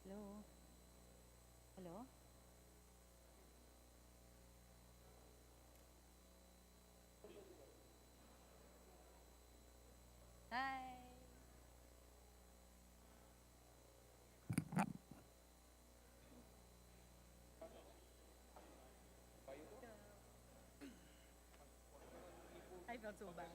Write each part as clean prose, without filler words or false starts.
Hello? Hello? Hi! I felt so bad.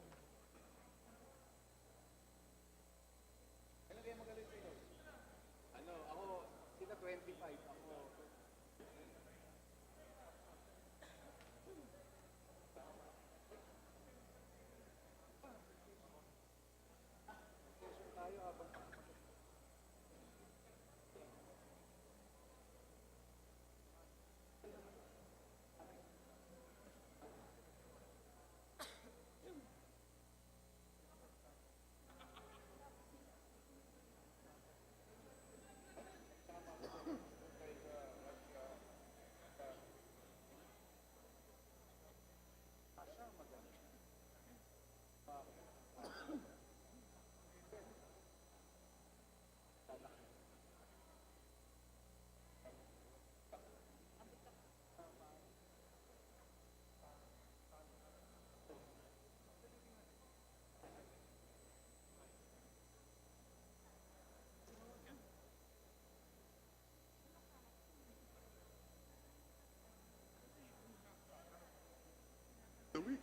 The week.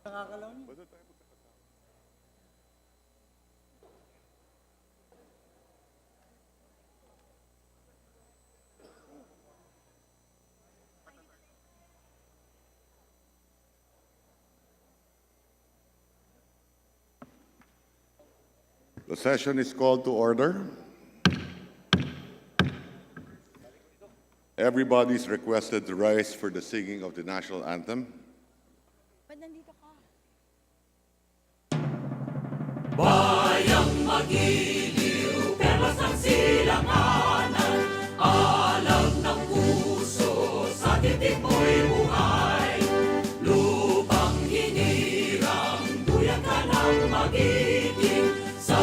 Nakakalaw niyo. Basta tayo magkakasama. The session is called to order. Everybody is requested to rise for the singing of the national anthem. Ba't nandito ka? Bayang magiliw, perlas ng silanganan, alam ng puso, sa titik mo'y buhay. Lupang hinirang, duyan ka ng magiting, sa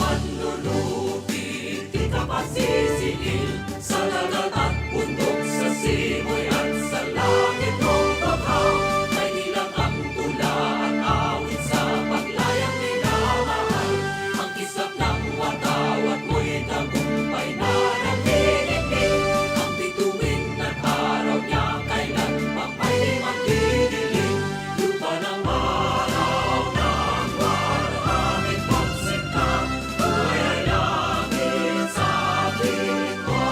manlulupit, di ka pasisingil, sa dagat at bundok, sa simoy at sa langit mong paghaw, may nilang ang tula at awit sa paglayang minamahal. Ang kisap ng watawat mo'y tagumpay na nagniningning, ang bituin at araw niya kailan pang may magdidilim. Lupa ng araw ng waraming pagsinta, buhay ay langit sa piling mo.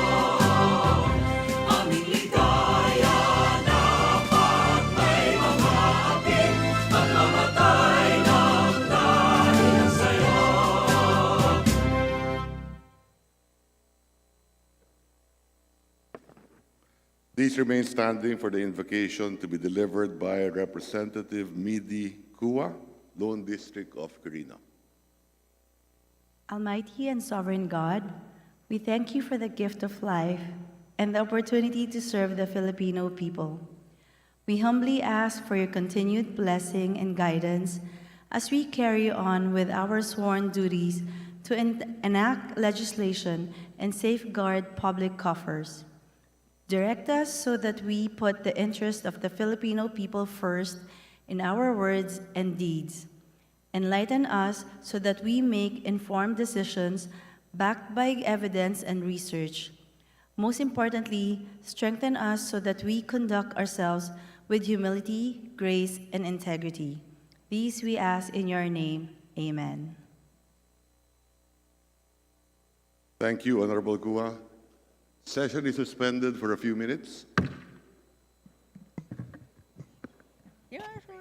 Aming ligaya dapat may mga ating at mamatay ng dahil sa'yo. Please remain standing for the invocation to be delivered by Representative Midi Kua, Lone District of Quirino. Almighty and sovereign God, we thank you for the gift of life and the opportunity to serve the Filipino people. We humbly ask for your continued blessing and guidance as we carry on with our sworn duties to enact legislation and safeguard public coffers. Direct us so that we put the interest of the Filipino people first in our words and deeds. Enlighten us so that we make informed decisions backed by evidence and research. Most importantly, strengthen us so that we conduct ourselves with humility, grace, and integrity. These we ask in your name. Amen. Thank you, Honorable Kua. Session is suspended for a few minutes. Yeah, sure.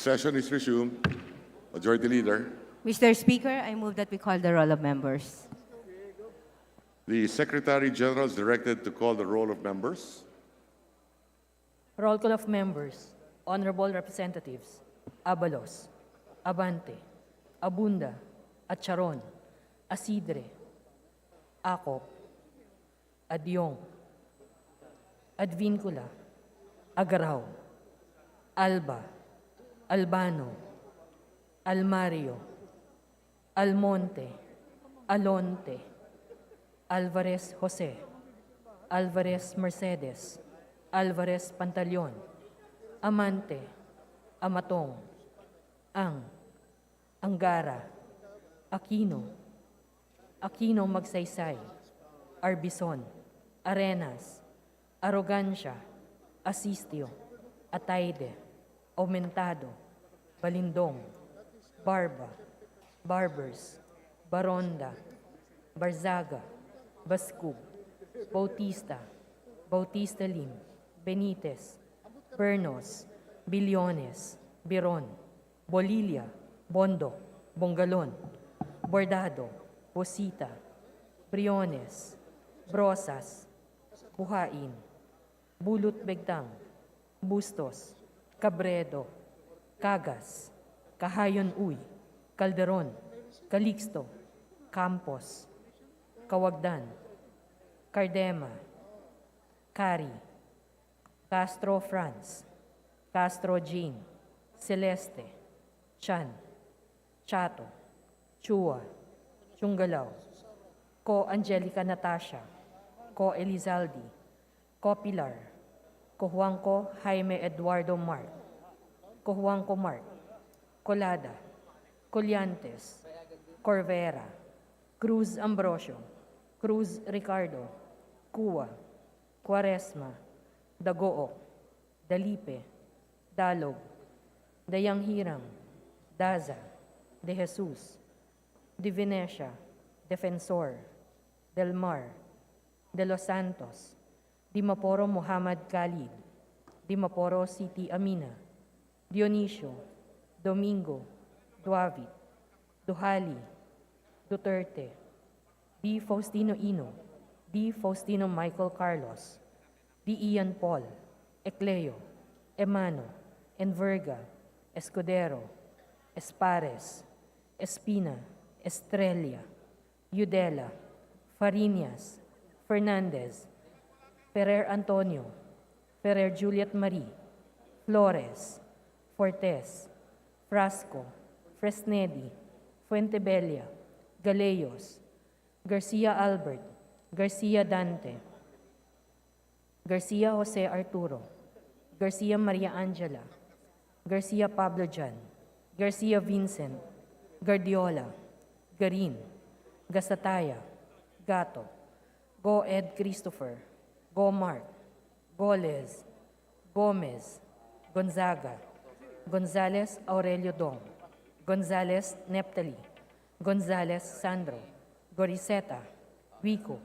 session is resumed. Majority Leader. Mr. Speaker, I move that we call the roll of members. The Secretary General is directed to call the roll of members. Roll call of members. Honorable Representatives Abalos, Abante, Abunda, Acharon, Asidre, Acop, Adyong, Advincula, Agaraw, Alba, Albano, Almario, Almonte, Alonte, Alvarez Jose, Alvarez Mercedes, Alvarez Pantaleon, Amante, Amatong, Angara, Aquino, Aquino Magsaysay, Arbison, Arenas, Arrogancia, Asistio, Ataide, Aumentado, Balindong, Barba, Barbers, Baronda, Barzaga, Bascub, Bautista, Bautista Lim, Benitez, Pernos, Billones, Biron, Bolilia, Bondo, Bongalon, Bordado, Bosita, Briones, Brosas, Buhain, Bulut Begtang, Bustos, Cabredo, Cagas, Kahayon Uy, Calderon, Calixto, Campos, Kawagdan, Cardema, Cari, Castro Franz, Castro Jean, Celeste, Chan, Chato, Chua, Chungalao, Ko Angelica Natasha, Ko Elizaldi, Ko Pilar, Ko Juanco Jaime Eduardo Mark, Ko Juanco Mark, Colada, Colliantes, Corvera, Cruz Ambrosio, Cruz Ricardo, Cua, Quaresma, Dagook, Dalipe, Dalog, Dayang Hiram, Daza, De Jesus, De Venecia, Defensor, Del Mar, De Los Santos, Dimaporo Muhammad Khalid, Dimaporo City Amina, Dionisio, Domingo, Duavit, Duhali, Duterte, D. Faustino Ino, D. Faustino Michael Carlos, D. Ian Paul, Ecleo, Emano, Enverga, Escudero, Espares, Espina, Estrella, Udela, Farinas, Fernandez, Ferrer Antonio, Ferrer Juliet Marie, Flores, Fortes, Frasco, Fresnedi, Fuentebella, Galeyos, Garcia Albert, Garcia Dante, Garcia Jose Arturo, Garcia Maria Angela, Garcia Pablo Jan, Garcia Vincent, Guardiola, Garin, Gasataya, Gato, Go Ed Christopher, Go Mark, Goles, Gomez, Gonzaga, Gonzales Aurelio Dong, Gonzales Neptali, Gonzales Sandro, Goriseta, Wico,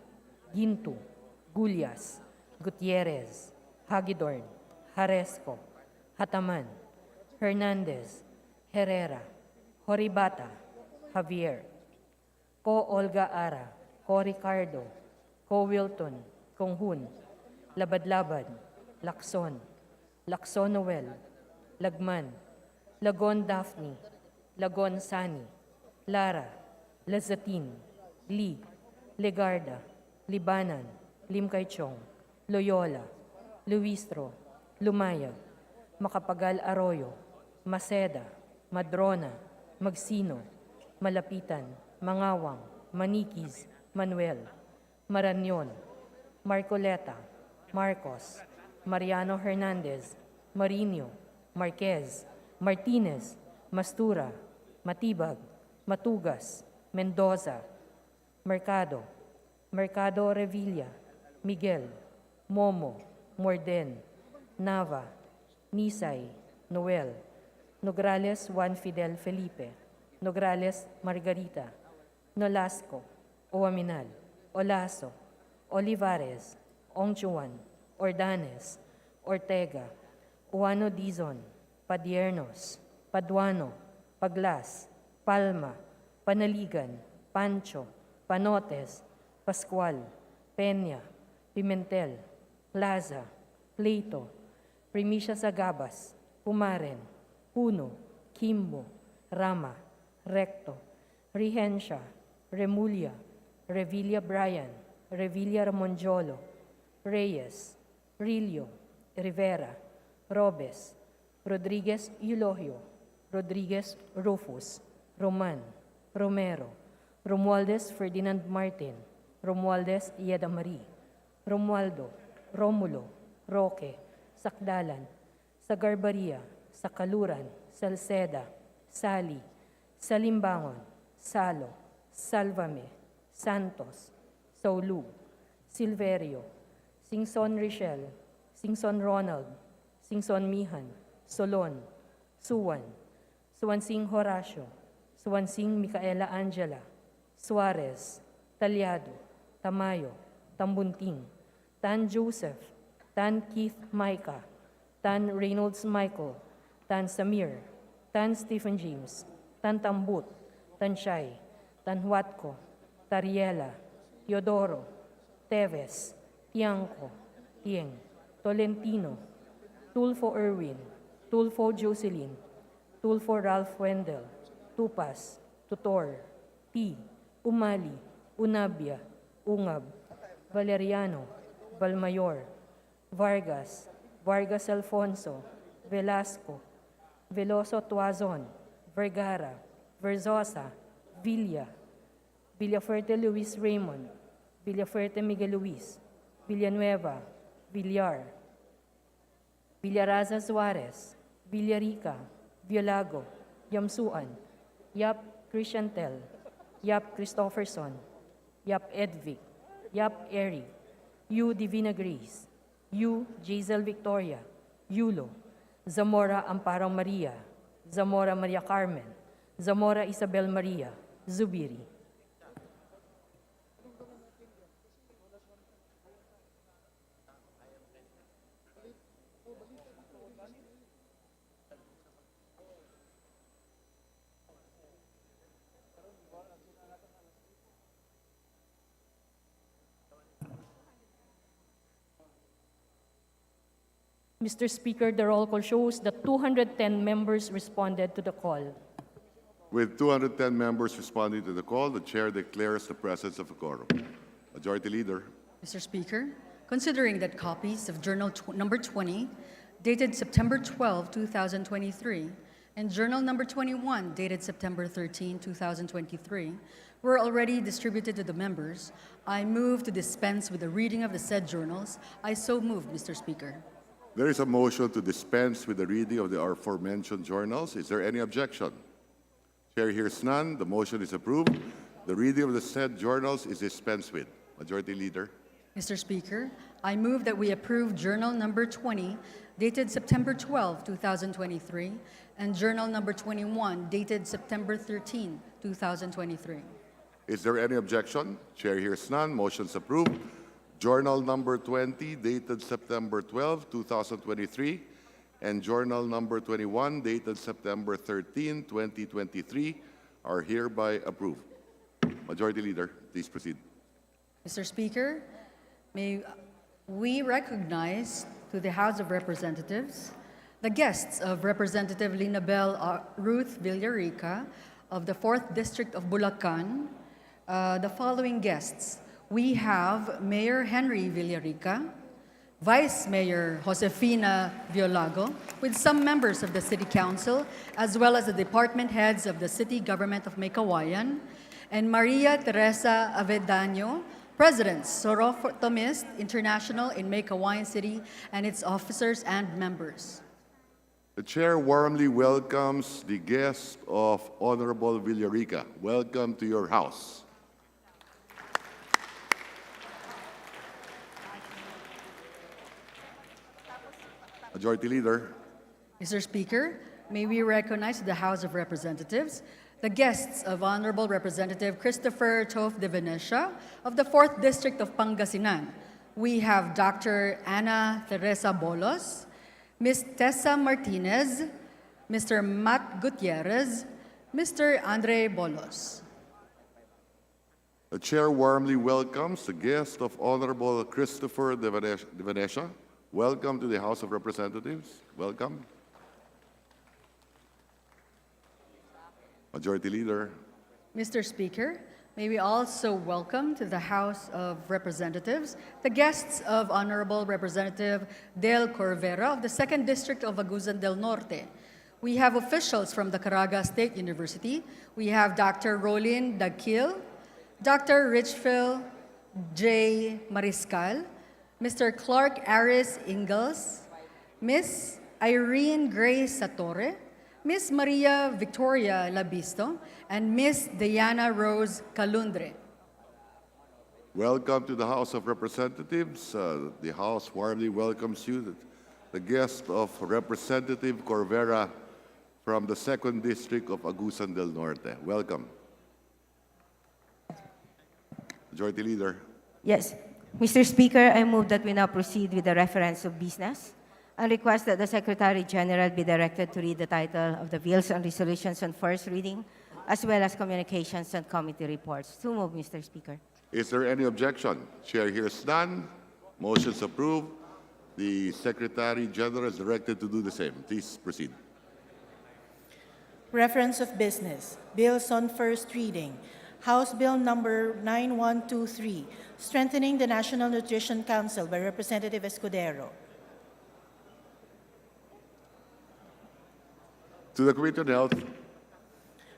Gintu, Gulyas, Gutierrez, Hagidorn, Haresco, Hataman, Hernandez, Herrera, Horibata, Javier, Ko Olga Ara, Ko Ricardo, Ko Wilton, Konghun, Labad-Labad, Lacson, Lacson Noel, Lagman, Lagon Daphne, Lagon Sani, Lara, Lazatin, Lee, Legarda, Libanan, Limkaychong, Loyola, Luistro, Lumayag, Makapagal Arroyo, Maceda, Madrona, Magsino, Malapitan, Mangawang, Manikis, Manuel, Maranyon, Marcoleta, Marcos, Mariano Hernandez, Marino, Marquez, Martinez, Mastura, Matibag, Matugas, Mendoza, Mercado, Mercado Revilla, Miguel, Momo, Morden, Nava, Nisay, Noel, Nograles Juan Fidel Felipe, Nograles Margarita, Nolasco, Oaminal, Olaso, Olivares, Ongchuan, Ordanes, Ortega, Uano Dizon, Padiernos, Paduano, Paglas, Palma, Panaligan, Pancho, Panotes, Pascual, Peña, Pimentel, Plaza, Pleito, Primicia Sagabas, Pumaren, Puno, Kimbo, Rama, Recto, Regencia, Remulla, Revilla Bryan, Revilla Ramonjolo, Reyes, Rillo, Rivera, Robes, Rodriguez Eulogio, Rodriguez Rufus, Roman, Romero, Romualdez Ferdinand Martin, Romualdez Ieda Marie, Romualdo, Romulo, Roque, Sakdalan, Sagarbaria, Sakaluran, Salceda, Sali, Salimbangon, Salo, Salvame, Santos, Saulug, Silverio, Singson Richel, Singson Ronald, Singson Mihan, Solon, Suwan, Suwansing Horacio, Suwansing Micaela Angela, Suarez, Talyado, Tamayo, Tambunting, Tan Joseph, Tan Keith Micah, Tan Reynolds Michael, Tan Samir, Tan Stephen James, Tan Tambut, Tan Shai, Tan Huatco, Tariela, Teodoro, Teves, Tiangco, Tieng, Tolentino, Tulfo Erwin, Tulfo Jocelyn, Tulfo Ralph Wendell, Tupas, Tutor, T, Umali, Unabia, Ungab, Valeriano, Valmayor, Vargas, Vargas Alfonso, Velasco, Veloso Tuazon, Vergara, Verzosa, Villa, Villafuerte Luis Raymond, Villafuerte Miguel Luis, Villanueva, Villar, Villaraza Suarez, Villarica, Violago, Yamsuan, Yap Christiantel, Yap Christopherson, Yap Edvic, Yap Eric, Yu Divina Grace, Yu Jazel Victoria, Yulo, Zamora Amparo Maria, Zamora Maria Carmen, Zamora Isabel Maria, Zubiri. Mr. Speaker, the roll call shows that 210 members responded to the call. With 210 members responding to the call, the chair declares the presence of a quorum. Majority Leader. Mr. Speaker, considering that copies of Journal Number 20, dated September 12, 2023, and Journal Number 21, dated September 13, 2023, were already distributed to the members, I move to dispense with the reading of the said journals. I so move, Mr. Speaker. There is a motion to dispense with the reading of the aforementioned journals. Is there any objection? Chair hears none. The motion is approved. The reading of the said journals is dispensed with. Majority Leader. Mr. Speaker, I move that we approve Journal Number 20, dated September 12, 2023, and Journal Number 21, dated September 13, 2023. Is there any objection? Chair hears none. Motion's approved. Journal Number 20, dated September 12, 2023, and Journal Number 21, dated September 13, 2023, are hereby approved. Majority Leader, please proceed. Mr. Speaker, may we recognize to the House of Representatives the guests of Representative Linabel Ruth Villarica of the 4th District of Bulacan. The following guests. We have Mayor Henry Villarica, Vice Mayor Josefina Violago, with some members of the City Council, as well as the department heads of the City Government of Maykawayan, and Maria Teresa Avedaño, President, Sorotomist International in Maykawayan City, and its officers and members. The Chair warmly welcomes the guests of Honorable Villarica. Welcome to your house. Majority Leader. Mr. Speaker, may we recognize the House of Representatives the guests of Honorable Representative Christopher Tof de Venecia of the 4th District of Pangasinan. We have Dr. Ana Teresa Bolos, Ms. Tessa Martinez, Mr. Matt Gutierrez, Mr. Andre Bolos. The Chair warmly welcomes the guest of Honorable Christopher de Venecia. Welcome to the House of Representatives. Welcome. Majority Leader. Mr. Speaker, may we also welcome to the House of Representatives the guests of Honorable Representative Del Corvera of the 2nd District of Agusan del Norte. We have officials from the Caraga State University. We have Dr. Rolin Dagkil, Dr. Richfield J. Mariscal, Mr. Clark Aris Ingalls, Miss Irene Grace Satore, Miss Maria Victoria Labisto, and Miss Diana Rose Calundre. Welcome to the House of Representatives. The House warmly welcomes you, the guest of Representative Corvera from the 2nd District of Agusan del Norte. Welcome. Majority Leader. Yes. Mr. Speaker, I move that we now proceed with the reference of business and request that the Secretary General be directed to read the title of the bills and resolutions on first reading, as well as communications and committee reports. So move, Mr. Speaker. Is there any objection? Chair hears none. Motion's approved. The Secretary General is directed to do the same. Please proceed. Reference of business. Bills on first reading. House Bill number 9123, strengthening the National Nutrition Council by Representative Escudero. To the Committee on Health.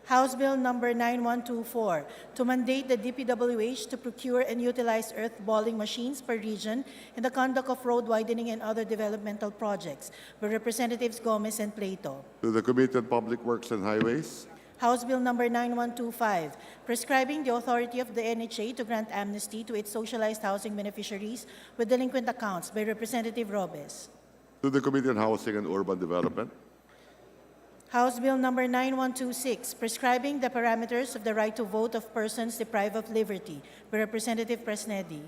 House Bill number 9124, to mandate the DPWH to procure and utilize earth balling machines per region in the conduct of road widening and other developmental projects by Representatives Gomez and Plato. To the Committee on Public Works and Highways. House Bill number 9125, prescribing the authority of the NHA to grant amnesty to its socialized housing beneficiaries with delinquent accounts by Representative Robes. To the Committee on Housing and Urban Development. House Bill number 9126, prescribing the parameters of the right to vote of persons deprived of liberty by Representative Presnedi.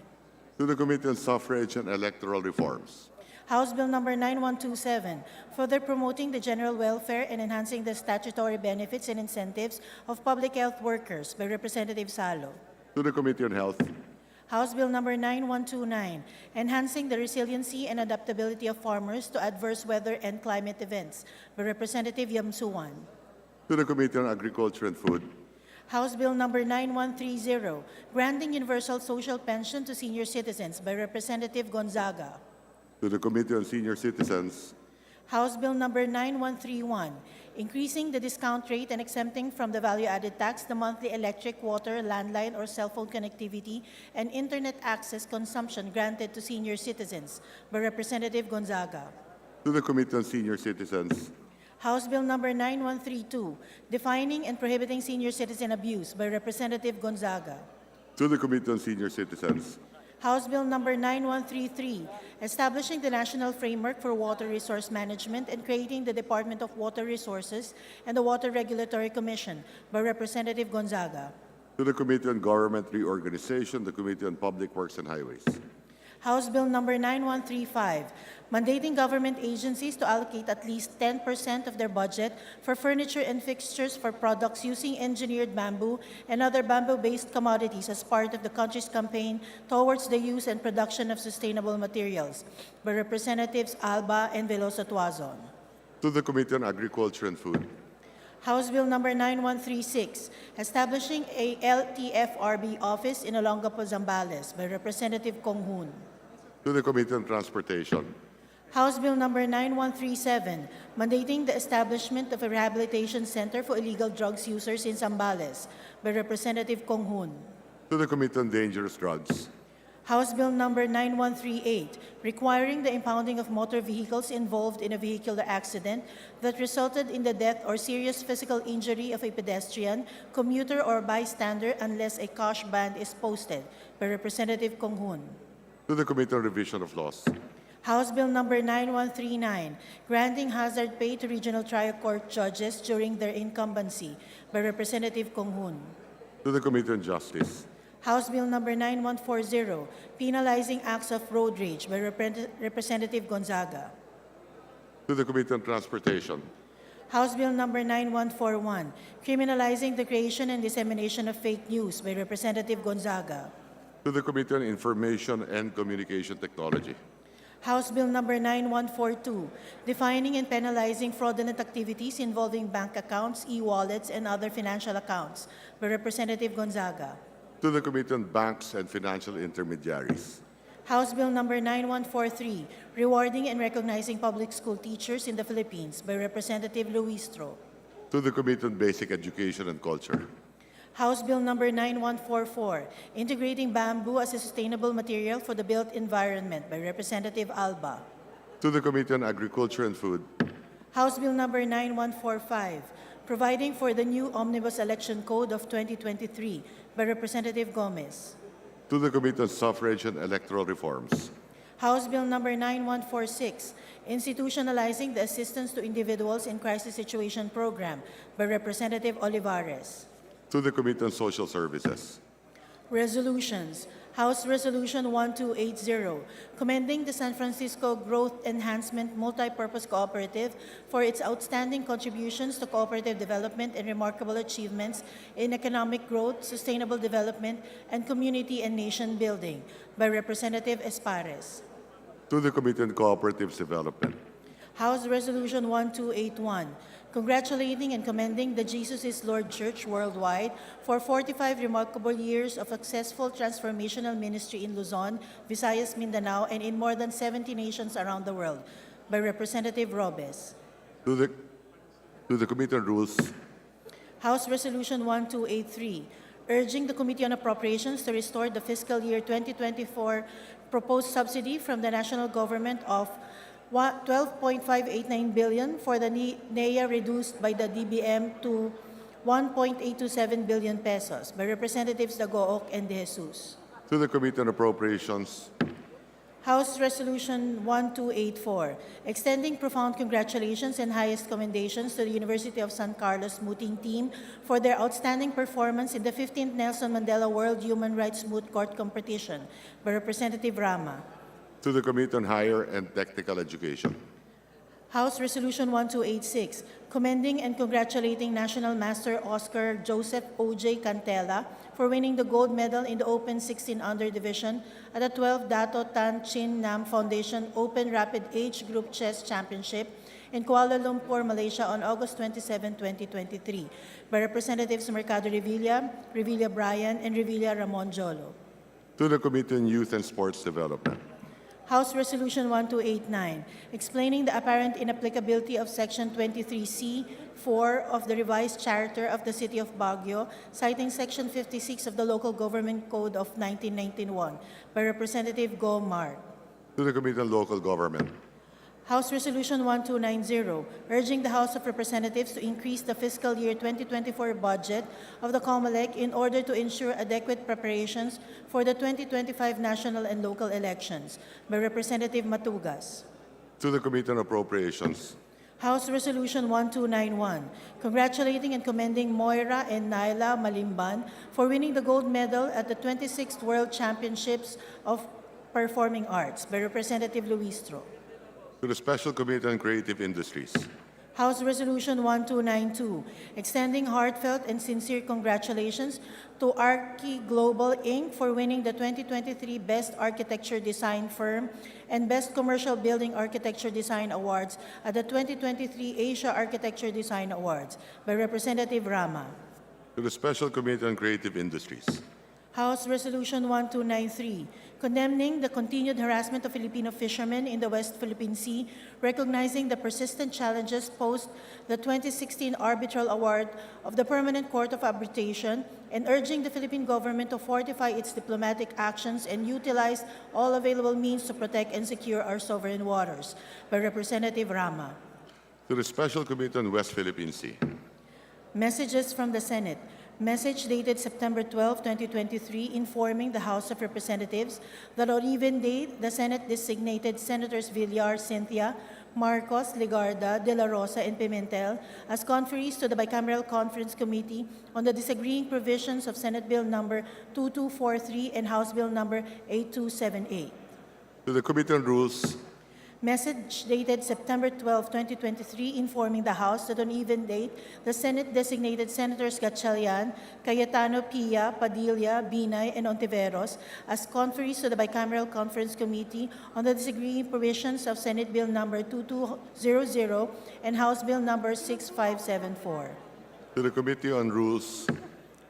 To the Committee on Suffrage and Electoral Reforms. House Bill number 9127, further promoting the general welfare and enhancing the statutory benefits and incentives of public health workers by Representative Salo. To the Committee on Health. House Bill number 9129, enhancing the resiliency and adaptability of farmers to adverse weather and climate events by Representative Yamsuan. To the Committee on Agriculture and Food. House Bill number 9130, granting universal social pension to senior citizens by Representative Gonzaga. To the Committee on Senior Citizens. House Bill number 9131, increasing the discount rate and exempting from the value-added tax the monthly electric, water, landline, or cell phone connectivity and internet access consumption granted to senior citizens by Representative Gonzaga. To the Committee on Senior Citizens. House Bill number 9132, defining and prohibiting senior citizen abuse by Representative Gonzaga. To the Committee on Senior Citizens. House Bill number 9133, establishing the National Framework for Water Resource Management and creating the Department of Water Resources and the Water Regulatory Commission by Representative Gonzaga. To the Committee on Government Reorganization, the Committee on Public Works and Highways. House Bill number 9135, mandating government agencies to allocate at least 10% of their budget for furniture and fixtures for products using engineered bamboo and other bamboo-based commodities as part of the country's campaign towards the use and production of sustainable materials by Representatives Alba and Veloso Tuazon. To the Committee on Agriculture and Food. House Bill number 9136, establishing a LTFRB office in Olongapo, Zambales by Representative Konghoon. To the Committee on Transportation. House Bill number 9137, mandating the establishment of a rehabilitation center for illegal drugs users in Zambales by Representative Konghoon. To the Committee on Dangerous Drugs. House Bill number 9138, requiring the impounding of motor vehicles involved in a vehicular accident that resulted in the death or serious physical injury of a pedestrian, commuter, or bystander unless a cash band is posted by Representative Konghoon. To the Committee on Revision of Laws. House Bill number 9139, granting hazard pay to regional trial court judges during their incumbency by Representative Konghoon. To the Committee on Justice. House Bill number 9140, penalizing acts of road rage by Representative Gonzaga. To the Committee on Transportation. House Bill Number 9141, criminalizing the creation and dissemination of fake news by Representative Gonzaga. To the Committee on Information and Communication Technology. House Bill Number 9142, defining and penalizing fraudulent activities involving bank accounts, e-wallets, and other financial accounts by Representative Gonzaga. To the Committee on Banks and Financial Intermediaries. House Bill Number 9143, rewarding and recognizing public school teachers in the Philippines by Representative Luistro. To the Committee on Basic Education and Culture. House Bill Number 9144, integrating bamboo as a sustainable material for the built environment by Representative Alba. To the Committee on Agriculture and Food. House Bill Number 9145, providing for the new Omnibus Election Code of 2023 by Representative Gomez. To the Committee on Suffrage and Electoral Reforms. House Bill Number 9146, institutionalizing the Assistance to Individuals in Crisis Situation Program by Representative Olivares. To the Committee on Social Services. Resolutions. House Resolution 1280, commending the San Francisco Growth Enhancement Multipurpose Cooperative for its outstanding contributions to cooperative development and remarkable achievements in economic growth, sustainable development, and community and nation building by Representative Espares. To the Committee on Cooperatives Development. House Resolution 1281, congratulating and commending the Jesus is Lord Church worldwide for 45 remarkable years of successful transformational ministry in Luzon, Visayas, Mindanao, and in more than 70 nations around the world by Representative Robes. To the Committee on Rules. House Resolution 1283, urging the Committee on Appropriations to restore the fiscal year 2024 proposed subsidy from the national government of 12.589 billion for the NEA reduced by the DBM to 1.827 billion pesos by Representatives Dagook and De Jesus. To the Committee on Appropriations. House Resolution 1284, extending profound congratulations and highest commendations to the University of San Carlos mooting team for their outstanding performance in the 15th Nelson Mandela World Human Rights Moot Court Competition by Representative Rama. To the Committee on Higher and Technical Education. House Resolution 1286, commending and congratulating National Master Oscar Joseph O.J. Cantela for winning the gold medal in the Open 16 Under Division at the 12th Dato Tan Chin Nam Foundation Open Rapid Age Group Chess Championship in Kuala Lumpur, Malaysia on August 27, 2023 by Representatives Mercado Revilla, Revilla Bryan, and Revilla Ramon Jolo. To the Committee on Youth and Sports Development. House Resolution 1289, explaining the apparent inapplicability of Section 23C(4) of the revised Charter of the City of Baguio, citing Section 56 of the Local Government Code of 1991 by Representative Go Mar. To the Committee on Local Government. House Resolution 1290, urging the House of Representatives to increase the fiscal year 2024 budget of the COMELEC in order to ensure adequate preparations for the 2025 national and local elections by Representative Matugas. To the Committee on Appropriations. House Resolution 1291, congratulating and commending Moira and Naila Malimban for winning the gold medal at the 26th World Championships of Performing Arts by Representative Luistro. To the Special Committee on Creative Industries. House Resolution 1292, extending heartfelt and sincere congratulations to Archi Global Inc. for winning the 2023 Best Architecture Design Firm and Best Commercial Building Architecture Design Awards at the 2023 Asia Architecture Design Awards by Representative Rama. To the Special Committee on Creative Industries. House Resolution 1293, condemning the continued harassment of Filipino fishermen in the West Philippine Sea, recognizing the persistent challenges post the 2016 Arbitral Award of the Permanent Court of Arbitration, and urging the Philippine government to fortify its diplomatic actions and utilize all available means to protect and secure our sovereign waters, by Representative Rama. To the Special Committee on West Philippine Sea. Messages from the Senate. Message dated September 12, 2023, informing the House of Representatives that on even date, the Senate designated Senators Villar, Cynthia, Marcos, Legarda, De La Rosa, and Pimentel as conferees to the Bicameral Conference Committee on the disagreeing provisions of Senate Bill number 2243 and House Bill number 8278. To the Committee on Rules. Message dated September 12, 2023, informing the House that on even date, the Senate designated Senators Gatchalian, Cayetano, Pia, Padilla, Binay, and Ontiveros as conferees to the Bicameral Conference Committee on the disagreeing provisions of Senate Bill Number 2200 and House Bill Number 6574. To the Committee on Rules,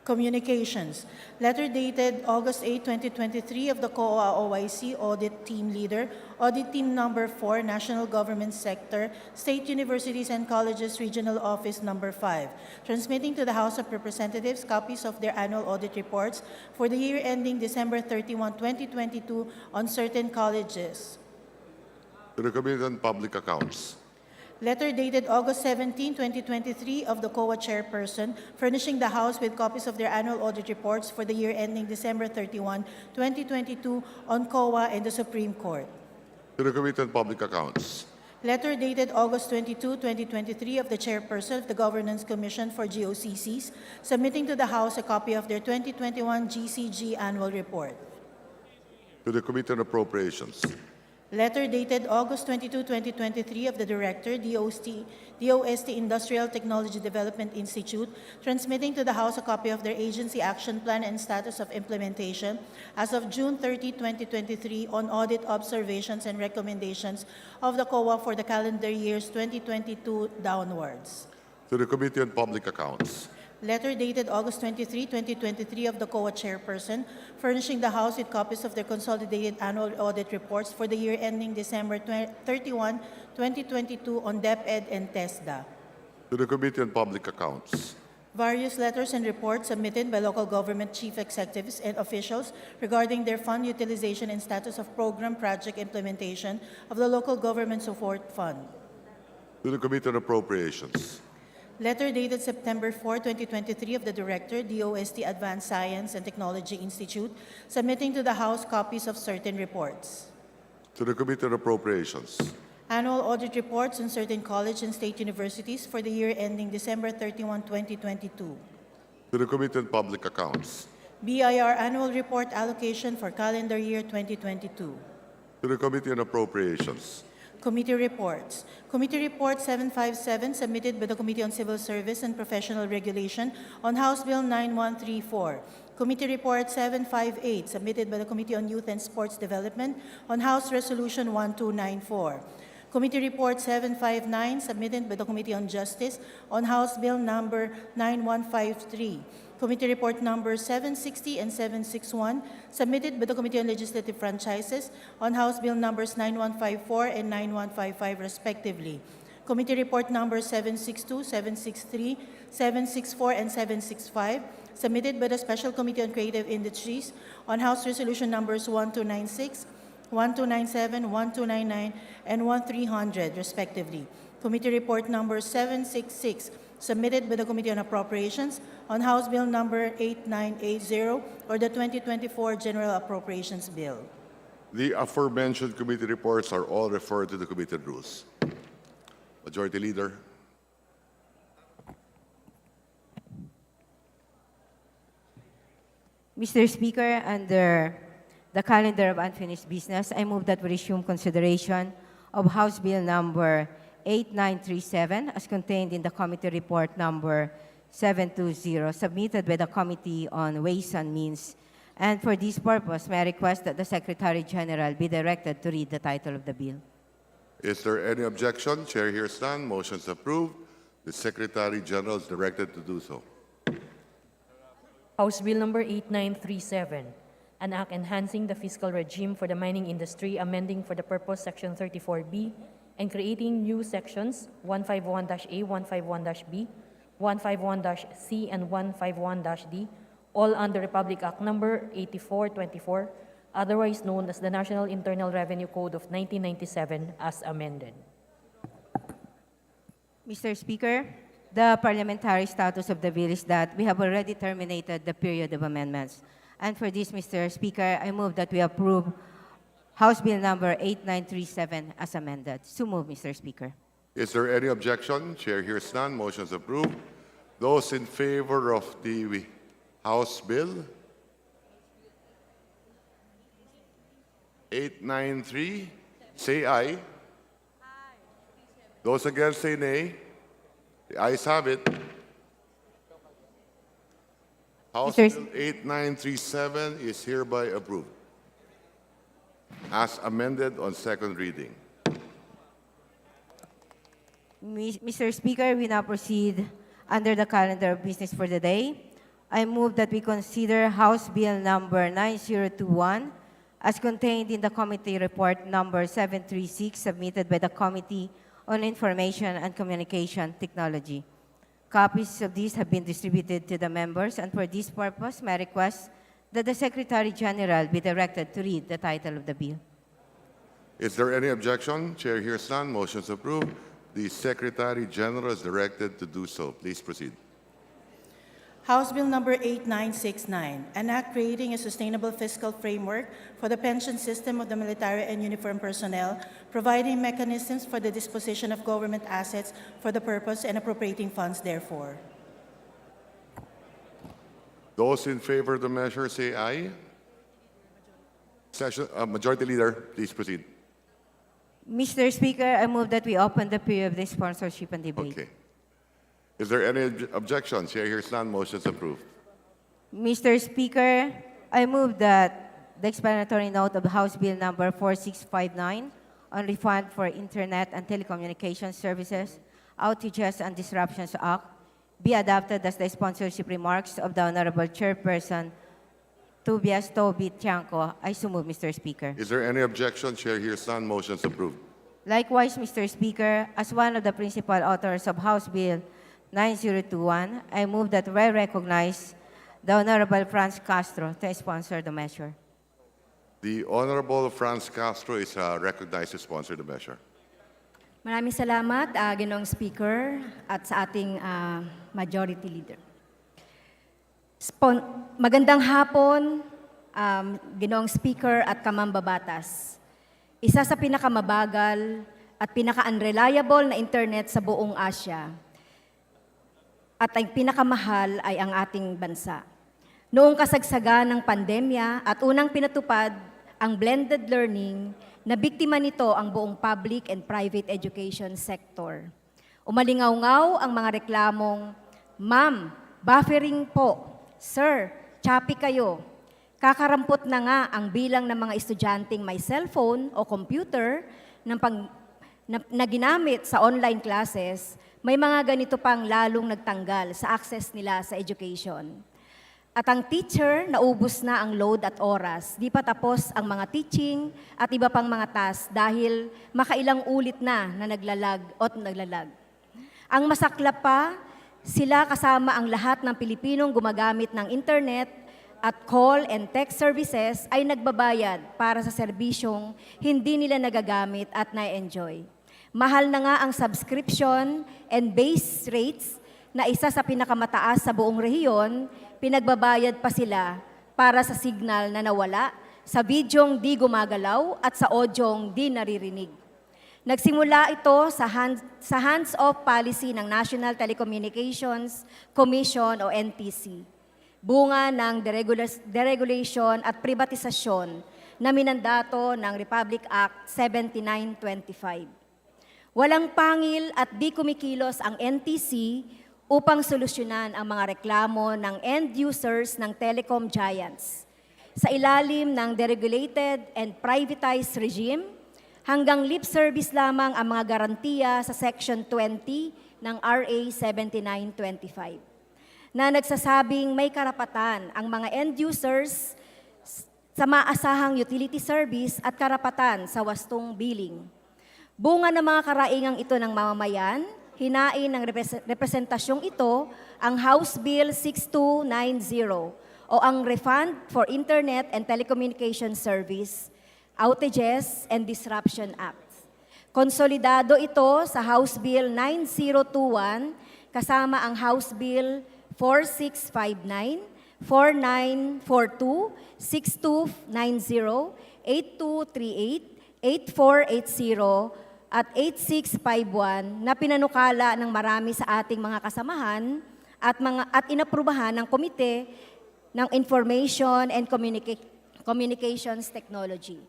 Communications. Letter dated August 8, 2023 of the COA OIC Audit Team Leader, Audit Team Number 4, National Government Sector, State Universities and Colleges Regional Office Number 5, transmitting to the House of Representatives copies of their annual audit reports for the year ending December 31, 2022 on certain colleges. to the Committee on Public Accounts, Letter dated August 17, 2023 of the COA Chairperson, furnishing the House with copies of their annual audit reports for the year ending December 31, 2022 on COA and the Supreme Court. to the Committee on Public Accounts, Letter dated August 22, 2023 of the Chairperson of the Governance Commission for GOCCs, submitting to the House a copy of their 2021 GCG Annual Report. to the Committee on Appropriations, Letter dated August 22, 2023 of the Director, DOST Industrial Technology Development Institute, transmitting to the House a copy of their agency action plan and status of implementation as of June 30, 2023 on audit observations and recommendations of the COA for the calendar years 2022 downwards. to the Committee on Public Accounts, Letter dated August 23, 2023 of the COA Chairperson, furnishing the House with copies of their consolidated annual audit reports for the year ending December 31, 2022 on DepEd and TESDA. to the Committee on Public Accounts, Various letters and reports submitted by local government chief executives and officials regarding their fund utilization and status of program project implementation of the Local Government Support Fund. to the Committee on Appropriations, Letter dated September 4, 2023 of the Director, DOST Advanced Science and Technology Institute, submitting to the House copies of certain reports. to the Committee on Appropriations, Annual audit reports on certain college and state universities for the year ending December 31, 2022. to the Committee on Public Accounts, BIR Annual Report Allocation for calendar year 2022. to the Committee on Appropriations, Committee reports. Committee Report 757 submitted by the Committee on Civil Service and Professional Regulation on House Bill 9134. Committee Report 758 submitted by the Committee on Youth and Sports Development on House Resolution 1294. Committee Report 759 submitted by the Committee on Justice on House Bill number 9153. Committee Report number 760 and 761 submitted by the Committee on Legislative Franchises on House Bill numbers 9154 and 9155 respectively. Committee Report number 762, 763, 764, and 765 submitted by the Special Committee on Creative Industries on House Resolution numbers 1296, 1297, 1299, and 1300 respectively. Committee Report number 766 submitted by the Committee on Appropriations on House Bill number 8980 or the 2024 General Appropriations Bill. The aforementioned committee reports are all referred to the Committee on Rules. Majority Leader. Mr. Speaker, under the calendar of unfinished business, I move that we resume consideration of House Bill number 8937 as contained in the committee report number 720 submitted by the Committee on Ways and Means. And for this purpose, may I request that the Secretary General be directed to read the title of the bill. Is there any objection? Chair hears none. Motion is approved. The Secretary General is directed to do so. House Bill number 8937, an act enhancing the fiscal regime for the mining industry, amending for the purpose Section 34B, and creating new sections 151-A, 151-B, 151-C, and 151-D, all under Republic Act number 8424, otherwise known as the National Internal Revenue Code of 1997 as amended. Mr. Speaker, the parliamentary status of the bill is that we have already terminated the period of amendments. And for this, Mr. Speaker, I move that we approve House Bill number 8937 as amended. So move, Mr. Speaker. Is there any objection? Chair hears none. Motion is approved. Those in favor of the House Bill 893, say aye. Those against say nay. The ayes have it. House Mr. Bill 8937 is hereby approved as amended on second reading. Mr. Speaker, we now proceed under the calendar of business for the day. I move that we consider House Bill number 9021 as contained in the committee report number 736 submitted by the Committee on Information and Communication Technology. Copies of these have been distributed to the members, and for this purpose, may I request that the Secretary General be directed to read the title of the bill. Is there any objection? Chair hears none. Motion's approved. The Secretary General is directed to do so. Please proceed. House Bill number 8969, an act creating a sustainable fiscal framework for the pension system of the military and uniformed personnel, providing mechanisms for the disposition of government assets for the purpose and appropriating funds therefore. Those in favor of the measure say aye. Majority Leader, please proceed. Mr. Speaker, I move that we open the period of the sponsorship and debate. Okay. Is there any objection? Chair hears none. Motion's approved. Mr. Speaker, I move that the explanatory note of House Bill number 4659 on refund for Internet and Telecommunications Services, Outages and Disruptions Act be adopted as the sponsorship remarks of the Honorable Chairperson Tobias Toby Tiangco. I so move, Mr. Speaker. Is there any objection? Chair hears none. Motion's approved. Likewise, Mr. Speaker, as one of the principal authors of House Bill 9021, I move that we recognize the Honorable Franz Castro to sponsor the measure. The Honorable Franz Castro is recognized to sponsor the measure. Maraming salamat, Ginoong Speaker, at sa ating Majority Leader. Magandang hapon, Ginoong Speaker at kamambabatas. Isa sa pinakamabagal at pinaka-unreliable na internet sa buong Asia at ang pinakamahal ay ang ating bansa. Noong kasagsagan ng pandemya at unang pinatupad ang blended learning, na biktima nito ang buong public and private education sector. Umalingaw-ngaw ang mga reklamong, "Ma'am, buffering po. Sir, choppy kayo." Kakarampot na nga ang bilang ng mga estudyanteng may cellphone o computer na ginamit sa online classes, may mga ganito pang lalong nagtanggal sa access nila sa education. At ang teacher, naubos na ang load at oras. Di pa tapos ang mga teaching at iba pang mga tasks dahil makailang ulit na naglalag. Ang masaklap pa, sila kasama ang lahat ng Pilipinong gumagamit ng internet at call and text services ay nagbabayad para sa serbisyong hindi nila nagagamit at na-enjoy. Mahal na nga ang subscription and base rates na isa sa pinakamataas sa buong rehiyon, pinagbabayad pa sila para sa signal na nawala, sa videong di gumagalaw at sa audyong di naririnig. Nagsimula ito sa hands-off policy ng National Telecommunications Commission o NTC. Bunga ng deregulation at privatisasyon na minandato ng Republic Act 7925. Walang pangil at di kumikilos ang NTC upang solusyonan ang mga reklamo ng end users ng telecom giants. Sa ilalim ng deregulated and privatized regime, hanggang lip service lamang ang mga garantiya sa Section 20 ng RA 7925 na nagsasabing may karapatan ang mga end users sa maasahang utility service at karapatan sa wastong billing. Bunga ng mga karaingang ito ng mamamayan, hinain ng representasyong ito ang House Bill 6290 o ang Refund for Internet and Telecommunication Service, Outages and Disruption Act. Konsolidado ito sa House Bill 9021 kasama ang House Bill 4659, 4942, 6290, 8238, 8480, at 8651 na pinanukala ng marami sa ating mga kasamahan at inaprubahan ng Komite ng Information and Communications Technology.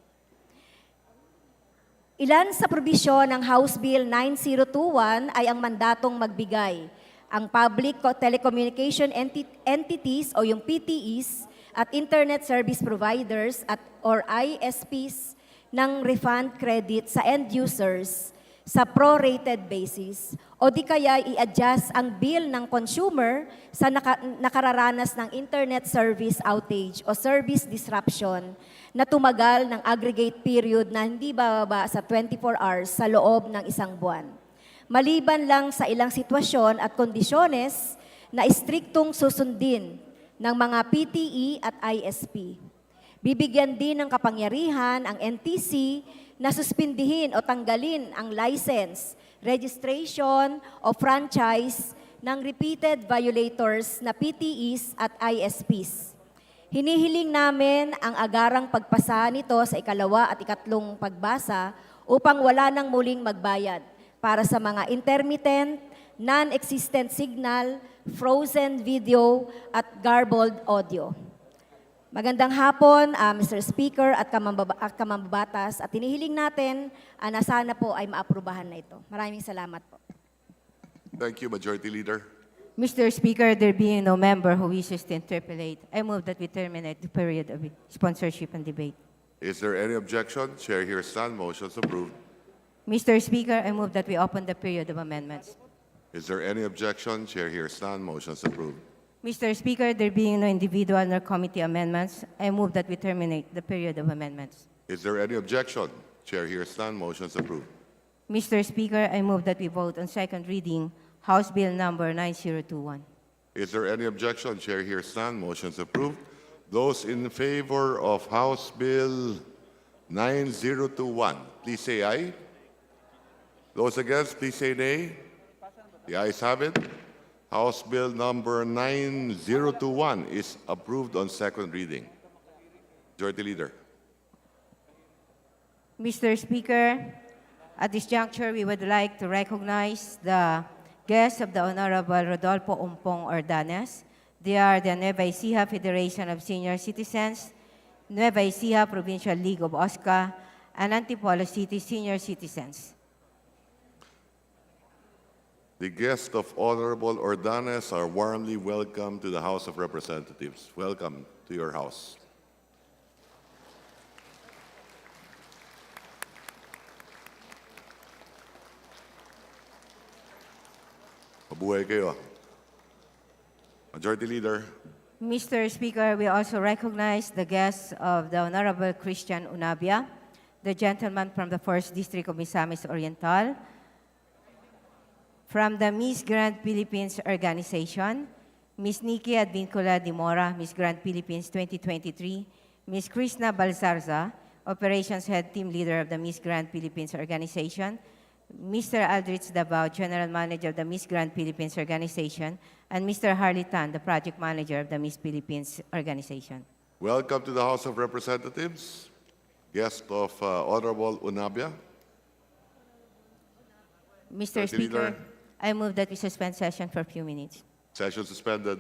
Ilan sa probisyon ng House Bill 9021 ay ang mandatong magbigay. Ang Public Telecommunication Entities o yung PTEs at Internet Service Providers at or ISPs ng refund credit sa end users sa prorated basis o di kaya i-adjust ang bill ng consumer sa nakararanas ng internet service outage o service disruption na tumagal ng aggregate period na hindi bababa sa 24 hours sa loob ng isang buwan. Maliban lang sa ilang sitwasyon at kondisyones na istriktong susundin ng mga PTE at ISP. Bibigyan din ng kapangyarihan ang NTC na suspindihin o tanggalin ang license, registration o franchise ng repeated violators na PTEs at ISPs. Hinihiling namin ang agarang pagpasa nito sa ikalawa at ikatlong pagbasa upang wala nang muling magbayad para sa mga intermittent, non-existent signal, frozen video at garbled audio. Magandang hapon, Mr. Speaker at kamambabatas, at hinihiling natin na sana po ay maaprubahan na ito. Maraming salamat po. Thank you, Majority Leader. Mr. Speaker, there being no member who wishes to interpolate, I move that we terminate the period of sponsorship and debate. Is there any objection? Chair hears none. Motion's approved. Mr. Speaker, I move that we open the period of amendments. Is there any objection? Chair hears none. Motion's approved. Mr. Speaker, there being no individual nor committee amendments, I move that we terminate the period of amendments. Is there any objection? Chair hears none. Motion's approved. Mr. Speaker, I move that we vote on second reading House Bill number 9021. Is there any objection? Chair hears none. Motion's approved. Those in favor of House Bill 9021, please say aye. Those against, please say nay. The ayes have it. House Bill number 9021 is approved on second reading. Majority Leader. Mr. Speaker, at this juncture, we would like to recognize the guests of the Honorable Rodolfo Umpong Ordanes. They are the Nueva Ecija Federation of Senior Citizens, Nueva Ecija Provincial League of OSCA, and Antipolo City Senior Citizens. The guests of Honorable Ordanes are warmly welcome to the House of Representatives. Welcome to your house. Mabuhay kayo. Majority Leader. Mr. Speaker, we also recognize the guests of the Honorable Christian Unabia, the gentleman from the 1st District of Misamis Oriental, from the Miss Grand Philippines Organization, Miss Nikki Advincula de Mora, Miss Grand Philippines 2023, Miss Krishna Balsarza, Operations Head Team Leader of the Miss Grand Philippines Organization, Mr. Aldrich Davao, General Manager of the Miss Grand Philippines Organization, and Mr. Harley Tan, the Project Manager of the Miss Philippines Organization. Welcome to the House of Representatives. Guest of Honorable Unabia. Mr. Majority Speaker, Leader. I move that we suspend session for a few minutes. Session suspended.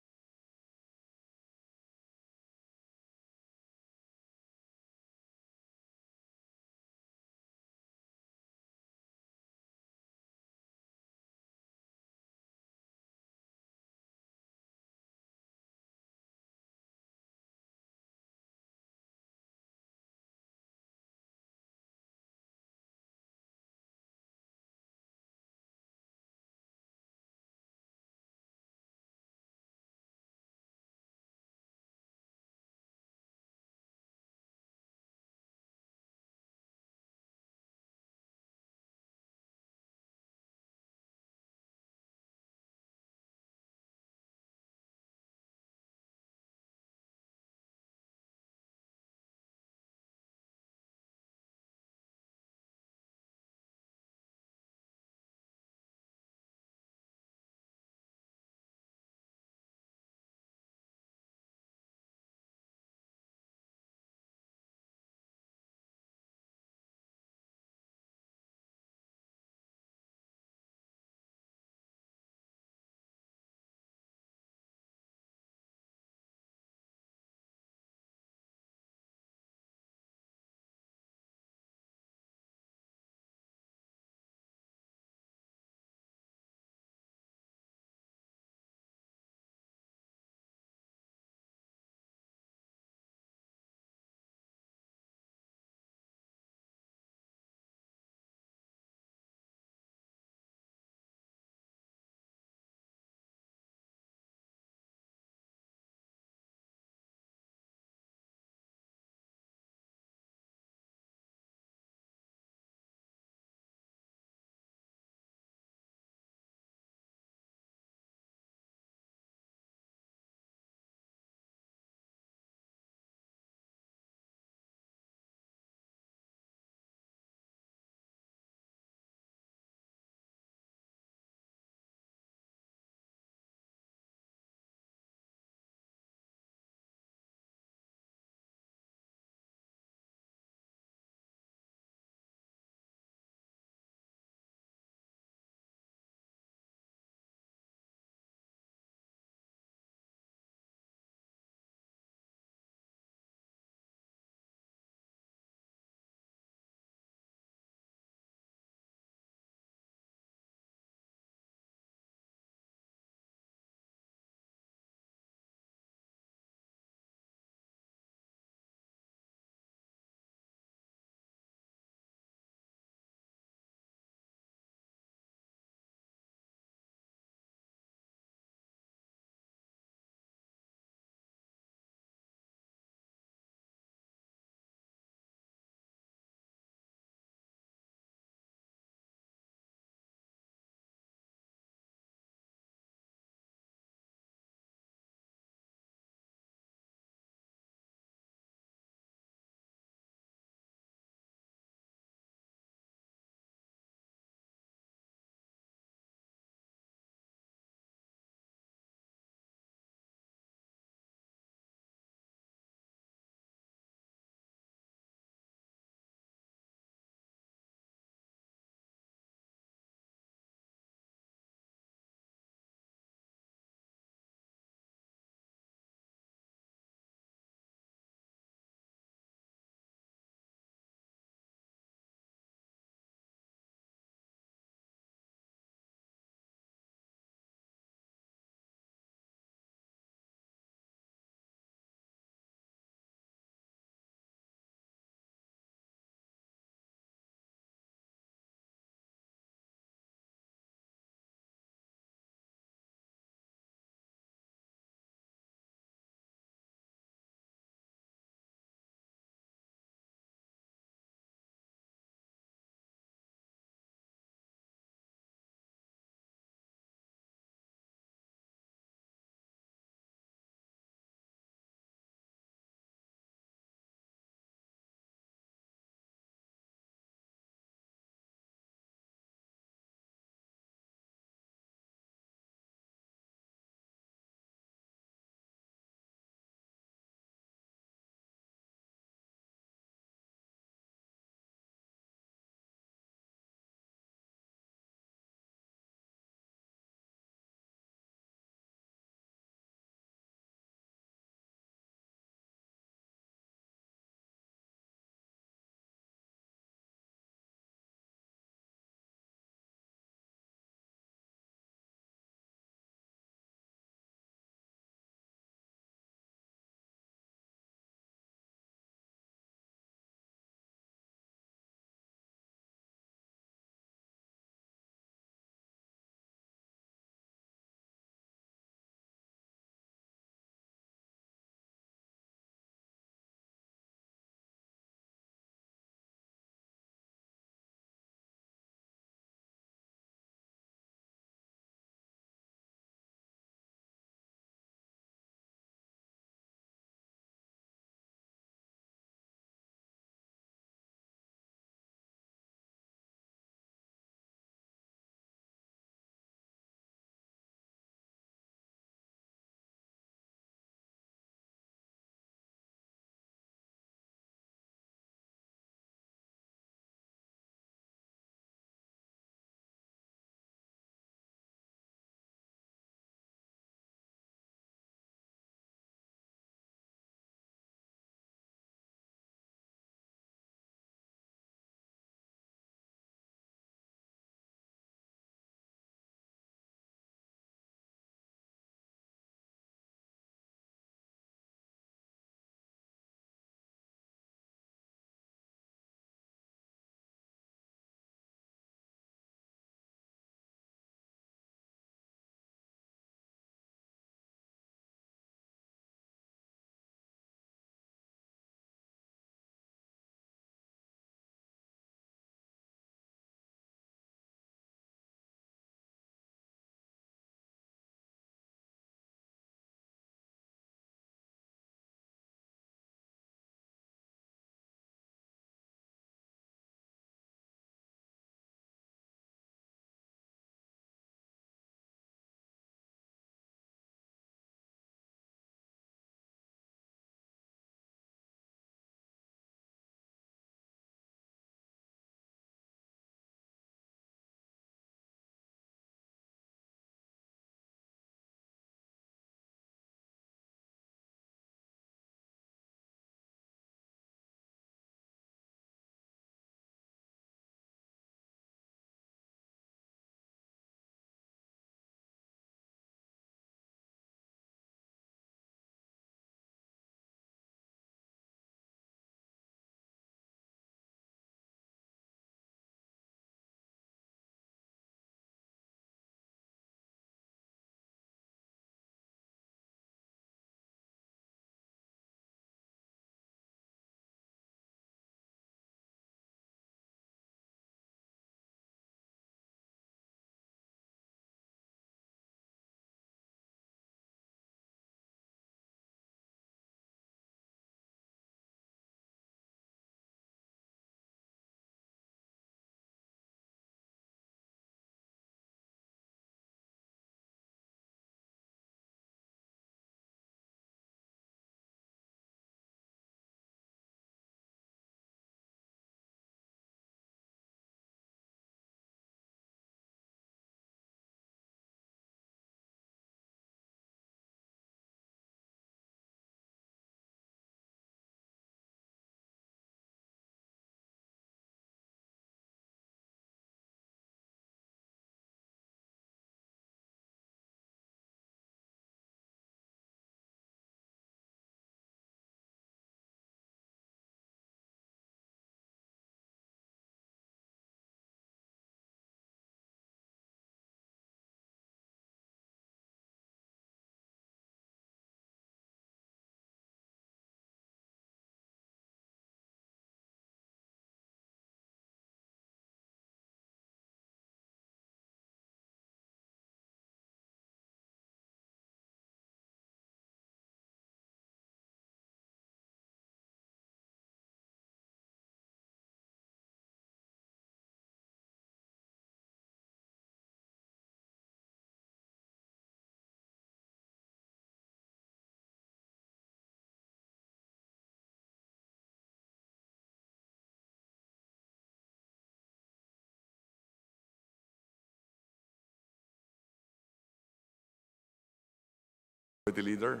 Majority Leader.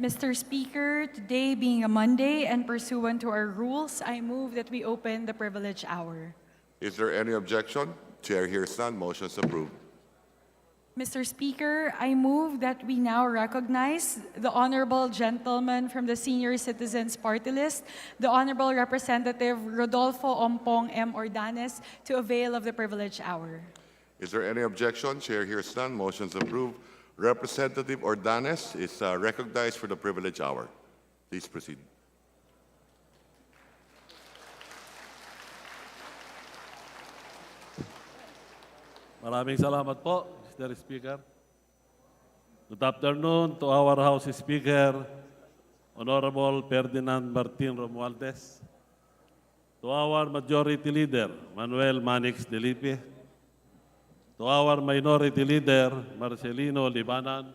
Mr. Speaker, today being a Monday and pursuant to our rules, I move that we open the privilege hour. Is there any objection? Chair hears none. Motion is approved. Mr. Speaker, I move that we now recognize the Honorable Gentleman from the Senior Citizens Party List, the Honorable Representative Rodolfo Ompong M. Ordanes, to avail of the privilege hour. Is there any objection? Chair hears none. Motion is approved. Representative Ordanes is recognized for the privilege hour. Please proceed. Maraming salamat po, Mr. Speaker. Good afternoon to our House Speaker, Honorable Ferdinand Martin Romualdez, to our Majority Leader, Manuel Manix Delipe, to our Minority Leader, Marcelino Libanan,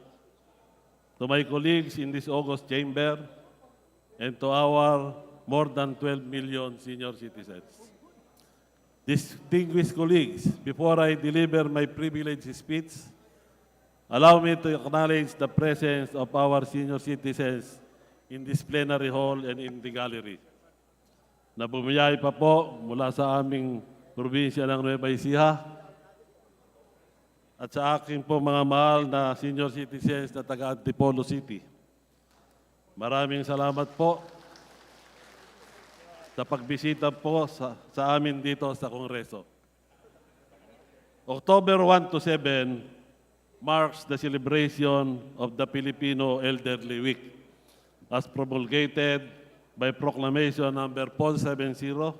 to my colleagues in this August chamber, and to our more than 12 million senior citizens. Distinguished colleagues, before I deliver my privileged speech, allow me to acknowledge the presence of our senior citizens in this plenary hall and in the gallery, na bumiyay pa po mula sa aming probinsya ng Nueva Ecija at sa aking po mga mahal na senior citizens na taga Antipolo City. Maraming salamat po sa pagbisita po sa amin dito sa Kongreso. October 1 to 7 marks the celebration of the Filipino Elderly Week as promulgated by Proclamation number 470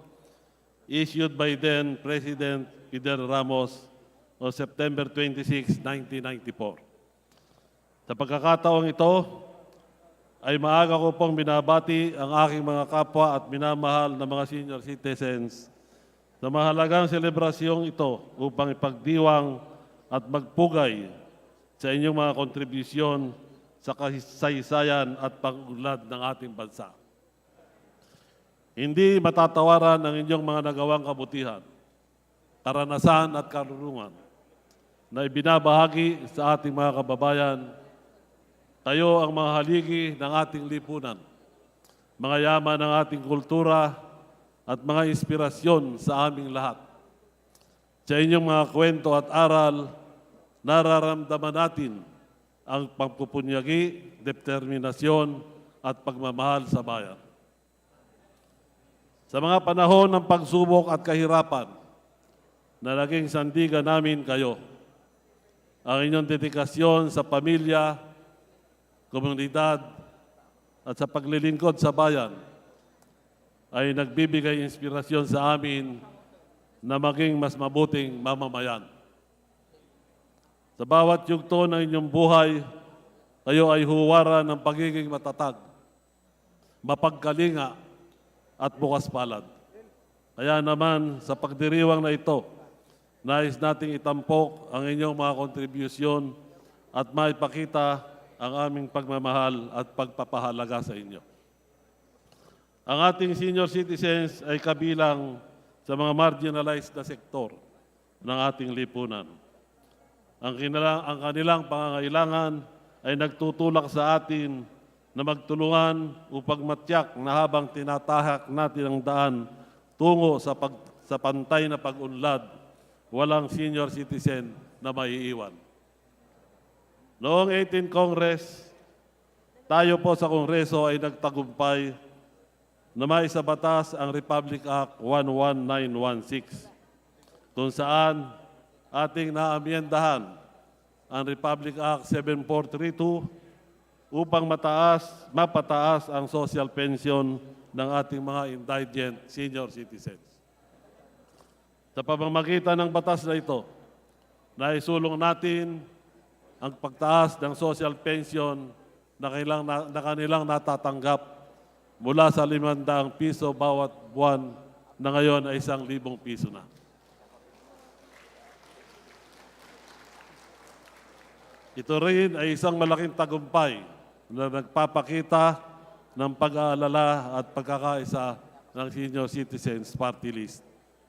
issued by then President Fidel Ramos on September 26, 1994. Sa pagkakataong ito, ay maaga ko pong binabati ang aking mga kapwa at minamahal na mga senior citizens sa mahalagang selebrasyong ito upang ipagdiwang at magpugay sa inyong mga kontribusyon sa kasaysayan at pag-unlad ng ating bansa. Hindi matatawaran ang inyong mga nagawang kabutihan, karanasan at karunungan na ibinabahagi sa ating mga kababayan. Tayo ang mga haligi ng ating lipunan, mga yaman ng ating kultura at mga inspirasyon sa aming lahat. Sa inyong mga kwento at aral, nararamdaman natin ang pagpupunyagi, determinasyon at pagmamahal sa bayan. Sa mga panahon ng pagsubok at kahirapan na naging sandigan namin kayo, ang inyong dedikasyon sa pamilya, komunidad at sa paglilingkod sa bayan ay nagbibigay inspirasyon sa amin na maging mas mabuting mamamayan. Sa bawat yugto ng inyong buhay, kayo ay huwaran ng pagiging matatag, mapagkalinga at bukas palad. Kaya naman sa pagdiriwang na ito, nais nating itampok ang inyong mga kontribusyon at maipakita ang aming pagmamahal at pagpapahalaga sa inyo. Ang ating senior citizens ay kabilang sa mga marginalized na sektor ng ating lipunan. Ang kanilang pangangailangan ay nagtutulak sa atin na magtulungan upang matyak na habang tinatahak natin ang daan tungo sa pantay na pag-unlad, walang senior citizen na maiiwan. Noong 18 Congress, tayo po sa Kongreso ay nagtagumpay na maisabatas ang Republic Act 11916 kung saan ating naamyendahan ang Republic Act 7432 upang mapataas ang social pension ng ating mga indigent senior citizens. Sa pamamagitan ng batas na ito, naisulong natin ang pagtaas ng social pension na kanilang natatanggap mula sa 500 piso bawat buwan na ngayon ay 1,000 piso na. Ito rin ay isang malaking tagumpay na nagpapakita ng pag-aalala at pagkakaisa ng Senior Citizens Party List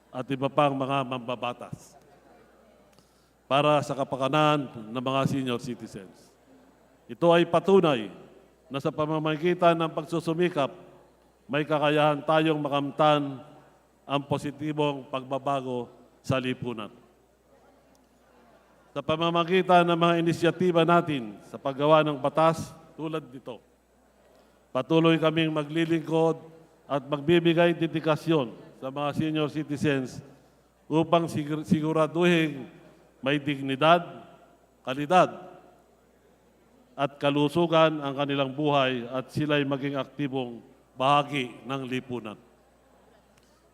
at iba pang mga mambabatas para sa kapakanan ng mga senior citizens. Ito ay patunay na sa pamamagitan ng pagsusumikap, may kakayahan tayong makamtan ang positibong pagbabago sa lipunan. Sa pamamagitan ng mga inisyatiba natin sa paggawa ng batas tulad nito, patuloy kaming maglilingkod at magbibigay dedikasyon sa mga senior citizens upang siguraduhin may dignidad, kalidad, at kalusugan ang kanilang buhay at sila'y maging aktibong bahagi ng lipunan.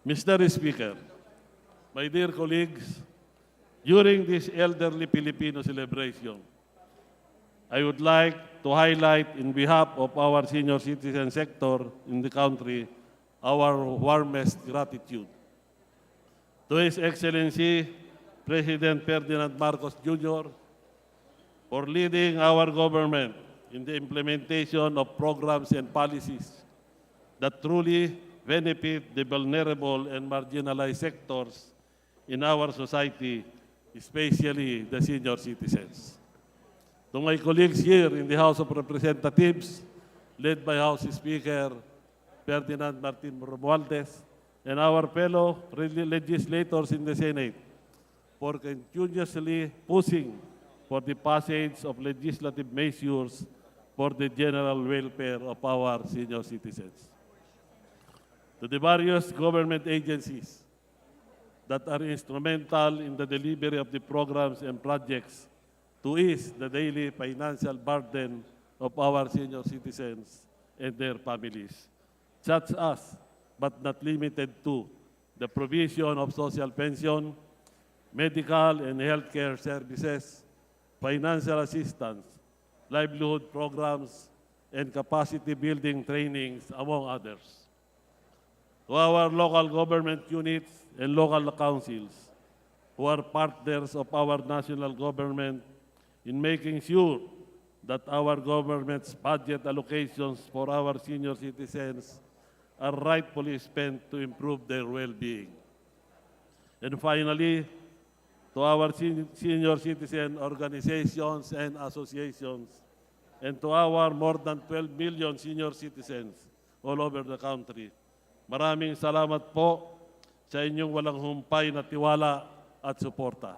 Mr. Speaker, my dear colleagues, during this elderly Filipino celebration, I would like to highlight in behalf of our senior citizen sector in the country our warmest gratitude to His Excellency President Ferdinand Marcos Jr. for leading our government in the implementation of programs and policies that truly benefit the vulnerable and marginalized sectors in our society, especially the senior citizens. To my colleagues here in the House of Representatives, led by House Speaker Ferdinand Martin Romualdez, and our fellow legislators in the Senate, for continuously pushing for the passage of legislative measures for the general welfare of our senior citizens. To the various government agencies that are instrumental in the delivery of the programs and projects to ease the daily financial burden of our senior citizens and their families, such as, but not limited to, the provision of social pension, medical and healthcare services, financial assistance, livelihood programs, and capacity building trainings, among others. To our local government units and local councils, who are partners of our national government in making sure that our government's budget allocations for our senior citizens are rightfully spent to improve their well-being. And finally, to our senior citizen organizations and associations, and to our more than 12 million senior citizens all over the country, maraming salamat po sa inyong walang humpay na tiwala at suporta.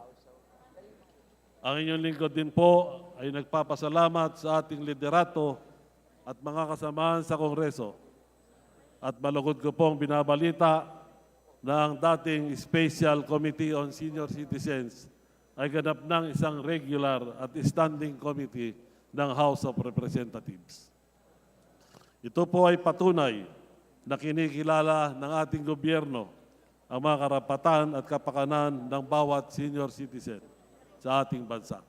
Ang inyong lingkod din po ay nagpapasalamat sa ating liderato at mga kasamahan sa Kongreso. At malugod ko pong binabalita na ang dating Special Committee on Senior Citizens ay ganap ng isang regular at standing committee ng House of Representatives. Ito po ay patunay na kinikilala ng ating gobyerno ang mga karapatan at kapakanan ng bawat senior citizen sa ating bansa.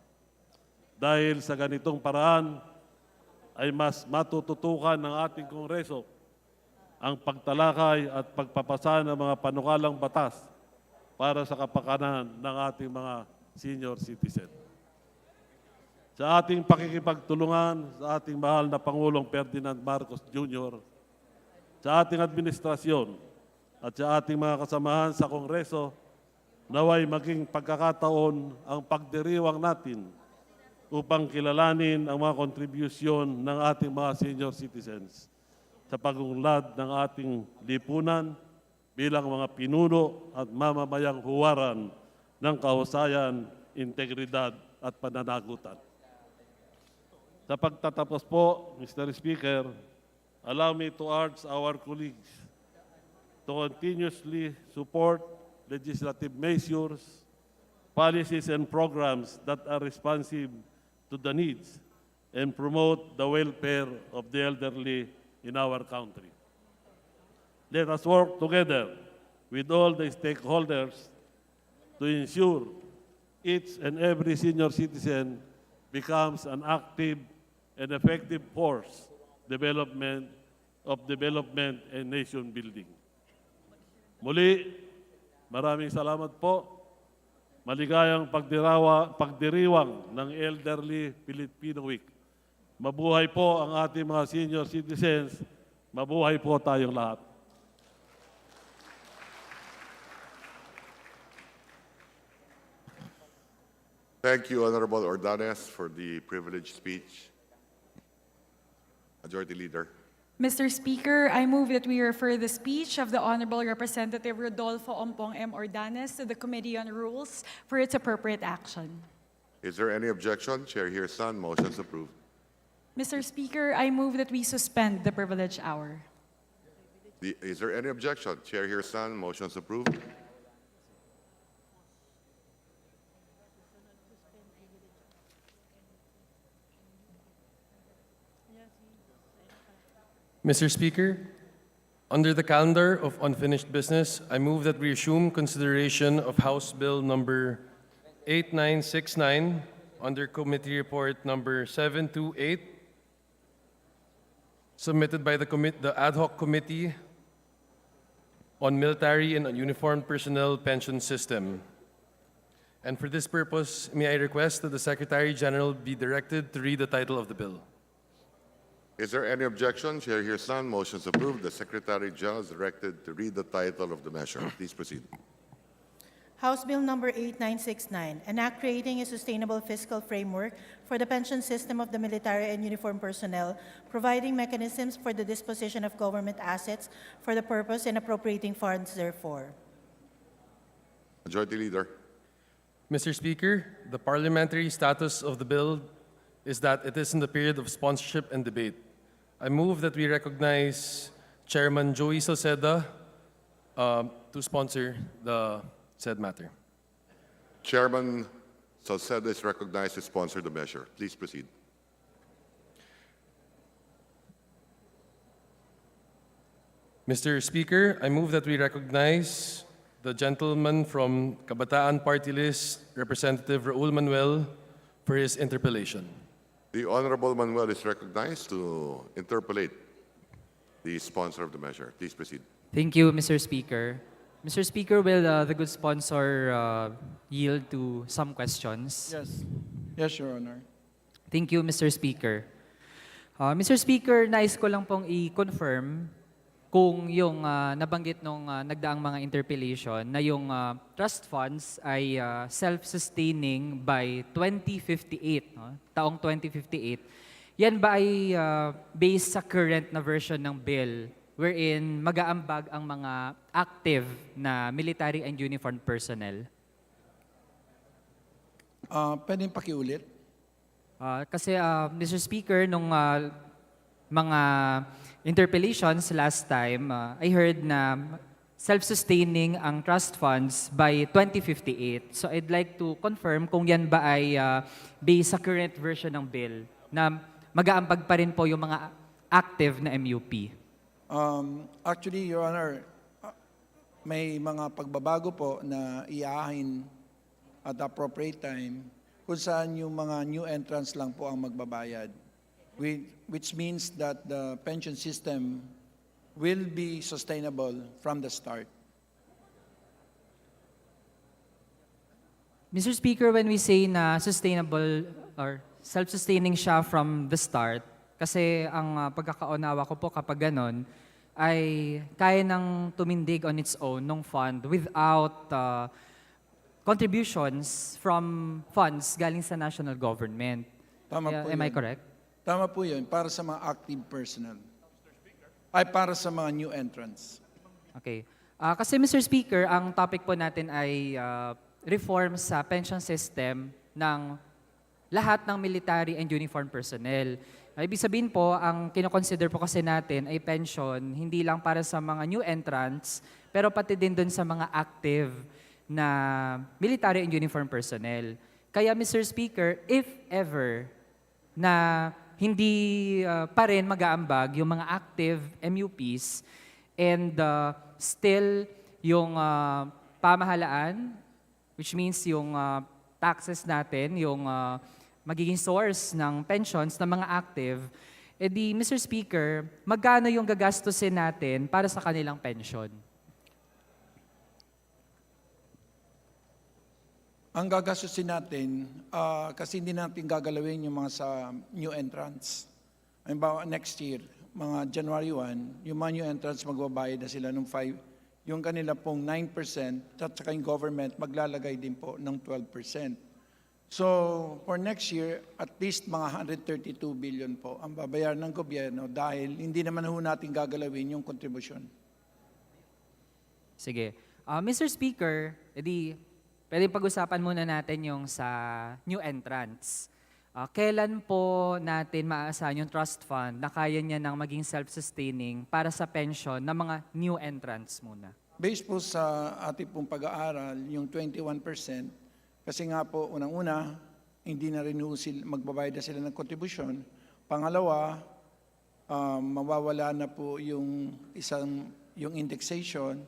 Dahil sa ganitong paraan ay mas matututukan ng ating Kongreso ang pagtalakay at pagpapasa ng mga panukalang batas para sa kapakanan ng ating mga senior citizen. Sa ating pakikipagtulungan sa ating mahal na Pangulong Ferdinand Marcos Jr., sa ating administrasyon at sa ating mga kasamahan sa Kongreso, naway maging pagkakataon ang pagdiriwang natin upang kilalanin ang mga kontribusyon ng ating mga senior citizens sa pagunlad ng ating lipunan bilang mga pinuno at mamamayang huwaran ng kahusayan, integridad at pananagutan. Sa pagtatapos po, Mr. Speaker, allow me to urge our colleagues to continuously support legislative measures, policies, and programs that are responsive to the needs and promote the welfare of the elderly in our country. Let us work together with all the stakeholders to ensure each and every senior citizen becomes an active and effective force development and nation building. Muli, maraming salamat po. Maligayang pagdiriwang ng Elderly Filipino Week. Mabuhay po ang ating mga senior citizens. Mabuhay po tayong lahat. Thank you, Honorable Ordanes, for the privileged speech. Majority Leader. Mr. Speaker, I move that we refer the speech of the Honorable Representative Rodolfo Ompong M. Ordanes to the Committee on Rules for its appropriate action. Is there any objection? Chair hears none. Motion's approved. Mr. Speaker, I move that we suspend the privilege hour. Is there any objection? Chair hears none. Motion's approved. Mr. Speaker, under the calendar of unfinished business, I move that we resume consideration of House Bill number 8969 under Committee Report number 728, submitted by the Ad Hoc Committee on Military and Uniformed Personnel Pension System. And for this purpose, may I request that the Secretary General be directed to read the title of the bill. Is there any objection? Chair hears none. Motion's approved. The Secretary General is directed to read the title of the measure. Please proceed. House Bill number 8969, an act creating a sustainable fiscal framework for the pension system of the military and uniformed personnel, providing mechanisms for the disposition of government assets for the purpose and appropriating funds therefore. Majority Leader. Mr. Speaker, the parliamentary status of the bill is that it is in the period of sponsorship and debate. I move that we recognize Chairman Joey Salceda to sponsor the said matter. Chairman Salceda is recognized to sponsor the measure. Please proceed. Mr. Speaker, I move that we recognize the gentleman from Kabataan Party List, Representative Raul Manuel, for his interpellation. The Honorable Manuel is recognized to interpolate the sponsor of the measure. Please proceed. Thank you, Mr. Speaker. Mr. Speaker, will the good sponsor yield to some questions? Yes. Yes, Your Honor. Thank you, Mr. Speaker. Mr. Speaker, nais ko lang pong i-confirm kung yung nabanggit nung nagdaang mga interpellation na yung trust funds ay self-sustaining by 2058, no? Taong 2058. Yan ba ay based sa current na version ng bill wherein mag-aambag ang mga active na military and uniformed personnel? Pwedeng pakiulit? Kasi Mr. Speaker, nung mga interpellations last time, I heard na self-sustaining ang trust funds by 2058. So I'd like to confirm kung yan ba ay based sa current version ng bill na mag-aambag pa rin po yung mga active na MUP. Actually, Your Honor, may mga pagbabago po na iahahin at appropriate time kung saan yung mga new entrants lang po ang magbabayad. Which means that the pension system will be sustainable from the start. Mr. Speaker, when we say na sustainable or self-sustaining siya from the start, kasi ang pagkakaunawa ko po kapag ganon, ay kaya nang tumindig on its own nung fund without contributions from funds galing sa national government. Tama po Am I yun. correct? Tama po yun, para sa mga active personnel. Ay para sa mga new entrants. Okay. Kasi Mr. Speaker, ang topic po natin ay reform sa pension system ng lahat ng military and uniformed personnel. Ibig sabihin po, ang kinoconsider po kasi natin ay pension hindi lang para sa mga new entrants, pero pati din dun sa mga active na military and uniformed personnel. Kaya Mr. Speaker, if ever na hindi pa rin mag-aambag yung mga active MUPs and still yung pamahalaan, which means yung taxes natin, yung magiging source ng pensions ng mga active, edi Mr. Speaker, magkano yung gagastusin natin para sa kanilang pension? Ang gagastusin natin, kasi hindi natin gagalawin yung mga sa new entrants. Halimbawa, next year, mga January 1, yung mga new entrants magbabayad na sila ng 5, yung kanila pong 9%, at saka yung government maglalagay din po ng 12%. So for next year, at least mga 132 billion po ang babayaran ng gobyerno dahil hindi naman ho natin gagalawin yung kontribusyon. Sige. Mr. Speaker, edi pwede pag-usapan muna natin yung sa new entrants. Kailan po natin maaasahan yung trust fund na kaya niya nang maging self-sustaining para sa pension ng mga new entrants muna? Based po sa ating pong pag-aaral, yung 21%, kasi nga po, unang-una, hindi na rin magbabayad na sila ng kontribusyon. Pangalawa, mawawala na po yung indexation.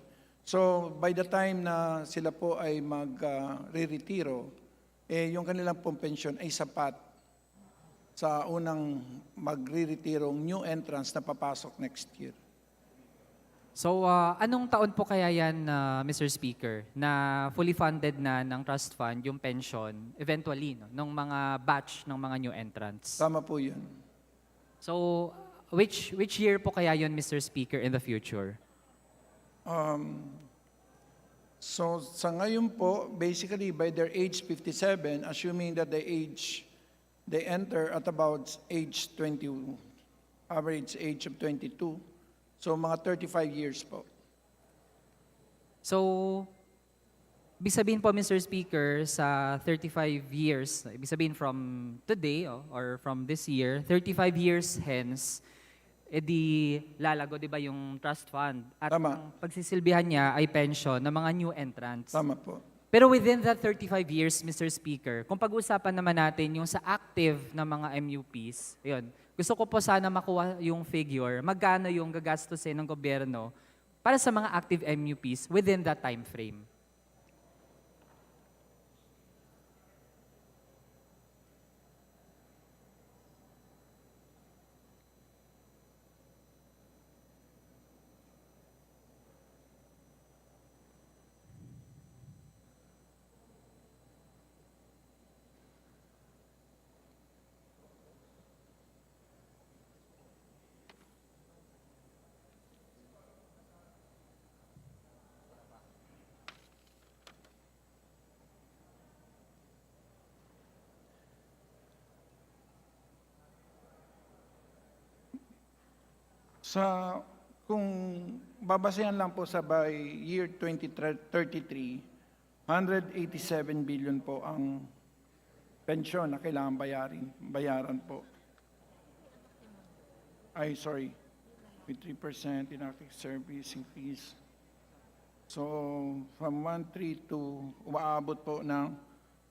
So, by the time na sila po ay mag-re-retiro, yung kanilang pong pensyon ay sapat sa unang magre-retirong new entrants na papasok next year. So, anong taon po kaya yan, Mr. Speaker, na fully funded na ng trust fund yung pension eventually, no, ng mga batch ng mga new entrants? Tama po yun. So, which year po kaya yun, Mr. Speaker, in the future? So sa ngayon po, basically by their age 57, assuming that they enter at about age 20, average age of 22, so mga 35 years po. So, ibig sabihin po, Mr. Speaker, sa 35 years, ibig sabihin from today or from this year, 35 years hence, edi lalago, di ba, yung trust fund? At Tama. ang pagsisilbihan niya ay pension ng mga new entrants. Tama po. Pero within that 35 years, Mr. Speaker, kung pag-usapan naman natin yung sa active na mga MUPs, yun, gusto ko po sana makuha yung figure, magkano yung gagastusin ng gobyerno para sa mga active MUPs within that time frame. Kung babasehan lang po sa by year 2033, 187 billion po ang pensyon na kailangan bayaran po. Sorry, with 3% in active service increase. So, from 1.3 to umaabot po ng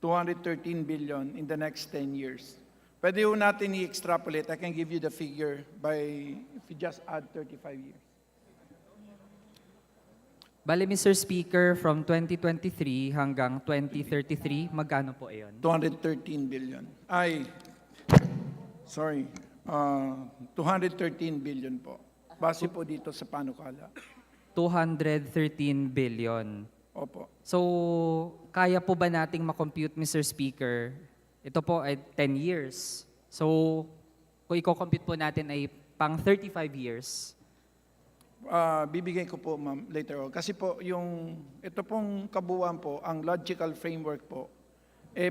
213 billion in the next 10 years. Pwede ho natin i-extrapolate. I can give you the figure if you just add 35 years. Bale, Mr. Speaker, from 2023 hanggang 2033, magkano po ayon? 213 billion. 213 billion po. Base po dito sa panukala. 213 billion. Opo. So, kaya po ba nating makompute, Mr. Speaker? Ito po ay 10 years. So, kung i-compute po natin ay pang 35 years. Bibigay ko po, ma'am, later on. Kasi po, ito pong kabuuan po, ang logical framework po,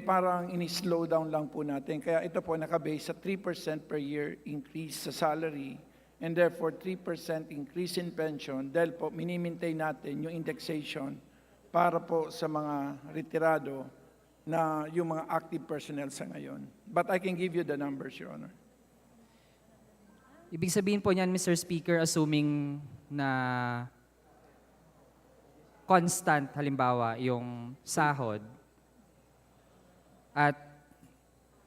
parang ini-slow down lang po natin. Kaya ito po nakabase sa 3% per year increase sa salary and therefore 3% increase in pension dahil po minimaintain natin yung indexation para po sa mga retirado na yung mga active personnel sa ngayon. But I can give you the numbers, Your Honor. Ibig sabihin po niyan, Mr. Speaker, assuming na constant, halimbawa, yung sahod, at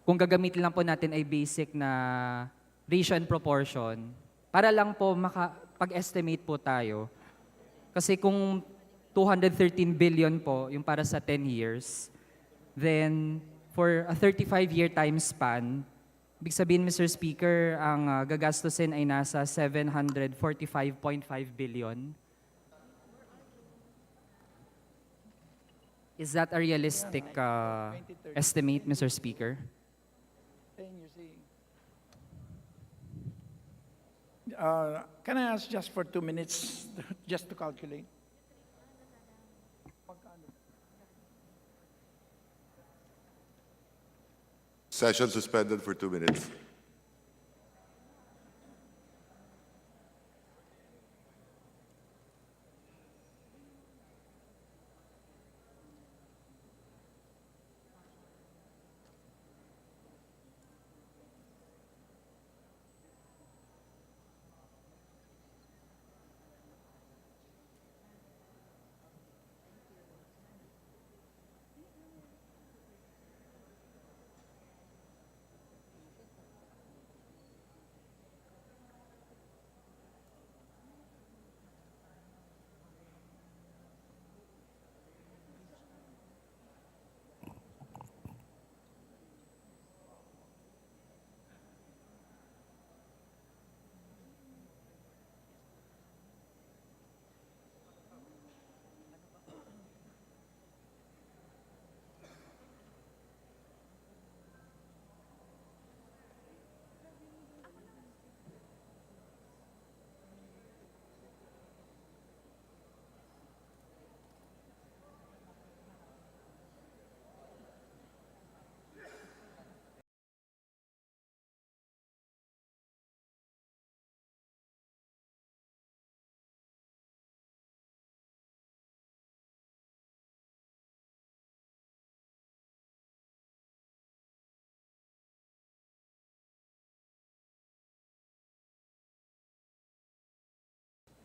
kung gagamitin lang po natin ay basic na ratio and proportion, para lang po makapag-estimate po tayo. Kasi kung 213 billion po yung para sa 10 years, then for a 35-year time span, ibig sabihin, Mr. Speaker, ang gagastusin ay nasa 745.5 billion. Is that a realistic estimate, Mr. Speaker? Can I ask just for 2 minutes just to calculate? Session suspended for 2 minutes.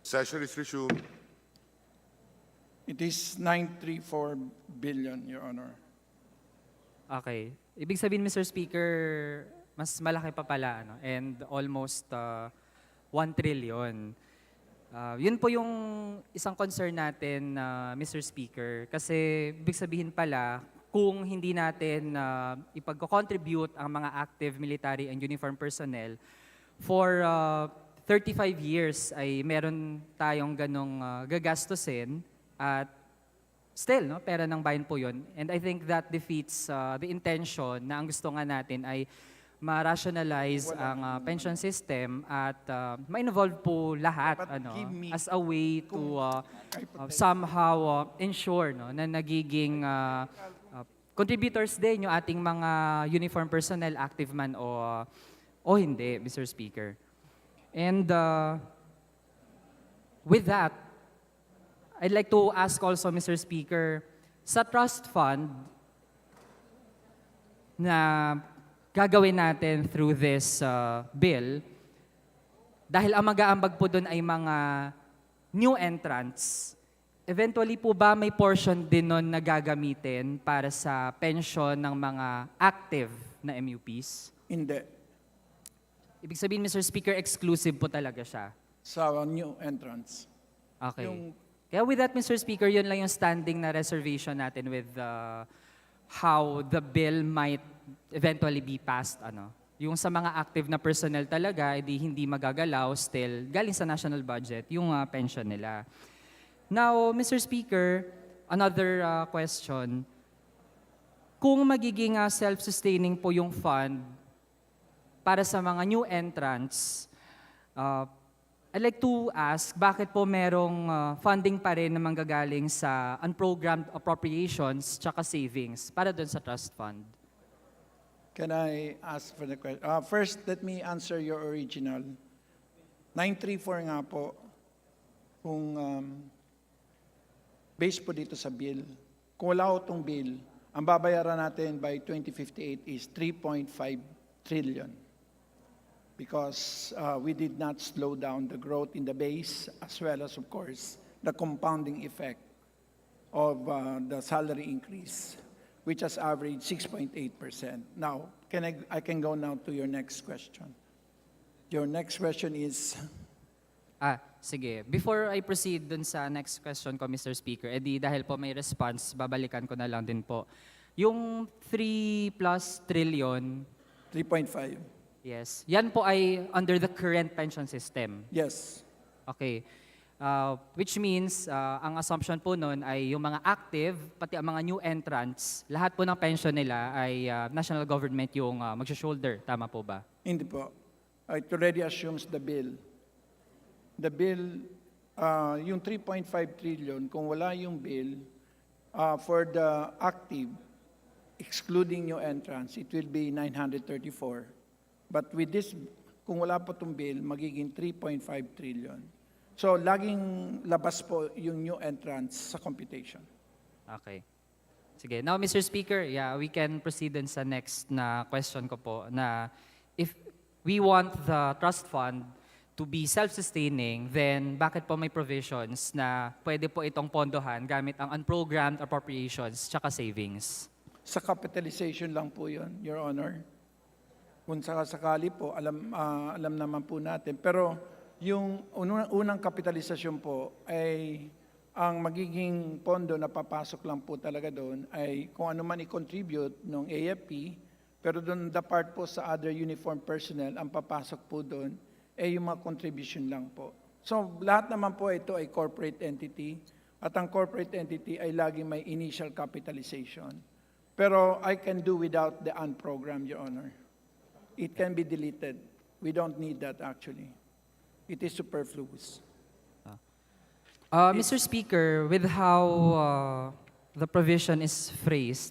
Session is resumed. It is 934 billion, Your Honor. Okay. Ibig sabihin, Mr. Speaker, mas malaki pa pala, ano? And almost 1 trillion. Yun po yung isang concern natin, Mr. Speaker. Kasi ibig sabihin pala, kung hindi natin ipag-contribute ang mga active military and uniform personnel, for 35 years ay meron tayong ganong gagastusin at still, no, pera ng bayan po yun. And I think that defeats the intention na ang gusto nga natin ay ma-rationalize ang pension system at ma-involve po lahat as a way to somehow ensure na nagiging contributors din yung ating mga uniform personnel, active man o hindi, Mr. Speaker. And with that, I'd like to ask also, Mr. Speaker, sa trust fund na gagawin natin through this bill, dahil ang mag-aambag po doon ay mga new entrants, eventually po ba may portion din nun na gagamitin para sa pension ng mga active na MUPs? Hindi. Ibig sabihin, Mr. Speaker, exclusive po talaga siya. Sa new entrants. Okay. Yung- Kaya with that, Mr. Speaker, yun lang yung standing na reservation natin with how the bill might eventually be passed. Yung sa mga active na personnel talaga, hindi magagalaw still, galing sa national budget, yung pension nila. Now, Mr. Speaker, another question. Kung magiging self-sustaining po yung fund para sa mga new entrants, I'd like to ask, bakit po merong funding pa rin na manggagaling sa unprogrammed appropriations tsaka savings para doon sa trust fund? Can I ask for the question? First, let me answer your original. 934 nga po, kung based po dito sa bill. Kung wala po itong bill, ang babayaran natin by 2058 is 3.5 trillion. Because we did not slow down the growth in the base, as well as, of course, the compounding effect of the salary increase, which has averaged 6.8%. Now, I can go now to your next question. Your next question is? Sige. Before I proceed dun sa next question ko, Mr. Speaker, dahil po may response, babalikan ko na lang din po. Yung 3+ trillion, 3.5. yes, yan po ay under the current pension system. Yes. Okay. Which means, ang assumption po nun ay yung mga active, pati ang mga new entrants, lahat po ng pension nila ay national government yung mag-shoulder. Tama po ba? Hindi po. It already assumes the bill. The bill, yung 3.5 trillion, kung wala yung bill, for the active, excluding new entrants, it will be 934. But with this, kung wala po itong bill, magiging 3.5 trillion. So, laging labas po yung new entrants sa computation. Okay. Sige. Now, Mr. Speaker, yeah, we can proceed dun sa next na question ko po na if we want the trust fund to be self-sustaining, then bakit po may provisions na pwede po itong pondohan gamit ang unprogrammed appropriations tsaka savings? Sa capitalization lang po yun, Your Honor. Kung sakali po, alam naman po natin. Pero yung unang kapitalisasyon po ay ang magiging pondo na papasok lang po talaga doon ay kung ano man i-contribute ng AFP, pero doon the part po sa other uniform personnel, ang papasok po doon ay yung mga contribution lang po. So lahat naman po ito ay corporate entity at ang corporate entity ay laging may initial capitalization. Pero I can do without the unprogrammed, Your Honor. It can be deleted. We don't need that actually. It is superfluous. Mr. Speaker, with how the provision is phrased,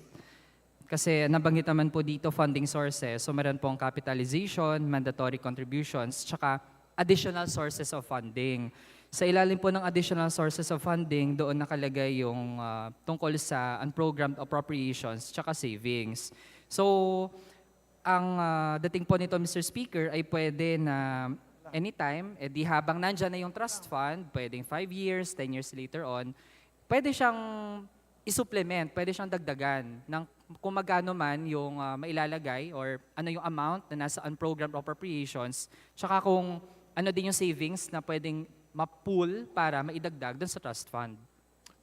kasi nabanggit naman po dito funding sources, so meron pong capitalization, mandatory contributions, tsaka additional sources of funding. Sa ilalim po ng additional sources of funding, doon nakalagay yung tungkol sa unprogrammed appropriations tsaka savings. So, ang dating po nito, Mr. Speaker, ay pwede na anytime, di habang nandyan na yung trust fund, pwedeng 5 years, 10 years later on, pwede siyang isupplement, pwede siyang dagdagan ng kung magkano man yung mailalagay or ano yung amount na nasa unprogrammed appropriations, tsaka kung ano din yung savings na pwedeng ma-pool para maidagdag dun sa trust fund.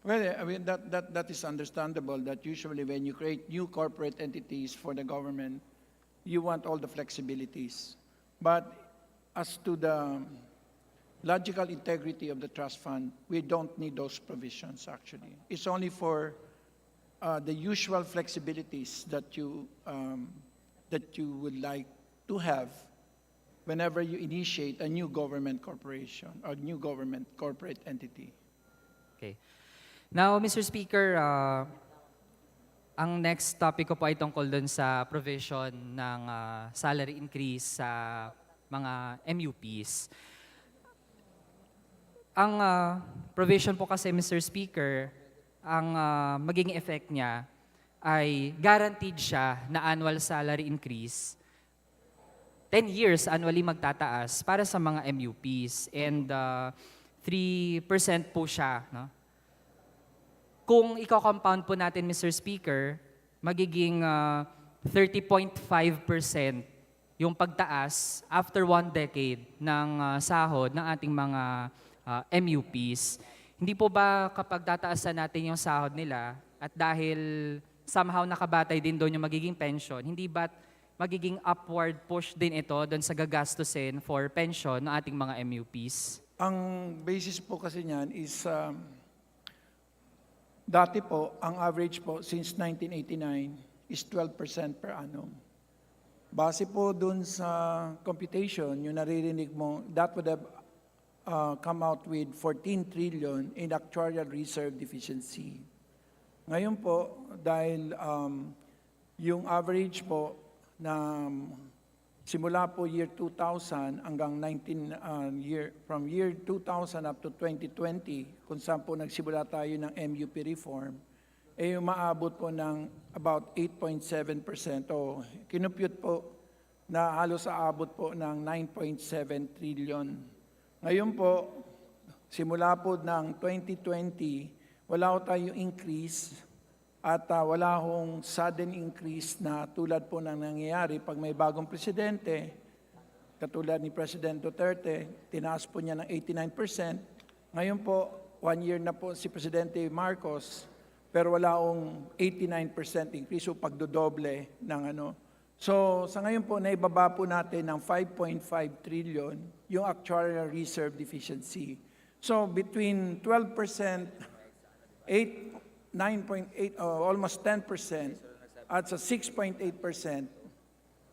Well, I mean, that is understandable that usually when you create new corporate entities for the government, you want all the flexibilities. But as to the logical integrity of the trust fund, we don't need those provisions actually. It's only for the usual flexibilities that you would like to have whenever you initiate a new government corporation or new government corporate entity. Okay. Now, Mr. Speaker, ang next topic ko po ay tungkol dun sa provision ng salary increase sa mga MUPs. Ang provision po kasi, Mr. Speaker, ang magiging effect niya ay guaranteed siya na annual salary increase. 10 years annually magtataas para sa mga MUPs and 3% po siya. No? Kung i-compound po natin, Mr. Speaker, magiging 30.5% yung pagtaas after 1 decade ng sahod ng ating mga MUPs. Hindi po ba kapag tataasan natin yung sahod nila at dahil somehow nakabatay din doon yung magiging pension, hindi ba magiging upward push din ito doon sa gagastusin for pension ng ating mga MUPs? Ang basis po kasi niyan is dati po, ang average po since 1989 is 12% per annum. Base po dun sa computation, yung naririnig mo, that would have come out with 14 trillion in actuarial reserve deficiency. Ngayon po, dahil yung average po na simula po year 2000 hanggang from year 2000 up to 2020, kung saan po nagsimula tayo ng MUP reform, ay umaabot po ng about 8.7% o kinupute po na halos aabot po ng 9.7 trillion. Ngayon po, simula po ng 2020, wala po tayong increase at wala hong sudden increase na tulad po ng nangyayari pag may bagong presidente, katulad ni President Duterte, tinaas po niya ng 89%. Ngayon po, 1 year na po si Presidente Marcos, pero wala hong 89% increase o pagdodoble ng ano. So sa ngayon po, naibaba po natin ng 5.5 trillion yung actuarial reserve deficiency. So between 12%, 9.8, almost 10%, at sa 6.8%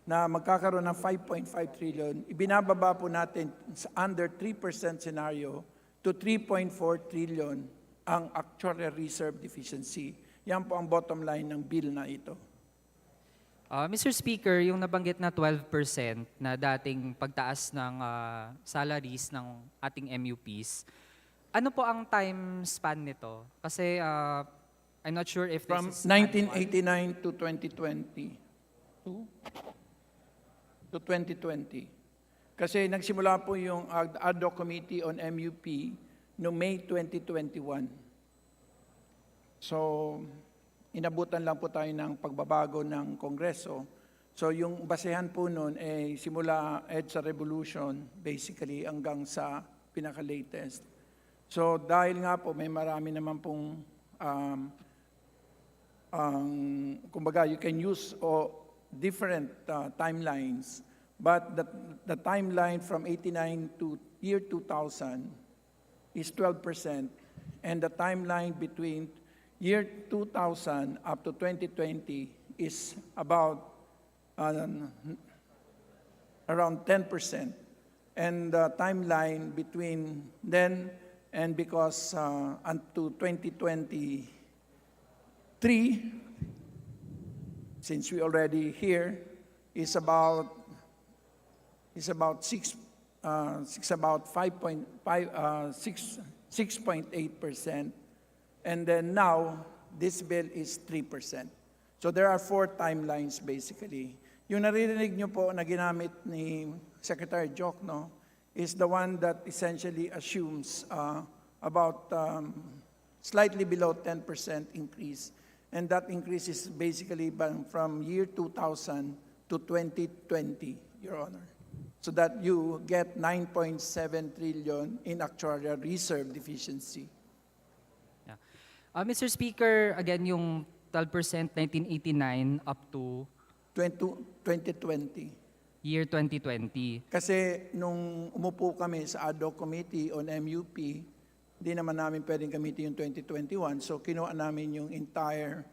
na magkakaroon ng 5.5 trillion, ibinababa po natin sa under 3% scenario to 3.4 trillion ang actuarial reserve deficiency. Yan po ang bottom line ng bill na ito. Mr. Speaker, yung nabanggit na 12% na dating pagtaas ng salaries ng ating MUPs, ano po ang time span nito? Kasi I'm not sure if From this is 1989 to 2020. To 2020. Kasi nagsimula po yung ad hoc committee on MUP no May 2021. So, inabutan lang po tayo ng pagbabago ng Kongreso. So, yung basehan po nun ay simula EDSA Revolution, basically, hanggang sa pinaka-latest. So, dahil nga po, may marami naman pong, kumbaga, you can use different timelines. But the timeline from 89 to year 2000 is 12%. And the timeline between year 2000 up to 2020 is about around 10%. And the timeline between then and because unto 2023, since we already here, is about 6.8%. And then now, this bill is 3%. So there are 4 timelines basically. Yung naririnig nyo po na ginamit ni Secretary Jokno is the one that essentially assumes about slightly below 10% increase. And that increase is basically from year 2000 to 2020, Your Honor. So that you get 9.7 trillion in actuarial reserve deficiency. Yeah. Mr. Speaker, again, yung 12% 1989 up to 2020. year 2020. Kasi nung umupo kami sa ad hoc committee on MUP, di naman namin pwedeng gamitin yung 2021. So kinuha namin yung entire,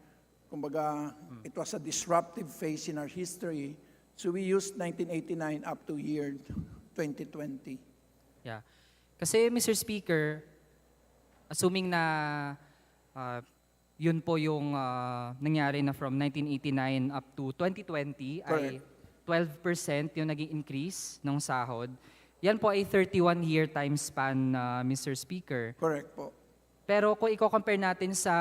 kumbaga, it was a disruptive phase in our history. So we used 1989 up to year 2020. Yeah. Kasi Mr. Speaker, assuming na yun po yung nangyari na from 1989 up to 2020 ay 12% yung naging increase ng sahod. Yan po ay 31-year time span, Mr. Speaker. Correct po. Pero kung i-compare natin sa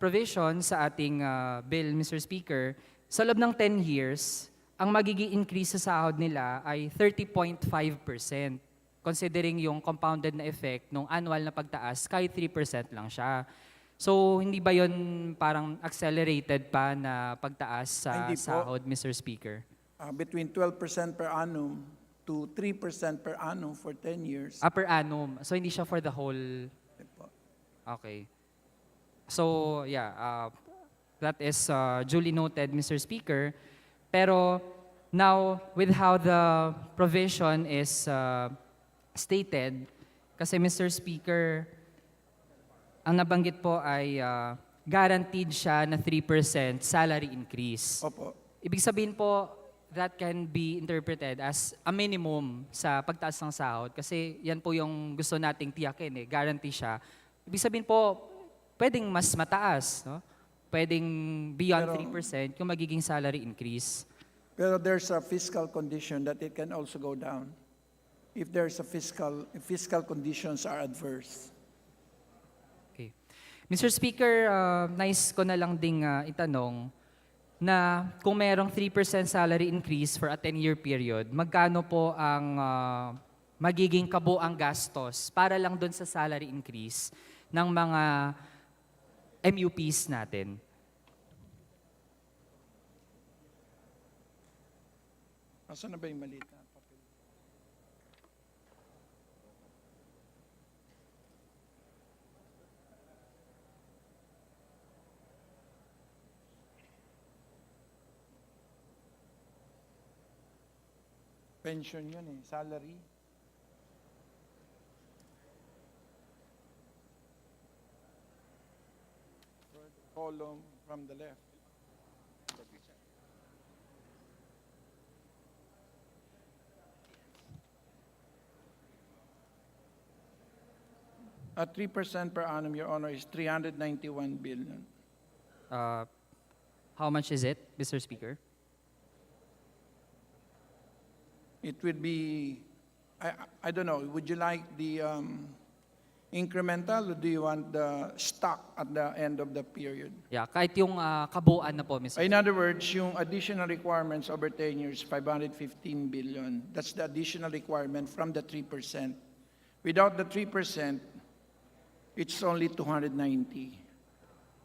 provision sa ating bill, Mr. Speaker, sa loob ng 10 years, ang magiging increase sa sahod nila ay 30.5%. Considering yung compounded na effect ng annual na pagtaas, kahit 3% lang siya. So, hindi ba yun parang accelerated pa na pagtaas sa sahod, Mr. Speaker? Between 12% per annum to 3% per annum for 10 years. Per annum. So, hindi siya for the whole... Okay. So, yeah, that is duly noted, Mr. Speaker. Pero now, with how the provision is stated, kasi Mr. Speaker, ang nabanggit po ay guaranteed siya na 3% salary increase. Opo. Ibig sabihin po, that can be interpreted as a minimum sa pagtaas ng sahod kasi yan po yung gusto nating tiyakin, guarantee siya. Ibig sabihin po, pwedeng mas mataas, no? Pwedeng beyond 3% yung magiging salary increase. Pero there's a fiscal condition that it can also go down if there's a fiscal conditions are adverse. Okay. Mr. Speaker, nice ko na lang ding itanong na kung merong 3% salary increase for a 10-year period, magkano po ang magiging kabuang gastos para lang doon sa salary increase ng mga MUPs natin? Asan na ba yung maliit na papel? Pension yun salary. Third column from the left. 3% per annum, Your Honor, is 391 billion. How much is it, Mr. Speaker? It would be, I don't know, would you like the incremental or do you want the stock at the end of the period? Yeah, kahit yung kabuuan na po, Mr. In other words, yung additional requirements over 10 years, 515 billion. That's the additional requirement from the 3%. Without the 3%, it's only 290.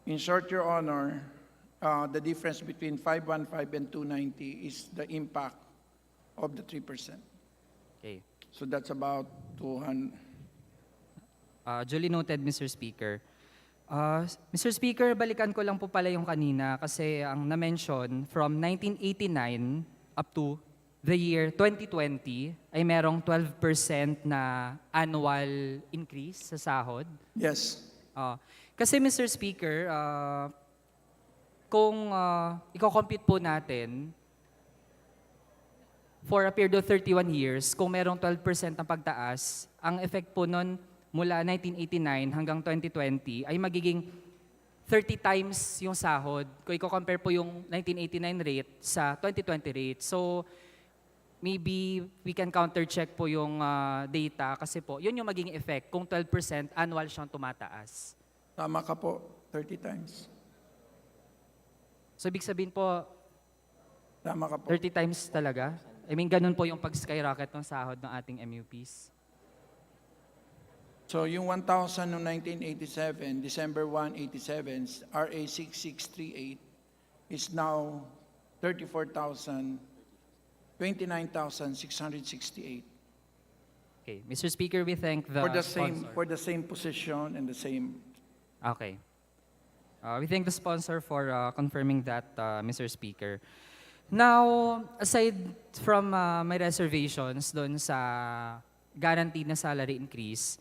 In short, Your Honor, the difference between 515 and 290 is the impact of the 3%. Okay. So that's about 200. Duly noted, Mr. Speaker. Mr. Speaker, balikan ko lang po pala yung kanina kasi ang na-mention from 1989 up to the year 2020 ay merong 12% na annual increase sa sahod. Yes. Kasi Mr. Speaker, kung i-compute po natin, for a period of 31 years, kung merong 12% ng pagtaas, ang effect po nun mula 1989 hanggang 2020 ay magiging 30 times yung sahod. Kung i-compare po yung 1989 rate sa 2020 rate. So, maybe we can counter-check po yung data kasi po, yun yung magiging effect kung 12% annual siyang tumataas. Tama ka po, 30 times. So, ibig sabihin po, Tama ka po. 30 times talaga? I mean, ganun po yung pag-skyrocket ng sahod ng ating MUPs. So yung 1,000 noong 1987, December 1, 87, RA 6638 is now 34,000, 29,668. Okay. Mr. Speaker, we thank the sponsor. For the same position and the same. Okay. We thank the sponsor for confirming that, Mr. Speaker. Now, aside from my reservations doon sa guaranteed na salary increase,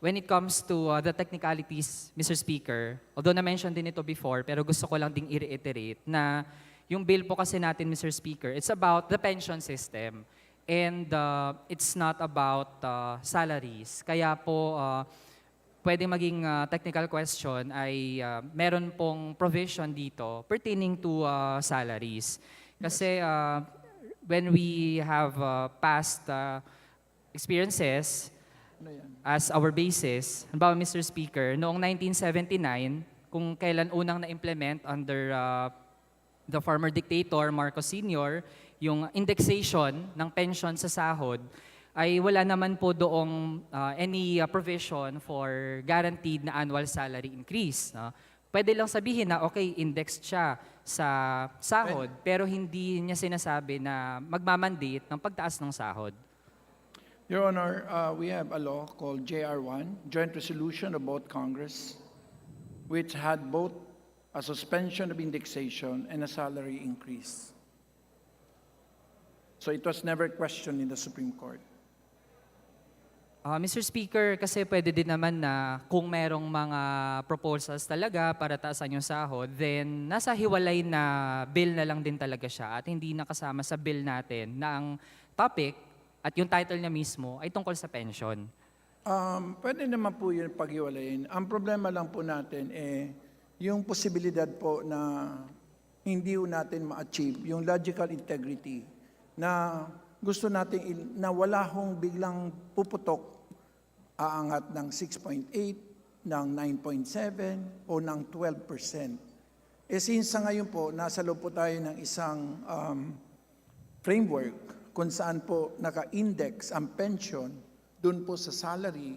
when it comes to the technicalities, Mr. Speaker, although na-mention din ito before, pero gusto ko lang ding i-reiterate na yung bill po kasi natin, Mr. Speaker, it's about the pension system. And it's not about salaries. Kaya po, pwedeng maging technical question ay meron pong provision dito pertaining to salaries. Kasi when we have past experiences as our basis, halimbawa Mr. Speaker, noong 1979, kung kailan unang na-implement under the former dictator Marcos Sr., yung indexation ng pension sa sahod, ay wala naman po doong any provision for guaranteed na annual salary increase. No? Pwede lang sabihin na okay, indexed siya sa sahod, pero hindi niya sinasabi na magmamandate ng pagtaas ng sahod. Your Honor, we have a law called JR1, Joint Resolution of both Congress, which had both a suspension of indexation and a salary increase. So it was never questioned in the Supreme Court. Mr. Speaker, kasi pwede din naman na kung merong mga proposals talaga para taasan yung sahod, then nasa hiwalay na bill na lang din talaga siya at hindi nakasama sa bill natin na ang topic at yung title niya mismo ay tungkol sa pension. Pwede naman po yun paghiwalayin. Ang problema lang po natin yung posibilidad po na hindi natin ma-achieve yung logical integrity na gusto natin na wala hong biglang puputok aangat ng 6.8, ng 9.7 o ng 12%. Since sa ngayon po, nasa loob po tayo ng isang framework kung saan po naka-index ang pension dun po sa salary.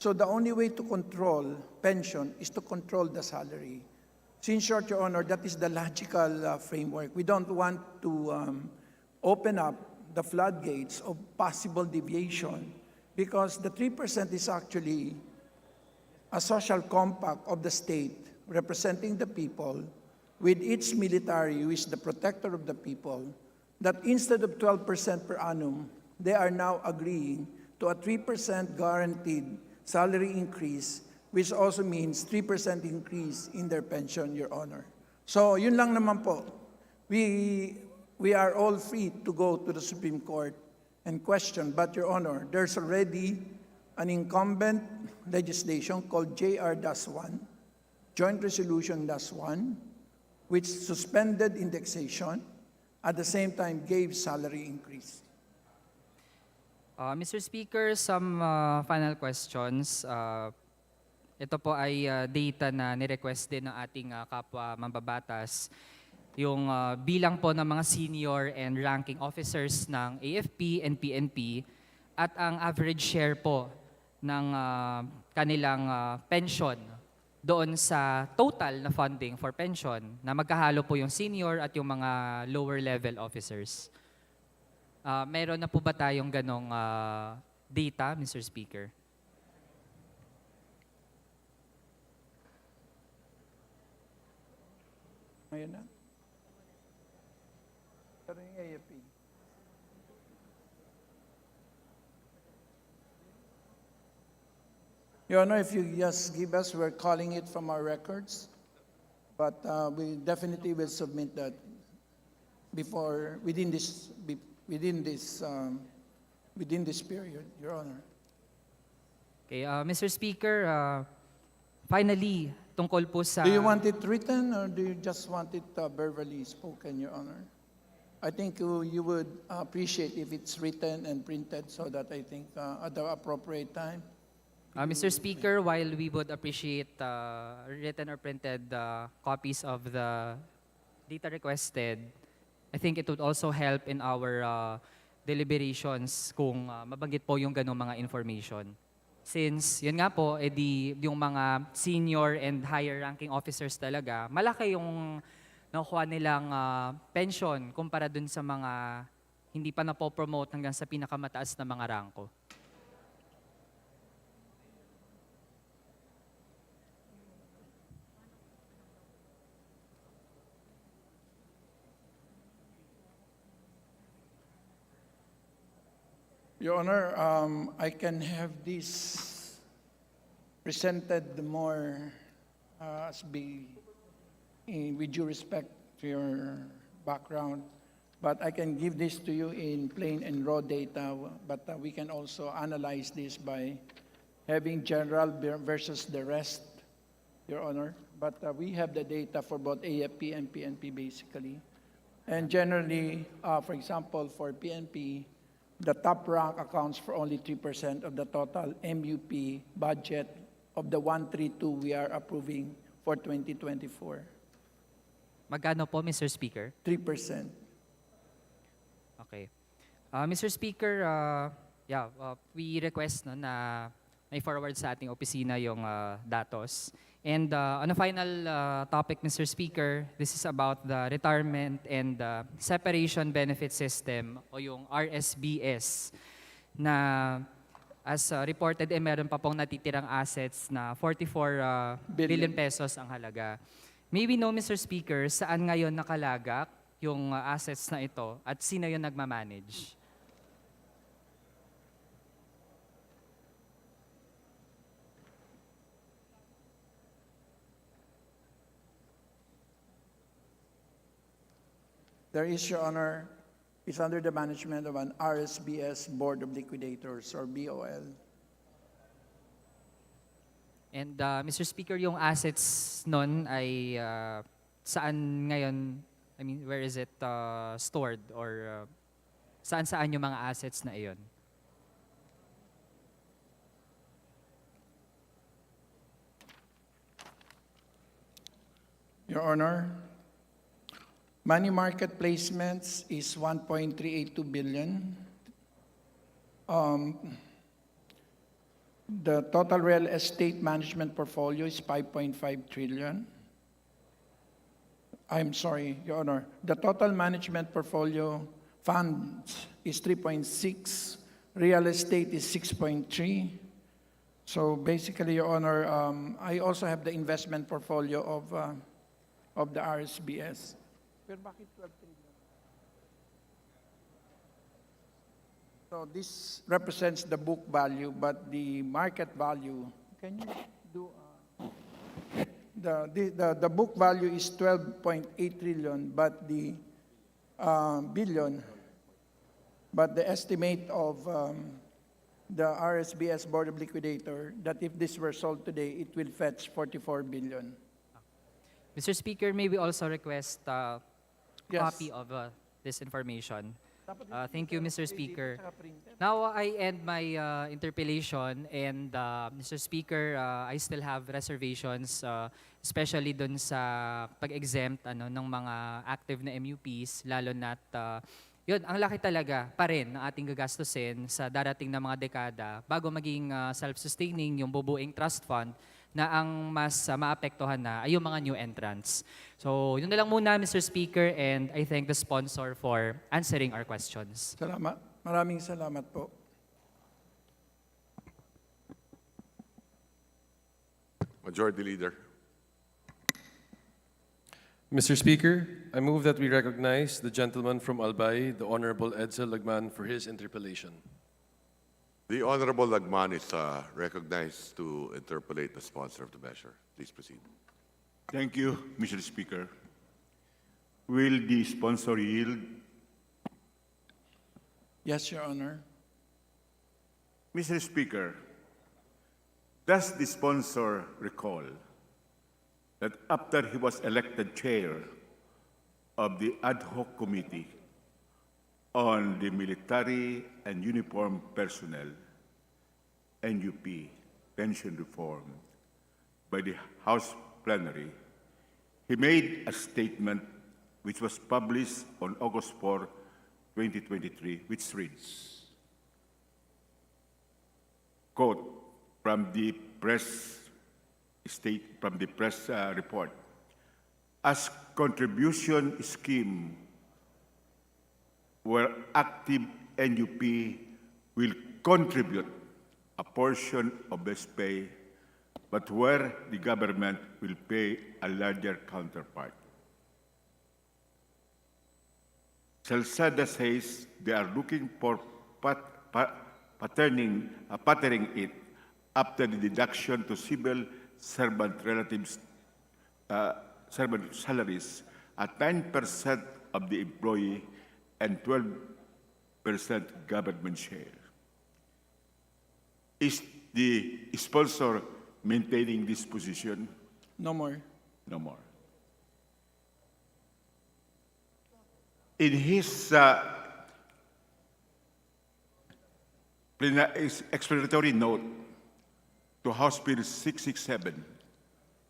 So the only way to control pension is to control the salary. So in short, Your Honor, that is the logical framework. We don't want to open up the floodgates of possible deviation because the 3% is actually a social compact of the state representing the people with its military, who is the protector of the people, that instead of 12% per annum, they are now agreeing to a 3% guaranteed salary increase, which also means 3% increase in their pension, Your Honor. So yun lang naman po. We are all free to go to the Supreme Court and question, but Your Honor, there's already an incumbent legislation called JR-1, Joint Resolution-1, which suspended indexation, at the same time gave salary increase. Mr. Speaker, some final questions. Ito po ay data na nirequest din ng ating kapwa mambabatas. Yung bilang po ng mga senior and ranking officers ng AFP and PNP at ang average share po ng kanilang pension doon sa total na funding for pension na magkahalo po yung senior at yung mga lower level officers. Meron na po ba tayong ganong data, Mr. Speaker? Ngayon na. Pero yung AFP. Your Honor, if you just give us, we're calling it from our records, but we definitely will submit that within this period, Your Honor. Okay, Mr. Speaker, finally, tungkol po sa... Do you want it written or do you just want it verbally spoken, Your Honor? I think you would appreciate if it's written and printed so that I think at the appropriate time. Mr. Speaker, while we would appreciate written or printed copies of the data requested, I think it would also help in our deliberations kung mabanggit po yung ganong mga information. Since, yun nga po, yung mga senior and higher ranking officers talaga, malaki yung nakuha nilang pension kumpara dun sa mga hindi pa napopromote hanggang sa pinakamataas na mga rangko. Your Honor, I can have this presented more with due respect to your background, but I can give this to you in plain and raw data, but we can also analyze this by having general versus the rest, Your Honor. But we have the data for both AFP and PNP basically. And generally, for example, for PNP, the top rank accounts for only 3% of the total MUP budget of the 132 we are approving for 2024. Magkano po, Mr. Speaker? 3%. Okay. Mr. Speaker, we request na may forward sa ating opisina yung datos. And on a final topic, Mr. Speaker, this is about the retirement and separation benefit system o yung RSBS na as reported, meron pa pong natitirang assets na 44 billion pesos ang halaga. May we know, Mr. Speaker, saan ngayon nakalagak yung assets na ito at sino yung nagmamanage? There is, Your Honor, is under the management of an RSBS Board of Liquidators or BOL. And Mr. Speaker, yung assets nun ay saan ngayon, I mean, where is it stored or saan-saan yung mga assets na iyon? Your Honor, money market placements is 1.382 billion. The total real estate management portfolio is 5.5 trillion. I'm sorry, Your Honor. The total management portfolio funds is 3.6. Real estate is 6.3. So basically, Your Honor, I also have the investment portfolio of the RSBS. Pero bakit 12 trillion? So this represents the book value, but the market value, can you do, the book value is 12.8 trillion, but the billion, but the estimate of the RSBS Board of Liquidator, that if this were sold today, it will fetch 44 billion. Mr. Speaker, may we also request Yes. copy of this information? Thank you, Mr. Speaker. Now, I end my interpellation and Mr. Speaker, I still have reservations, especially dun sa pag-exempt ng mga active na MUPs, lalo na't yun, ang laki talaga pa rin ng ating gagastusin sa darating na mga dekada bago maging self-sustaining yung bubuing trust fund na ang mas maapektuhan na ay yung mga new entrants. So, yun na lang muna, Mr. Speaker, and I thank the sponsor for answering our questions. Salamat. Maraming salamat po. Majority Leader. Mr. Speaker, I move that we recognize the gentleman from Albay, the Honorable Edsel Lagman, for his interpellation. The Honorable Lagman is recognized to interpolate the sponsor of the measure. Please proceed. Thank you, Mr. Speaker. Will the sponsor yield? Yes, Your Honor. Mr. Speaker, does the sponsor recall that after he was elected chair of the ad hoc committee on the military and uniformed personnel, NUP, pension reform by the House plenary, he made a statement which was published on August 4, 2023, which reads, quote, from the press report, as contribution scheme where active NUP will contribute a portion of best pay, but where the government will pay a larger counterpart. Salsada says they are looking for patterning it after the deduction to civil servant relatives, servant salaries at 9% of the employee and 12% government share. Is the sponsor maintaining this position? No more. No more. In his explanatory note to House Bill 667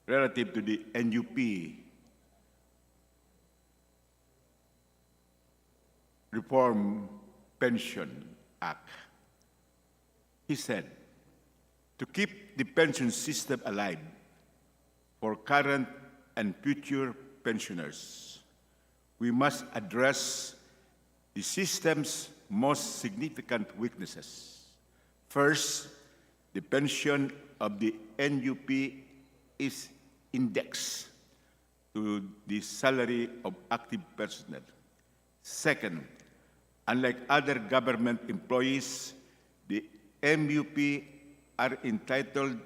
relative to the NUP Reform Pension Act, he said, to keep the pension system alive for current and future pensioners, we must address the system's most significant weaknesses. First, the pension of the NUP is indexed to the salary of active personnel. Second, unlike other government employees, the MUP are entitled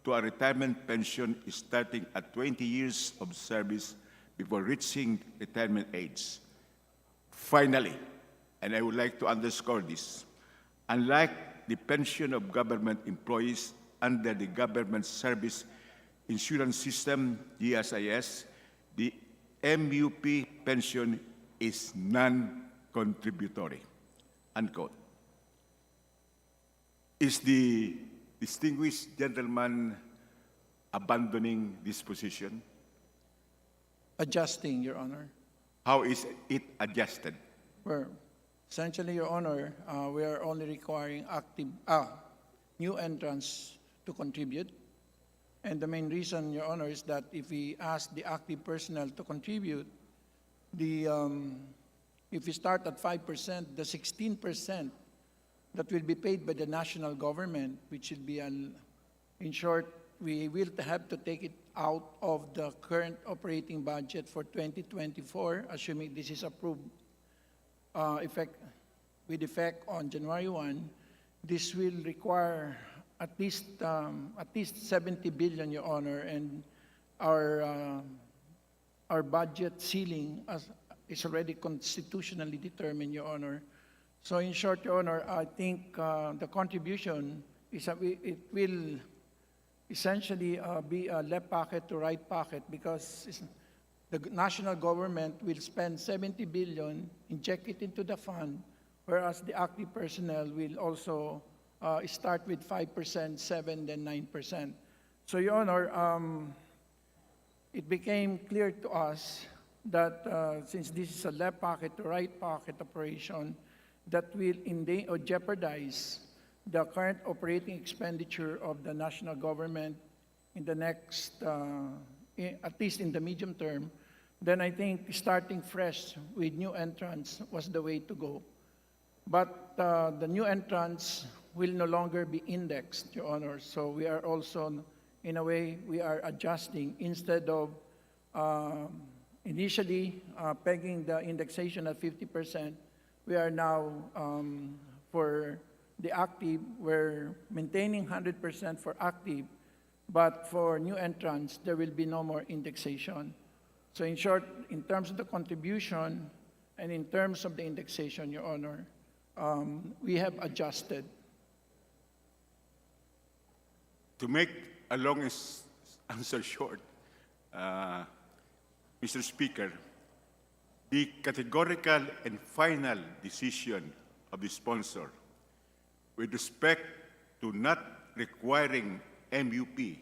to a retirement pension starting at 20 years of service before reaching retirement age. Finally, and I would like to underscore this, unlike the pension of government employees under the Government Service Insurance System, GSIS, the MUP pension is non-contributory, unquote. Is the distinguished gentleman abandoning this position? Adjusting, Your Honor. How is it adjusted? Well, essentially, Your Honor, we are only requiring new entrants to contribute. And the main reason, Your Honor, is that if we ask the active personnel to contribute, if we start at 5%, the 16% that will be paid by the national government, which will be, in short, we will have to take it out of the current operating budget for 2024, assuming this is approved with effect on January 1. This will require at least 70 billion, Your Honor, and our budget ceiling is already constitutionally determined, Your Honor. So in short, Your Honor, I think the contribution it will essentially be a left pocket to right pocket because national government will spend 70 billion, inject it into the fund, whereas the active personnel will also start with 5%, 7, then 9%. So, Your Honor, it became clear to us that since this is a left pocket to right pocket operation, that will jeopardize the current operating expenditure of the national government in the next, at least in the medium term, then I think starting fresh with new entrants was the way to go. But the new entrants will no longer be indexed, Your Honor. So we are also, in a way, we are adjusting instead of initially pegging the indexation at 50%. We are now, for the active, we're maintaining 100% for active, but for new entrants, there will be no more indexation. So in short, in terms of the contribution and in terms of the indexation, Your Honor, we have adjusted. To make a long answer short, Mr. Speaker, the categorical and final decision of the sponsor with respect to not requiring MUP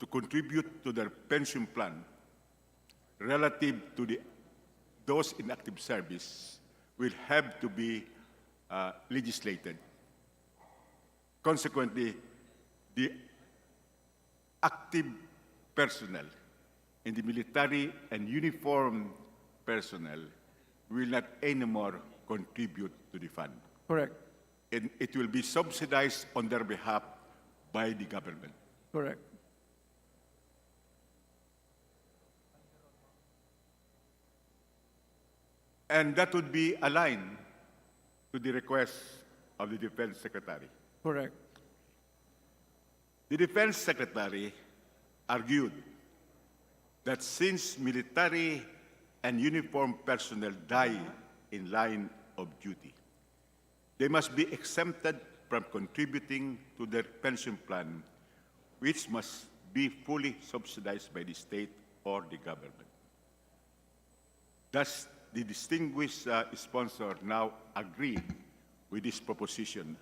to contribute to their pension plan relative to those in active service will have to be legislated. Consequently, the active personnel in the military and uniformed personnel will not anymore contribute to the fund. Correct. And it will be subsidized on their behalf by the government. Correct. And that would be aligned to the request of the Defense Secretary. Correct. The Defense Secretary argued that since military and uniformed personnel die in line of duty, they must be exempted from contributing to their pension plan, which must be fully subsidized by the state or the government. Thus, the distinguished sponsor now agreed with this proposition.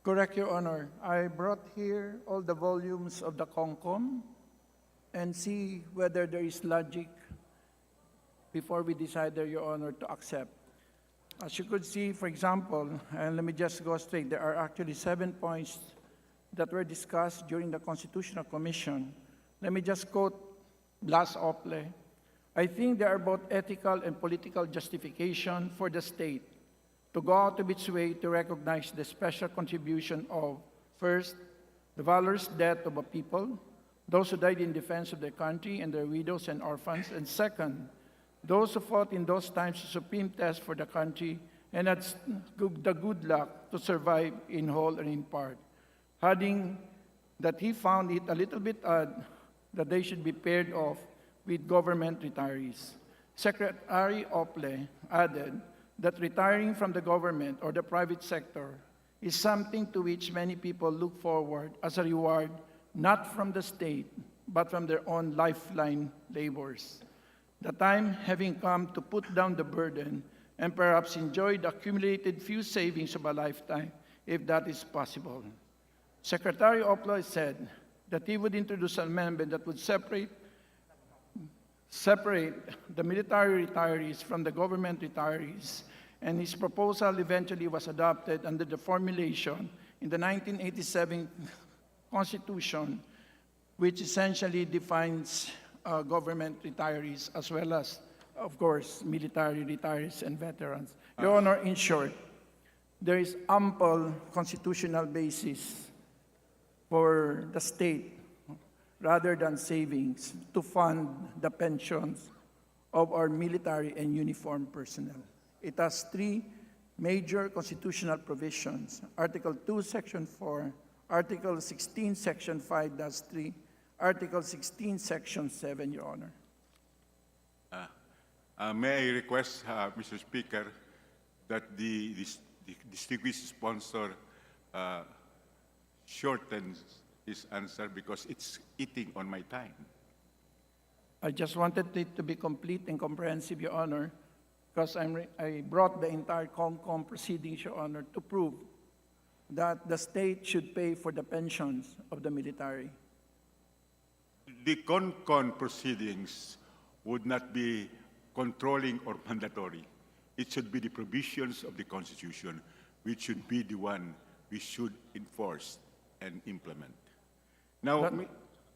Correct, Your Honor. I brought here all the volumes of the CONCOM and see whether there is logic before we decide, Your Honor, to accept. As you could see, for example, and let me just go straight, there are actually 7 points that were discussed during the Constitutional Commission. Let me just quote Blas Ople. I think there are both ethical and political justification for the state to go out of its way to recognize the special contribution of, first, the valorous death of a people, those who died in defense of their country and their widows and orphans, and second, those who fought in those times a supreme test for the country and had the good luck to survive in whole and in part. Adding that he found it a little bit odd that they should be paired off with government retirees. Secretary Ople added that retiring from the government or the private sector is something to which many people look forward as a reward, not from the state, but from their own lifeline labors. The time having come to put down the burden and perhaps enjoy the accumulated few savings of a lifetime, if that is possible. Secretary Ople said that he would introduce an amendment that would separate the military retirees from the government retirees, and his proposal eventually was adopted under the formulation in the 1987 Constitution, which essentially defines government retirees as well as, of course, military retirees and veterans. Your Honor, in short, there is ample constitutional basis for the state, rather than savings, to fund the pensions of our military and uniformed personnel. It has 3 major constitutional provisions: Article 2, Section 4, Article 16, Section 5-3, Article 16, Section 7, Your Honor. May I request, Mr. Speaker, that the distinguished sponsor shortens his answer because it's eating on my time. I just wanted it to be complete and comprehensive, Your Honor, because I brought the entire CONCOM proceedings, Your Honor, to prove that the state should pay for the pensions of the military. The CONCON proceedings would not be controlling or mandatory. It should be the provisions of the Constitution which should be the one we should enforce and implement. Now,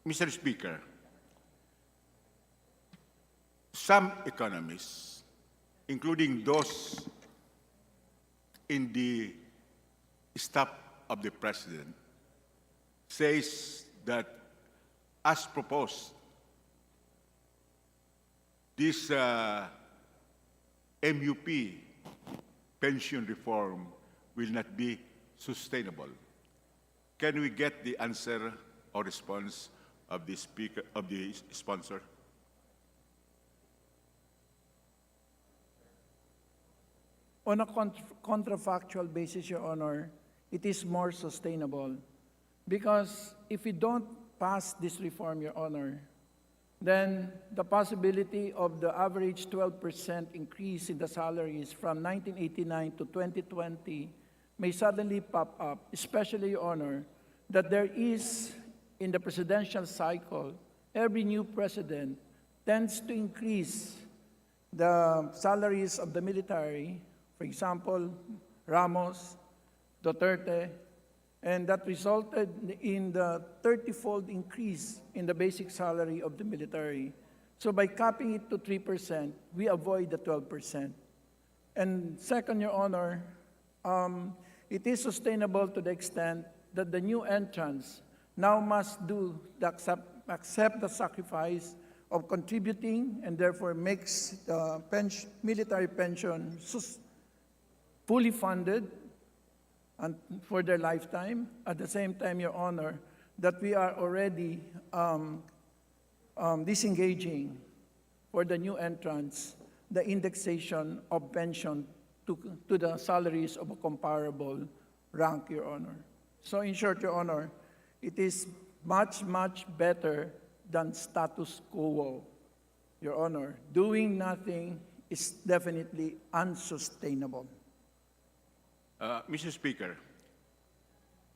Mr. Speaker, some economists, including those in the staff of the President, says that as proposed, this MUP pension reform will not be sustainable. Can we get the answer or response of the speaker, of the sponsor? On a contrafactual basis, Your Honor, it is more sustainable. Because if we don't pass this reform, Your Honor, then the possibility of the average 12% increase in the salaries from 1989 to 2020 may suddenly pop up, especially, Your Honor, that there is, in the presidential cycle, every new president tends to increase the salaries of the military. For example, Ramos, Duterte, and that resulted in the 30-fold increase in the basic salary of the military. So by capping it to 3%, we avoid the 12%. And second, Your Honor, it is sustainable to the extent that the new entrants now must accept the sacrifice of contributing and therefore makes the military pension fully funded and for their lifetime. At the same time, Your Honor, that we are already disengaging for the new entrants the indexation of pension to the salaries of a comparable rank, Your Honor. So in short, Your Honor, it is much, much better than status quo, Your Honor. Doing nothing is definitely unsustainable. Mr. Speaker,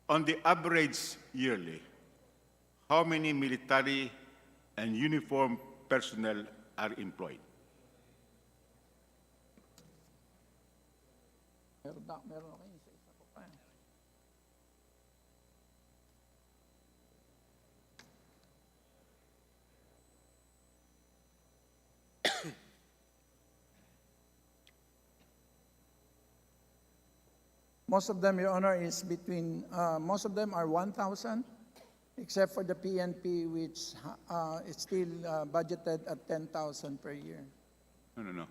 on the average yearly, how many military and uniformed personnel are employed? Most of them, Your Honor, is between, most of them are 1,000, except for the PNP, which is still budgeted at 10,000 per year. No.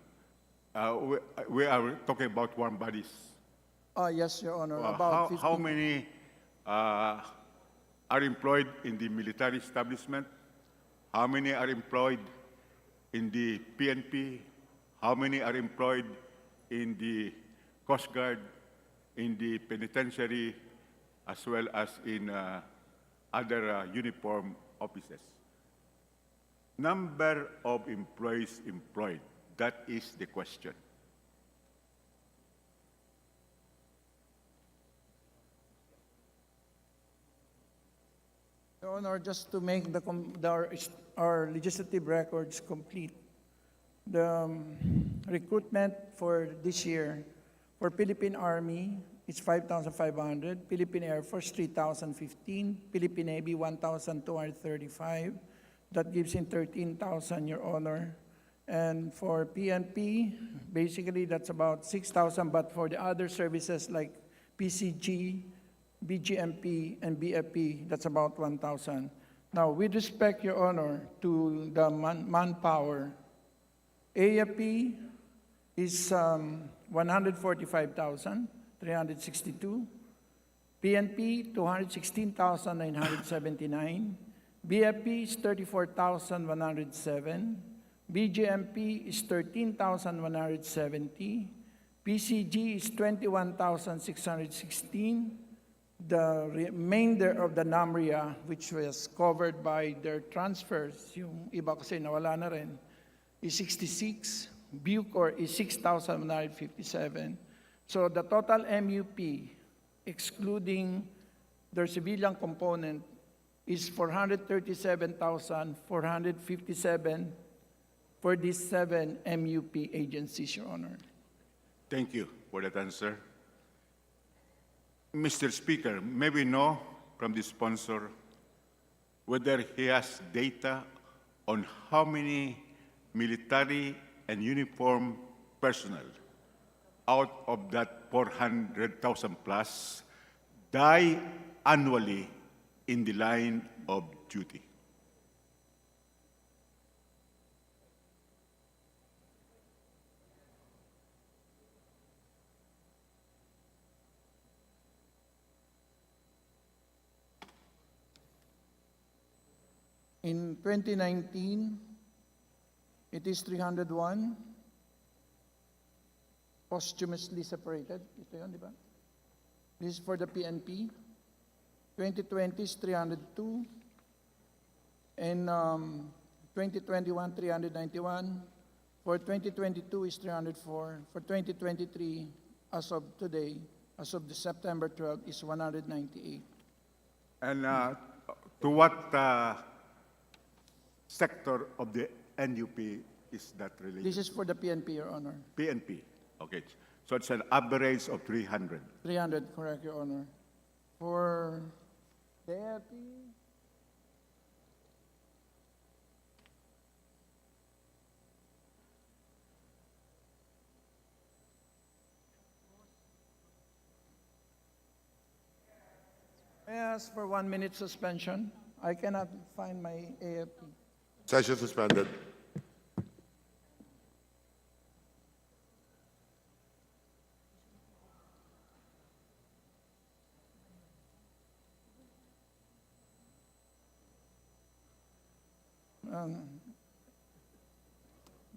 We are talking about warm bodies. Yes, Your Honor, How about many are employed in the military establishment? How many are employed in the PNP? How many are employed in the Coast Guard, in the penitentiary, as well as in other uniform offices? Number of employees employed, that is the question. Your Honor, just to make our legislative records complete, the recruitment for this year for Philippine Army is 5,500, Philippine Air Force 3,015, Philippine Navy 1,235. That gives in 13,000, Your Honor. And for PNP, basically that's about 6,000, but for the other services like PCG, BGMP, and BFP, that's about 1,000. Now, with respect, Your Honor, to the manpower, AFP is 145,362, PNP 216,979, BFP is 34,107, BGMP is 13,170, PCG is 21,616, The remainder of the NAMRIA, which was covered by their transfers, yung iba kasi nawala na rin, is 66. Bucor is 6,957. So the total MUP, excluding their civilian component, is 437,457 for these 7 MUP agencies, Your Honor. Thank you for that answer. Mr. Speaker, may we know from the sponsor whether he has data on how many military and uniform personnel out of that 400,000 plus die annually in the line of duty? In 2019, it is 301, posthumously separated. Ito yun, di ba? This is for the PNP. 2020 is 302. And 2021, 391. For 2022 is 304. For 2023, as of today, as of the September 12, is 198. And to what sector of the NUP is that related? This is for the PNP, Your Honor. PNP. Okay. So it's an average of 300. 300, correct, Your Honor. For the AFP, I ask for 1 minute suspension. I cannot find my AFP. Session suspended.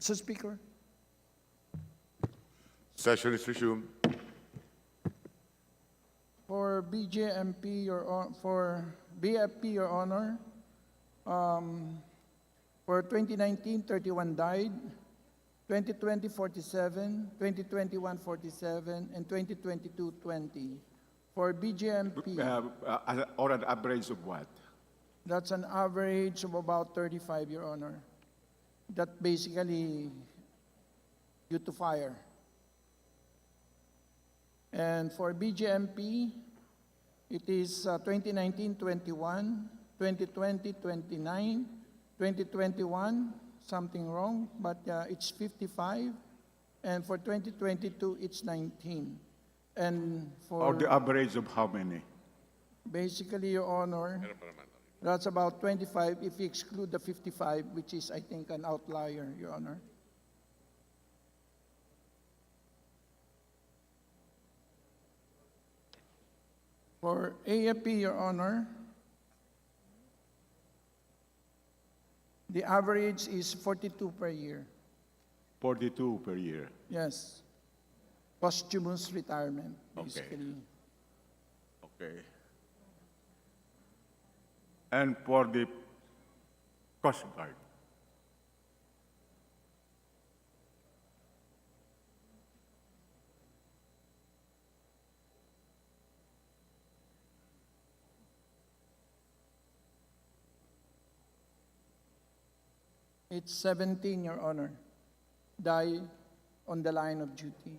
Mr. Speaker, Session is resumed. for BJMP, for BFP, Your Honor, for 2019, 31 died, 2020, 47, 2021, 47, and 2022, 20. For BJMP, Or an average of what? that's an average of about 35, Your Honor. That basically due to fire. And for BJMP, it is 2019, 21, 2020, 29, 2021, something wrong, but it's 55. And for 2022, it's 19. And for Or the average of how many? basically, Your Honor, that's about 25 if you exclude the 55, which is, I think, an outlier, Your Honor. For AFP, Your Honor, the average is 42 per year. 42 per year. Yes. Posthumous retirement, Okay. basically. Okay. And for the Coast Guard? It's 17, Your Honor, die on the line of duty.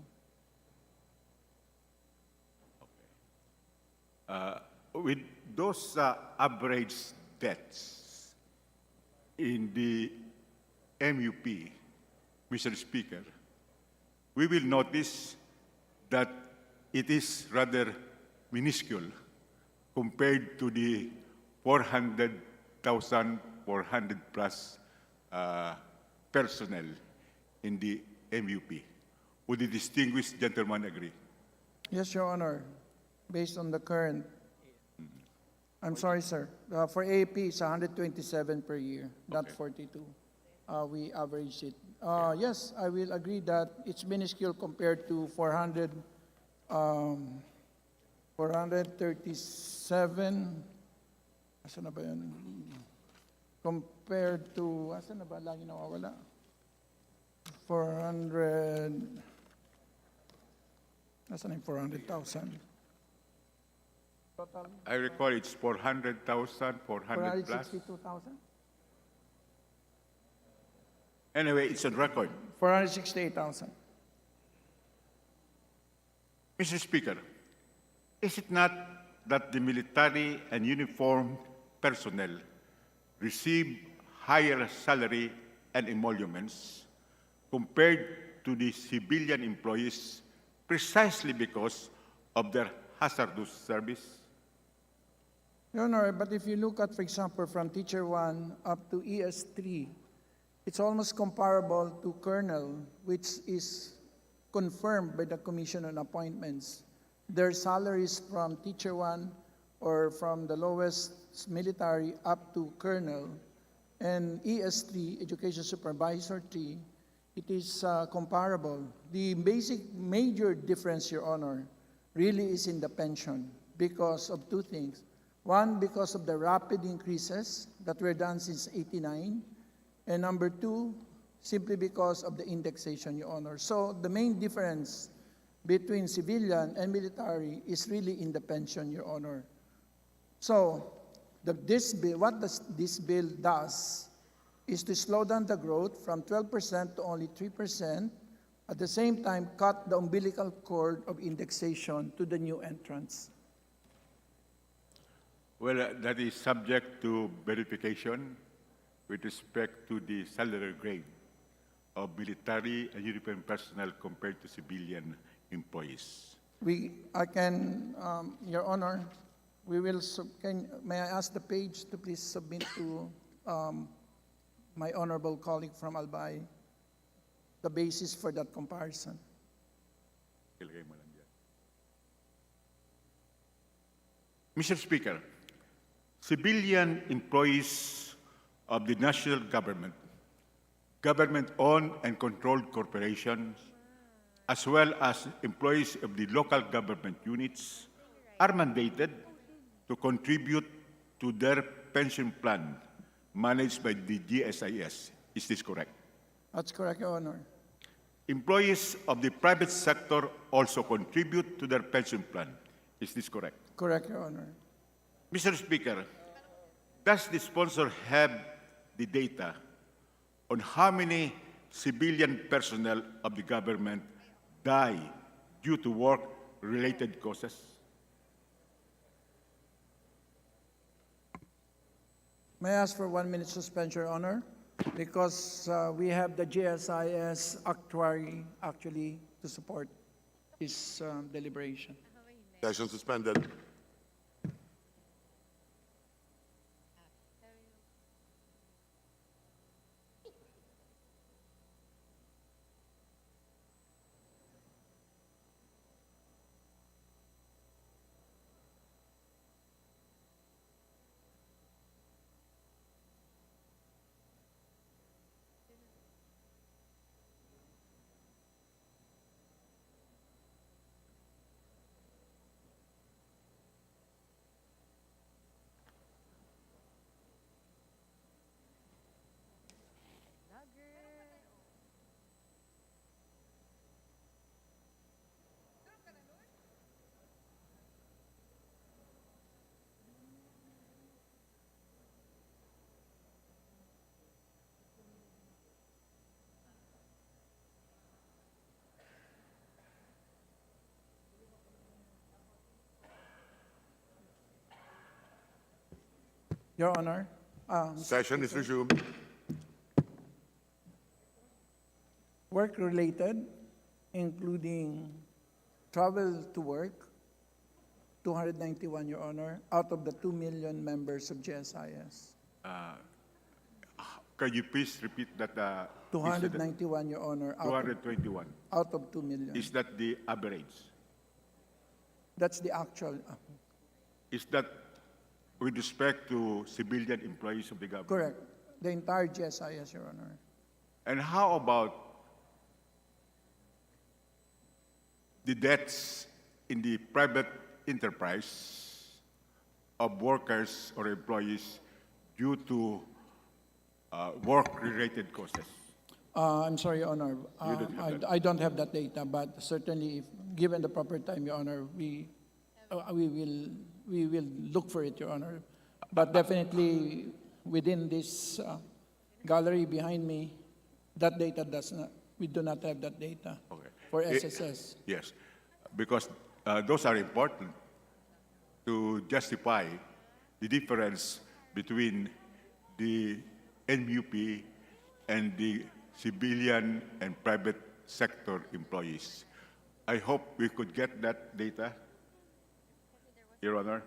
With those average deaths in the MUP, Mr. Speaker, we will notice that it is rather minuscule compared to the 400,400 plus personnel in the MUP. Would the distinguished gentleman agree? Yes, Your Honor, based on the current. I'm sorry, sir. For AP, it's 127 per year, not 42. We averaged it. Yes, I will agree that it's minuscule compared to 400 437. Asan na ba yan? Compared to, asan na ba? Lagi nawawala. 400, asan na yung 400,000? Total? I recall it's 400,000, 400 plus. 462,000? Anyway, it's on record. 468,000. Mr. Speaker, is it not that the military and uniformed personnel receive higher salary and emoluments compared to the civilian employees precisely because of their hazardous service? Your Honor, but if you look at, for example, from Teacher 1 up to ES3, it's almost comparable to Colonel, which is confirmed by the Commission on Appointments. Their salaries from Teacher 1 or from the lowest military up to Colonel, and ES3, Education Supervisor 3, it is comparable. The basic major difference, Your Honor, really is in the pension because of two things. One, because of the rapid increases that were done since '89, and number two, simply because of the indexation, Your Honor. So the main difference between civilian and military is really in the pension, Your Honor. So what this bill does is to slow down the growth from 12% to only 3%, at the same time cut the umbilical cord of indexation to the new entrants. Well, that is subject to verification with respect to the salary grade of military and uniformed personnel compared to civilian employees. Your Honor, may I ask the page to please submit to my honorable colleague from Albay the basis for that comparison? Mr. Speaker, civilian employees of the national government, government-owned and controlled corporations, as well as employees of the local government units, are mandated to contribute to their pension plan managed by the GSIS. Is this correct? That's correct, Your Honor. Employees of the private sector also contribute to their pension plan. Is this correct? Correct, Your Honor. Mr. Speaker, does the sponsor have the data on how many civilian personnel of the government die due to work-related causes? May I ask for 1 minute suspension, Your Honor? Because we have the GSIS actuary actually to support this deliberation. Session suspended. Your Honor. Session is resumed. Work-related, including travel to work, 291, Your Honor, out of the 2 million members of GSIS. Can you please repeat that? 291, Your Honor, 221. out of 2 million. Is that the average? That's the actual. Is that with respect to civilian employees of the government? Correct. The entire GSIS, Your Honor. And how about the deaths in the private enterprise of workers or employees due to work-related causes? I'm sorry, Your Honor. You don't have that. I don't have that data, but certainly, if given the proper time, Your Honor, we will look for it, Your Honor. But definitely, within this gallery behind me, that data does not. We do not have that data Okay. for Eh, SSS. Yes, because those are important to justify the difference between the NUP and the civilian and private sector employees. I hope we could get that data, Your Honor.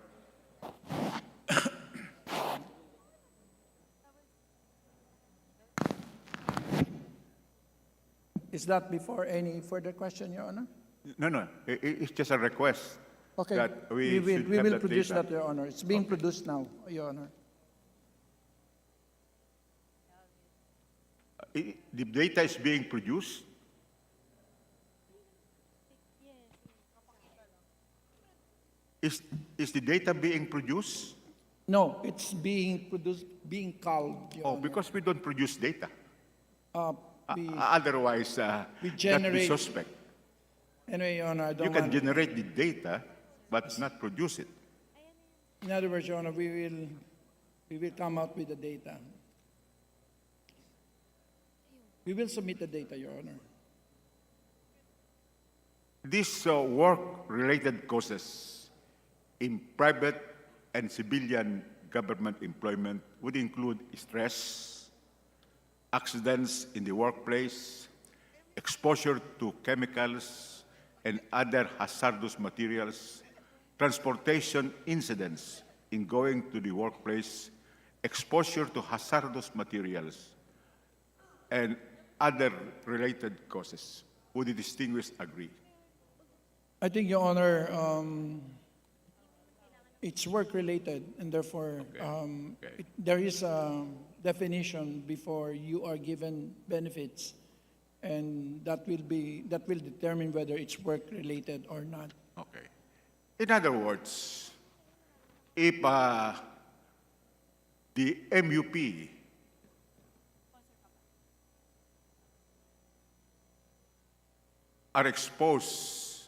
Is that before any further question, Your Honor? No, it's just a request. Okay, That we should will have produce data. that, Your Honor. It's being produced now, Your Honor. The data is being produced. Is the data being produced? No, it's being produced, being culled, Your Oh, Honor. because we don't produce data. We Otherwise, we that be generate- suspect. Anyway, Your Honor, I You don't can want... generate the data, but not produce it. In other words, Your Honor, we will come out with the data. We will submit the data, Your Honor. These work-related causes in private and civilian government employment would include stress, accidents in the workplace, exposure to chemicals and other hazardous materials, transportation incidents in going to the workplace, exposure to hazardous materials, and other related causes. Would the distinguished agree? I think, Your Honor, it's work-related, and therefore, Okay. there is a definition before you are given benefits, and that will determine whether it's work-related or not. Okay. In other words, if the MUP are exposed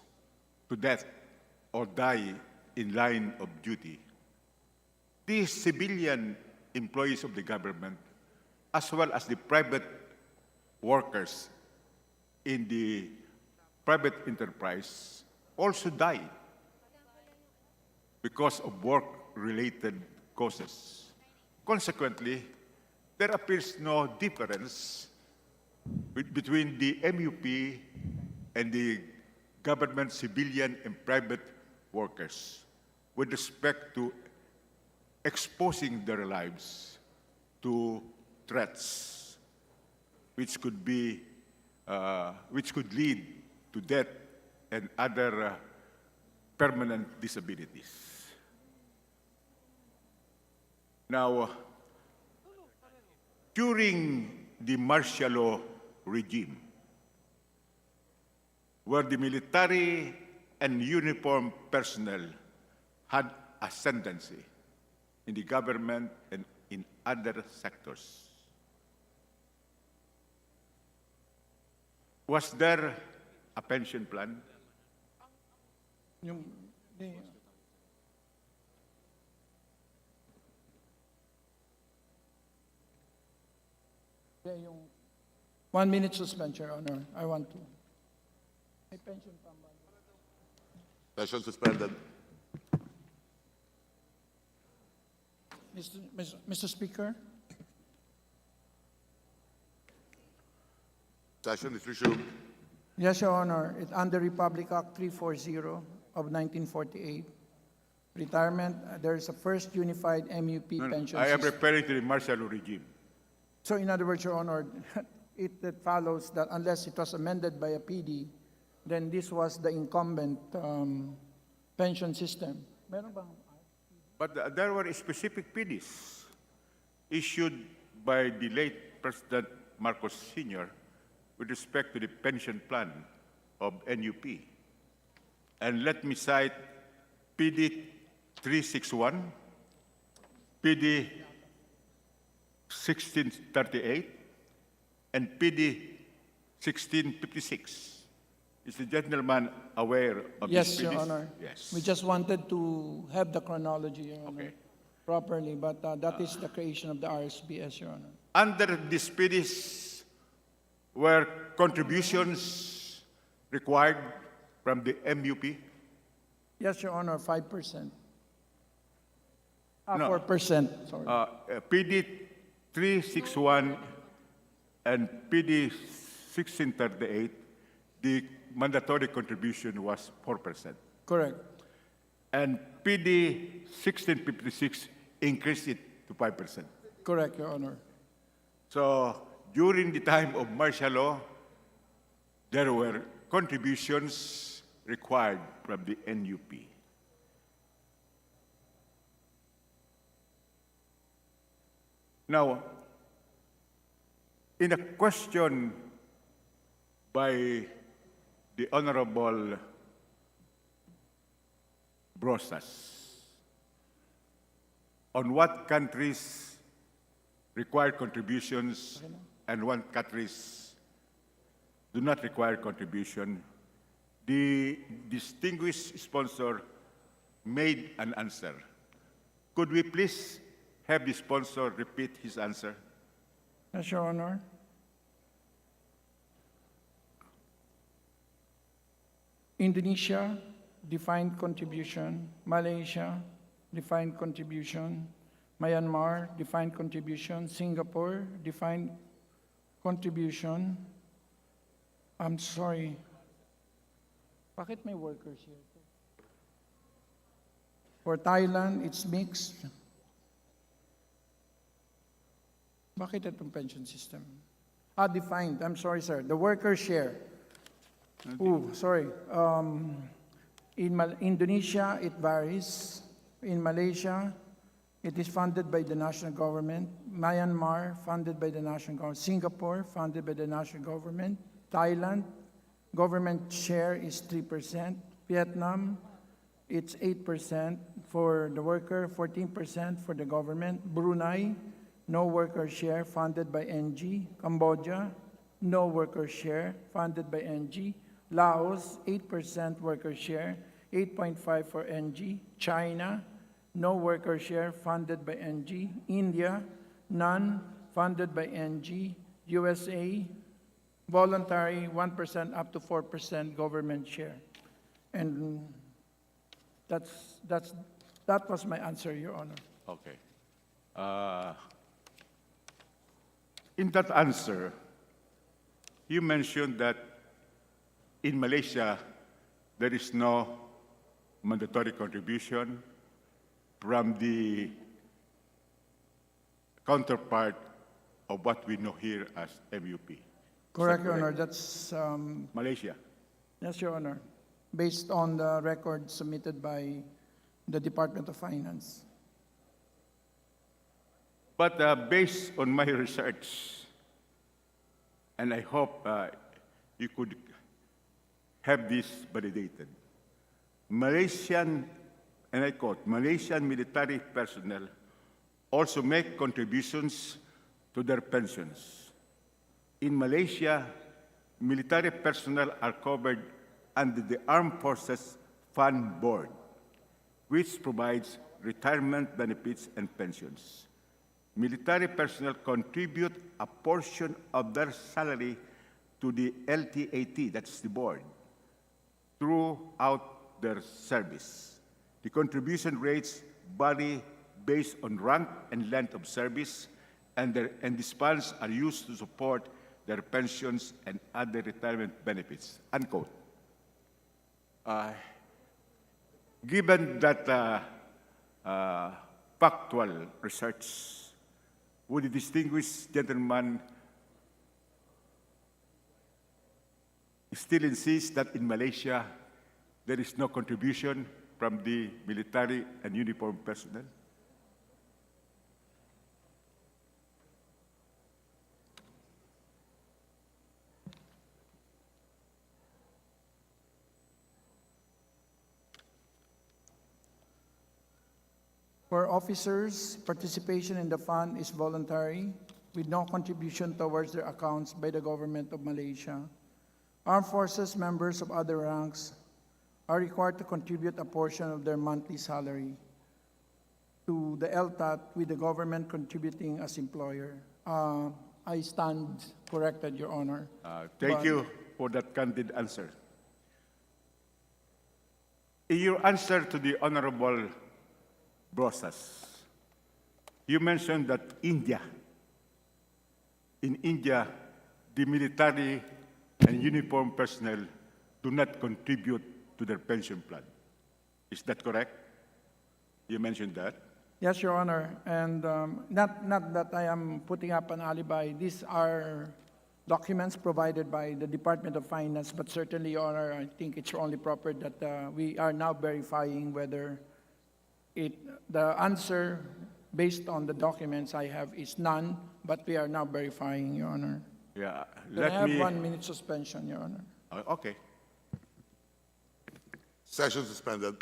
to death or die in line of duty, these civilian employees of the government, as well as the private workers in the private enterprise, also die because of work-related causes. Consequently, there appears no difference between the MUP and the government civilian and private workers with respect to exposing their lives to threats which could lead to death and other permanent disabilities. Now, during the martial law regime, where the military and uniformed personnel had ascendancy in the government and in other sectors, was there a pension plan? Yung 1 minute suspension, Your Honor. I want to. May pension plan ba? Session suspended. Mr. Speaker, Session is resumed. yes, Your Honor. It's under Republic Act 340 of 1948. Retirement, there is a first unified MUP pension I am system. referring to the martial law regime. So in other words, Your Honor, it follows that unless it was amended by a PD, then this was the incumbent pension system. Meron bang? But there were specific PDs issued by the late President Marcos Sr. with respect to the pension plan of NUP. And let me cite PD 361, PD 1638, and PD 1656. Is the gentleman aware of Yes, these Your PDs? Honor. Yes. We just wanted to have the chronology, Your Honor, Okay. properly, but that is the creation of the RSBS, Your Honor. Under these PDs were contributions required from the MUP? Yes, Your Honor, 5%. No. 4%, sorry. PD 361 and PD 1638, the mandatory contribution was 4%. Correct. And PD 1656 increased it to 5%. Correct, Your Honor. So during the time of martial law, there were contributions required from the NUP. Now, in a question by the Honorable Brosas, on what countries require contributions and what countries do not require contribution, the distinguished sponsor made an answer. Could we please have the sponsor repeat his answer? Yes, Your Honor. Indonesia, defined contribution. Malaysia, defined contribution. Myanmar, defined contribution. Singapore, defined contribution. I'm sorry. Bakit may workers here? For Thailand, it's mixed. Bakit itong pension system? Defined. I'm sorry, sir. The worker share. Sorry. In Indonesia, it varies. In Malaysia, it is funded by the national government. Myanmar, funded by the national government. Singapore, funded by the national government. Thailand, government share is 3%. Vietnam, it's 8% for the worker, 14% for the government. Brunei, no worker share, funded by NG. Cambodia, no worker share, funded by NG. Laos, 8% worker share, 8.5% for NG. China, no worker share, funded by NG. India, none, funded by NG. USA, voluntary, 1% up to 4% government share. And that was my answer, Your Honor. Okay. In that answer, you mentioned that in Malaysia, there is no mandatory contribution from the counterpart of what we know here as MUP. Correct, Your Honor. That's Malaysia. yes, Your Honor. Based on the record submitted by the Department of Finance. But based on my research, and I hope you could have this validated, Malaysian, and I quote, Malaysian military personnel also make contributions to their pensions. In Malaysia, military personnel are covered under the Armed Forces Fund Board, which provides retirement benefits and pensions. Military personnel contribute a portion of their salary to the LTAT, that's the board, throughout their service. The contribution rates vary based on rank and length of service, and these funds are used to support their pensions and other retirement benefits, unquote. Given that factual research, would the distinguished gentleman still insist that in Malaysia there is no contribution from the military and uniformed personnel? For officers, participation in the fund is voluntary with no contribution towards their accounts by the government of Malaysia. Armed Forces members of other ranks are required to contribute a portion of their monthly salary to the LTAT, with the government contributing as employer. I stand corrected, Your Honor. Thank But- you for that candid answer. In your answer to the Honorable Brosas, you mentioned that in India, the military and uniformed personnel do not contribute to their pension plan. Is that correct? You mentioned that. Yes, Your Honor, and not that I am putting up an alibi. These are documents provided by the Department of Finance, but certainly, Your Honor, I think it's only proper that we are now verifying whether the answer based on the documents I have is none, but we are now verifying, Your Honor. Yeah. Can I have 1 minute suspension, Your Honor? Okay. Session suspended.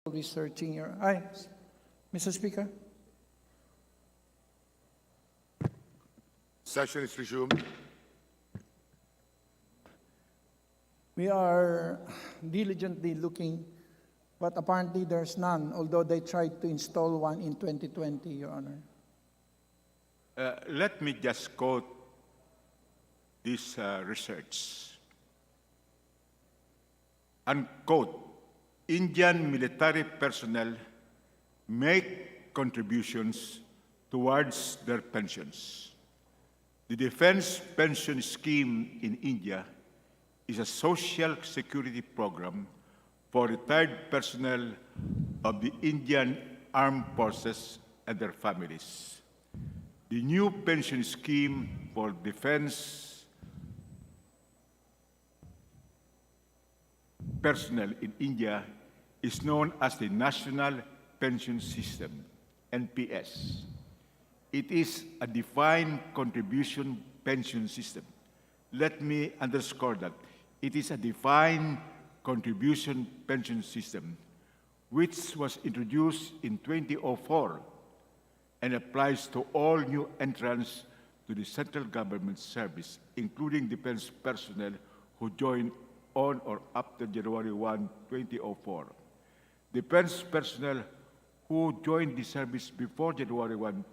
Researching your, Mr. Speaker? Session is resumed. We are diligently looking, but apparently there's none, although they tried to install one in 2020, Your Honor. Let me just quote this research. Unquote, Indian military personnel make contributions towards their pensions. The Defense Pension Scheme in India is a social security program for retired personnel of the Indian Armed Forces and their families. The new pension scheme for defense personnel in India is known as the National Pension System, NPS. It is a defined contribution pension system. Let me underscore that. It is a defined contribution pension system, which was introduced in 2004 and applies to all new entrants to the central government service, including defense personnel who joined on or after January 1, 2004. Defense personnel who joined the service before January 1,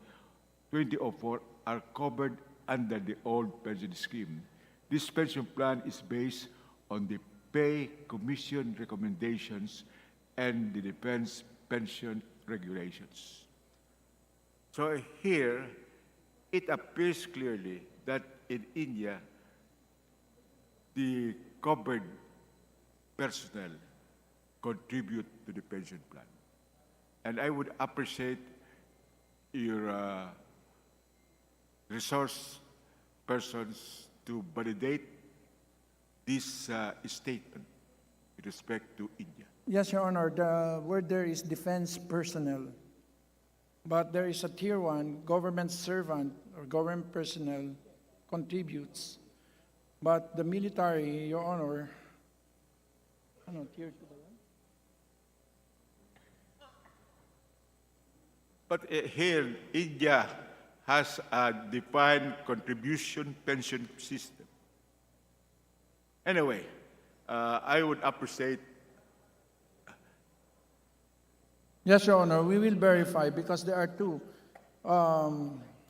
2004 are covered under the old pension scheme. This pension plan is based on the Pay Commission recommendations and the Defense Pension regulations. So here, it appears clearly that in India, the covered personnel contribute to the pension plan. And I would appreciate your resource persons to validate this statement with respect to India. Yes, Your Honor, the word there is defense personnel. But there is a tier one, government servant or government personnel contributes. But the military, Your Honor, tier two. But here, India has a defined contribution pension system. Anyway, I would appreciate. Yes, Your Honor, we will verify because there are two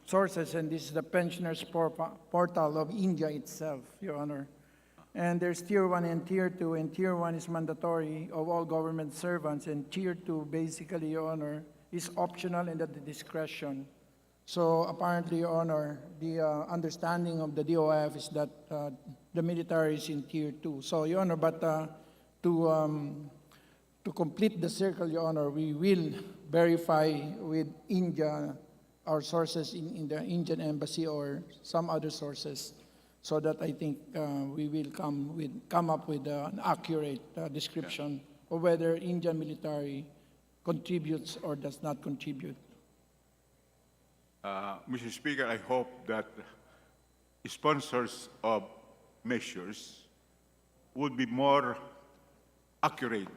sources, and this is the pensioners portal of India itself, Your Honor. And there's tier one and tier two, and tier one is mandatory of all government servants, and tier two, basically, Your Honor, is optional and at the discretion. So apparently, Your Honor, the understanding of the DOF is that the military is in tier two. So, Your Honor, but to complete the circle, Your Honor, we will verify with India, our sources in the Indian embassy or some other sources, so that I think we will come up with an accurate description of whether Indian military contributes or does not contribute. Mr. Speaker, I hope that sponsors of measures would be more accurate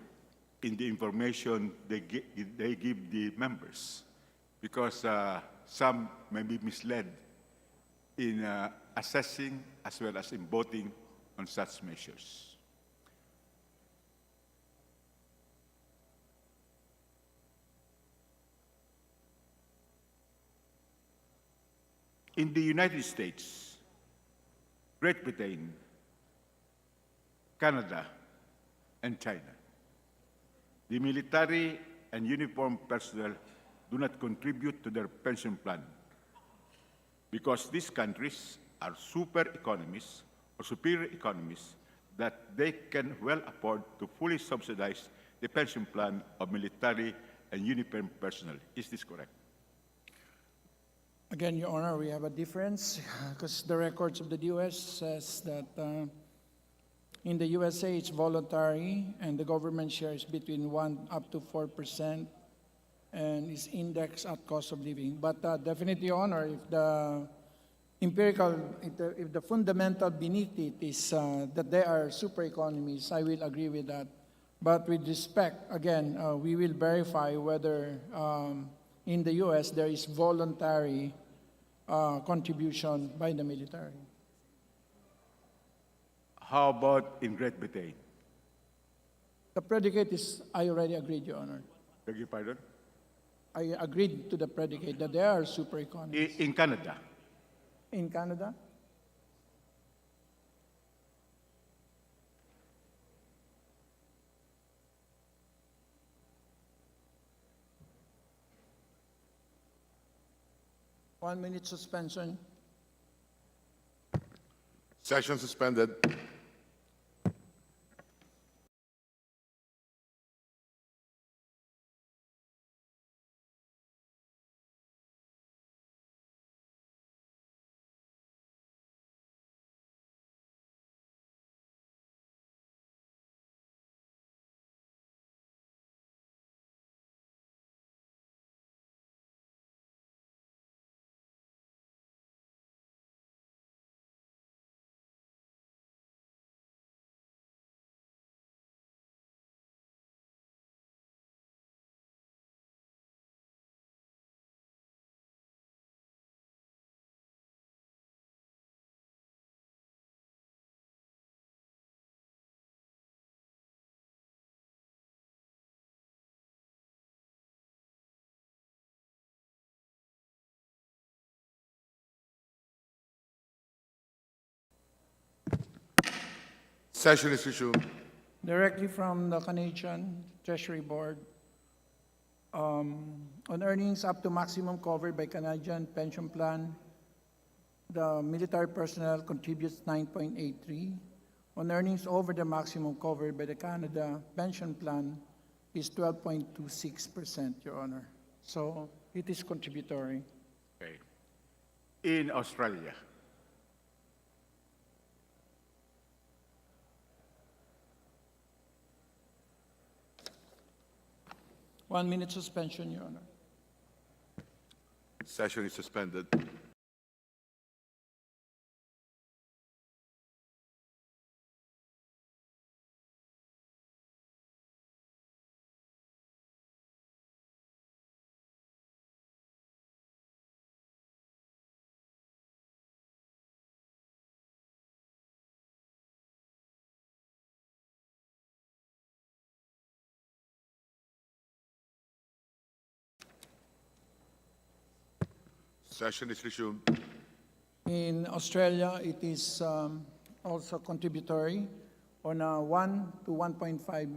in the information they give the members, because some may be misled in assessing as well as in voting on such measures. In the United States, Great Britain, Canada, and China, the military and uniformed personnel do not contribute to their pension plan because these countries are super economies or superior economies that they can well afford to fully subsidize the pension plan of military and uniformed personnel. Is this correct? Again, Your Honor, we have a difference because the records of the US says that in the USA it's voluntary and the government share is between 1 up to 4% and is indexed at cost of living. But definitely, Your Honor, if the if the fundamental beneath it is that they are super economies, I will agree with that. But with respect, again, we will verify whether in the US there is voluntary contribution by the military. How about in Great Britain? The predicate is, I already agreed, Your Honor. Beg your pardon? I agreed to the predicate that they are super economies. In Canada? In Canada? One minute suspension. Session suspended. Session is resumed. Directly from the Canadian Treasury Board, on earnings up to maximum covered by Canadian pension plan, the military personnel contributes 9.83. On earnings over the maximum covered by the Canada Pension Plan is 12.26%, Your Honor. So it is contributory. Okay. In Australia, 1 minute suspension, Your Honor. Session is suspended. Session is resumed. In Australia, it is also contributory on a 1 to 1.5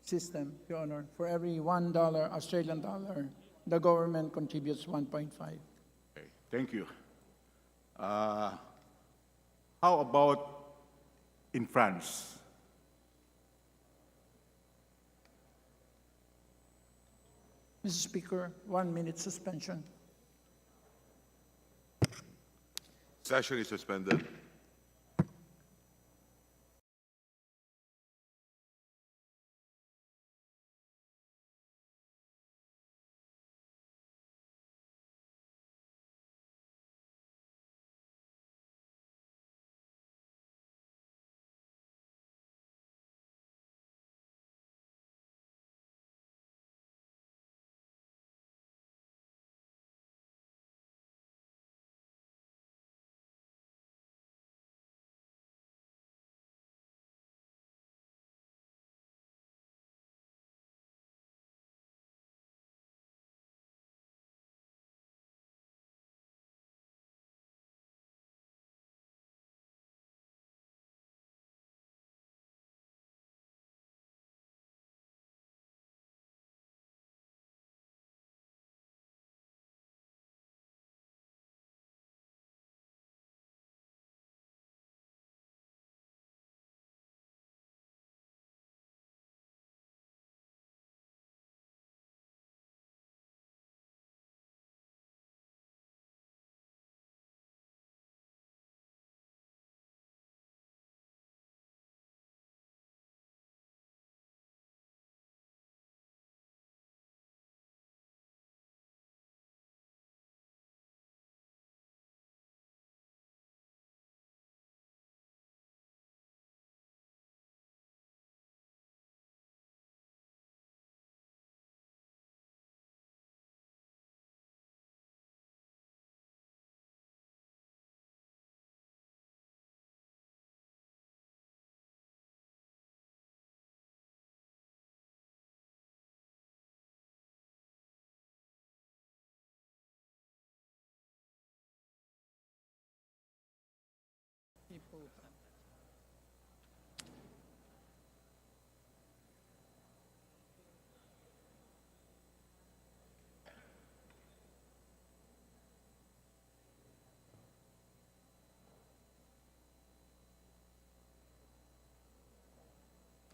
system, Your Honor. For every $1 Australian dollar, the government contributes 1.5. okay, thank you. How about in France? Mr. Speaker, 1 minute suspension. Session is suspended.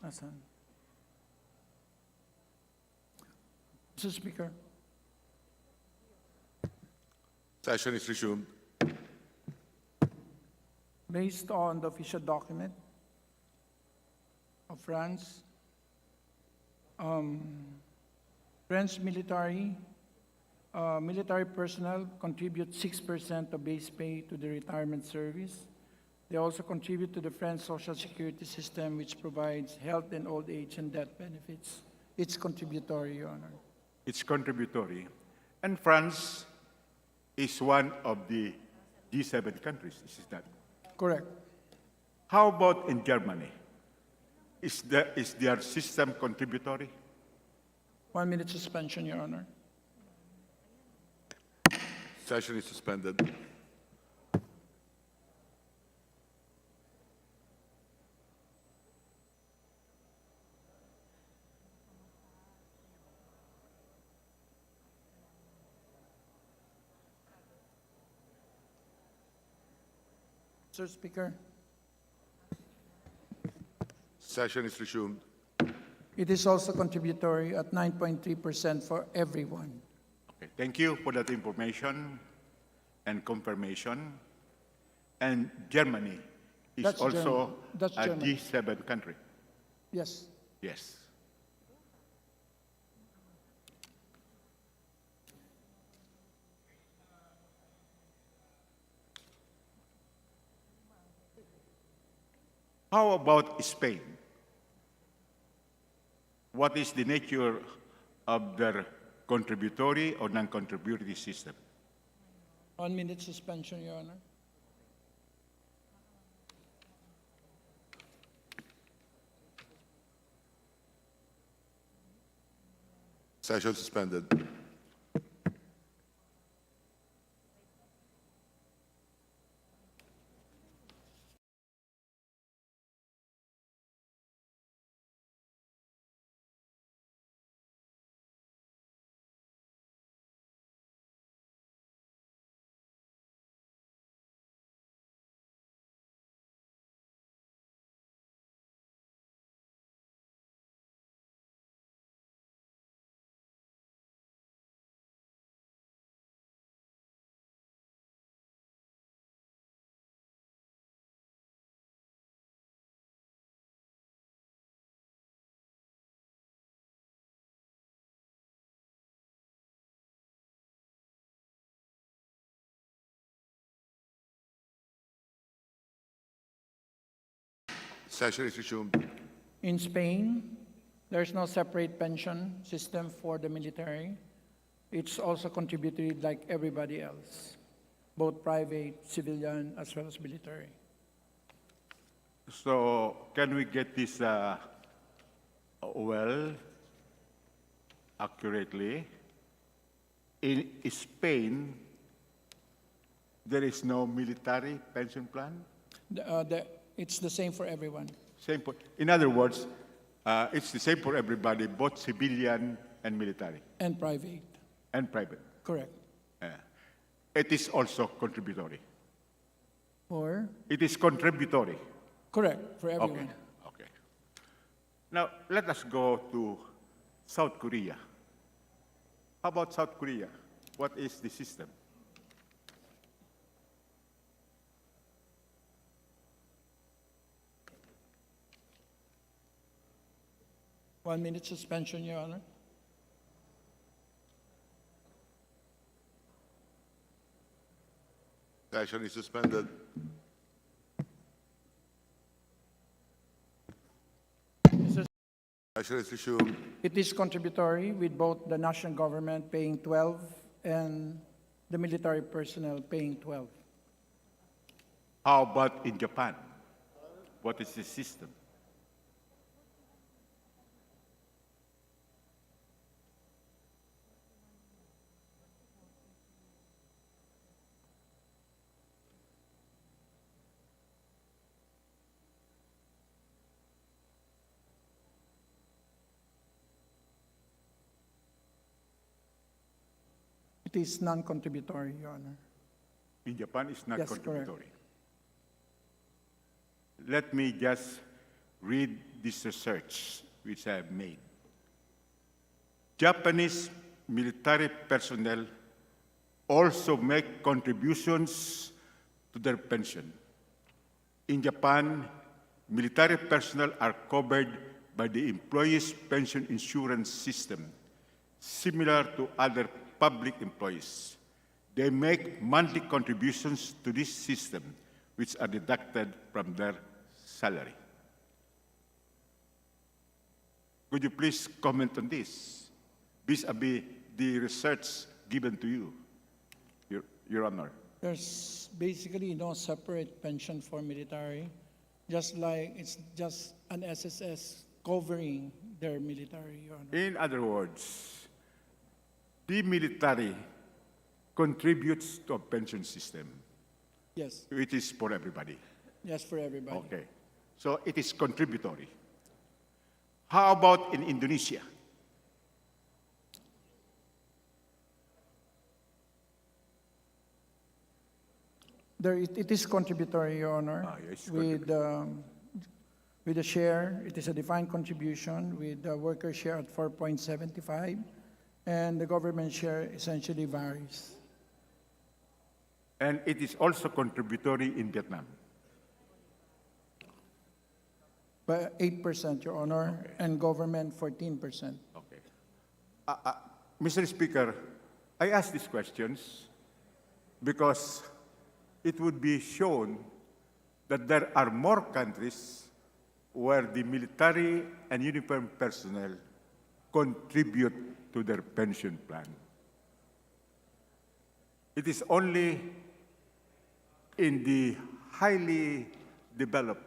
Asan? Mr. Speaker, Session is resumed. based on the official document of France, French military personnel contribute 6% of base pay to the retirement service. They also contribute to the French social security system, which provides health and old age and death benefits. It's contributory, Your Honor. It's contributory. And France is one of the G7 countries, is that? Correct. How about in Germany? Is their system contributory? 1 minute suspension, Your Honor. Session is suspended. Mr. Speaker, Session is resumed. it is also contributory at 9.3% for everyone. Okay, thank you for that information and confirmation. And Germany is That's also That's a Germany. G7 country. Yes. Yes. How about Spain? What is the nature of their contributory or non-contributory system? 1 minute suspension, Your Honor. Session suspended. Session is resumed. In Spain, there's no separate pension system for the military. It's also contributory like everybody else, both private, civilian, as well as military. So can we get this well, accurately? In Spain, there is no military pension plan? It's the same for everyone. Same for, in other words, it's the same for everybody, both civilian and military, And private, and private. correct. It is also contributory. Or, It is contributory. correct, for Okay. everyone. Okay. Now, let us go to South Korea. How about South Korea? What is the system? One minute suspension, Your Honor. Session is suspended. Session is resumed. It is contributory with both the national government paying 12 and the military personnel paying 12. How about in Japan? What is the system? It is non-contributory, Your Honor. In Japan, it's not Yes, correct. contributory. Let me just read this research which I have made. Japanese military personnel also make contributions to their pension. In Japan, military personnel are covered by the employees' pension insurance system, similar to other public employees. They make monthly contributions to this system, which are deducted from their salary. Could you please comment on this, vis-a-vis the research given to you, Your Honor? There's basically no separate pension for military, just like it's just an SSS covering their military, Your Honor. In other words, the military contributes to a pension system, Yes, which is for everybody. yes, for everybody. Okay. So it is contributory. How about in Indonesia? It is contributory, Your Honor. Yes, With a share, it is a defined contribution with the worker share at 4.75, and the government share essentially varies. And it is also contributory in Vietnam. By 8%, Your Honor, and government 14%. Okay. Mr. Speaker, I ask these questions because it would be shown that there are more countries where the military and uniformed personnel contribute to their pension plan. It is only in the highly developed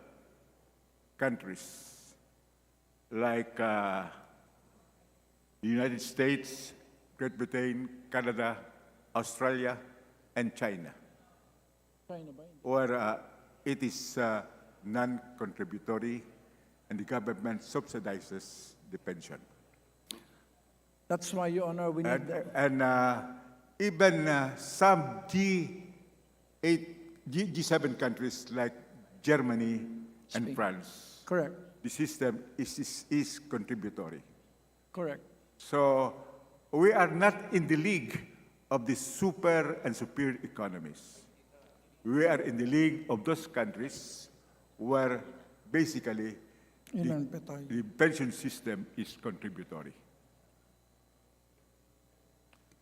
countries like the United States, Great Britain, Canada, Australia, and China, where it is non-contributory and the government subsidizes the pension. That's why, Your Honor, we need... Even some G7 countries like Germany and France, Correct, the system is contributory. correct. So we are not in the league of the super and superior economies. We are in the league of those countries where basically the pension system is contributory.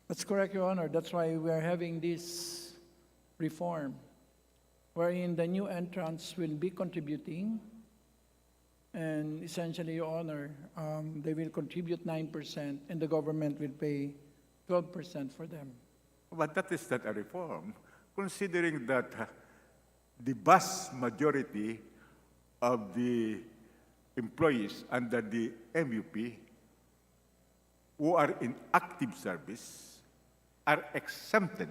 That's correct, Your Honor. That's why we are having this reform, wherein the new entrants will be contributing, and essentially, Your Honor, they will contribute 9%, and the government will pay 12% for them. But that is not a reform, considering that the vast majority of the employees under the MUP who are in active service are exempted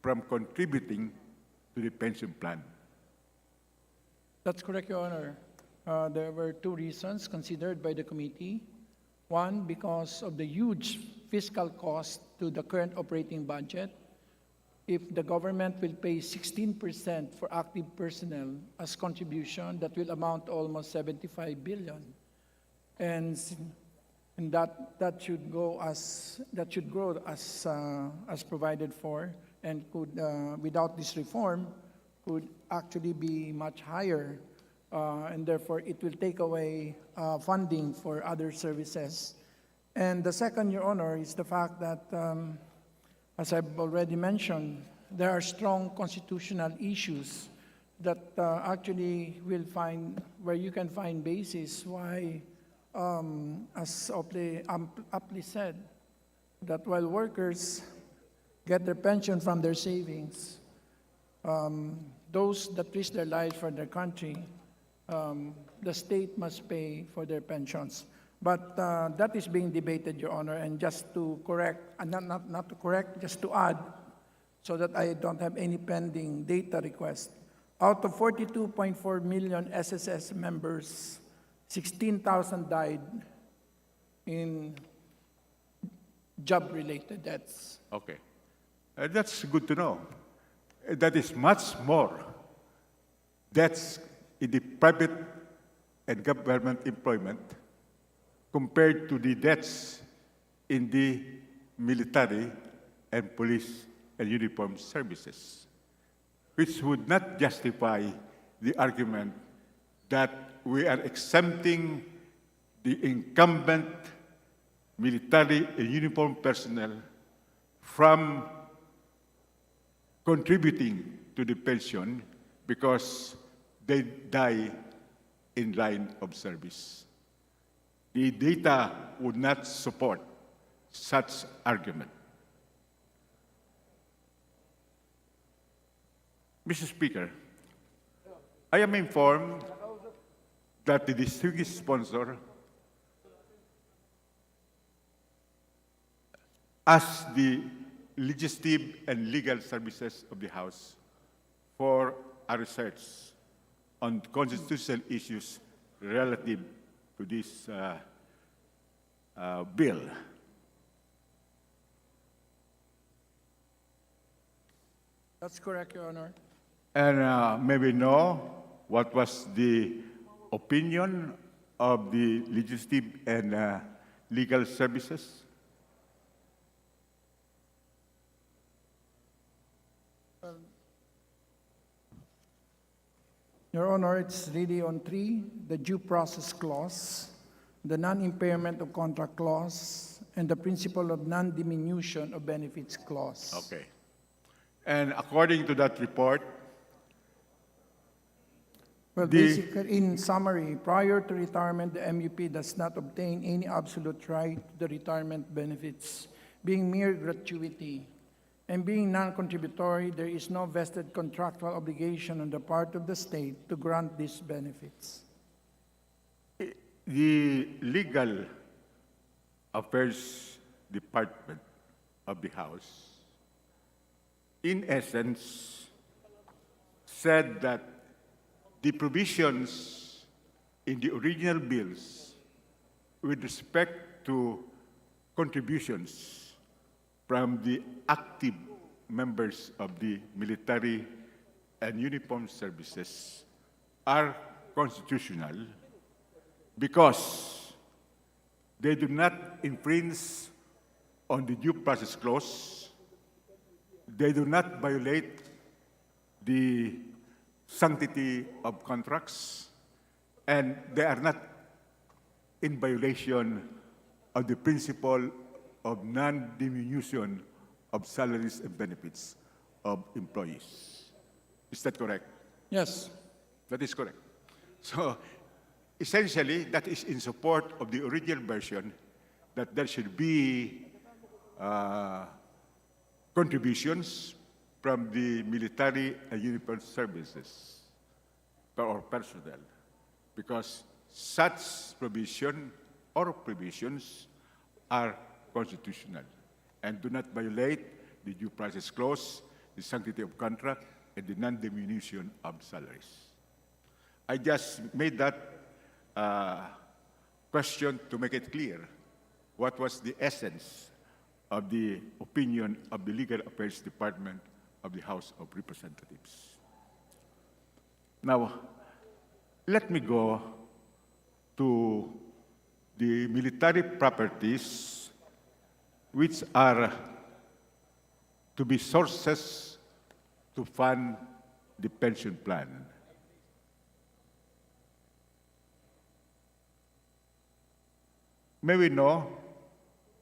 from contributing to the pension plan. That's correct, Your Honor. There were two reasons considered by the committee. One, because of the huge fiscal cost to the current operating budget. If the government will pay 16% for active personnel as contribution, that will amount to almost 75 billion. And that should grow as provided for, and could without this reform could actually be much higher, and therefore it will take away funding for other services. And the second, Your Honor, is the fact that, as I've already mentioned, there are strong constitutional issues that actually will find where you can find basis why. As aptly said, that while workers get their pension from their savings, those that risk their lives for their country, the state must pay for their pensions. But that is being debated, Your Honor, and just to correct, not to correct, just to add, so that I don't have any pending data request. Out of 42.4 million SSS members, 16,000 died in job-related deaths. Okay. That's good to know. That is much more deaths in the private and government employment compared to the deaths in the military and police and uniformed services, which would not justify the argument that we are exempting the incumbent military and uniformed personnel from contributing to the pension because they die in line of service. The data would not support such argument. Mr. Speaker, I am informed that the distinguished sponsor asked the legislative and legal services of the House for a research on constitutional issues relative to this bill. That's correct, Your Honor. And may we know what was the opinion of the legislative and legal services? Your Honor, it's really on 3, the due process clause, the non-impairment of contract clause, and the principle of non-diminution of benefits clause. Okay. And according to that report, Well, basically, in summary, prior to retirement, the MUP does not obtain any absolute right to the retirement benefits, being mere gratuity. And being non-contributory, there is no vested contractual obligation on the part of the state to grant these benefits. the Legal Affairs Department of the House, in essence, said that the provisions in the original bills with respect to contributions from the active members of the military and uniformed services are constitutional because they do not infringe on the due process clause, they do not violate the sanctity of contracts, and they are not in violation of the principle of non-diminution of salaries and benefits of employees. Is that correct? Yes. That is correct. So, essentially, that is in support of the original version that there should be contributions from the military and uniformed services or personnel, because such provision or provisions are constitutional and do not violate the due process clause, the sanctity of contract, and the non-diminution of salaries. I just made that question to make it clear what was the essence of the opinion of the Legal Affairs Department of the House of Representatives. Now, let me go to the military properties which are to be sources to fund the pension plan. May we know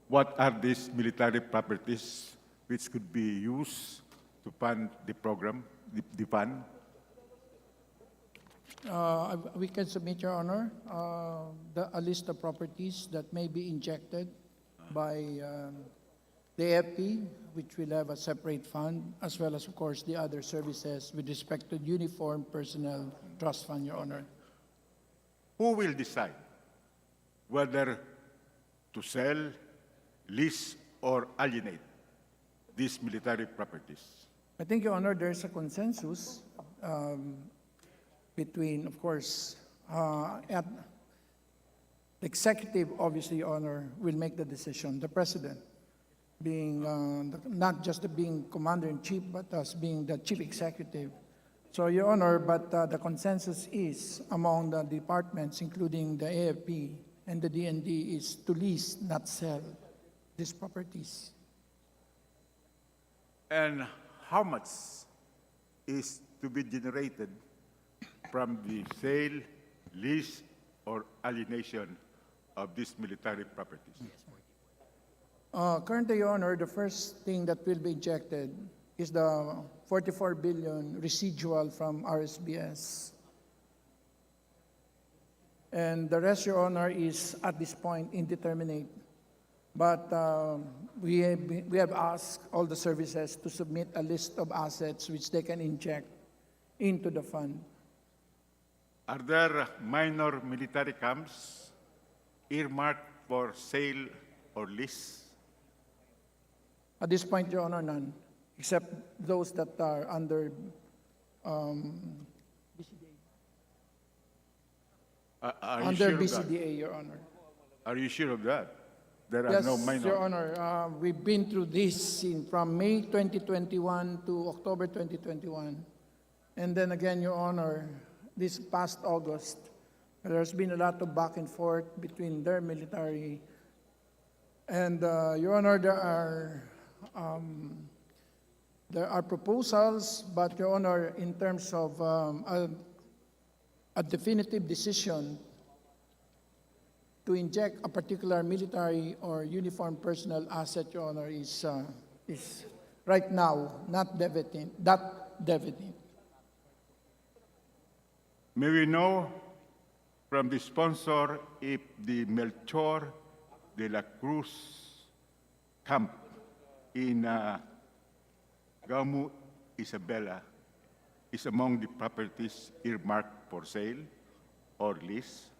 what are these military properties which could be used to fund the program, the fund? We can submit, Your Honor, a list of properties that may be injected by the AFP, which will have a separate fund, as well as, of course, the other services with respect to uniform personnel trust fund, Your Honor. Who will decide whether to sell, lease, or alienate these military properties? I think, Your Honor, there's a consensus between, of course, at the executive, obviously, Your Honor, will make the decision. The president, being not just being commander-in-chief, but as being the chief executive. So, Your Honor, but the consensus is among the departments, including the AFP and the DND, is to lease, not sell these properties. And how much is to be generated from the sale, lease, or alienation of these military properties? Currently, Your Honor, the first thing that will be injected is the 44 billion residual from RSBS. And the rest, Your Honor, is at this point indeterminate. But we have asked all the services to submit a list of assets which they can inject into the fund. Are there minor military camps earmarked for sale or lease? At this point, Your Honor, none, except those that are under Are you under sure of that? BCDA, Your Honor. Are you sure of that? There are Yes, no minor. Your Honor. We've been through this from May 2021 to October 2021. And then again, Your Honor, this past August, there's been a lot of back and forth between their military and, Your Honor, there are proposals, but Your Honor, in terms of a definitive decision to inject a particular military or uniformed personnel asset, Your Honor, is right now not definite. May we know from the sponsor if the Melchor de la Cruz camp in Gamu, Isabela, is among the properties earmarked for sale or lease?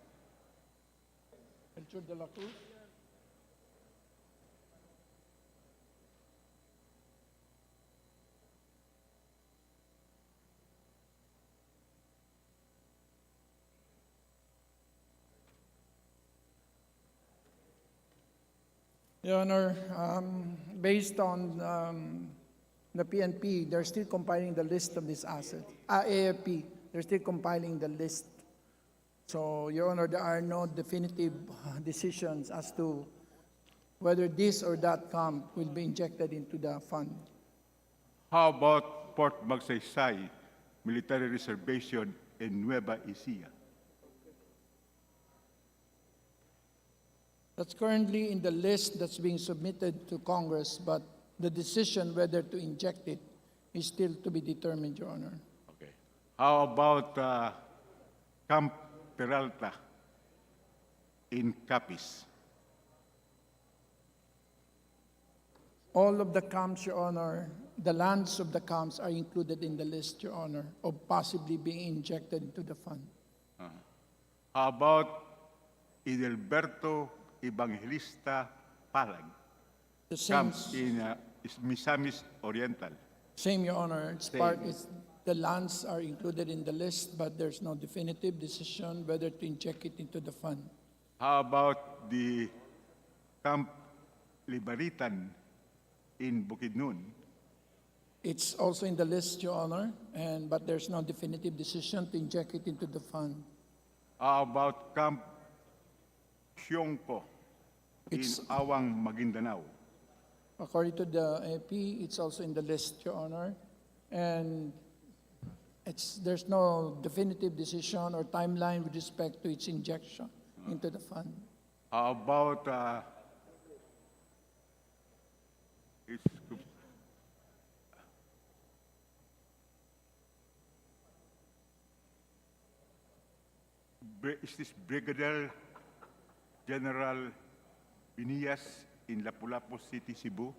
Melchor de la Cruz? Your Honor, based on the PNP, they're still compiling the list of this asset. AFP, they're still compiling the list. So, Your Honor, there are no definitive decisions as to whether this or that camp will be injected into the fund. How about Port Magsaysay Military Reservation in Nueva Ecija? That's currently in the list that's being submitted to Congress, but the decision whether to inject it is still to be determined, Your Honor. Okay. How about Camp Peralta in Capiz? All of the camps, Your Honor, the lands of the camps are included in the list, Your Honor, of possibly being injected into the fund. How about Edelberto Evangelista Palag, The same, camp in Misamis Oriental? same, Your Honor. It's Same. part, the lands are included in the list, but there's no definitive decision whether to inject it into the fund. How about the Camp Libaritan in Bukidnon? It's also in the list, Your Honor, but there's no definitive decision to inject it into the fund. How about Camp Xiongco in It's- Awang, Maguindanao? According to the AP, it's also in the list, Your Honor, and there's no definitive decision or timeline with respect to its injection into the fund. How about is this Brigadier General Binias in Lapu-Lapu City, Cebu?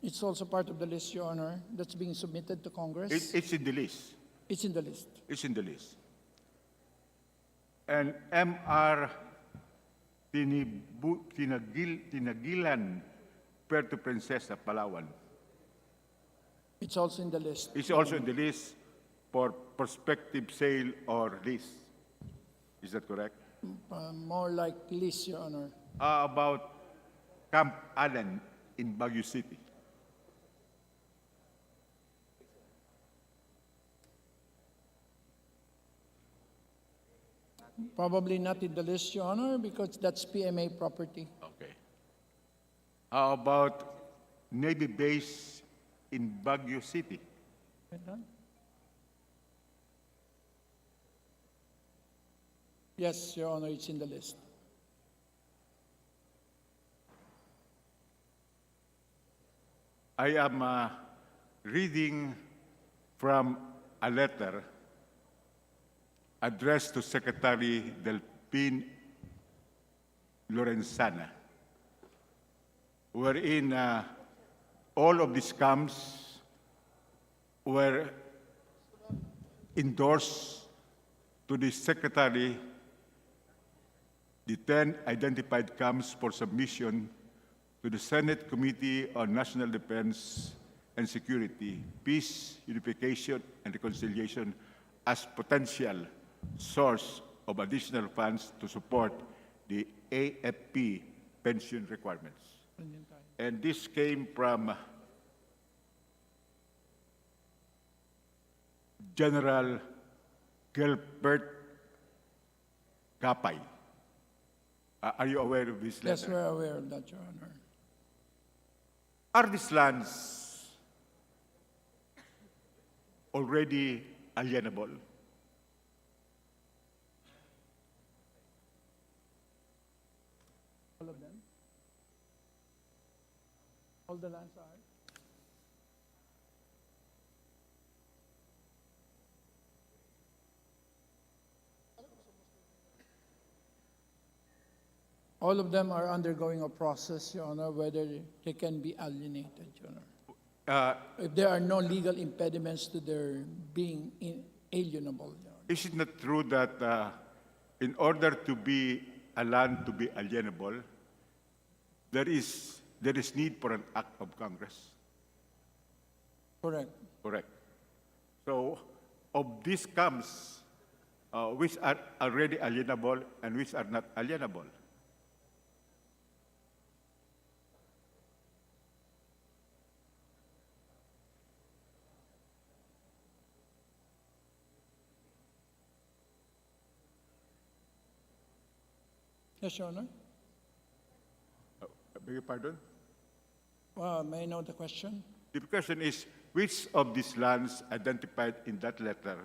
It's also part of the list, Your Honor, that's being submitted to Congress. It's in the list. It's in the list. It's in the list. And MR Tinagilan, Puerto Princesa, Palawan. It's also in the list. It's also in the list for prospective sale or lease. Is that correct? More like list, Your Honor. How about Camp Allen in Baguio City? Probably not in the list, Your Honor, because that's PMA property. Okay. How about Navy base in Baguio City? Yes, Your Honor, it's in the list. I am reading from a letter addressed to Secretary Delpin Lorenzana, wherein all of these camps were endorsed to the Secretary, the 10 identified camps for submission to the Senate Committee on National Defense and Security, Peace, Unification, and Reconciliation as potential source of additional funds to support the AFP pension requirements. 10 yan tayo. And this came from General Gilbert Gapay. Are you aware of this letter? Yes, we're aware of that, Your Honor. Are these lands already alienable? All of them? All the lands are? All of them are undergoing a process, Your Honor, whether they can be alienated, Your Honor. If there are no legal impediments to their being alienable, Your Honor. Is it not true that in order to be a land to be alienable, there is need for an act of Congress? Correct. Correct. So, of this comes which are already alienable and which are not alienable. Yes, Your Honor. Beg your pardon? May I know the question? The question is, which of these lands identified in that letter,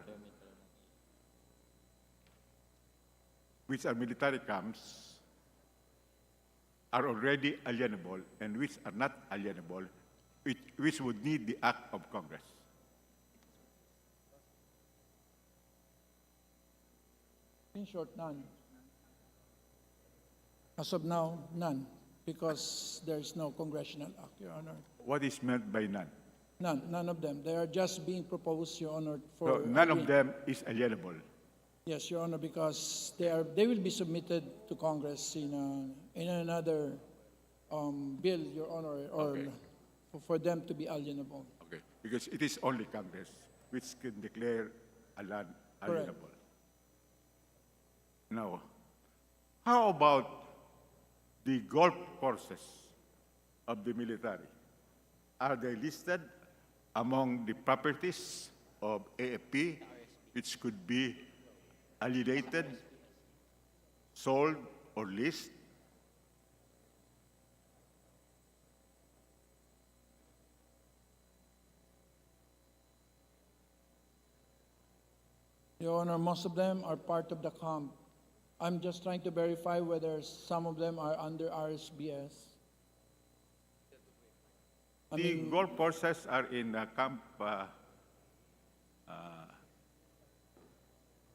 which are military camps, are already alienable and which are not alienable, which would need the act of Congress? In short, none. As of now, none, because there is no congressional act, Your Honor. What is meant by none? None of them. They are just being proposed, Your Honor, for... So none of them is alienable. Yes, Your Honor, because they will be submitted to Congress in another bill, Your Honor, or Okay. for them to be alienable. Okay, because it is only Congress which can declare a land Correct. alienable. Now, how about the golf courses of the military? Are they listed among the properties of AFP which could be alienated, sold, or leased? Your Honor, most of them are part of the camp. I'm just trying to verify whether some of them are under RSBS. The golf courses are in Camp, I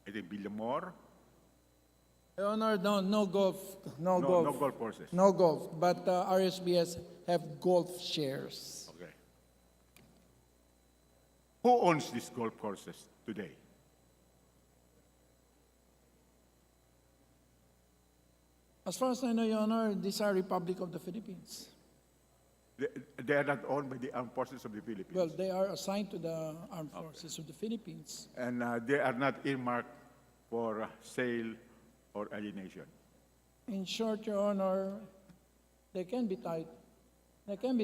think, Villamor. Your Honor, no golf, no No golf. golf courses. No golf, but RSBS have golf shares. Okay. Who owns these golf courses today? As far as I know, Your Honor, these are Republic of the Philippines. They are not owned by the armed forces of the Philippines. Well, they are assigned to the armed forces of the Philippines. And they are not earmarked for sale or alienation. In short, Your Honor, they can be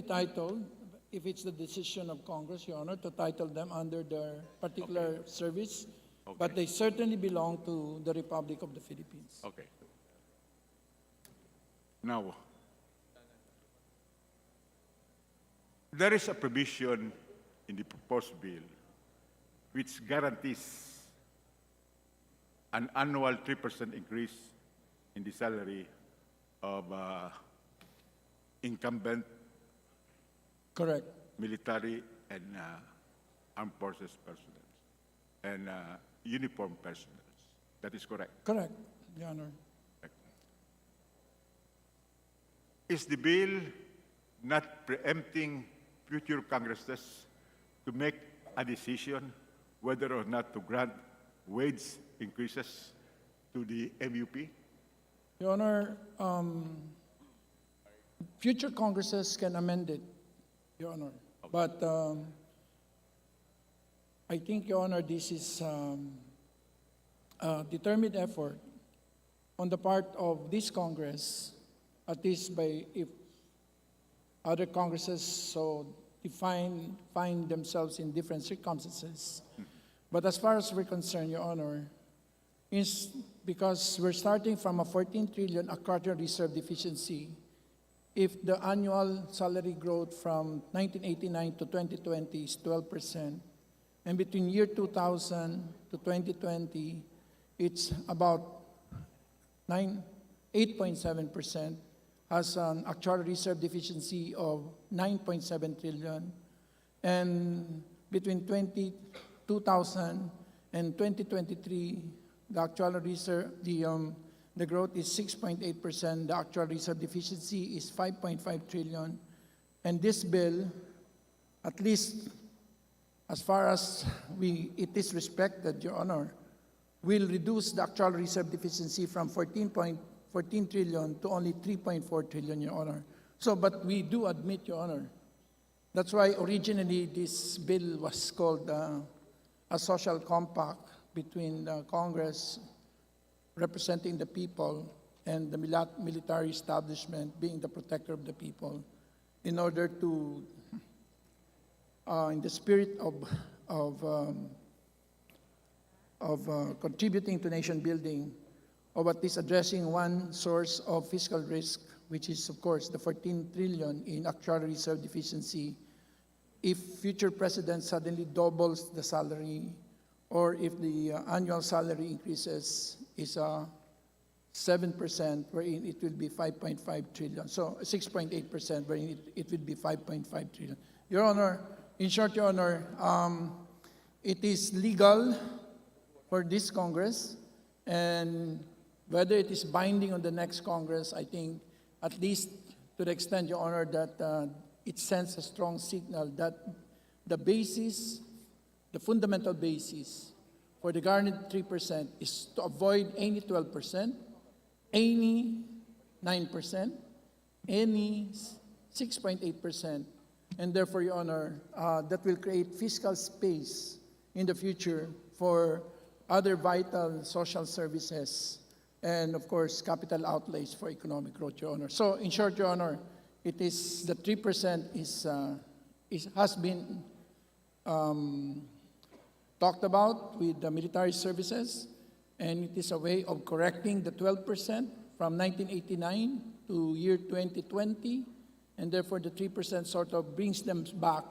titled, if it's the decision of Congress, Your Honor, to title them under their particular service, but they certainly belong to the Republic of the Philippines. Okay. Now, there is a provision in the proposed bill which guarantees an annual 3% increase in the salary of incumbent Correct. military and armed forces personnel and uniformed personnel. That is correct. Correct, Your Honor. Is the bill not preempting future Congresses to make a decision whether or not to grant wage increases to the MUP? Your Honor, future Congresses can amend it, Your Honor. But I think, Your Honor, this is a determined effort on the part of this Congress, at least by if other Congresses so find themselves in different circumstances, But as far as we're concerned, Your Honor, is because we're starting from a 14 trillion actuarial reserve deficiency. If the annual salary growth from 1989 to 2020 is 12%, and between year 2000 to 2020, it's about 8.7%, has an actuarial reserve deficiency of 9.7 trillion, and between 2000 and 2023, the actual reserve, the growth is 6.8%. The actual reserve deficiency is 5.5 trillion. And this bill, at least as far as it is respected, Your Honor, will reduce the actual reserve deficiency from 14 trillion to only 3.4 trillion, Your Honor. So, but we do admit, Your Honor, that's why originally this bill was called a social compact between the Congress representing the people and the military establishment being the protector of the people, in order to, in the spirit of contributing to nation building, of at least addressing one source of fiscal risk, which is, of course, the 14 trillion in actuarial reserve deficiency. If future president suddenly doubles the salary, or if the annual salary increases is 7%, wherein it will be 5.5 trillion. So 6.8%, wherein it will be 5.5 trillion. Your Honor, in short, Your Honor, it is legal for this Congress, and whether it is binding on the next Congress, I think, at least to the extent, Your Honor, that it sends a strong signal that the basis, the fundamental basis for the guaranteed 3% is to avoid any 12%, any 9%, any 6.8%, and therefore, Your Honor, that will create fiscal space in the future for other vital social services and, of course, capital outlays for economic growth, Your Honor. So, in short, Your Honor, it is the 3% has been talked about with the military services, and it is a way of correcting the 12% from 1989 to year 2020, and therefore the 3% sort of brings them back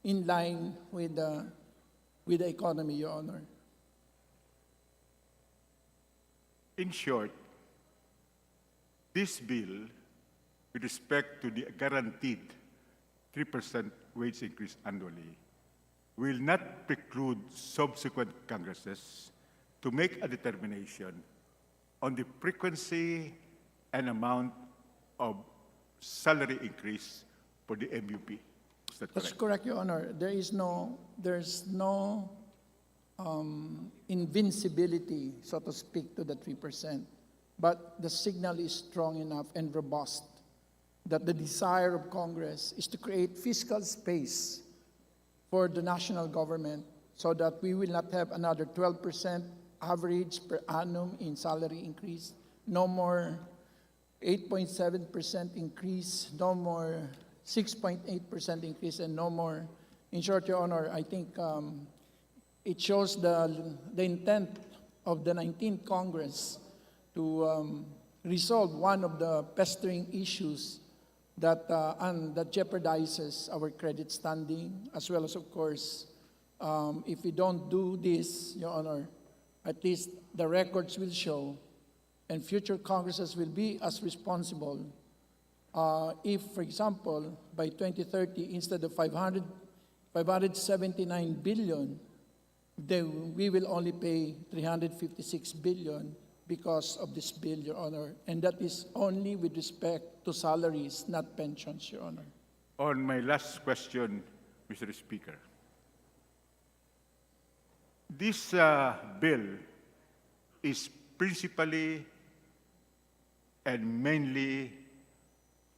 in line with the economy, Your Honor. In short, this bill, with respect to the guaranteed 3% wage increase annually, will not preclude subsequent Congresses to make a determination on the frequency and amount of salary increase for the MUP. Is that correct? That's correct, Your Honor. There's no invincibility, so to speak, to the 3%. But the signal is strong enough and robust that the desire of Congress is to create fiscal space for the national government so that we will not have another 12% average per annum in salary increase, no more 8.7% increase, no more 6.8% increase, and no more. In short, Your Honor, I think it shows the intent of the 19th Congress to resolve one of the pestering issues that jeopardizes our credit standing, as well as, of course, if we don't do this, Your Honor, at least the records will show, and future Congresses will be as responsible if, for example, by 2030, instead of 579 billion, then we will only pay 356 billion because of this bill, Your Honor, and that is only with respect to salaries, not pensions, Your Honor. On my last question, Mr. Speaker, this bill is principally and mainly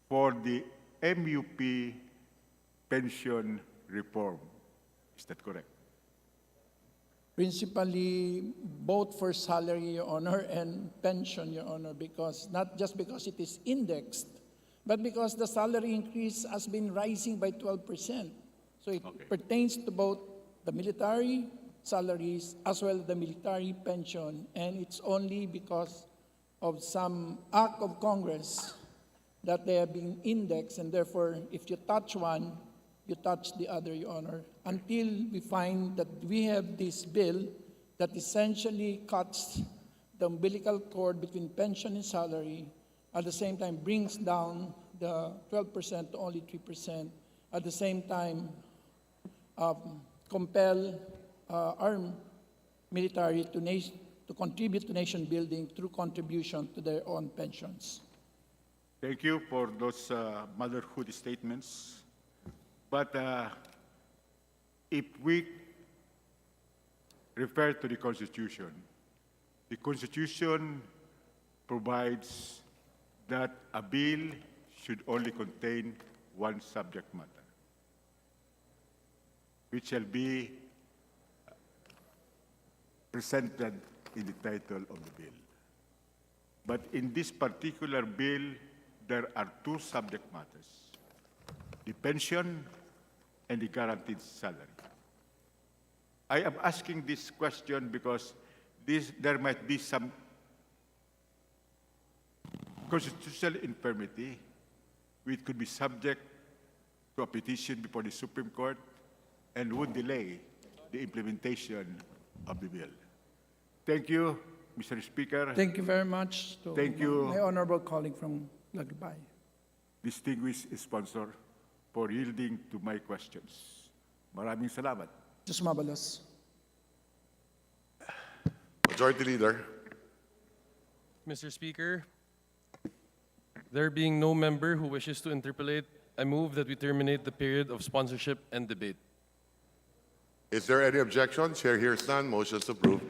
for the MUP pension reform. Is that correct? Principally, both for salary, Your Honor, and pension, Your Honor, because not just because it is indexed, but because the salary increase has been rising by 12%. So it pertains to both the military salaries as well as the military pension, and it's only because of some act of Congress that they have been indexed, and therefore, if you touch one, you touch the other, Your Honor, until we find that we have this bill that essentially cuts the umbilical cord between pension and salary, at the same time brings down the 12% to only 3%, at the same time compel our military to contribute to nation building through contribution to their own pensions. Thank you for those motherhood statements. But if we refer to the Constitution provides that a bill should only contain one subject matter, which shall be presented in the title of the bill. But in this particular bill, there are two subject matters: the pension and the guaranteed salary. I am asking this question because there might be some constitutional infirmity which could be subject to a petition before the Supreme Court and would delay the implementation of the bill. Thank you, Mr. Speaker. Thank you very much to my honorable colleague from Lagubay. Distinguished sponsor, for yielding to my questions. Maraming salamat. Diyos mabalos. Majority Leader. Mr. Speaker, there being no member who wishes to interpolate, I move that we terminate the period of sponsorship and debate. Is there any objection? Chair hears none. Motion is approved.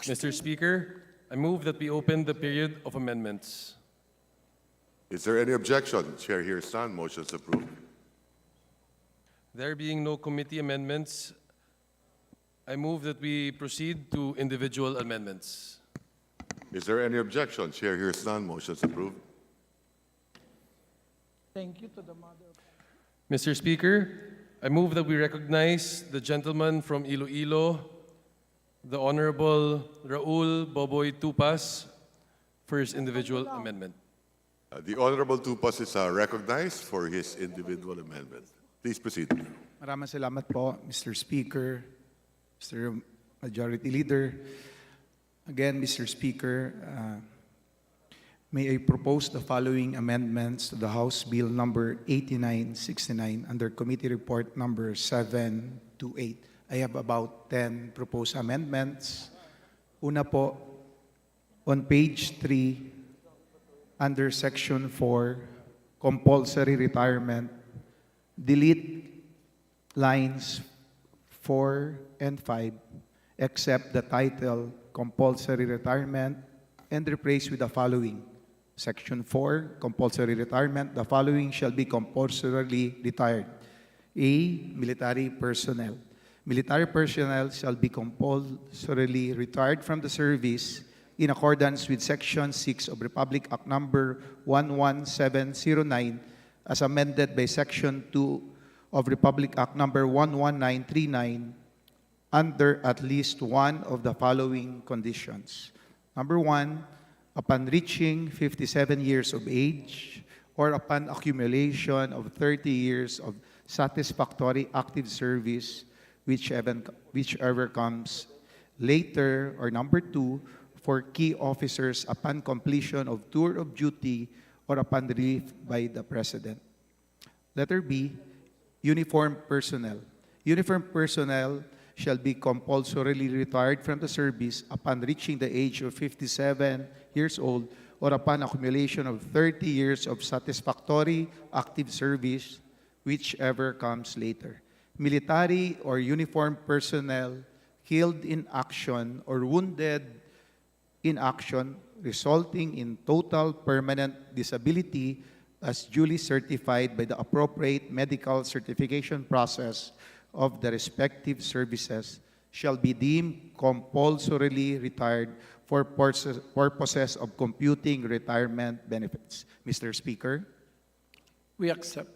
Mr. Speaker, I move that we open the period of amendments. Is there any objection? Chair hears none. Motion is approved. There being no committee amendments, I move that we proceed to individual amendments. Is there any objection? Chair hears none. Motion is approved. Thank you to the mother. Mr. Speaker, I move that we recognize the gentleman from Iloilo, the Honorable Raul Boboy Tupas, for his individual amendment. The Honorable Tupas is recognized for his individual amendment. Please proceed. Maraming salamat po, Mr. Speaker, Mr. Majority Leader. Again, Mr. Speaker, may I propose the following amendments to the House Bill number 8969 under Committee Report number 728. I have about 10 proposed amendments. Una po, on page 3, under Section 4, compulsory retirement, delete lines 4 and 5, except the title compulsory retirement, and replace with the following. Section 4, compulsory retirement, the following shall be compulsorily retired. A, military personnel. Military personnel shall be compulsorily retired from the service in accordance with Section 6 of Republic Act Number 11709 as amended by Section 2 of Republic Act Number 11939 under at least one of the following conditions. Number 1, upon reaching 57 years of age or upon accumulation of 30 years of satisfactory active service, whichever comes later, or number 2, for key officers upon completion of tour of duty or upon relief by the President. Letter B, uniformed personnel. Uniformed personnel shall be compulsorily retired from the service upon reaching the age of 57 years old or upon accumulation of 30 years of satisfactory active service, whichever comes later. Military or uniformed personnel killed in action or wounded in action resulting in total permanent disability as duly certified by the appropriate medical certification process of the respective services shall be deemed compulsorily retired for purposes of computing retirement benefits. Mr. Speaker. We accept.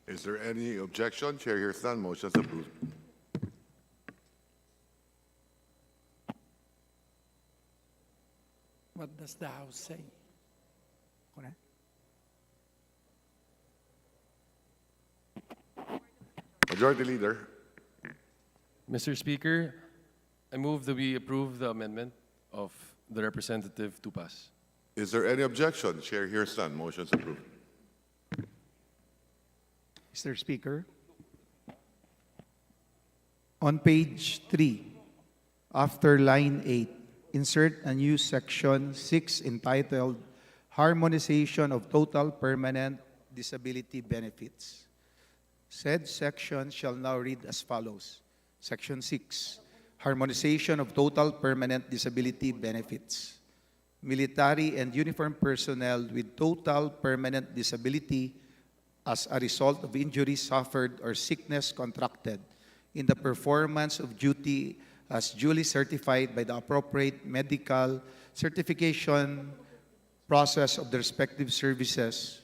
Is there any objection? Chair hears none. Motion is approved. What does the House say? Majority Leader. Mr. Speaker, I move that we approve the amendment of the representative to pass. Is there any objection? Chair hears none. Motion is approved. Mr. Speaker, on page 3, after line 8, insert a new section 6 entitled Harmonization of Total Permanent Disability Benefits. Said section shall now read as follows. Section 6, Harmonization of Total Permanent Disability Benefits. Military and uniformed personnel with total permanent disability as a result of injury suffered or sickness contracted in the performance of duty as duly certified by the appropriate medical certification process of the respective services,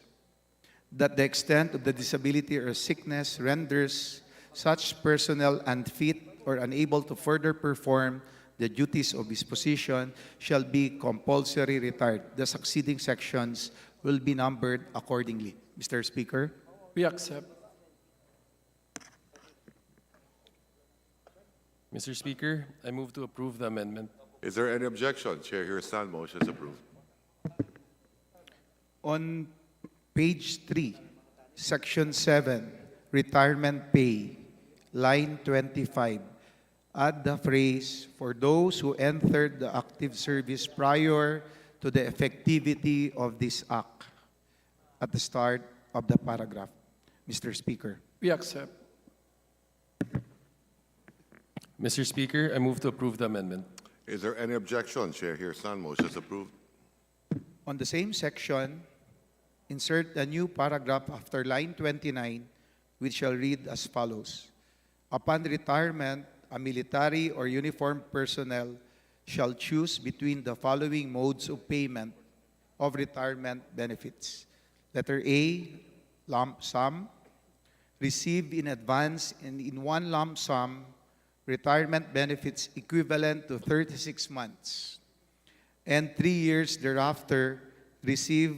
that the extent of the disability or sickness renders such personnel unfit or unable to further perform the duties of his position shall be compulsory retired. The succeeding sections will be numbered accordingly. Mr. Speaker. We accept. Mr. Speaker, I move to approve the amendment. Is there any objection? Chair hears none. Motion is approved. On page 3, section 7, retirement pay, line 25, add the phrase, for those who entered the active service prior to the effectivity of this act, at the start of the paragraph. Mr. Speaker. We accept. Mr. Speaker, I move to approve the amendment. Is there any objection? Chair hears none. Motion is approved. On the same section, insert a new paragraph after line 29, which shall read as follows. Upon retirement, a military or uniformed personnel shall choose between the following modes of payment of retirement benefits. Letter A, lump sum, receive in advance and in one lump sum retirement benefits equivalent to 36 months, and 3 years thereafter receive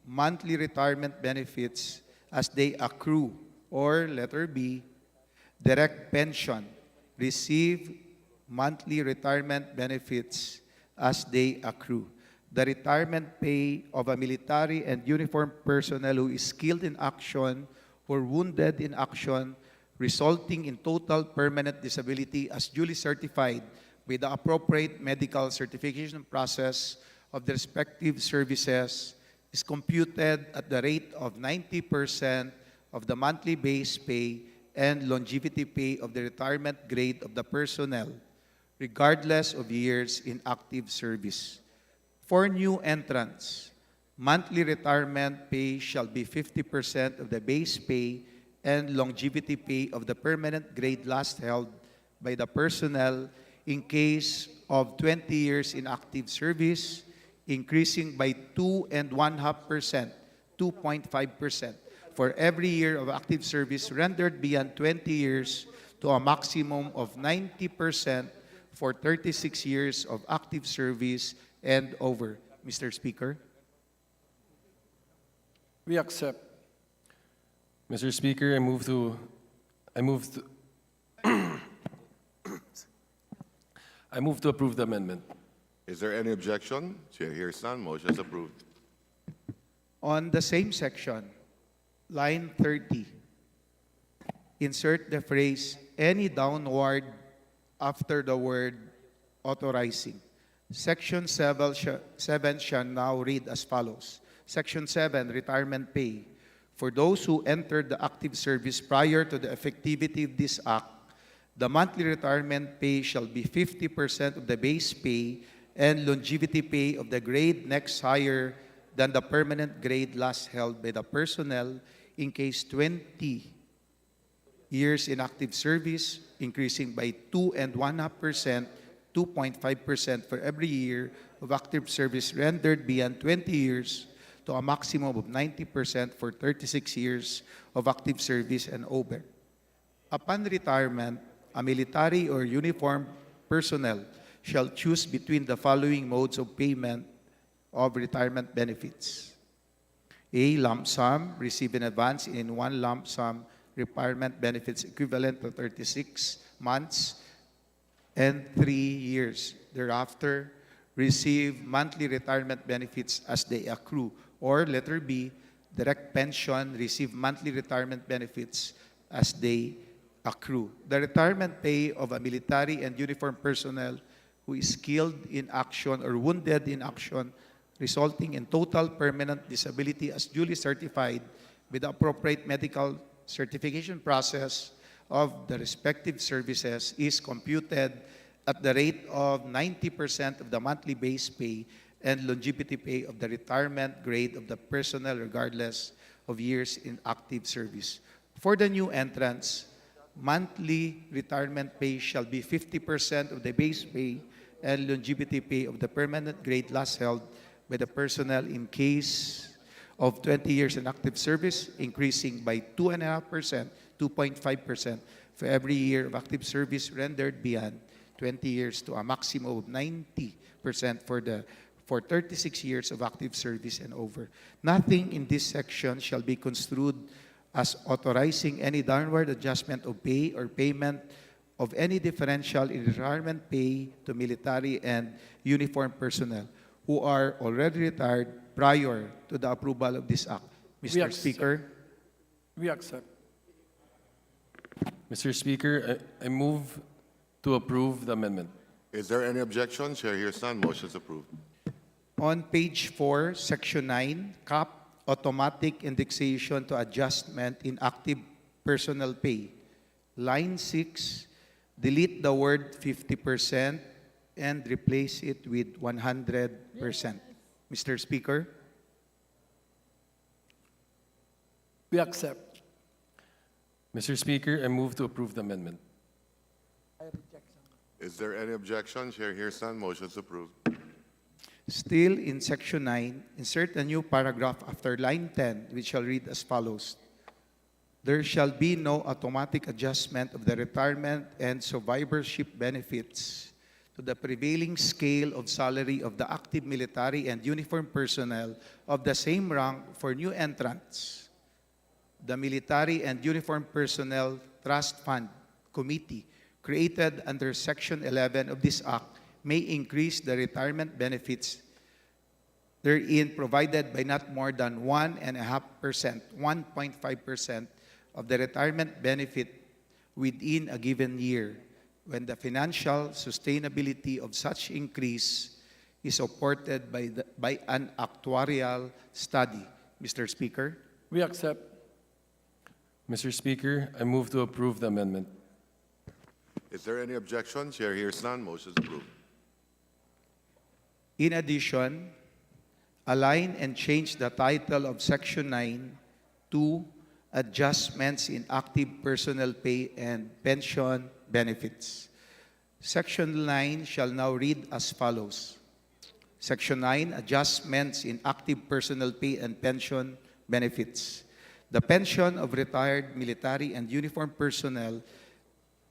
monthly retirement benefits as they accrue, or letter B, direct pension, receive monthly retirement benefits as they accrue. The retirement pay of a military and uniformed personnel who is killed in action or wounded in action resulting in total permanent disability as duly certified with the appropriate medical certification process of the respective services is computed at the rate of 90% of the monthly base pay and longevity pay of the retirement grade of the personnel, regardless of years in active service. For new entrants, monthly retirement pay shall be 50% of the base pay and longevity pay of the permanent grade last held by the personnel in case of 20 years in active service, increasing by 2.5%, 2.5% for every year of active service rendered beyond 20 years to a maximum of 90% for 36 years of active service and over. Mr. Speaker. We accept. Mr. Speaker, I move to approve the amendment. Is there any objection? Chair hears none. Motion is approved. On the same section, line 30, insert the phrase, any downward after the word authorizing. Section 7 shall now read as follows. Section 7, retirement pay. For those who entered the active service prior to the effectivity of this act, the monthly retirement pay shall be 50% of the base pay and longevity pay of the grade next higher than the permanent grade last held by the personnel in case 20 years in active service, increasing by 2.5%, 2.5% for every year of active service rendered beyond 20 years to a maximum of 90% for 36 years of active service and over. Upon retirement, a military or uniformed personnel shall choose between the following modes of payment of retirement benefits. A, lump sum, receive in advance in one lump sum retirement benefits equivalent to 36 months and 3 years. Thereafter, receive monthly retirement benefits as they accrue. Or letter B, direct pension, receive monthly retirement benefits as they accrue. The retirement pay of a military and uniformed personnel who is killed in action or wounded in action resulting in total permanent disability as duly certified with the appropriate medical certification process of the respective services is computed at the rate of 90% of the monthly base pay and longevity pay of the retirement grade of the personnel regardless of years in active service. For the new entrants, monthly retirement pay shall be 50% of the base pay and longevity pay of the permanent grade last held by the personnel in case of 20 years in active service, increasing by 2.5%, 2.5% for every year of active service rendered beyond 20 years to a maximum of 90% for 36 years of active service and over. Nothing in this section shall be construed as authorizing any downward adjustment of pay or payment of any differential in retirement pay to military and uniformed personnel who are already retired prior to the approval of this act. Mr. Speaker. We accept. Mr. Speaker, I move to approve the amendment. Is there any objection? Chair hears none. Motion is approved. On page 4, section 9, cap automatic indexation to adjustment in active personnel pay. Line 6, delete the word 50% and replace it with 100%. Mr. Speaker. We accept. Mr. Speaker, I move to approve the amendment. Is there any objection? Chair hears none. Motion is approved. Still in section 9, insert a new paragraph after line 10, which shall read as follows. There shall be no automatic adjustment of the retirement and survivorship benefits to the prevailing scale of salary of the active military and uniformed personnel of the same rank for new entrants. The Military and Uniformed Personnel Trust Fund Committee, created under Section 11 of this Act, may increase the retirement benefits therein provided by not more than 1.5%, 1.5% of the retirement benefit within a given year, when the financial sustainability of such increase is supported by an actuarial study. Mr. Speaker. We accept. Mr. Speaker, I move to approve the amendment. Is there any objection? Chair hears none. Motion is approved. In addition, align and change the title of Section 9 to Adjustments in Active Personnel Pay and Pension Benefits. Section 9 shall now read as follows. Section 9, Adjustments in Active Personnel Pay and Pension Benefits. The pension of retired military and uniformed personnel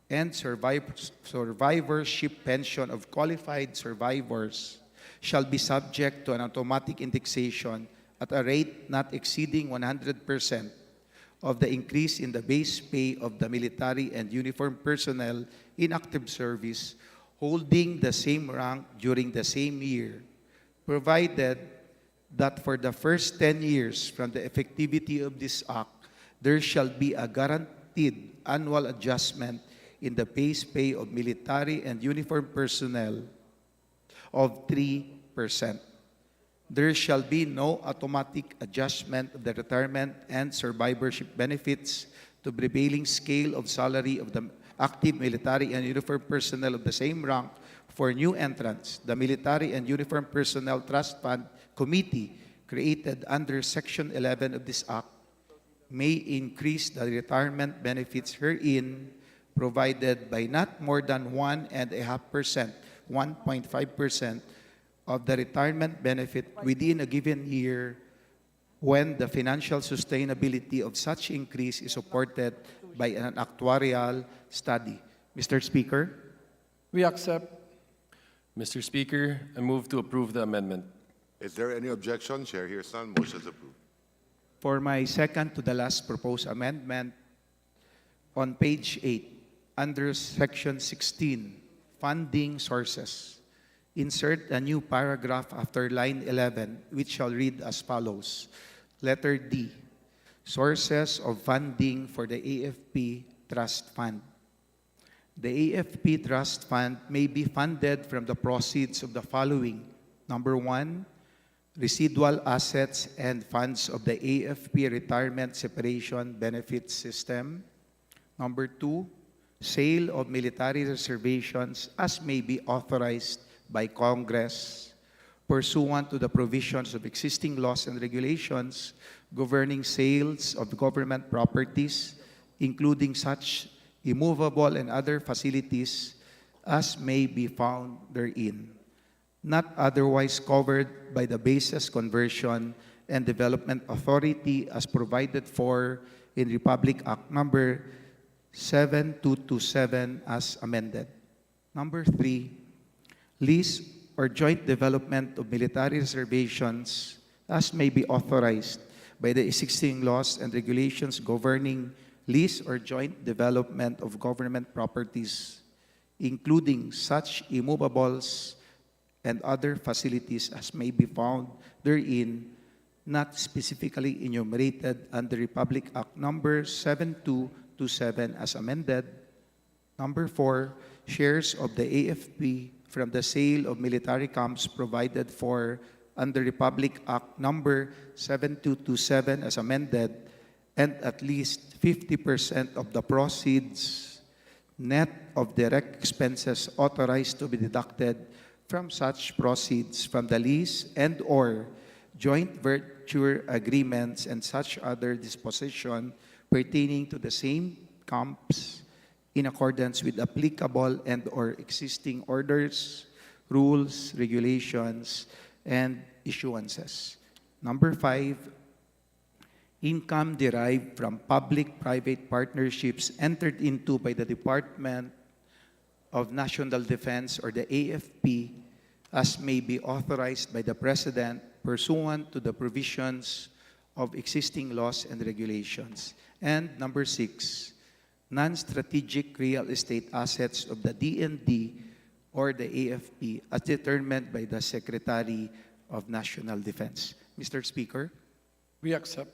and survivorship pension of qualified survivors shall be subject to an automatic indexation at a rate not exceeding 100% of the increase in the base pay of the military and uniformed personnel in active service holding the same rank during the same year, provided that for the first 10 years from the effectivity of this act, there shall be a guaranteed annual adjustment in the base pay of military and uniformed personnel of 3%. There shall be no automatic adjustment of the retirement and survivorship benefits to prevailing scale of salary of the active military and uniformed personnel of the same rank for new entrants. The Military and Uniformed Personnel Trust Fund Committee, created under Section 11 of this Act, may increase the retirement benefits herein provided by not more than 1.5%, 1.5% of the retirement benefit within a given year, when the financial sustainability of such increase is supported by an actuarial study. Mr. Speaker, We accept. Mr. Speaker, I move to approve the amendment. Is there any objection? Chair hears none. Motion is approved. for my second to the last proposed amendment, on page 8, under section 16, funding sources, insert a new paragraph after line 11, which shall read as follows. Letter D, sources of funding for the AFP Trust Fund. The AFP Trust Fund may be funded from the proceeds of the following. Number 1, residual assets and funds of the AFP Retirement Separation Benefit System. Number 2, sale of military reservations as may be authorized by Congress pursuant to the provisions of existing laws and regulations governing sales of government properties, including such immovable and other facilities as may be found therein, not otherwise covered by the Basis Conversion and Development Authority as provided for in Republic Act Number 7227 as amended. Number 3, lease or joint development of military reservations as may be authorized by the existing laws and regulations governing lease or joint development of government properties, including such immovables and other facilities as may be found therein, not specifically enumerated under Republic Act Number 7227 as amended. Number 4, shares of the AFP from the sale of military camps provided for under Republic Act Number 7227 as amended, and at least 50% of the proceeds net of direct expenses authorized to be deducted from such proceeds from the lease and or joint venture agreements and such other disposition pertaining to the same camps in accordance with applicable and or existing orders, rules, regulations, and issuances. Number 5, income derived from public-private partnerships entered into by the Department of National Defense or the AFP as may be authorized by the President pursuant to the provisions of existing laws and regulations. And number 6, non-strategic real estate assets of the DND or the AFP as determined by the Secretary of National Defense. Mr. Speaker, We accept.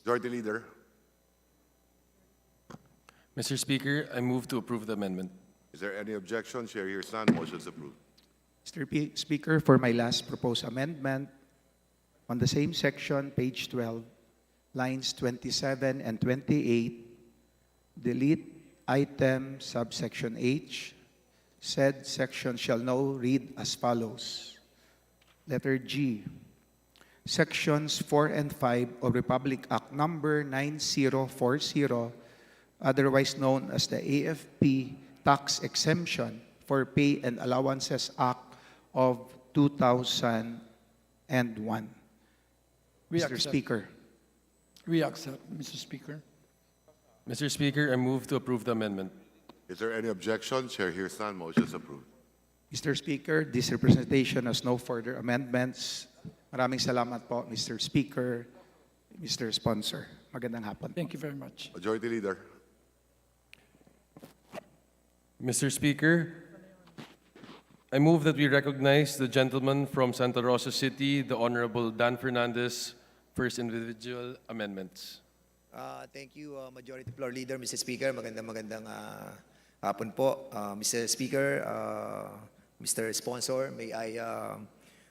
Majority Leader. Mr. Speaker, I move to approve the amendment. Is there any objection? Chair hears none. Motion is approved. Mr. Speaker, for my last proposed amendment, on the same section, page 12, lines 27 and 28, delete item subsection H. Said section shall now read as follows. Letter G. Sections 4 and 5 of Republic Act Number 9040, otherwise known as the AFP Tax Exemption for Pay and Allowances Act of 2001. We Mr. accept. Speaker, We accept, Mr. Speaker. Mr. Speaker, I move to approve the amendment. Is there any objection? Chair hears none. Motion is approved. Mr. Speaker, this representation has no further amendments. Maraming salamat po, Mr. Speaker, Mr. Sponsor. Magandang hapon. Thank you very much. Majority Leader. Mr. Speaker, I move that we recognize the gentleman from Santa Rosa City, the Honorable Dan Fernandez, first individual amendments. Thank you, Majority Floor Leader, Mr. Speaker. Magandang hapon po. Mr. Speaker, Mr. Sponsor, may I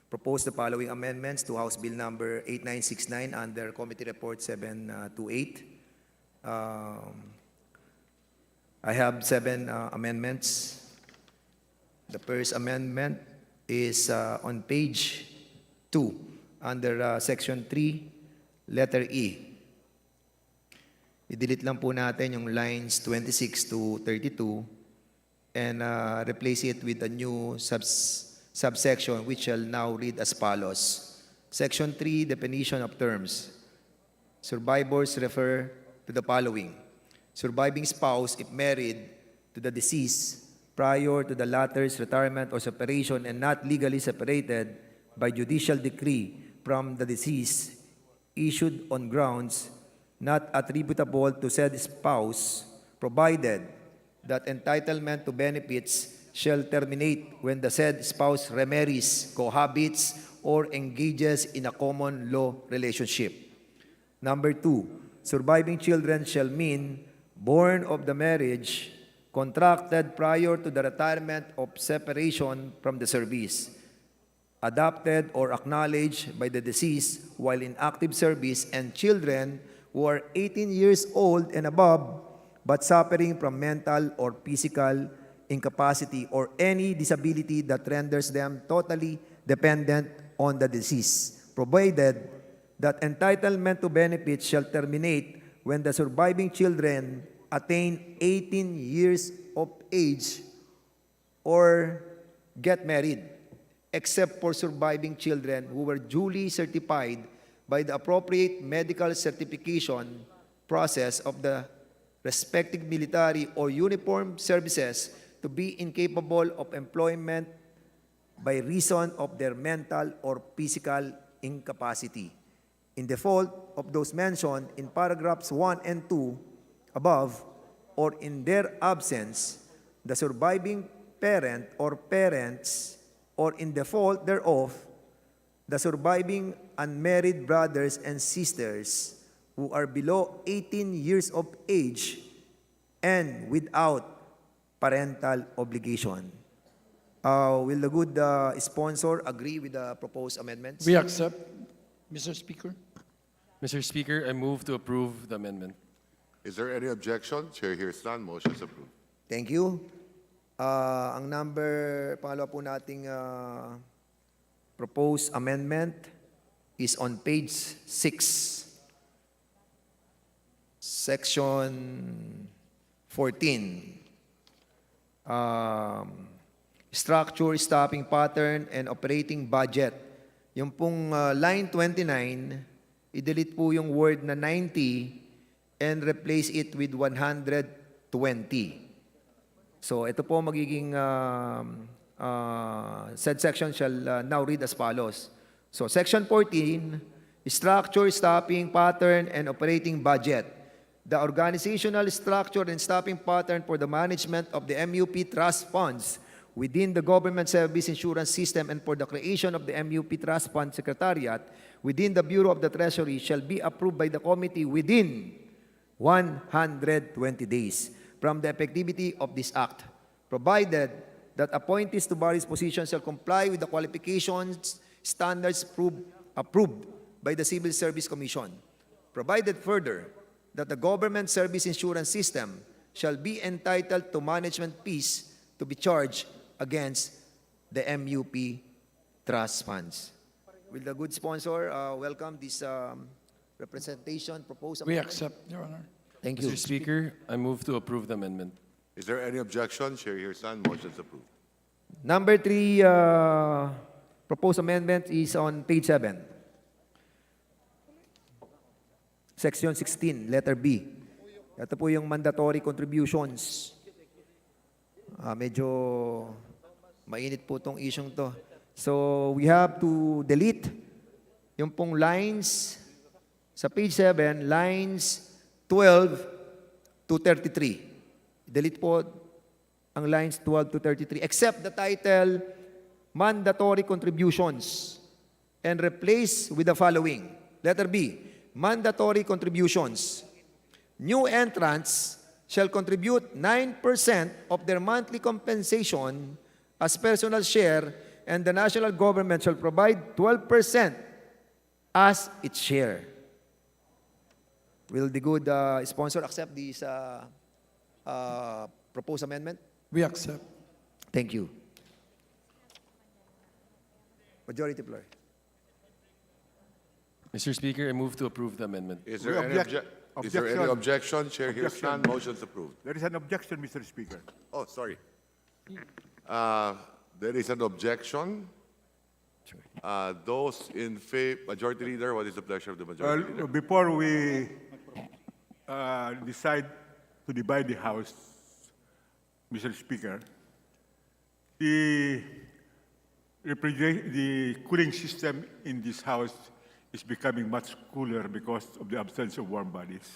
propose the following amendments to House Bill Number 8969 under Committee Report 728. I have 7 amendments. The first amendment is on page 2 under Section 3, letter E. I-delete lang po natin yung lines 26 to 32 and replace it with a new subsection, which shall now read as follows. Section 3, definition of terms. Survivors refer to the following. Surviving spouse, if married to the deceased prior to the latter's retirement or separation and not legally separated by judicial decree from the deceased, issued on grounds not attributable to said spouse, provided that entitlement to benefits shall terminate when the said spouse remarries, cohabits, or engages in a common law relationship. Number 2, surviving children shall mean born of the marriage contracted prior to the retirement of separation from the service, adopted or acknowledged by the deceased while in active service, and children who are 18 years old and above but suffering from mental or physical incapacity or any disability that renders them totally dependent on the deceased, provided that entitlement to benefits shall terminate when the surviving children attain 18 years of age or get married, except for surviving children who were duly certified by the appropriate medical certification process of the respective military or uniformed services to be incapable of employment by reason of their mental or physical incapacity. In default of those mentioned in paragraphs 1 and 2 above, or in their absence, the surviving parent or parents, or in default thereof, the surviving unmarried brothers and sisters who are below 18 years of age and without parental obligation. Will the good sponsor agree with the proposed amendments? We accept, Mr. Speaker. Mr. Speaker, I move to approve the amendment. Is there any objection? Chair hears none. Motion is approved. Thank you. Ang pangalawa po nating proposed amendment is on page 6, section 14. Structure, stopping pattern, and operating budget. Yung pong line 29, i-delete po yung word na 90 and replace it with 120. So ito po magiging said section shall now read as follows. So section 14, structure, stopping pattern, and operating budget. The organizational structure and stopping pattern for the management of the MUP trust funds within the government service insurance system and for the creation of the MUP trust fund secretariat within the Bureau of the Treasury shall be approved by the committee within 120 days from the effectivity of this act, provided that appointees to various positions shall comply with the qualifications standards approved by the Civil Service Commission, provided further that the government service insurance system shall be entitled to management fees to be charged against the MUP trust funds. Will the good sponsor welcome this representation proposal? We accept, Your Honor. Thank you. Mr. Speaker, I move to approve the amendment. Is there any objection? Chair hears none. Motion is approved. Number 3 proposed amendment is on page 7. Section 16, letter B. Ito po yung mandatory contributions. Medyo mainit po itong isyong to. So we have to delete yung pong lines sa page 7, lines 12 to 33. Delete po ang lines 12 to 33, except the title, mandatory contributions, and replace with the following. Letter B, mandatory contributions. New entrants shall contribute 9% of their monthly compensation as personal share, and the national government shall provide 12% as its share. Will the good sponsor accept this proposed amendment? We accept. Thank you. Majority floor. Mr. Speaker, I move to approve the amendment. Is there any objection? Chair hears none. Motion is approved. There is an objection, Mr. Speaker. Oh, sorry. There is an objection. Those in favor, Majority Leader, what is the pleasure of the Majority Leader? Before we decide to divide the House, Mr. Speaker, the cooling system in this House is becoming much cooler because of the absence of warm bodies.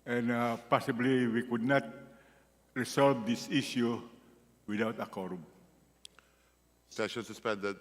And possibly we could not resolve this issue without a quorum. Session suspended.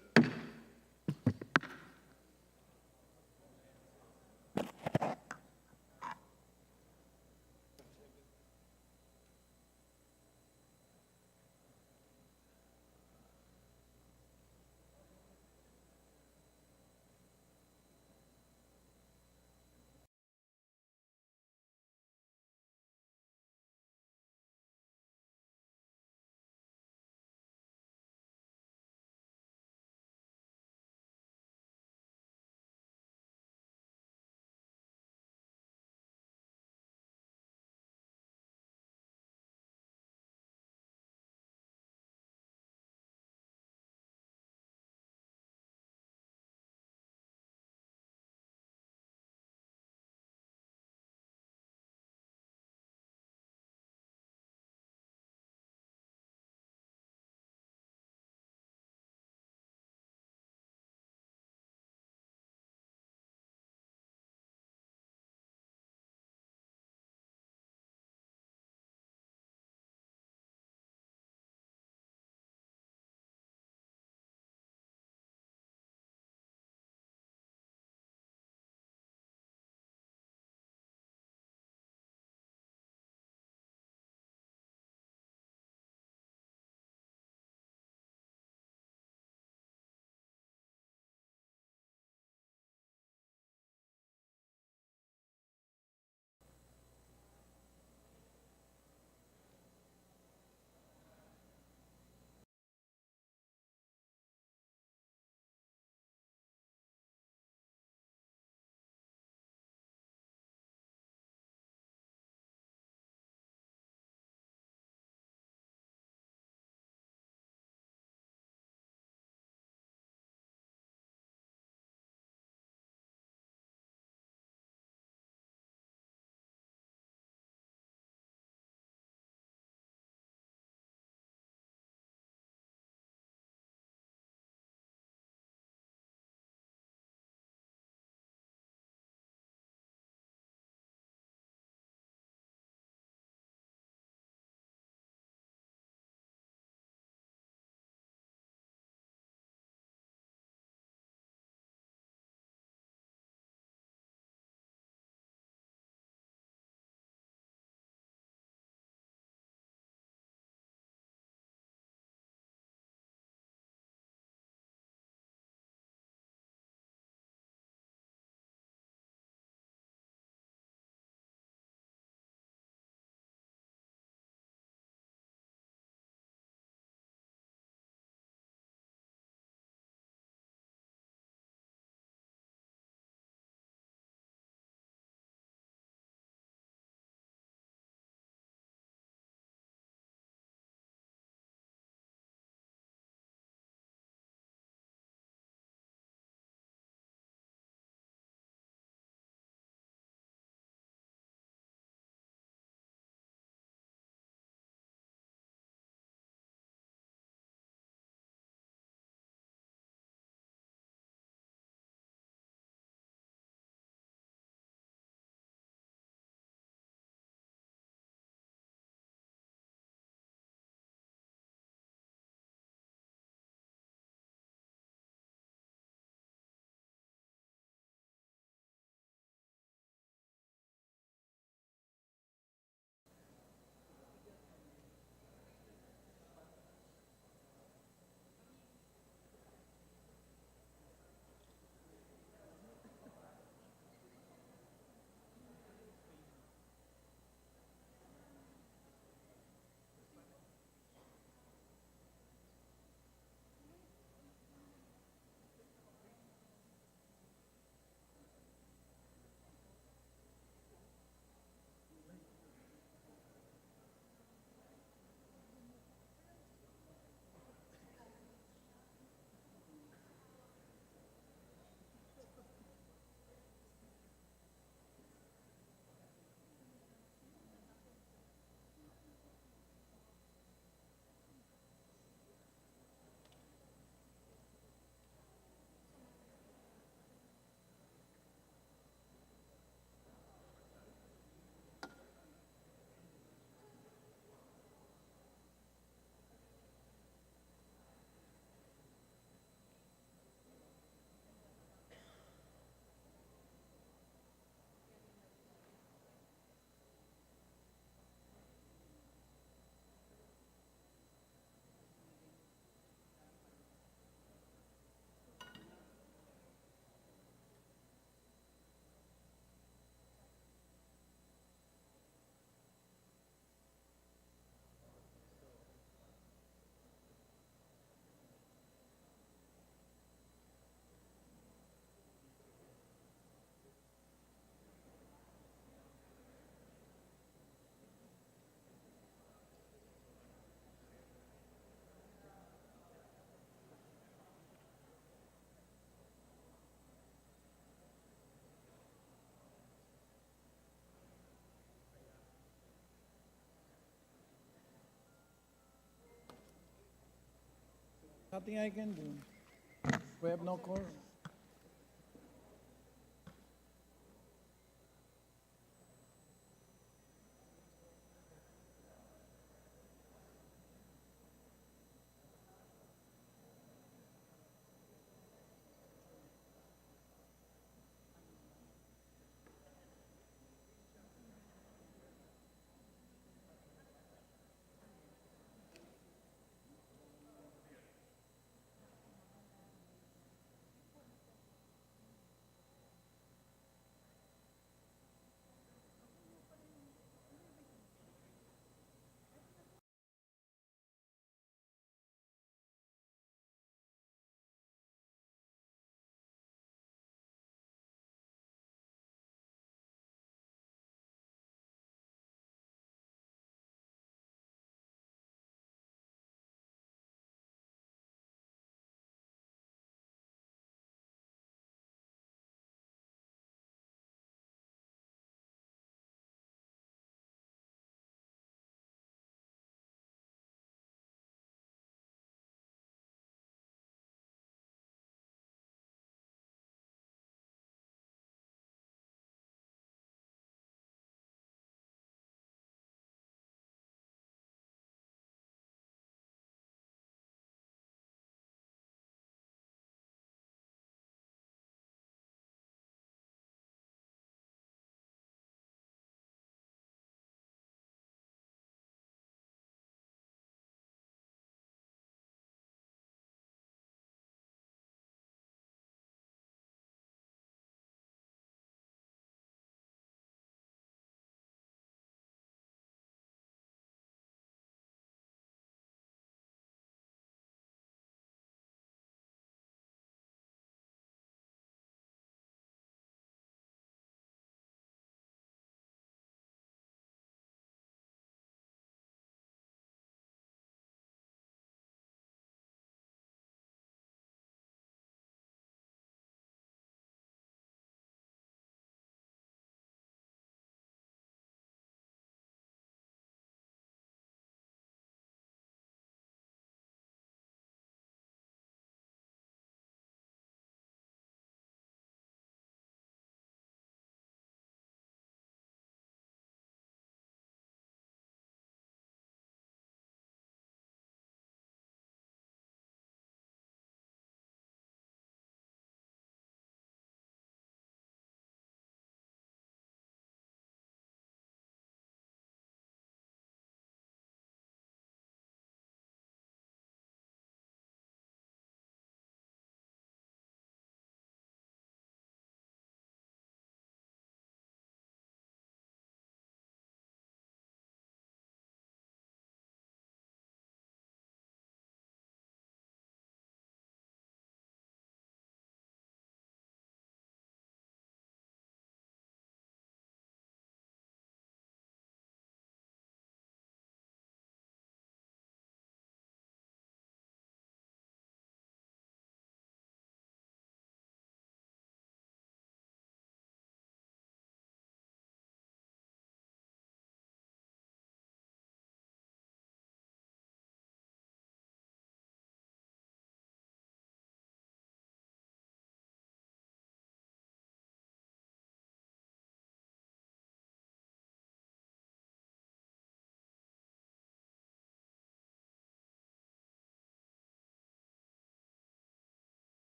Nothing I can do. We have no quorum.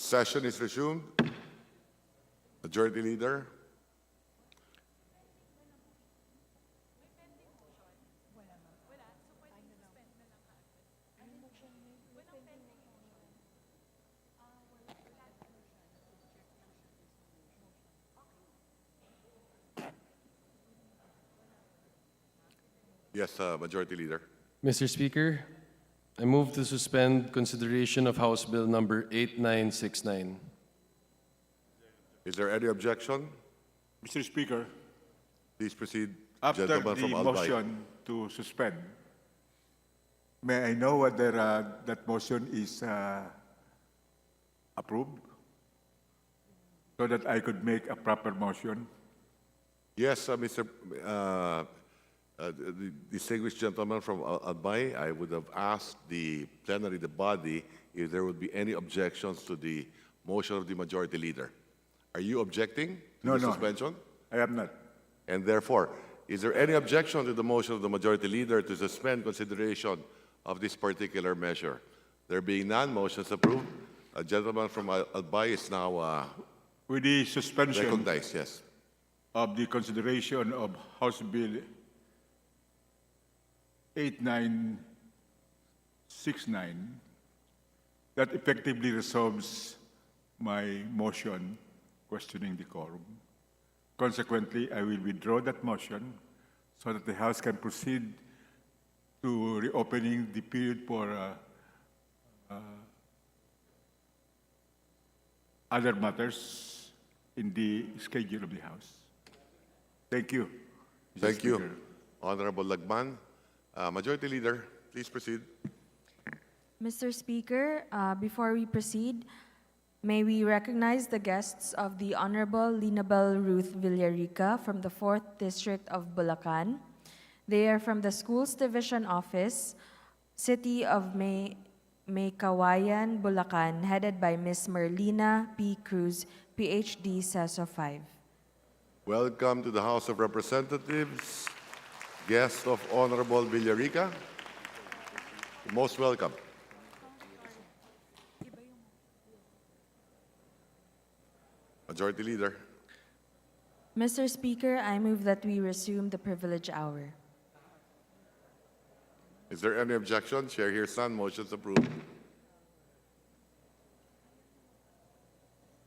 Session is resumed. Majority Leader. Yes, Majority Leader. Mr. Speaker, I move to suspend consideration of House Bill number 8969. Is there any objection? Mr. Speaker, Please proceed. after Gentleman the from Albay. motion to suspend, may I know whether that motion is approved so that I could make a proper motion? Yes, the distinguished gentleman from Albay, I would have asked the plenary, the body, if there would be any objections to the motion of the Majority Leader. Are you objecting to No, the no. suspension? I am not. And therefore, is there any objection to the motion of the Majority Leader to suspend consideration of this particular measure? There being none, motion is approved. A gentleman from Albay is now With the suspension recognized, yes. of the consideration of House Bill 8969, that effectively resolves my motion questioning the quorum. Consequently, I will withdraw that motion so that the House can proceed to reopening the period for other matters in the schedule of the House. Thank you. Mr. Thank you. Speaker. Honorable Lagman. Majority Leader, please proceed. Mr. Speaker, before we proceed, may we recognize the guests of the Honorable Linabel Ruth Villarica from the 4th District of Bulacan. They are from the Schools Division Office, City of Maykawayan, Bulacan, headed by Ms. Merlina P. Cruz, PhD, CESO 5. Welcome to the House of Representatives, guest of Honorable Villarica. Most welcome. Majority Leader. Mr. Speaker, I move that we resume the privilege hour. Is there any objection? Chair hears none. Motion is approved.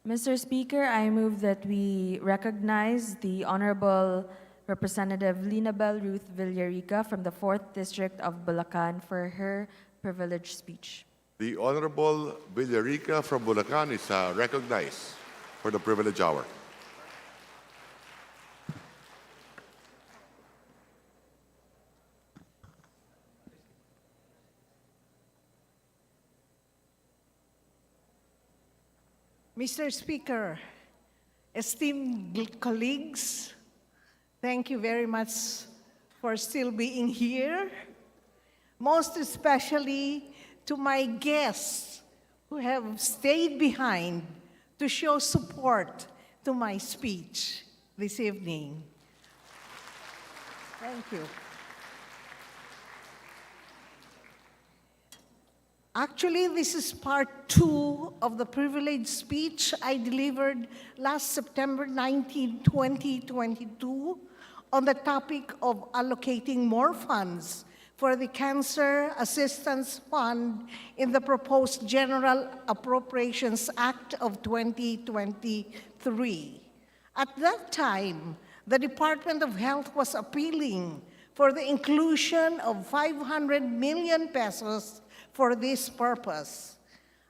Mr. Speaker, I move that we recognize the Honorable Representative Linabel Ruth Villarica from the 4th District of Bulacan for her privileged speech. The Honorable Villarica from Bulacan is recognized for the privilege hour. Mr. Speaker, esteemed colleagues, thank you very much for still being here. Most especially to my guests who have stayed behind to show support to my speech this evening. Thank you. Actually, this is part 2 of the privileged speech I delivered last September 19, 2022 on the topic of allocating more funds for the Cancer Assistance Fund in the proposed General Appropriations Act of 2023. At that time, the Department of Health was appealing for the inclusion of 500 million pesos for this purpose.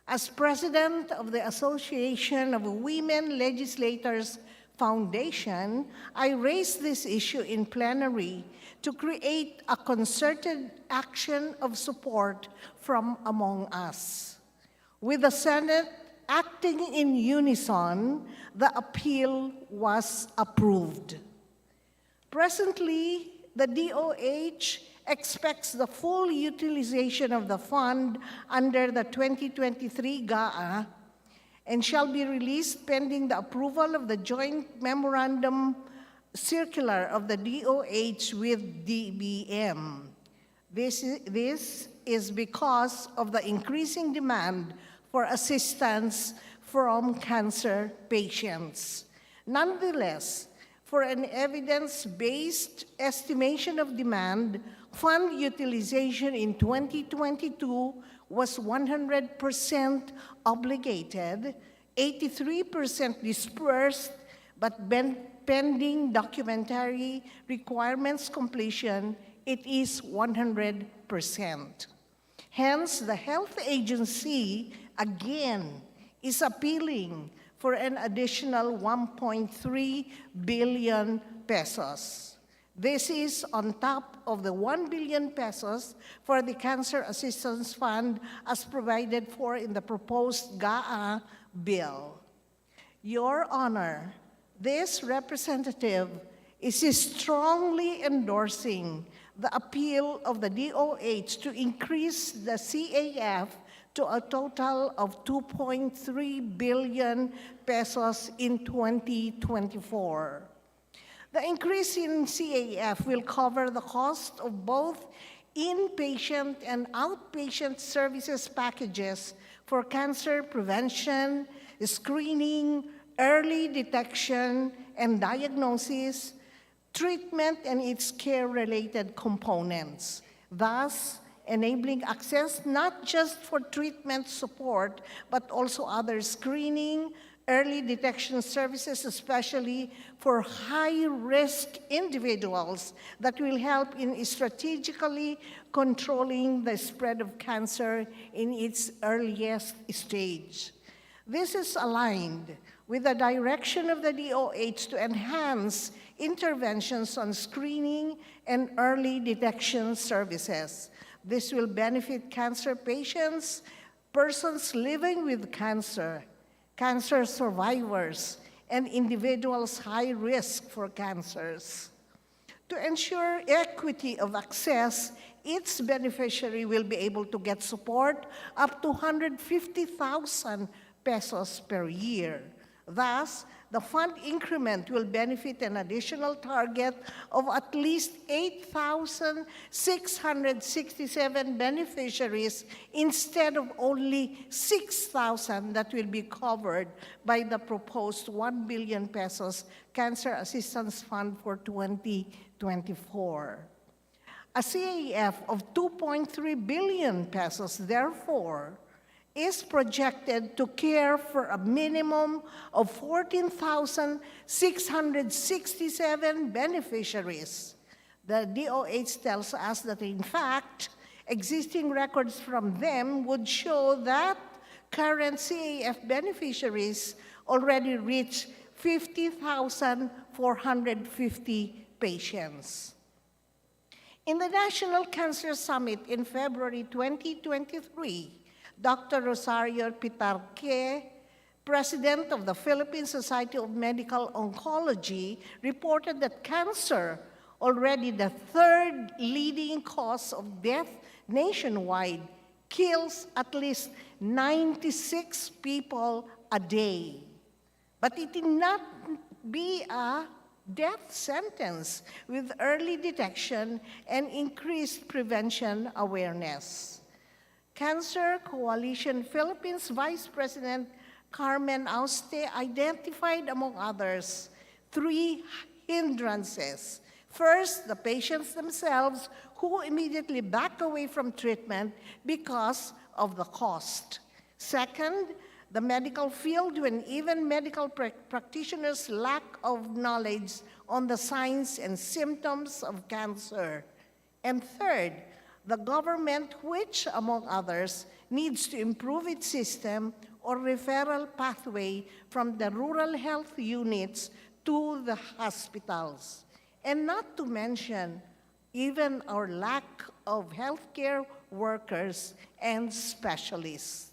As president of the Association of Women Legislators Foundation, I raised this issue in plenary to create a concerted action of support from among us. With the Senate acting in unison, the appeal was approved. Presently, the DOH expects the full utilization of the fund under the 2023 GAA and shall be released pending the approval of the joint memorandum circular of the DOH with DBM. This is because of the increasing demand for assistance from cancer patients. Nonetheless, for an evidence-based estimation of demand, fund utilization in 2022 was 100% obligated, 83% dispersed, but pending documentary requirements completion, it is 100%. Hence, the health agency, again, is appealing for an additional 1.3 billion pesos. This is on top of the 1 billion pesos for the Cancer Assistance Fund as provided for in the proposed GAA bill. Your Honor, this representative is strongly endorsing the appeal of the DOH to increase the CAF to a total of 2.3 billion pesos in 2024. The increase in CAF will cover the cost of both inpatient and outpatient services packages for cancer prevention, screening, early detection and diagnosis, treatment and its care-related components, thus enabling access not just for treatment support, but also other screening, early detection services, especially for high-risk individuals that will help in strategically controlling the spread of cancer in its earliest stage. This is aligned with the direction of the DOH to enhance interventions on screening and early detection services. This will benefit cancer patients, persons living with cancer, cancer survivors, and individuals high risk for cancers. To ensure equity of access, its beneficiary will be able to get support up to 150,000 pesos per year. Thus, the fund increment will benefit an additional target of at least 8,667 beneficiaries instead of only 6,000 that will be covered by the proposed 1 billion pesos Cancer Assistance Fund for 2024. A CAF of 2.3 billion pesos, therefore, is projected to care for a minimum of 14,667 beneficiaries. The DOH tells us that, in fact, existing records from them would show that current CAF beneficiaries already reach 50,450 patients. In the National Cancer Summit in February 2023, Dr. Rosario Pitarque, President of the Philippine Society of Medical Oncology, reported that cancer, already the third leading cause of death nationwide, kills at least 96 people a day. But it did not be a death sentence with early detection and increased prevention awareness. Cancer Coalition Philippines Vice President Carmen Auste identified, among others, 3 hindrances. First, the patients themselves who immediately back away from treatment because of the cost. Second, the medical field, when even medical practitioners lack of knowledge on the signs and symptoms of cancer. And third, the government, which, among others, needs to improve its system or referral pathway from the rural health units to the hospitals. And not to mention even our lack of healthcare workers and specialists.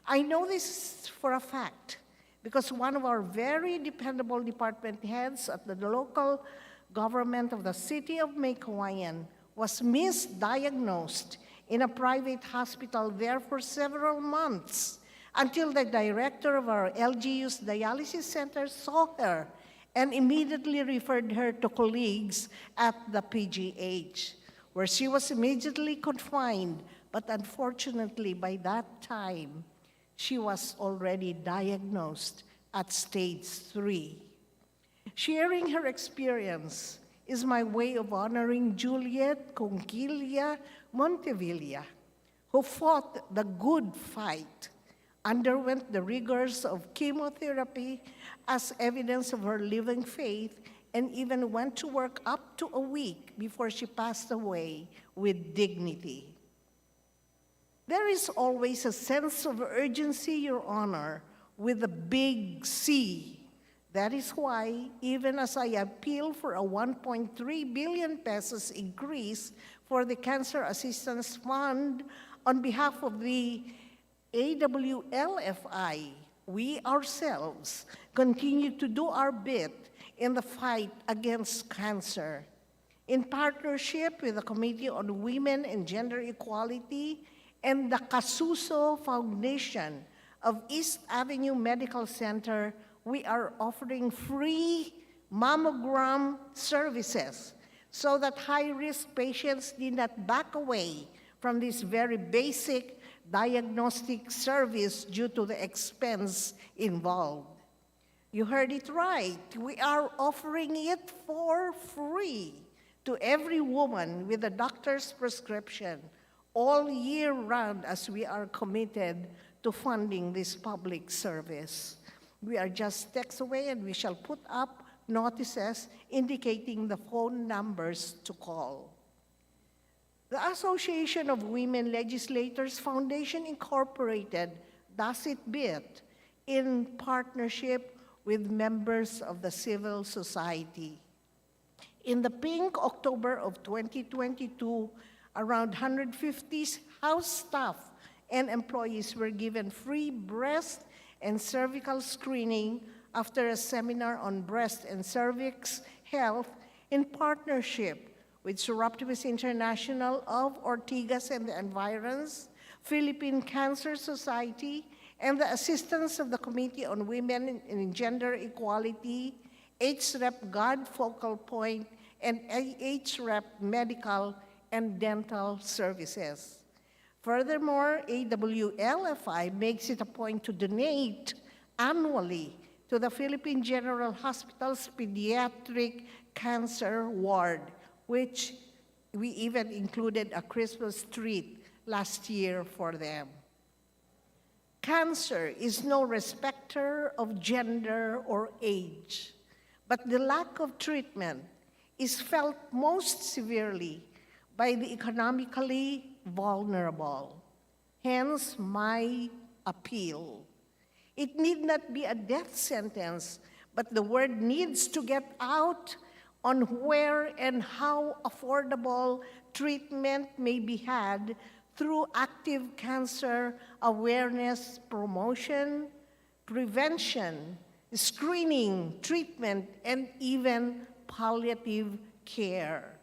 I know this for a fact because one of our very dependable department heads at the local government of the city of Maykawayan was misdiagnosed in a private hospital there for several months until the director of our LGU's dialysis center saw her and immediately referred her to colleagues at the PGH, where she was immediately confined, but unfortunately by that time, She was already diagnosed at stage 3. Sharing her experience is my way of honoring Juliet Conquilla Montevilla, who fought the good fight, underwent the rigors of chemotherapy as evidence of her living faith, and even went to work up to a week before she passed away with dignity. There is always a sense of urgency, Your Honor, with a big C. That is why, even as I appeal for a 1.3 billion pesos increase for the Cancer Assistance Fund on behalf of the AWLFI, we ourselves continue to do our bit in the fight against cancer. In partnership with the Committee on Women and Gender Equality and the Casuso Foundation of East Avenue Medical Center, we are offering free mammogram services so that high-risk patients need not back away from this very basic diagnostic service due to the expense involved. You heard it right. We are offering it for free to every woman with a doctor's prescription all year round, as we are committed to funding this public service. We are just steps away, and we shall put up notices indicating the phone numbers to call. The Association of Women Legislators Foundation Incorporated does it bit in partnership with members of the civil society. In the pink October of 2022, around 150 house staff and employees were given free breast and cervical screening after a seminar on breast and cervix health in partnership with Surreptitious International of Ortigas and the Environs, Philippine Cancer Society, and the assistance of the Committee on Women and Gender Equality, HREP God Focal Point, and HREP Medical and Dental Services. Furthermore, AWLFI makes it a point to donate annually to the Philippine General Hospital's Pediatric Cancer Ward, which we even included a Christmas treat last year for them. Cancer is no respecter of gender or age, but the lack of treatment is felt most severely by the economically vulnerable. Hence my appeal. It need not be a death sentence, but the word needs to get out on where and how affordable treatment may be had through active cancer awareness promotion, prevention, screening, treatment, and even palliative care.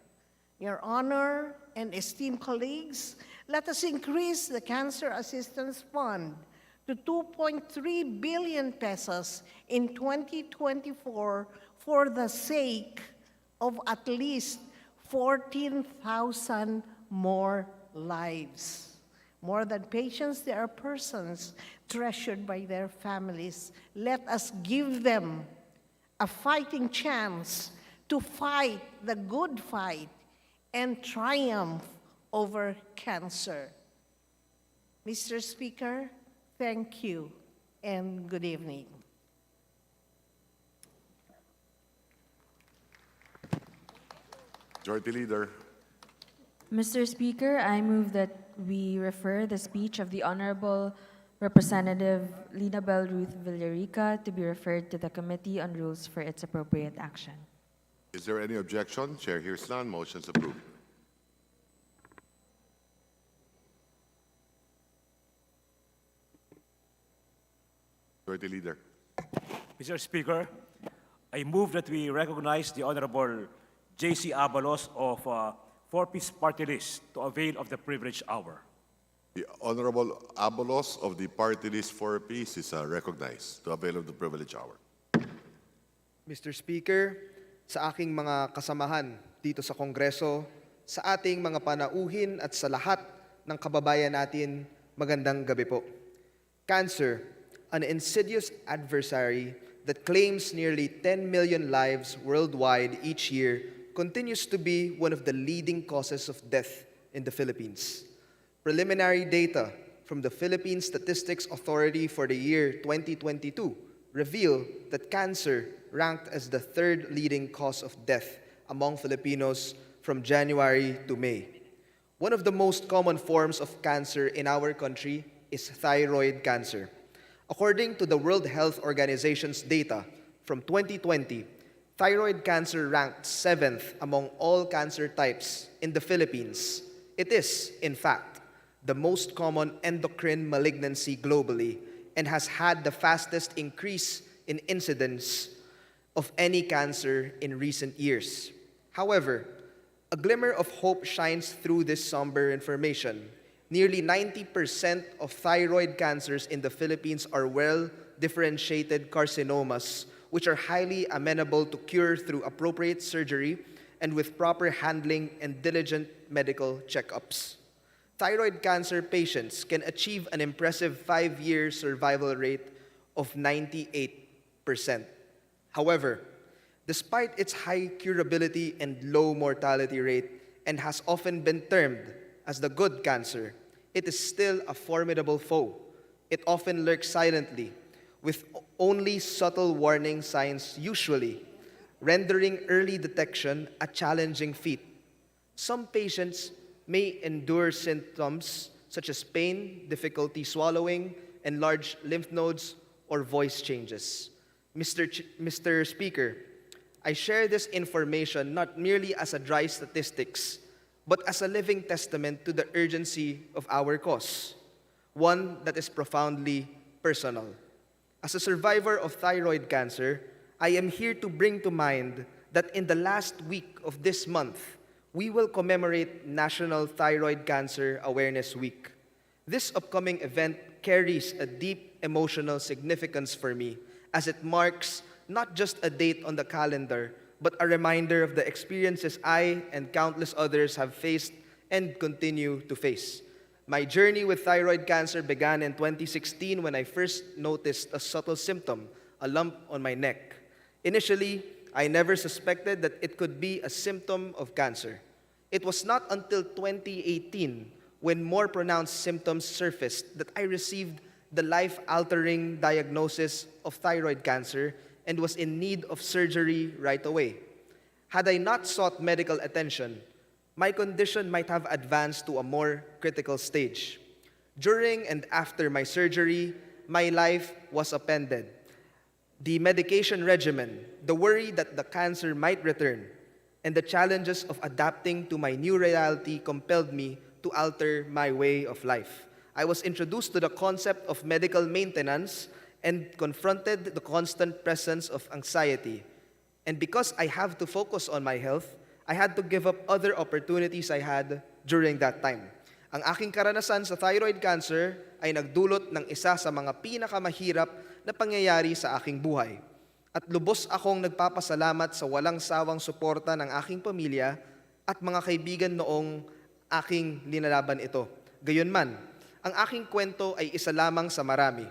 Your Honor and esteemed colleagues, let us increase the Cancer Assistance Fund to 2.3 billion pesos in 2024 for the sake of at least 14,000 more lives. More than patients, they are persons treasured by their families. Let us give them a fighting chance to fight the good fight and triumph over cancer. Mr. Speaker, thank you and good evening. Majority Leader. Mr. Speaker, I move that we refer the speech of the Honorable Representative Lina Bell Ruth Villarica to be referred to the Committee on Rules for its appropriate action. Is there any objection? Chair hears none. Motion's approved. Majority Leader. Mr. Speaker, I move that we recognize the Honorable J.C. Abalos of Four-Piece Party List to avail of the privilege hour. The Honorable Abalos of the Party List 4Ps is recognized to avail of the privilege hour. Mr. Speaker, sa aking mga kasamahan dito sa Kongreso, sa ating mga panauhin at sa lahat ng kababayan natin, magandang gabi po. Cancer, an insidious adversary that claims nearly 10 million lives worldwide each year, continues to be one of the leading causes of death in the Philippines. Preliminary data from the Philippine Statistics Authority for the year 2022 reveal that cancer ranked as the third leading cause of death among Filipinos from January to May. One of the most common forms of cancer in our country is thyroid cancer. According to the World Health Organization's data from 2020, thyroid cancer ranked 7th among all cancer types in the Philippines. It is, in fact, the most common endocrine malignancy globally and has had the fastest increase in incidence of any cancer in recent years. However, a glimmer of hope shines through this somber information. Nearly 90% of thyroid cancers in the Philippines are well-differentiated carcinomas, which are highly amenable to cure through appropriate surgery and with proper handling and diligent medical checkups. Thyroid cancer patients can achieve an impressive 5-year survival rate of 98%. However, despite its high curability and low mortality rate, and has often been termed as the good cancer, it is still a formidable foe. It often lurks silently, with only subtle warning signs usually, rendering early detection a challenging feat. Some patients may endure symptoms such as pain, difficulty swallowing, enlarged lymph nodes, or voice changes. Mr. Speaker, I share this information not merely as a dry statistics, but as a living testament to the urgency of our cause, one that is profoundly personal. As a survivor of thyroid cancer, I am here to bring to mind that in the last week of this month, we will commemorate National Thyroid Cancer Awareness Week. This upcoming event carries a deep emotional significance for me, as it marks not just a date on the calendar, but a reminder of the experiences I and countless others have faced and continue to face. My journey with thyroid cancer began in 2016 when I first noticed a subtle symptom, a lump on my neck. Initially, I never suspected that it could be a symptom of cancer. It was not until 2018, when more pronounced symptoms surfaced, that I received the life-altering diagnosis of thyroid cancer and was in need of surgery right away. Had I not sought medical attention, my condition might have advanced to a more critical stage. During and after my surgery, my life was upended. The medication regimen, the worry that the cancer might return, and the challenges of adapting to my new reality compelled me to alter my way of life. I was introduced to the concept of medical maintenance and confronted the constant presence of anxiety. And because I have to focus on my health, I had to give up other opportunities I had during that time. Ang aking karanasan sa thyroid cancer ay nagdulot ng isa sa mga pinakamahirap na pangyayari sa aking buhay. At lubos akong nagpapasalamat sa walang sawang suporta ng aking pamilya at mga kaibigan noong aking linalaban ito. Gayunman, ang aking kwento ay isa lamang sa marami.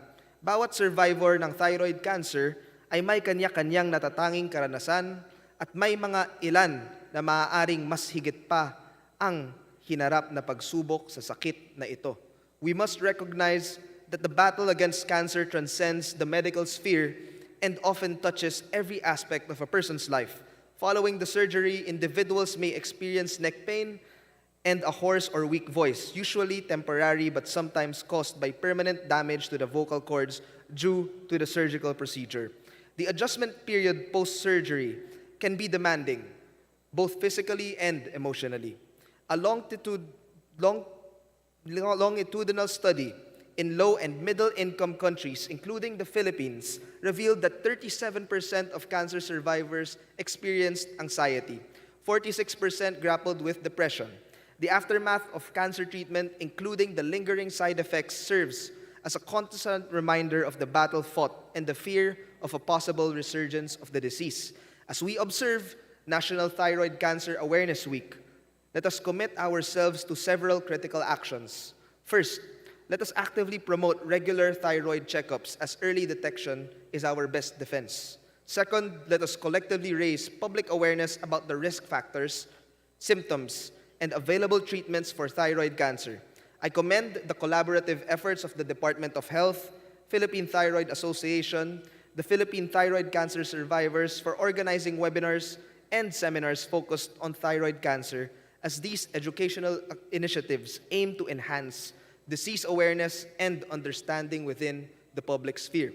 Bawat survivor ng thyroid cancer ay may kanya-kanyang natatanging karanasan at may mga ilan na maaaring mas higit pa ang hinarap na pagsubok sa sakit na ito. We must recognize that the battle against cancer transcends the medical sphere and often touches every aspect of a person's life. Following the surgery, individuals may experience neck pain and a hoarse or weak voice, usually temporary but sometimes caused by permanent damage to the vocal cords due to the surgical procedure. The adjustment period post-surgery can be demanding, both physically and emotionally. A longitudinal study in low and middle-income countries, including the Philippines, revealed that 37% of cancer survivors experienced anxiety, 46% grappled with depression. The aftermath of cancer treatment, including the lingering side effects, serves as a constant reminder of the battle fought and the fear of a possible resurgence of the disease. As we observe National Thyroid Cancer Awareness Week, let us commit ourselves to several critical actions. First, let us actively promote regular thyroid checkups, as early detection is our best defense. Second, let us collectively raise public awareness about the risk factors, symptoms, and available treatments for thyroid cancer. I commend the collaborative efforts of the Department of Health, Philippine Thyroid Association, the Philippine Thyroid Cancer Survivors for organizing webinars and seminars focused on thyroid cancer, as these educational initiatives aim to enhance disease awareness and understanding within the public sphere.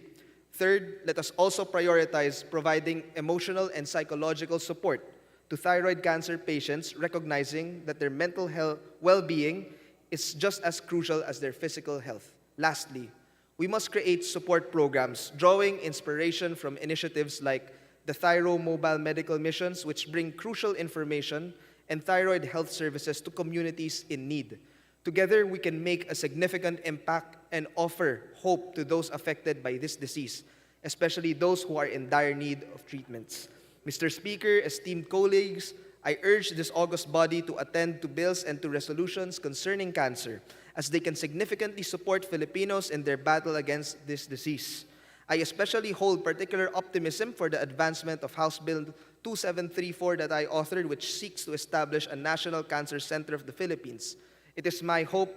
Third, let us also prioritize providing emotional and psychological support to thyroid cancer patients, recognizing that their mental health well-being is just as crucial as their physical health. Lastly, we must create support programs drawing inspiration from initiatives like the Thyro Mobile Medical Missions, which bring crucial information and thyroid health services to communities in need. Together, we can make a significant impact and offer hope to those affected by this disease, especially those who are in dire need of treatments. Mr. Speaker, esteemed colleagues, I urge this august body to attend to bills and to resolutions concerning cancer, as they can significantly support Filipinos in their battle against this disease. I especially hold particular optimism for the advancement of House Bill 2734 that I authored, which seeks to establish a National Cancer Center of the Philippines. It is my hope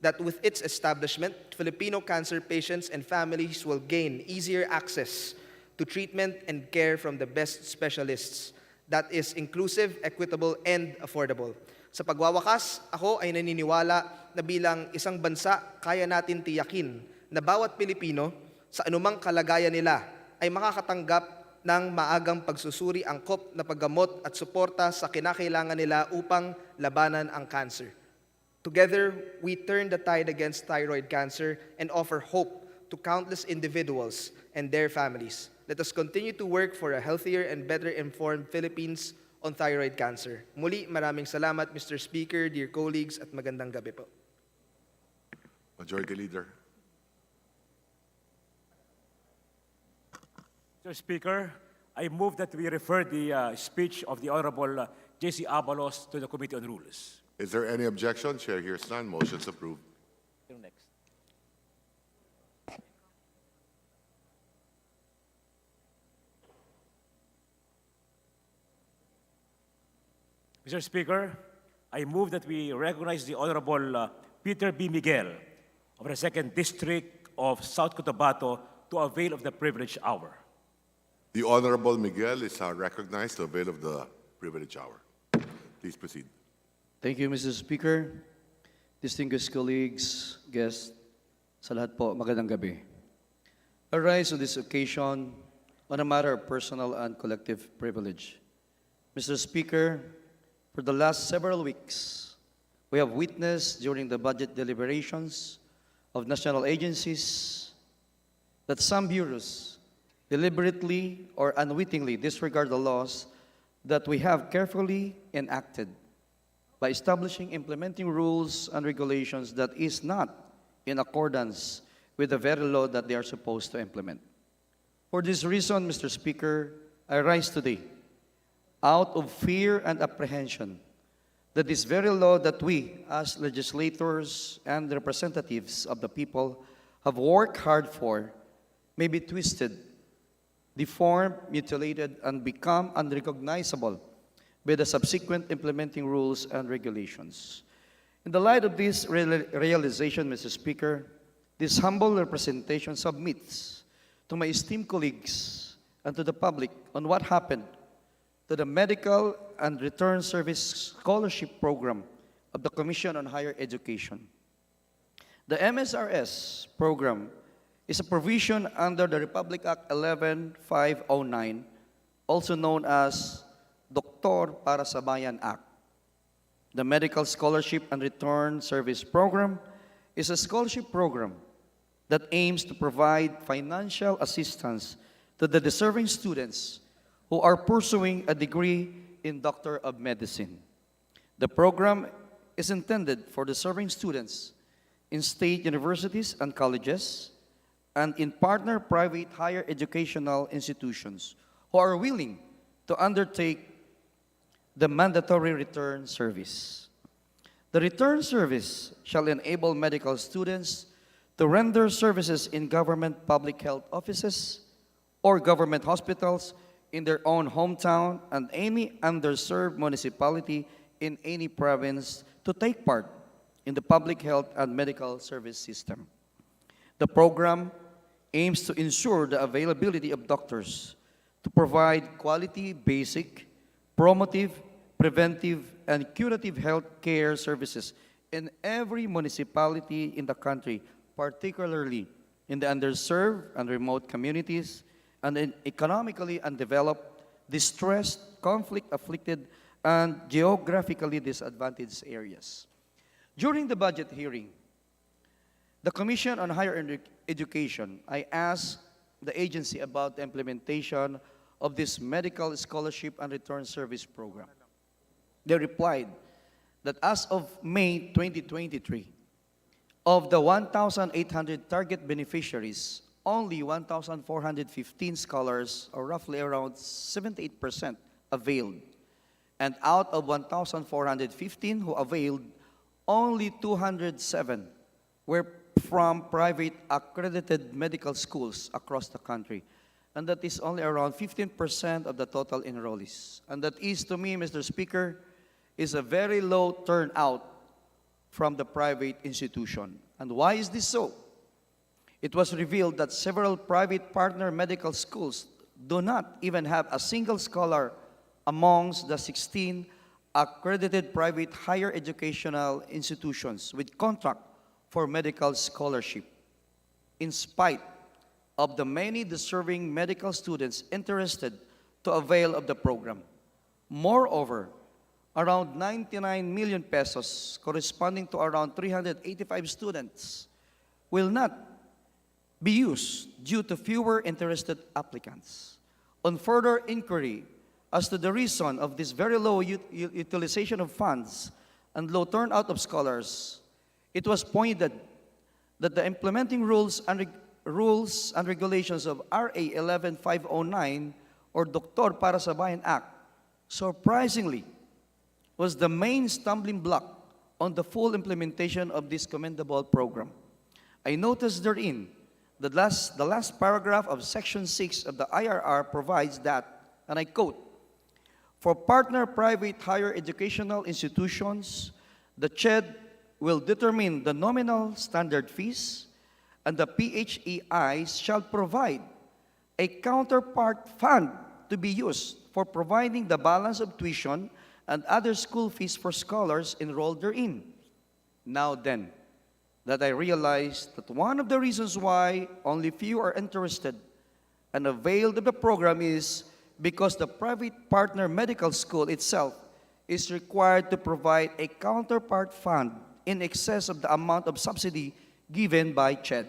that with its establishment, Filipino cancer patients and families will gain easier access to treatment and care from the best specialists that is inclusive, equitable, and affordable. Sa pagwawakas, ako ay naniniwala na bilang isang bansa, kaya natin tiyakin na bawat Pilipino sa anumang kalagayan nila ay makakatanggap ng maagang pagsusuri, angkop na paggamot at suporta sa kinakailangan nila upang labanan ang cancer. Together, we turn the tide against thyroid cancer and offer hope to countless individuals and their families. Let us continue to work for a healthier and better informed Philippines on thyroid cancer. Muli, maraming salamat, Mr. Speaker, dear colleagues, at magandang gabi po. Majority Leader. Mr. Speaker, I move that we refer the speech of the Honorable J.C. Abalos to the Committee on Rules. Is there any objection? Chair hears none. Motion's approved. Next. Mr. Speaker, I move that we recognize the Honorable Peter B. Miguel of the 2nd District of South Cotabato to avail of the privilege hour. The Honorable Miguel is recognized to avail of the privilege hour. Please proceed. Thank you, Mr. Speaker. Distinguished colleagues, guests, sa lahat po, magandang gabi. I rise on this occasion on a matter of personal and collective privilege. Mr. Speaker, for the last several weeks, we have witnessed during the budget deliberations of national agencies that some bureaus deliberately or unwittingly disregard the laws that we have carefully enacted by establishing implementing rules and regulations that is not in accordance with the very law that they are supposed to implement. For this reason, Mr. Speaker, I rise today out of fear and apprehension that this very law that we, as legislators and representatives of the people, have worked hard for may be twisted, deformed, mutilated, and become unrecognizable by the subsequent implementing rules and regulations. In the light of this realization, Mr. Speaker, this humble representation submits to my esteemed colleagues and to the public on what happened to the Medical and Return Service Scholarship Program of the Commission on Higher Education. The MSRS program is a provision under the Republic Act 11509, also known as Doktor para sa Bayan Act. The Medical Scholarship and Return Service Program is a scholarship program that aims to provide financial assistance to the deserving students who are pursuing a degree in Doctor of Medicine. The program is intended for deserving students in state universities and colleges and in partner private higher educational institutions who are willing to undertake the mandatory return service. The return service shall enable medical students to render services in government public health offices or government hospitals in their own hometown and any underserved municipality in any province to take part in the public health and medical service system. The program aims to ensure the availability of doctors to provide quality, basic, promotive, preventive, and curative health care services in every municipality in the country, particularly in the underserved and remote communities and in economically undeveloped, distressed, conflict-afflicted, and geographically disadvantaged areas. During the budget hearing, the Commission on Higher Education, I asked the agency about the implementation of this medical scholarship and return service program. They replied that as of May 2023, of the 1,800 target beneficiaries, only 1,415 scholars, or roughly around 78%, availed. And out of 1,415 who availed, only 207 were from private accredited medical schools across the country. And that is only around 15% of the total enrollees. And that is, to me, Mr. Speaker, is a very low turnout from the private institution. And why is this so? It was revealed that several private partner medical schools do not even have a single scholar amongst the 16 accredited private higher educational institutions with contract for medical scholarship, in spite of the many deserving medical students interested to avail of the program. Moreover, around 99 million pesos, corresponding to around 385 students, will not be used due to fewer interested applicants. On further inquiry as to the reason of this very low utilization of funds and low turnout of scholars, it was pointed that the implementing rules and regulations of RA 11509 or Doktor Para sa Bayan Act, surprisingly, was the main stumbling block on the full implementation of this commendable program. I noticed therein the last paragraph of Section 6 of the IRR provides that, and I quote, "For partner private higher educational institutions, the CHED will determine the nominal standard fees, and the PHEIs shall provide a counterpart fund to be used for providing the balance of tuition and other school fees for scholars enrolled therein." Now then, that I realized that one of the reasons why only few are interested and availed of the program is because the private partner medical school itself is required to provide a counterpart fund in excess of the amount of subsidy given by CHED.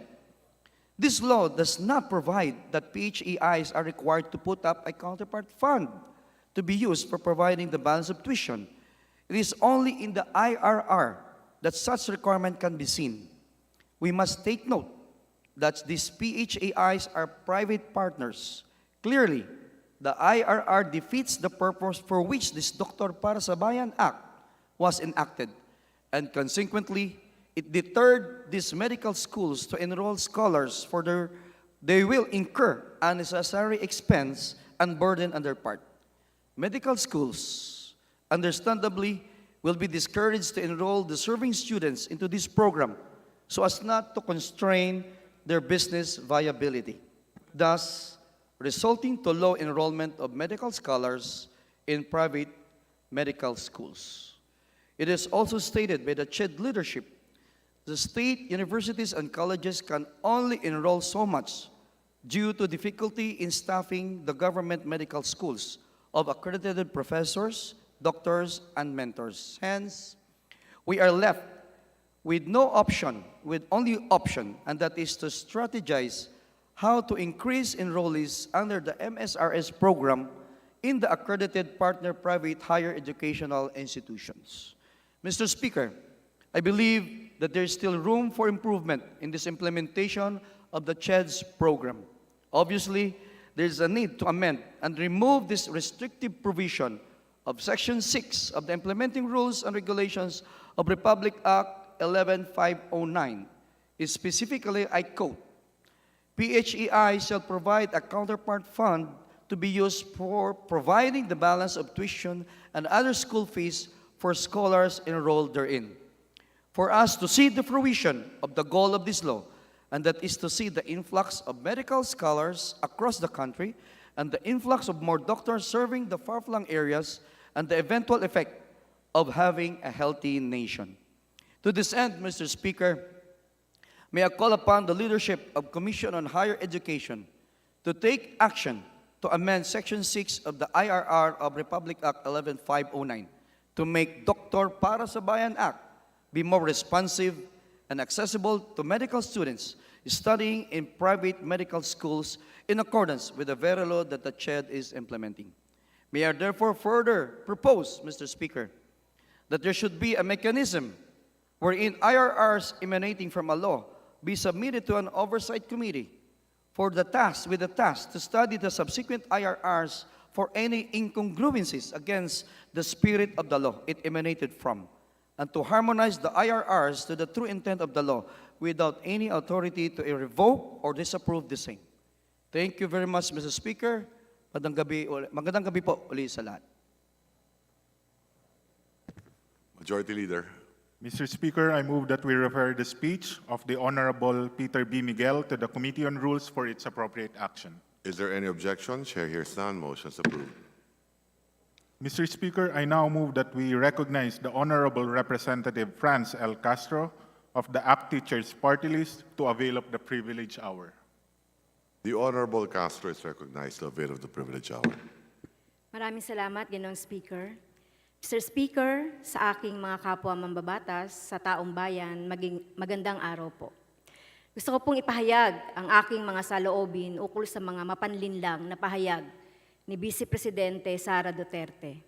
This law does not provide that PHEIs are required to put up a counterpart fund to be used for providing the balance of tuition. It is only in the IRR that such requirement can be seen. We must take note that these PHEIs are private partners. Clearly, the IRR defeats the purpose for which this Doktor Para sa Bayan Act was enacted, and consequently, it deterred these medical schools to enroll scholars for they will incur unnecessary expense and burden on their part. Medical schools, understandably, will be discouraged to enroll deserving students into this program so as not to constrain their business viability, thus resulting to low enrollment of medical scholars in private medical schools. It is also stated by the CHED leadership, the state universities and colleges can only enroll so much due to difficulty in staffing the government medical schools of accredited professors, doctors, and mentors. Hence, we are left with no option, with only option, and that is to strategize how to increase enrollees under the MSRS program in the accredited partner private higher educational institutions. Mr. Speaker, I believe that there is still room for improvement in this implementation of the CHED's program. Obviously, there is a need to amend and remove this restrictive provision of Section 6 of the Implementing Rules and Regulations of Republic Act 11509 Specifically, I quote, PHEI shall provide a counterpart fund to be used for providing the balance of tuition and other school fees for scholars enrolled therein. For us to see the fruition of the goal of this law, and that is to see the influx of medical scholars across the country and the influx of more doctors serving the far-flung areas and the eventual effect of having a healthy nation. To this end, Mr. Speaker, may I call upon the leadership of Commission on Higher Education to take action to amend Section 6 of the IRR of Republic Act 11509 to make Doktor Para sa Bayan Act be more responsive and accessible to medical students studying in private medical schools in accordance with the very law that the CHED is implementing. May I therefore further propose, Mr. Speaker, that there should be a mechanism wherein IRRs emanating from a law be submitted to an oversight committee with the task to study the subsequent IRRs for any incongruencies against the spirit of the law it emanated from, and to harmonize the IRRs to the true intent of the law without any authority to revoke or disapprove the same. Thank you very much, Mr. Speaker. Magandang gabi po ulit sa lahat. Majority Leader. Mr. Speaker, I move that we refer the speech of the Honorable Peter B. Miguel to the Committee on Rules for its appropriate action. Is there any objection? Chair hears none. Motion is approved. Mr. Speaker, I now move that we recognize the Honorable Representative Franz L. Castro of the ACT Teachers Party List to avail of the privilege hour. The Honorable Castro is recognized to avail of the privilege hour. Maraming salamat, Ginoong Speaker. Mr. Speaker, sa aking mga kapwa mambabatas, sa taong bayan, magandang araw po. Gusto ko pong ipahayag ang aking mga saloobin ukol sa mga mapanlinlang na pahayag ni Vice Presidente Sara Duterte.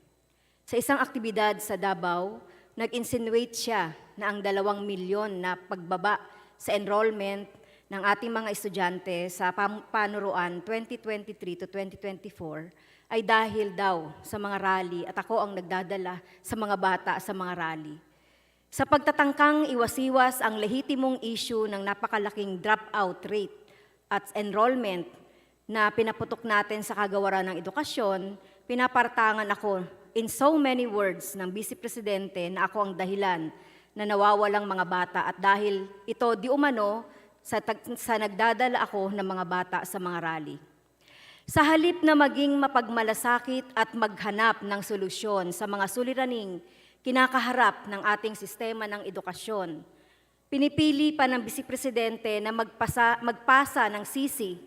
Sa isang aktibidad sa Davao, nag-insinuate siya na ang 2 milyon na pagbaba sa enrollment ng ating mga estudyante sa panuruan 2023 to 2024 ay dahil daw sa mga rally at ako ang nagdadala sa mga bata sa mga rally. Sa pagtatangkang iwasiwas ang lehitimong issue ng napakalaking dropout rate at enrollment na pinaputok natin sa kagawaran ng edukasyon, pinapartangan ako in so many words ng Vice Presidente na ako ang dahilan na nawawalang mga bata at dahil ito di umano sa nagdadala ako ng mga bata sa mga rally. Sa halip na maging mapagmalasakit at maghanap ng solusyon sa mga suliraning kinakaharap ng ating sistema ng edukasyon, pinipili pa ng Vice Presidente na magpasa ng sisi,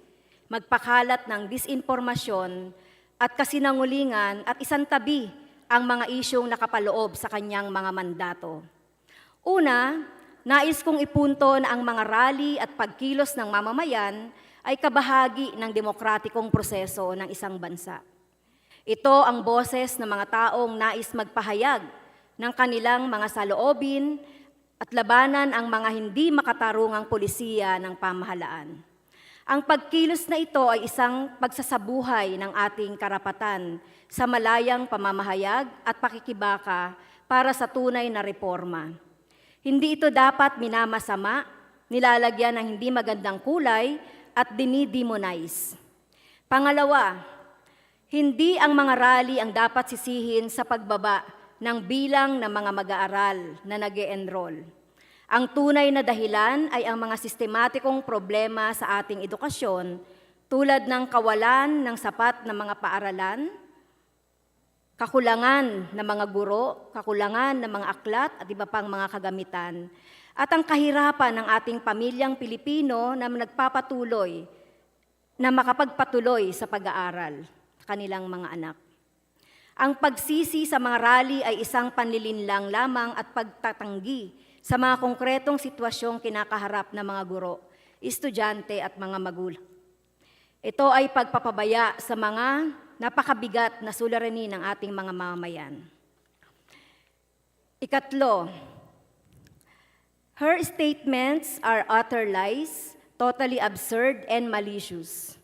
magpakalat ng disinformasyon at kasinungalingan at isantabi ang mga isyong nakapaloob sa kanyang mga mandato. Una, nais kong ipunto na ang mga rally at pagkilos ng mamamayan ay kabahagi ng demokratikong proseso ng isang bansa. Ito ang boses ng mga taong nais magpahayag ng kanilang mga saloobin at labanan ang mga hindi makatarungang polisiya ng pamahalaan. Ang pagkilos na ito ay isang pagsasabuhay ng ating karapatan sa malayang pamamahayag at pakikibaka para sa tunay na reforma. Hindi ito dapat minamasama, nilalagyan ng hindi magandang kulay at dinidemonize. Pangalawa, hindi ang mga rally ang dapat sisihin sa pagbaba ng bilang ng mga mag-aaral na nag-e-enroll. Ang tunay na dahilan ay ang mga sistematikong problema sa ating edukasyon tulad ng kawalan ng sapat na mga paaralan, kakulangan ng mga guro, kakulangan ng mga aklat at iba pang mga kagamitan, at ang kahirapan ng ating pamilyang Pilipino na nagpapatuloy, na makapagpatuloy sa pag-aaral kanilang mga anak. Ang pagsisi sa mga rally ay isang panlilinlang lamang at pagtatanggi sa mga konkretong sitwasyong kinakaharap ng mga guro, estudyante at mga magulang. Ito ay pagpapabaya sa mga napakabigat na suliranin ng ating mga mamamayan. Ikatlo, her statements are utter lies, totally absurd and malicious.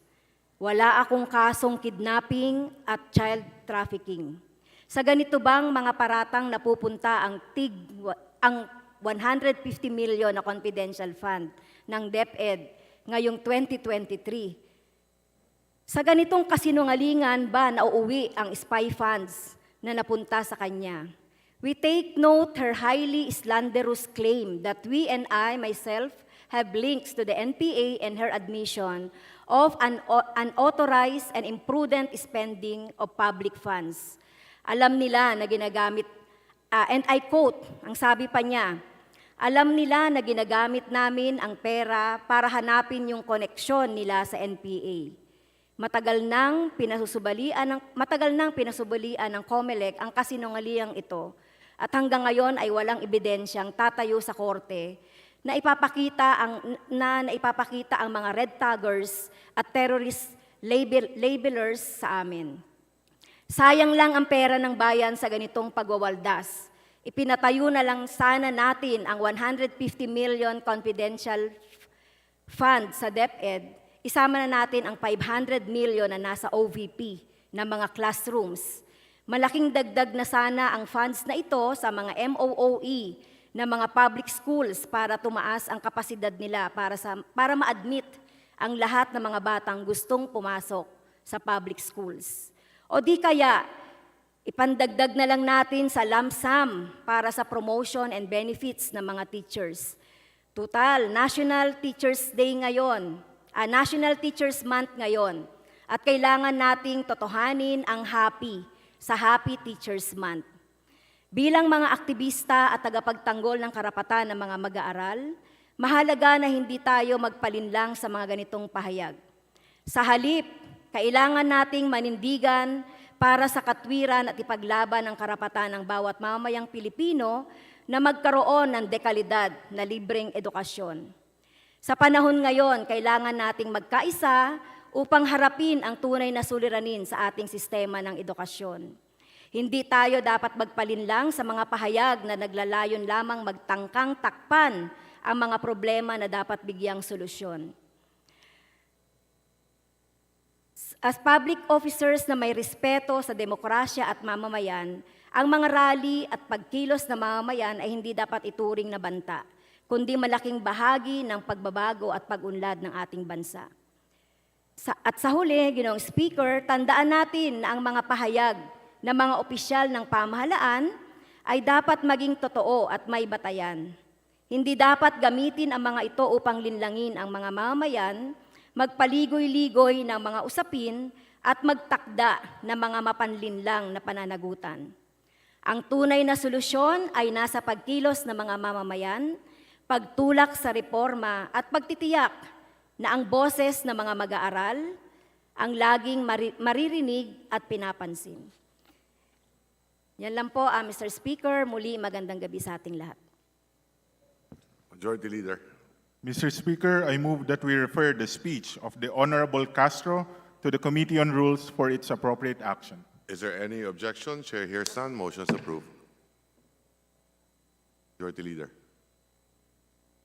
Wala akong kasong kidnapping at child trafficking. Sa ganito bang mga paratang napupunta ang 150 million na confidential fund ng DepEd ngayong 2023. Sa ganitong kasinungalingan ba nauuwi ang spy funds na napunta sa kanya? We take note her highly slanderous claim that we and I, myself, have links to the NPA and her admission of unauthorized and imprudent spending of public funds. Alam nila na ginagamit, and I quote, ang sabi pa niya, alam nila na ginagamit namin ang pera para hanapin yung koneksyon nila sa NPA. Matagal nang pinasubalian ng COMELEC ang kasinungalingang ito at hanggang ngayon ay walang ebidensyang tatayo sa korte na ipapakita ang mga red taggers at terrorist labelers sa amin. Sayang lang ang pera ng bayan sa ganitong pagwawaldas. Ipinatayo na lang sana natin ang 150 million confidential fund sa DepEd. Isama na natin ang 500 million na nasa OVP ng mga classrooms. Malaking dagdag na sana ang funds na ito sa mga MOOE na mga public schools para tumaas ang kapasidad nila para ma-admit ang lahat ng mga batang gustong pumasok sa public schools. O di kaya, ipandagdag na lang natin sa lump sum para sa promotion and benefits ng mga teachers. Total, National Teachers Day ngayon, National Teachers Month ngayon, at kailangan nating totohanin ang happy sa Happy Teachers Month. Bilang mga aktivista at tagapagtanggol ng karapatan ng mga mag-aaral, mahalaga na hindi tayo magpalinlang sa mga ganitong pahayag. Sa halip, kailangan nating manindigan para sa katwiran at ipaglaban ang karapatan ng bawat mamamayang Pilipino na magkaroon ng dekalidad na libreng edukasyon. Sa panahon ngayon, kailangan nating magkaisa upang harapin ang tunay na suliranin sa ating sistema ng edukasyon. Hindi tayo dapat magpalinlang sa mga pahayag na naglalayon lamang magtangkang takpan ang mga problema na dapat bigyang solusyon. As public officers na may respeto sa demokrasya at mamamayan, ang mga rally at pagkilos ng mamamayan ay hindi dapat ituring na banta, kundi malaking bahagi ng pagbabago at pag-unlad ng ating bansa. At sa huli, Ginoong Speaker, tandaan natin na ang mga pahayag ng mga opisyal ng pamahalaan ay dapat maging totoo at may batayan. Hindi dapat gamitin ang mga ito upang linlangin ang mga mamamayan, magpaligoy-ligoy ng mga usapin at magtakda ng mga mapanlinlang na pananagutan. Ang tunay na solusyon ay nasa pagkilos ng mga mamamayan, pagtulak sa reforma at pagtitiyak na ang boses ng mga mag-aaral ang laging maririnig at pinapansin. Yan lang po, Mr. Speaker. Muli, magandang gabi sa ating lahat. Majority Leader. Mr. Speaker, I move that we refer the speech of the Honorable Castro to the Committee on Rules for its appropriate action. Is there any objection? Chair hears none. Motion is approved. Majority Leader.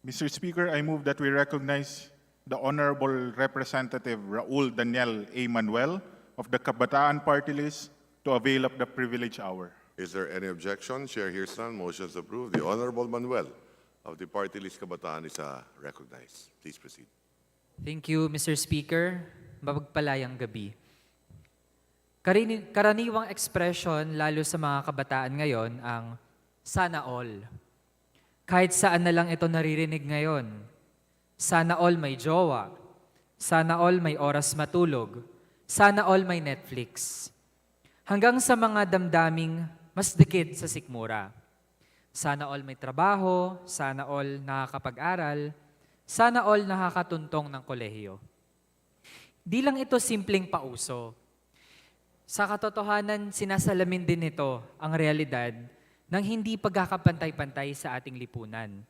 Mr. Speaker, I move that we recognize the Honorable Representative Raul Daniel A. Manuel of the Kabataan Party List to avail of the privilege hour. Is there any objection? Chair hears none. Motion is approved. The Honorable Manuel of the Party List Kabataan is recognized. Please proceed. Thank you, Mr. Speaker. Mapagpalayang gabi. Karaniwang expression, lalo sa mga kabataan ngayon, ang sana all. Kahit saan na lang ito naririnig ngayon. Sana all may jowa. Sana all may oras matulog. Sana all may Netflix. Hanggang sa mga damdaming mas dikit sa sikmura. Sana all may trabaho, sana all nakakapag-aral, sana all nakakatuntong ng kolehiyo. Di lang ito simpleng pauso. Sa katotohanan, sinasalamin din ito ang realidad ng hindi pagkakapantay-pantay sa ating lipunan.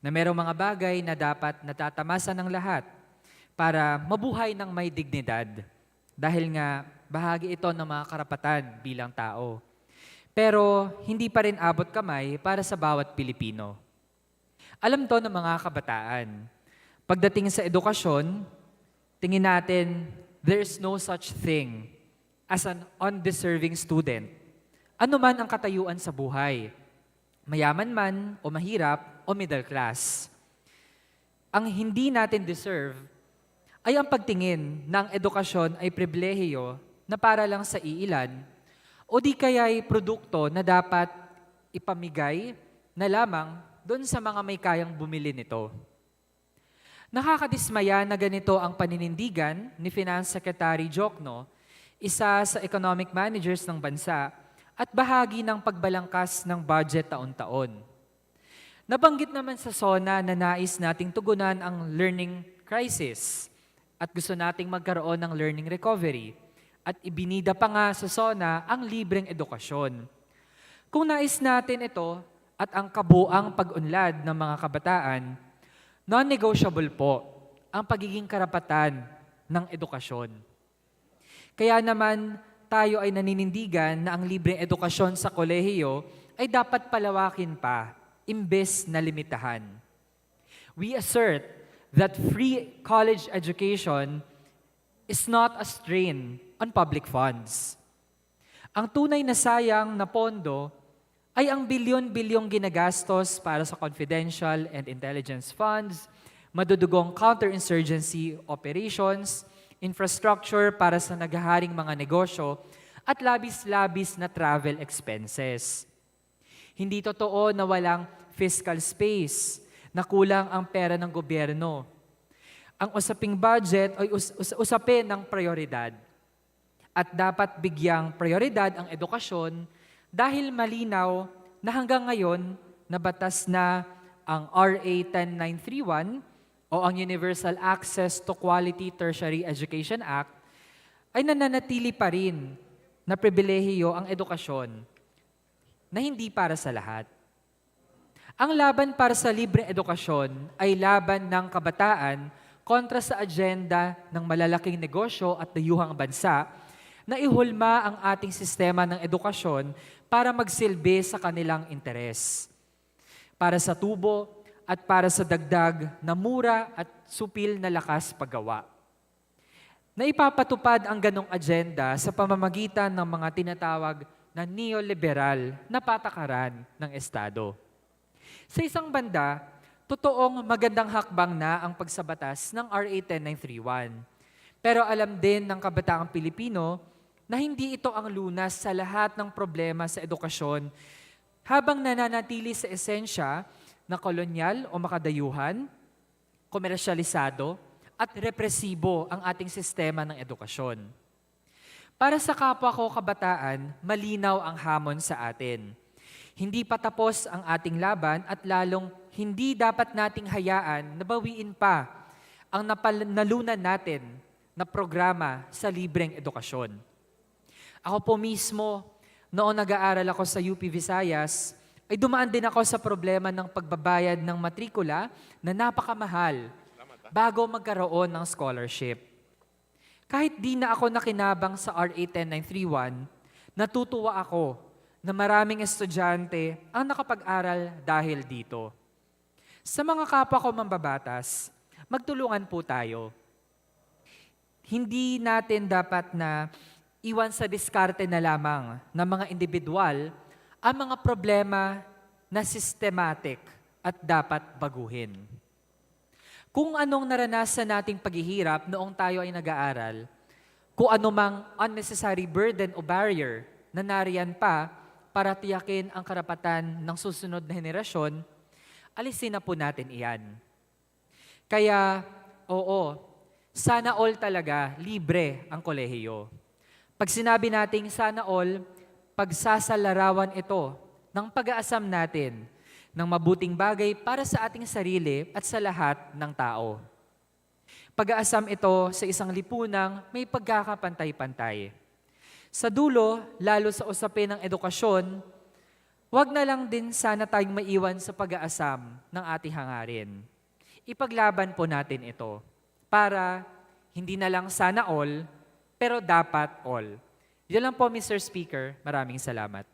Na merong mga bagay na dapat natatamasa ng lahat para mabuhay ng may dignidad. Dahil nga, bahagi ito ng mga karapatan bilang tao. Pero hindi pa rin abot kamay para sa bawat Pilipino. Alam to ng mga kabataan. Pagdating sa edukasyon, tingin natin, there's no such thing as an undeserving student. Ano man ang katayuan sa buhay, mayaman man o mahirap, o middle class. Ang hindi natin deserve ay ang pagtingin ng edukasyon ay pribilehiyo na para lang sa iilan o di kaya'y produkto na dapat ipamigay na lamang doon sa mga may kayang bumili nito. Nakakadismaya na ganito ang paninindigan ni Finance Secretary Jokno, isa sa economic managers ng bansa at bahagi ng pagbalangkas ng budget taon-taon. Nabanggit naman sa SONA na nais nating tugunan ang learning crisis at gusto nating magkaroon ng learning recovery at ibinida pa nga sa SONA ang libreng edukasyon. Kung nais natin ito at ang kabuang pag-unlad ng mga kabataan, non-negotiable po ang pagiging karapatan ng edukasyon. Kaya naman tayo ay naninindigan na ang libreng edukasyon sa kolehiyo ay dapat palawakin pa, imbes na limitahan. We assert that free college education is not a strain on public funds. Ang tunay na sayang na pondo ay ang bilyon-bilyong ginagastos para sa confidential and intelligence funds, madudugong counterinsurgency operations, infrastructure para sa naghaharing mga negosyo, at labis-labis na travel expenses. Hindi totoo na walang fiscal space, na kulang ang pera ng gobyerno. Ang usaping budget ay usapin ng prioridad. At dapat bigyang prioridad ang edukasyon dahil malinaw na hanggang ngayon nabatas na ang RA 10931 o ang Universal Access to Quality Tertiary Education Act ay nananatili pa rin na pribilehiyo ang edukasyon na hindi para sa lahat. Ang laban para sa libreng edukasyon ay laban ng kabataan kontra sa agenda ng malalaking negosyo at dayuhang bansa na ihulma ang ating sistema ng edukasyon para magsilbi sa kanilang interes. Para sa tubo at para sa dagdag na mura at supil na lakas paggawa. Naipapatupad ang ganong agenda sa pamamagitan ng mga tinatawag na neoliberal na patakaran ng Estado. Sa isang banda, totoong magandang hakbang na ang pagsabatas ng RA 10931. Pero alam din ng kabataang Pilipino na hindi ito ang lunas sa lahat ng problema sa edukasyon habang nananatili sa esensya na kolonyal o makadayuhan, komersyalisado at represibo ang ating sistema ng edukasyon. Para sa kapwa ko kabataan, malinaw ang hamon sa atin. Hindi pa tapos ang ating laban at lalong hindi dapat nating hayaan na bawiin pa ang nalunan natin na programa sa libreng edukasyon. Ako po mismo, noong nag-aaral ako sa UP Visayas, ay dumaan din ako sa problema ng pagbabayad ng matrikula na napakamahal bago magkaroon ng scholarship. Kahit di na ako nakinabang sa RA 10931, natutuwa ako na maraming estudyante ang nakapag-aral dahil dito. Sa mga kapwa ko mambabatas, magtulungan po tayo. Hindi natin dapat na iwan sa diskarte na lamang ng mga individual ang mga problema na systematic at dapat baguhin. Kung anong naranasan nating paghihirap noong tayo ay nag-aaral, kung anumang unnecessary burden o barrier na nariyan pa para tiyakin ang karapatan ng susunod na henerasyon, alisin na po natin iyan. Kaya, oo, sana all talaga libre ang kolehiyo. Pag sinabi nating sana all, pagsasalarawan ito ng pag-aasam natin ng mabuting bagay para sa ating sarili at sa lahat ng tao. Pag-aasam ito sa isang lipunang may pagkakapantay-pantay. Sa dulo, lalo sa usapin ng edukasyon, wag na lang din sana tayong maiwan sa pag-aasam ng ating hangarin. Ipaglaban po natin ito para hindi na lang sana all, pero dapat all. Yan lang po, Mr. Speaker. Maraming salamat.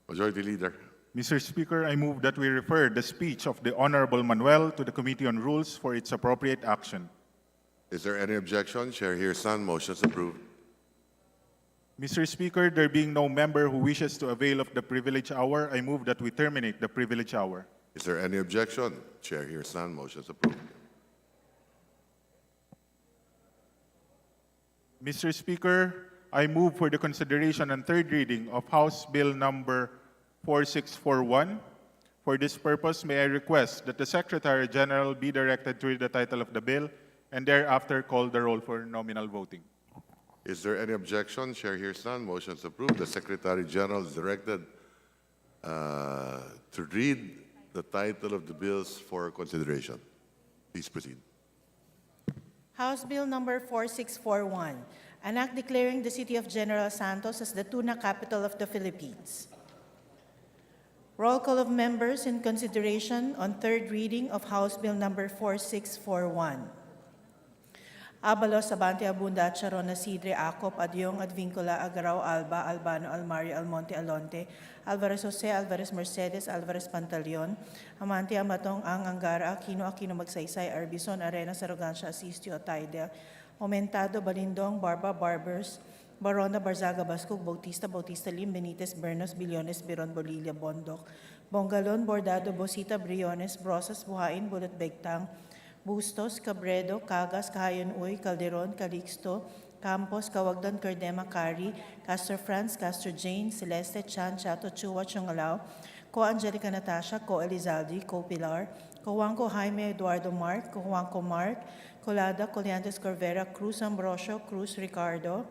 Majority Leader. Mr. Speaker, I move that we refer the speech of the Honorable Manuel to the Committee on Rules for its appropriate action. Is there any objection? Chair hears none. Motion is approved. Mr. Speaker, there being no member who wishes to avail of the privilege hour, I move that we terminate the privilege hour. Is there any objection? Chair hears none. Motion is approved. Mr. Speaker, I move for the consideration and third reading of House Bill number 4641. For this purpose, may I request that the Secretary General be directed to read the title of the bill and thereafter call the roll for nominal voting. Is there any objection? Chair hears none. Motion is approved. The Secretary General is directed to read the title of the bills for consideration. Please proceed. House Bill number 4641, an act declaring the city of General Santos as the tuna capital of the Philippines. Roll call of members in consideration on third reading of House Bill number 4641. Abalos, Abante, Abunda, Charon, Sidre, Acop, Adyong, Advincula, Agaraw, Alba, Albano, Almario, Almonte, Alonte, Alvarez Jose, Alvarez Mercedes, Alvarez Pantaleon, Amante, Amatong, Angara, Aquino, Magsaysay, Arbison, Arenas, Arrogancia, Asistio, Taidea, Aumentado, Balindong, Barba, Barbers, Barona, Barzaga, Bascog, Bautista, Lim, Benitez, Bernos, Billones, Biron, Bolilla, Bondok, Bongalon, Bordado, Bosita, Briones, Brosas, Buhain, Bulot, Begtang, Bustos, Cabredo, Cagas, Kahayan Uy, Calderon, Calixto, Campos, Cawagdan, Cardema, Cari, Castor Franz, Castor Jane, Celeste, Chan, Chato, Chua, Chongalao, Co Angelica Natasha, Co Elizalde, Co Pilar, Co Juanco Jaime Eduardo Mark, Co Juanco Mark, Colada, Coliantes Corvera, Cruz Ambrosio, Cruz Ricardo,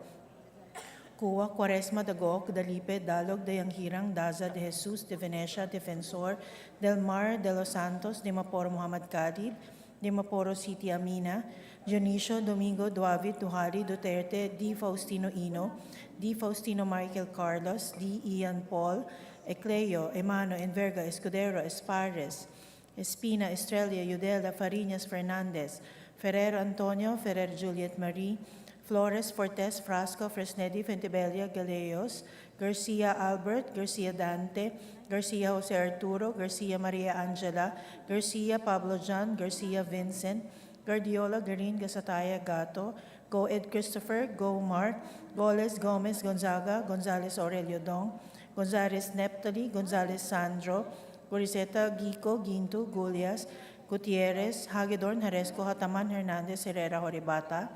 Cuwa, Quaresma, Dagok, Dalipe, Dalog, Dayanghirang, Daza, De Jesus, De Venecia, Defensor, Del Mar, De Los Santos, De Maporo Muhammad Kadib, De Maporo City Amina, Dionisio, Domingo, Duavid, Duhali, Duterte, D. Faustino Ino, D. Faustino Michael Carlos, D. Ian Paul, Ecleo, Emano, Enverga, Escudero, Espares, Espina, Estrella, Yudela, Fariñas, Fernandez, Ferrer Antonio, Ferrer Juliet Marie, Flores, Fortes, Frasco, Fresnedi, Fentibella, Galeos, Garcia Albert, Garcia Dante, Garcia Jose Arturo, Garcia Maria Angela, Garcia Pablo John, Garcia Vincent, Guardiola, Garin, Gasataya, Gato, Go Ed Christopher, Go Mark, Goles, Gomez, Gonzaga, Gonzales Aurelio Dong, Gonzales Neptali, Gonzales Sandro, Gorizeta, Gico, Ginto, Gulias, Gutierrez, Hagedorn, Haresco, Hataman, Hernandez, Herrera, Horibata,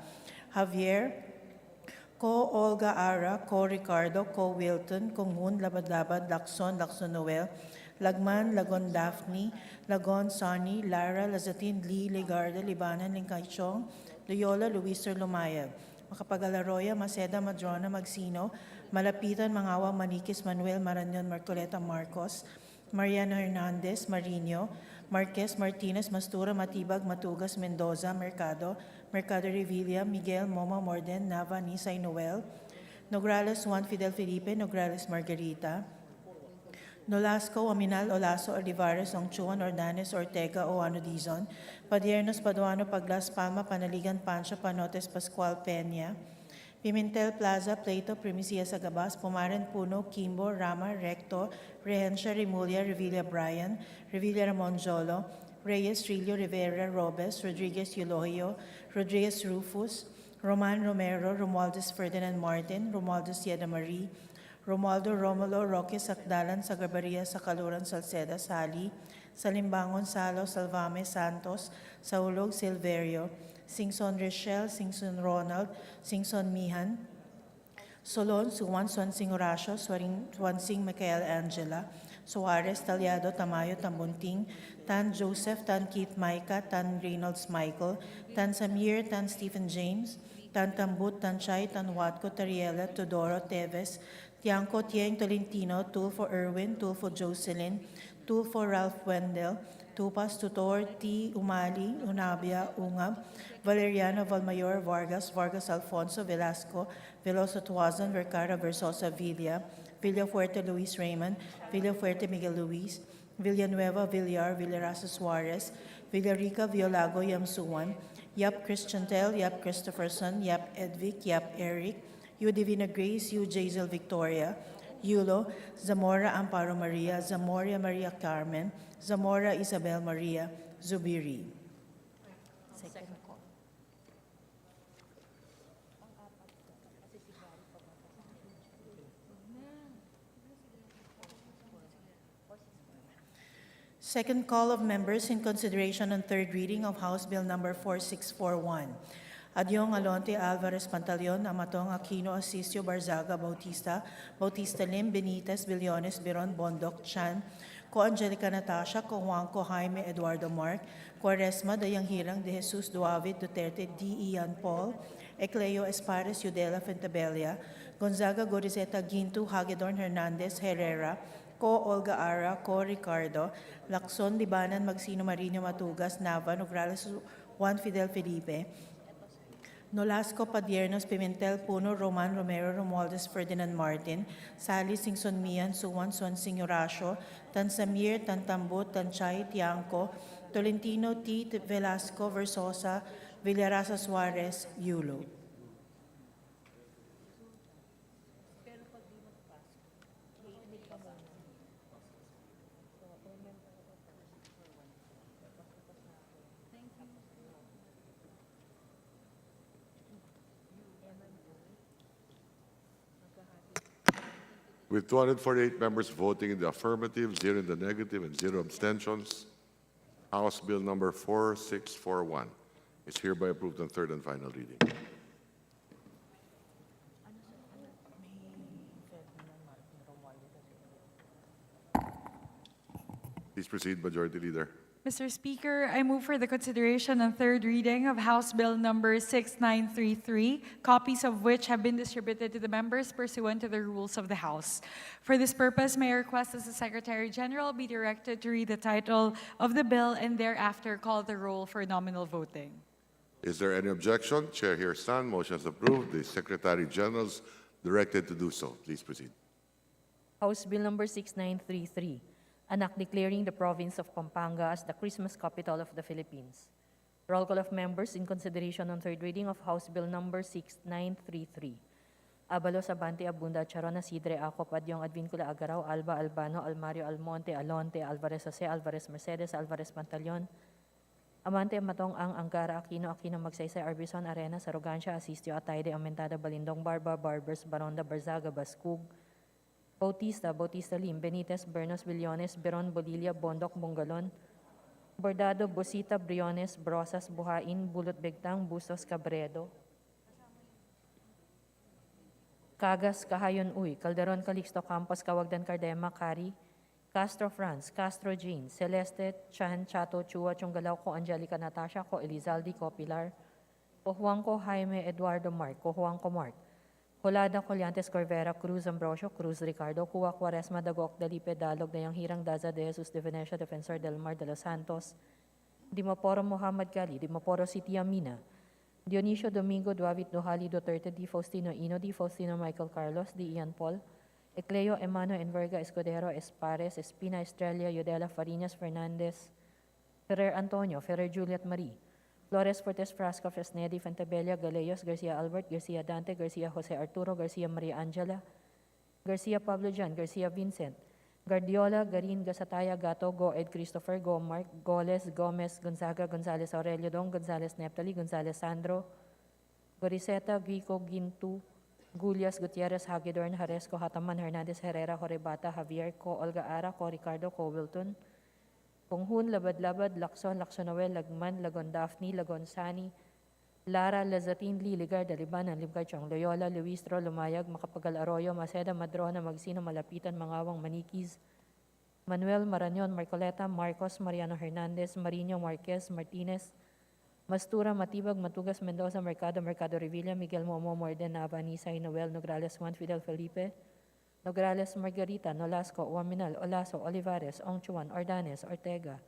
Javier, Ko Olga Ara, Ko Ricardo, Ko Wilton, Konghun, Labad-Labad, Lacson, Noel, Lagman, Lagon Daphne, Lagon Sonny, Lara, Lazatin, Lee, Legarda, Libanan, Lingkaichong, Loyola, Luiser, Lumayag, Makapagalaroya, Maceda, Madrona, Magsino, Malapitan, Mangawa, Maniquis, Manuel, Marañon, Marcoleta, Marcos, Mariano Hernandez, Marino, Marquez, Martinez, Mastura, Matibag, Matugas, Mendoza, Mercado, Revilla, Miguel, Moma, Morden, Nava, Nisay, Noel, Nograles, Juan Fidel Felipe, Nograles, Margarita, Nolasco, Aminal, Olaso, Olivares, Ongchuan, Ordanes, Ortega, Oano Dizon, Padiernos, Paduano, Paglas, Palma, Panaligan, Pancho, Panotes, Pascual, Peña, Pimentel Plaza, Plato, Primicia Sagabas, Pumaren, Puno, Kimbo, Rama, Recto, Rehencia, Remulia, Revilla Brian, Revilla Ramon Jolo, Reyes, Trillo, Rivera, Robes, Rodriguez, Eulogio, Rodriguez Rufus, Roman Romero, Romualdez Ferdinand Martin, Romualdez Yeda Marie, Romualdo Romulo, Roque Sacdalan, Sagabaria, Sacaluran, Salceda, Sali, Salimbangon, Salo, Salvame, Santos, Saulog, Silverio, Singson Rochelle, Singson Ronald, Singson Mihan, Solon, Suwan, Swansing Horacio, Swansing Michael Angela, Suarez, Talyado, Tamayo, Tambunting, Tan Joseph, Tan Keith Micah, Tan Reynolds Michael, Tan Samir, Tan Stephen James, Tan Tambut, Tan Chay, Tan Watco, Tariela, Todoro, Teves, Tiangco, Tieng, Tolentino, Tulfo Erwin, Tulfo Jocelyn, Tulfo Ralph Wendell, Tupas, Tutor, T. Umali, Unabia, Ungab, Valeriano, Valmayor, Vargas, Vargas Alfonso, Velasco, Veloso Tuazon, Vercara, Versosa, Villa, Villafuerte, Luis Raymond, Villafuerte, Miguel Luis, Villanueva, Villar, Villarasa Suarez, Villarica, Violago, Yamsuan, Yap Christian Tel, Yap Christopherson, Yap Edvic, Yap Eric, Yu Divina Grace, Yu Jazel Victoria, Yulo, Zamora Amparo Maria, Zamora Maria Carmen, Zamora Isabel Maria, Zubiri. Second call of members in consideration on third reading of House Bill Number 4641. Adyong Alonte Alvarez Pantaleon, Amatong Aquino Asisio Barzaga Bautista, Bautista Lim, Benitez, Billones, Biron, Bondok, Chan, Ko Angelica Natasha, Ko Juanco Jaime Eduardo Mark, Quaresma, Dayang Hirang, De Jesus Duavit, Duterte, D. Ian Paul, Ecleo Espares, Yudela Fentabella, Gonzaga Gorizeta Gintu, Hagedorn Hernandez, Herrera, Ko Olga Ara, Ko Ricardo, Lacson, Libanan, Magsino Marino Matugas, Nava, Nograles, Juan Fidel Felipe, Nolasco Padiernos, Pimentel Puno, Roman Romero, Romualdez Ferdinand Martin, Sally Singson Mian, Suwan Swansing Horacio, Tansamir, Tantambut, Tanchay, Tiangco, Tolentino, T. Velasco, Versosa, Villarasa Suarez, Yulo. With 248 members voting in the affirmative, 0 in the negative, and 0 abstentions, House Bill Number 4641 is hereby approved on third and final reading. Please proceed, Majority Leader. Mr. Speaker, I move for the consideration and third reading of House Bill Number 6933, copies of which have been distributed to the members pursuant to the rules of the House. For this purpose, may I request that the Secretary General be directed to read the title of the bill and thereafter call the roll for nominal voting. Is there any objection? Chair hears none. Motion is approved. The Secretary General is directed to do so. Please proceed. House Bill Number 6933, an act declaring the province of Pampanga as the Christmas capital of the Philippines. Roll call of members in consideration on third reading of House Bill Number 6933. Abalos, Abante, Abunda, Charona, Sidre, Acop, Adyong, Advincula, Agaraw, Alba, Albano, Almario, Almonte, Alonte, Alvarez Jose, Alvarez Mercedes, Alvarez Pantaleon, Amante, Matong, Angara, Aquino, Magsaysay, Arbison, Arenas, Arrogancia, Asistio, Atayde, Aumentada, Balindong, Barba, Barbers, Baronda, Barzaga, Bascug, Bautista Lim, Benitez, Bernos, Billones, Beron, Bodilla, Bondok, Bungalon, Bordado, Bosita, Briones, Brosas, Buhain, Bulot Begtang, Bustos, Cabredo, Cagas, Kahayon Uy, Calderon, Calixto, Campos, Cawagdan, Cardema, Cari, Castro France, Castro Jean, Celeste, Chan, Chato, Chua, Chunggalaw, Ko Angelica Natasha, Ko Elizalde, Ko Pilar, Ko Juanco Jaime Eduardo Mark, Ko Juanco Mark, Colada, Colyantes, Corvera, Cruz, Ambrosio, Cruz, Ricardo, Cuba, Quaresma, Dagok, Dalipe, Dalog, Dayang Hirang, Daza, De Jesus, De Venecia, Defensor del Mar, De Los Santos, Dimaporo, Muhammad Gali, Dimaporo, City Amina, Dionisio, Domingo, Duavit, Duhali, Duterte, Di Faustino, Ino, Di Faustino, Michael Carlos, Di Ian Paul, Ecleo, Emano, Enverga, Escudero, Espares, Espina, Estrella, Yudela, Farinas, Fernandez, Ferrer Antonio, Ferrer Juliet Marie, Flores, Fortes, Frasco, Fresnedi, Fentabella, Galeyos, Garcia Albert, Garcia Dante, Garcia Jose Arturo, Garcia Maria Angela, Garcia Pablo Jan, Garcia Vincent, Guardiola, Garin, Gasataya, Gato, Go, Ed Christopher, Go, Mark, Goles, Gomez, Gonzaga, Gonzales Aurelio Dong, Gonzales Neptali, Gonzales Sandro, Goriseta, Guico, Gintu, Gulias, Gutierrez, Hagedorn, Haresco, Hataman, Hernandez, Herrera, Horebata, Javier, Ko, Olga Ara, Ko, Ricardo, Ko, Wilton, Punghun, Labad-Labad, Lacson, Lacsonoel, Lagman, Lagon Daphne, Lagon Sani, Lara, Lazatin, Liligar, Daliban, Limcachong, Loyola, Luistro, Lumayag, Macapagal Arroyo, Maceda, Madrona, Magsino, Malapitan, Mangawang, Maniquis, Manuel, Marañon, Marcoleta, Marcos, Mariano Hernandez, Marino, Marquez, Martinez, Mastura, Matibag, Matugas, Mendoza, Mercado Revilla, Miguel Momo, Morden, Nava, Nisay, Noel, Nograles, Juan Fidel Felipe, Nograles, Margarita, Nolasco, Uaminal, Olaso, Olivares, Ongchuan, Ordanes, Ortega,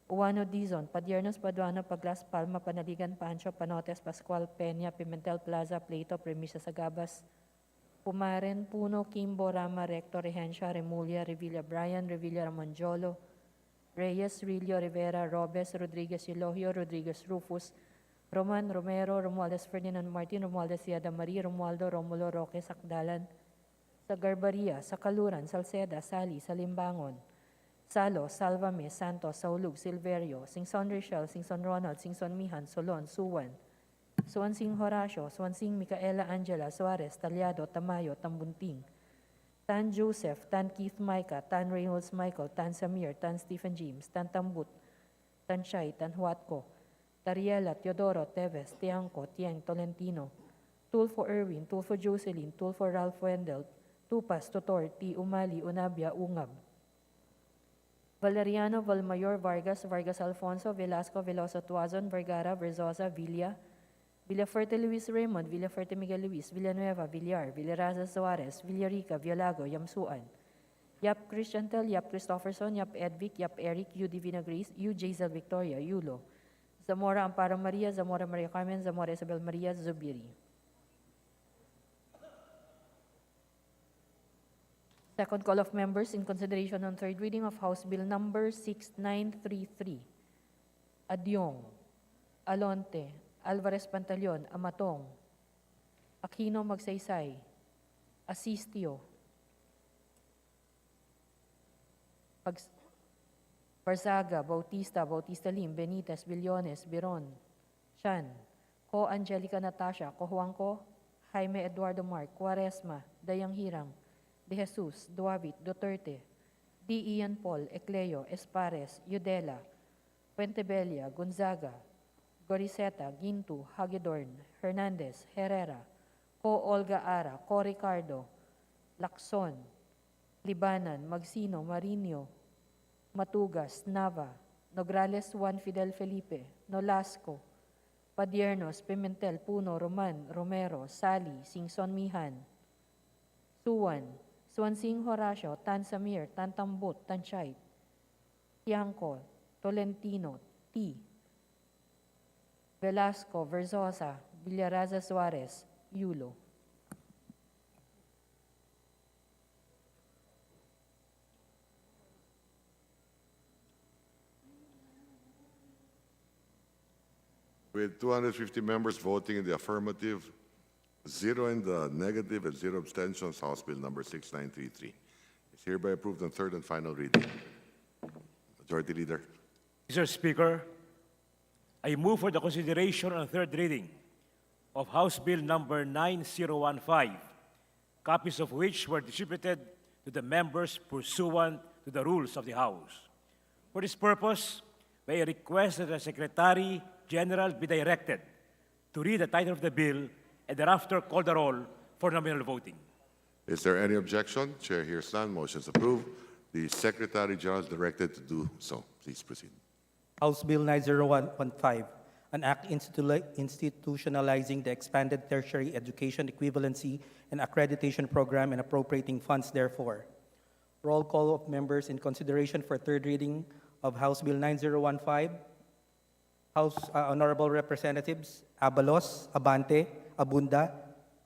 Uwano, Dizon, Padiernos, Paduano, Paglas, Palma, Panaligan, Pancho, Panotes, Pascual, Peña, Pimentel Plaza, Pleito, Premisa, Sagabas, Pumaren, Puno, Kimbo, Rama, Recto, Regencia, Remulla, Revilla, Brian, Revilla, Ramonjolo, Reyes, Rillo, Rivera, Robes, Rodriguez, Elohio, Rodriguez, Rufus, Roman, Romero, Romualdez, Ferdinand Martin, Romualdez, Yada Marie, Romualdo, Romulo, Roque, Sakdalan, sa Garbaria, sa Kaluran, Salceda, Sali, Salimbangon, Salo, Salvame, Santos, Saulug, Silverio, Singson Richel, Singson Ronald, Singson Mihan, Solon, Suwan, Suwansing Horacio, Suwansing Micaela Angela, Suarez, Talyado, Tamayo, Tambunting, Tan Joseph, Tan Keith Micah, Tan Reynolds Michael, Tan Samir, Tan Stephen James, Tan Tambut, Tan Shai, Tan Huatco, Tariela, Teodoro, Teves, Tiangco, Tieng, Tolentino, Tulfo Erwin, Tulfo Jocelyn, Tulfo Ralph Wendell, Tupas, Totor, T. Umali, Unabia, Ungab, Valeriano Valmayor Vargas, Vargas Alfonso, Velasco, Veloso Tuazon, Vergara, Verzosa, Villafuerte Luis Raymond, Villafuerte Miguel Luis, Villanueva, Villar, Villaraza Suarez, Villarica, Villago, Yamsuan, Yap Christian Tel, Yap Christopherson, Yap Edvic, Yap Eric, U. Divina Grace, U. Jazel Victoria, Yulo, Zamora Amparo Maria, Zamora Maria Carmen, Zamora Isabel Maria, Zubiri. Second call of members in consideration on third reading of House Bill Number 6933. Adyong, Alonte, Alvarez Pantaleon, Amatong, Aquino Magsaysay, Asistio, Barzaga, Bautista, Bautista Lim, Benitez, Billones, Biron, Chan, Ko Angelica Natasha, Ko Juanco, Jaime Eduardo Mark, Quaresma, Dayang Hirang, De Jesus, Duavit, Duterte, D. Ian Paul, Ecleo, Espares, Yudela, Puentebella, Gonzaga, Goriseta, Gintu, Hagedorn, Hernandez, Herrera, Ko Olga Ara, Ko Ricardo, Lacson, Libanan, Magsino, Marino, Matugas, Nava, Nograles Juan Fidel Felipe, Nolasco, Padiernos, Pimentel, Puno, Roman, Romero, Sally, Singson Mihan, Suwan, Swansing Horacio, Tan Samir, Tan Tambut, Tan Chait, Tiangco, Tolentino, T. Velasco, Verzosa, Villaraza Suarez, Yulo. With 250 members voting in the affirmative, 0 in the negative, and 0 abstentions, House Bill Number 6933 is hereby approved on third and final reading. Majority Leader. Mr. Speaker, I move for the consideration on third reading of House Bill Number 9015, copies of which were distributed to the members pursuant to the rules of the House. For this purpose, may I request that the Secretary General be directed to read the title of the bill and thereafter call the roll for nominal voting. Is there any objection? Chair hears none. Motion's approved. The Secretary General is directed to do so. Please proceed. House Bill 90115, an act institutionalizing the expanded tertiary education equivalency and accreditation program and appropriating funds therefore. Roll call of members in consideration for third reading of House Bill 9015. House Honorable Representatives Abalos, Abante, Abunda,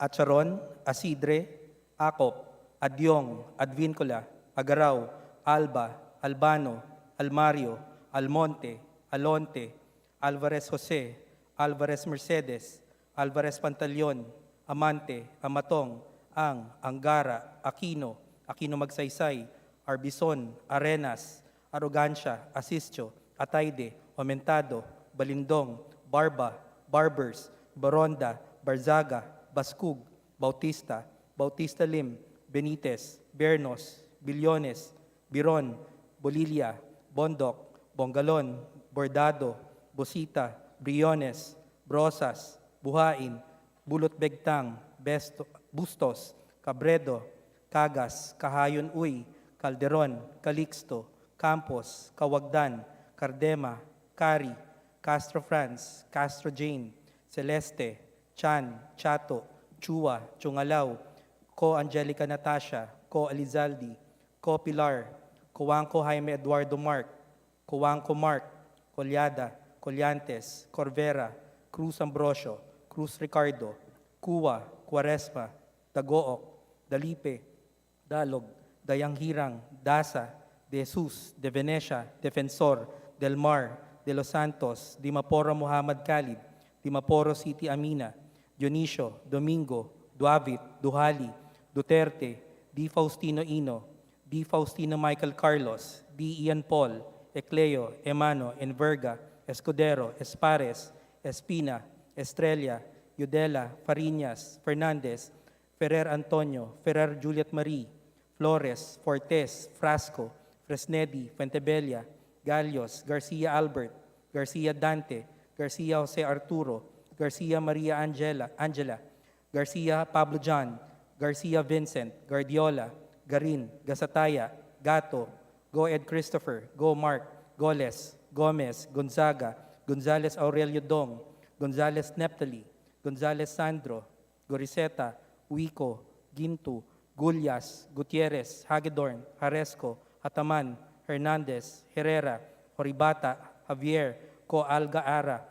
Acharon, Asidre, Acop, Adyong, Advincula, Agaraw, Alba, Albano, Almario, Almonte, Alonte, Alvarez Jose, Alvarez Mercedes, Alvarez Pantaleon, Amante, Amatong, Angara, Aquino, Aquino Magsaysay, Arbison, Arenas, Arrogancia, Asistio, Atayde, Aumentado, Balindong, Barba, Barbers, Baronda, Barzaga, Baskug, Bautista, Bautista Lim, Benitez, Bernos, Billones, Biron, Bolilia, Bondok, Bongalon, Bordado, Bosita, Briones, Brosas, Buhain, Bulot Begtang, Bustos, Cabredo, Cagas, Kahayon Uy, Calderon, Calixto, Campos, Kawagdan, Cardema, Cari, Castro France, Castro Jane, Celeste, Chan, Chato, Chua, Chungalaw, Ko Angelica Natasha, Ko Alizaldi, Ko Pilar, Coanco Jaime Eduardo Mark, Coanco Mark, Colyada, Colyantes, Corvera, Cruz Ambrosio, Cruz Ricardo, Cuwa, Quaresma, Dagook, Dalipe, Dalog, Dayang Hirang, Dasa, De Jesus, De Venecia, Defensor, Del Mar, De Los Santos, Dimaporo Muhammad Khalid, Dimaporo City Amina, Dionisio, Domingo, Duavit, Duhali, Duterte, D. Faustino Ino, D. Faustino Michael Carlos, D. Ian Paul, Ecleo, Emano, Enverga, Escudero, Espares, Espina, Estrella, Yudela, Fariñas, Fernandez, Ferrer Antonio, Ferrer Juliet Marie, Flores, Fortes, Frasco, Fresnedi, Fuentebella, Gallos, Garcia Albert, Garcia Dante, Garcia Jose Arturo, Garcia Maria Angela, Garcia Pablo John, Garcia Vincent, Guardiola, Garin, Gasataya, Gato, Go Ed Christopher, Go Mark, Goles, Gomez, Gonzaga, Gonzales Aurelio Dong, Gonzales Neptali, Gonzales Sandro, Goriseta, Uico, Gintu, Gullas, Gutierrez, Hagedorn, Haresco, Hataman, Hernandez, Herrera, Horibata, Javier, Ko Alga Ara,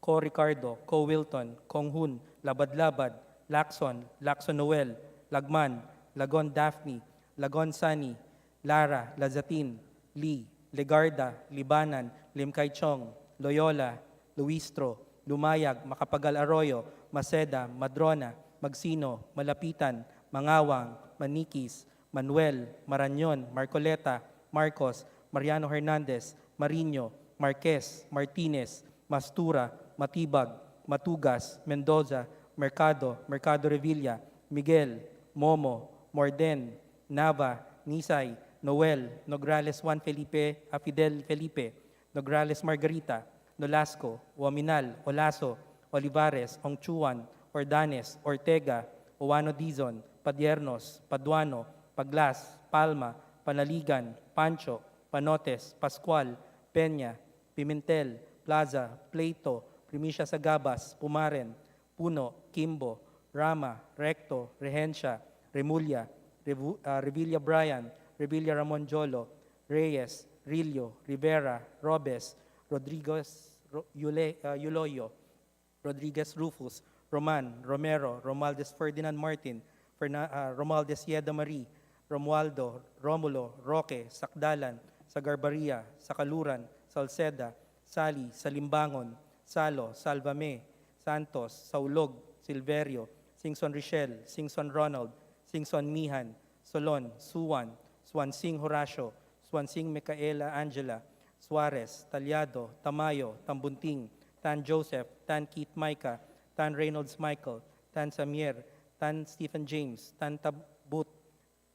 Ko Ricardo, Ko Wilton, Konghun, Labad-Labad, Lacson, Lacson Noel, Lagman, Lagon Daphne, Lagon Sani, Lara, Lazatin, Lee, Legarda, Libanan, Limkay Chong, Loyola, Luistro, Lumayag, Makapagal Arroyo, Maceda, Madrona, Magsino, Malapitan, Mangawang, Manikis, Manuel, Marañon, Marcoleta, Marcos, Mariano Hernandez, Mariño, Marquez, Martinez, Mastura, Matibag, Matugas, Mendoza, Mercado, Mercado Revilla, Miguel, Momo, Morden, Nava, Nisay, Noel, Nograles Juan Felipe, Fidel Felipe, Nograles Margarita, Nolasco, Waminal, Olaso, Olivares, Hongchuan, Ordanes, Ortega, Owano Dizon, Padiernos, Paduano, Paglas, Palma, Panaligan, Pancho, Panotes, Pascual, Peña, Pimentel, Plaza, Pleito, Primicia Sagabas, Pumaren, Puno, Kimbo, Rama, Recto, Regencia, Remulla, Revilla Brian, Revilla Ramon Jolo, Reyes, Rillo, Rivera, Robes, Rodriguez Yuloyo, Rodriguez Rufus, Roman, Romero, Romualdez Ferdinand Martin, Romualdez Yeda Marie, Romualdo, Romulo, Roque, Sakdalan, Sagarbaria, Sakaluran, Salceda, Sali, Salimbangon, Salo, Salvame, Santos, Saulog, Silverio, Singson Richel, Singson Ronald, Singson Mihan, Solon, Suwan, Swansing Horacio, Swansing Micaela Angela, Suarez, Talyado, Tamayo, Tambunting, Tan Joseph, Tan Keith Micah, Tan Reynolds Michael, Tan Samier, Tan Stephen James, Tan Tabut,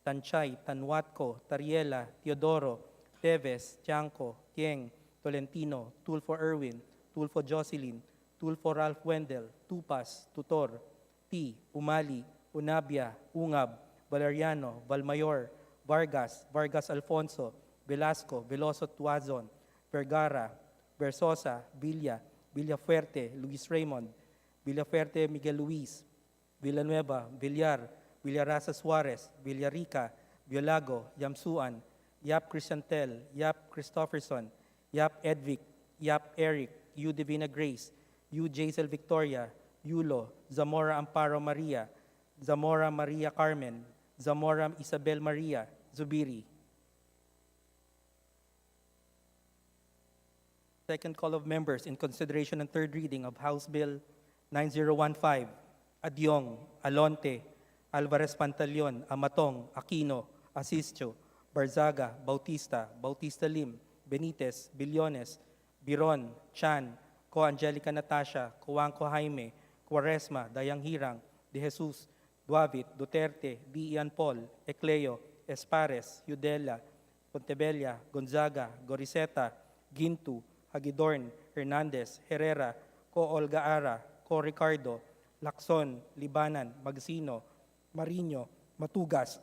Tan Chay, Tan Watco, Tariela, Teodoro, Teves, Tiangco, Tieng, Tolentino, Tulfo Erwin, Tulfo Jocelyn, Tulfo Ralph Wendell, Tupas, Tutor, T, Umali, Unabia, Ungab, Valeriano, Valmayor, Vargas, Vargas Alfonso, Velasco, Veloso Tuazon, Vergara, Versosa, Villa, Villafuerte, Luis Raymond, Villafuerte Miguel Luis, Villanueva, Villar, Villarasa Suarez, Villarica, Violago, Yamsuan, Yap Crisantel, Yap Christopherson, Yap Edvic, Yap Eric, U Divina Grace, U Jaisel Victoria, Yulo, Zamora Amparo Maria, Zamora Maria Carmen, Zamora Isabel Maria, Zubiri. Second call of members in consideration and third reading of House Bill 9015, Adyong, Alonte, Alvarez Pantaleon, Amatong, Aquino, Asisio, Barzaga, Bautista, Bautista Lim, Benitez, Billones, Biron, Chan, Ko Angelica Natasha, Kuwangko Jaime, Quaresma, Dayang Hirang, De Jesus, Duavit, Duterte, D. Ian Paul, Ecleo, Espares, Yudela, Pontebella, Gonzaga, Goriseta, Gintu, Hagidorn, Hernandez, Herrera, Ko Olga Ara, Ko Ricardo, Lacson, Libanan, Magsino, Mariño, Matugas,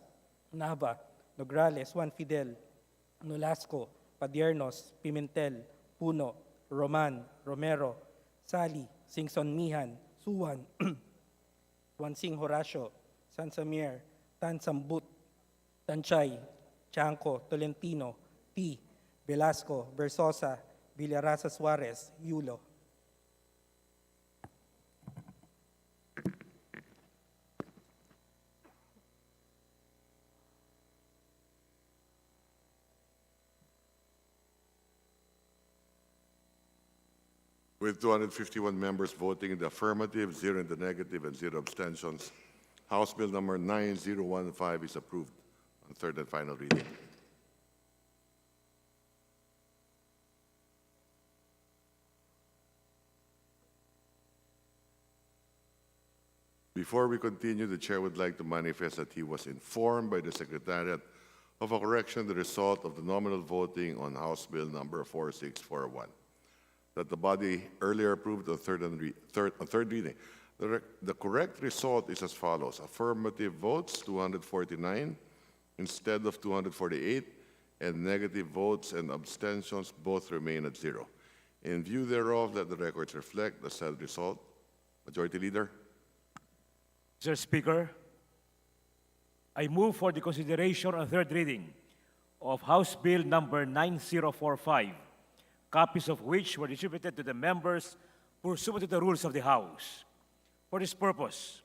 Nava, Nograles, Juan Fidel, Nolasco, Padiernos, Pimentel, Puno, Roman, Romero, Sali, Singson Mihan, Suwan, Wansing Horacio, Sansamir, Tan Sambut, Tanchay, Chanco, Tolentino, T. Velasco, Versosa, Villarasa Suarez, Yulo. With 251 members voting in the affirmative, 0 in the negative, and 0 abstentions, House Bill number 9015 is approved on third and final reading. Before we continue, the Chair would like to manifest that he was informed by the Secretariat of a correction the result of the nominal voting on House Bill number 4641, that the body earlier approved on third reading. The correct result is as follows. Affirmative votes, 249 instead of 248, and negative votes and abstentions both remain at 0. In view thereof, let the records reflect the said result. Majority Leader. Mr. Speaker, I move for the consideration on third reading of House Bill number 9045, copies of which were distributed to the members pursuant to the rules of the House. For this purpose,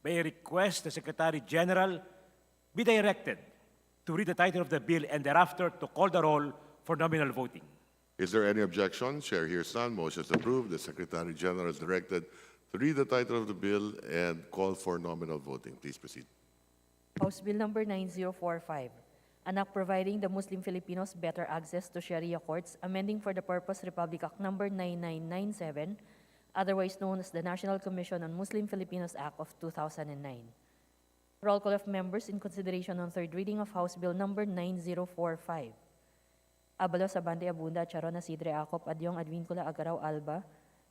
may I request the Secretary General be directed to read the title of the bill and thereafter to call the roll for nominal voting. Is there any objection? Chair hears none. Motion is approved. The Secretary General is directed to read the title of the bill and call for nominal voting. Please proceed. House Bill number 9045, an act providing the Muslim Filipinos better access to Sharia courts, amending for the purpose Republic Act number 9997, otherwise known as the National Commission on Muslim Filipinos Act of 2009. Roll call of members in consideration on third reading of House Bill number 9045. Abalos, Abante, Abunda, Charon, Asidre, Acop, Adyong, Advincula, Agaraw, Alba,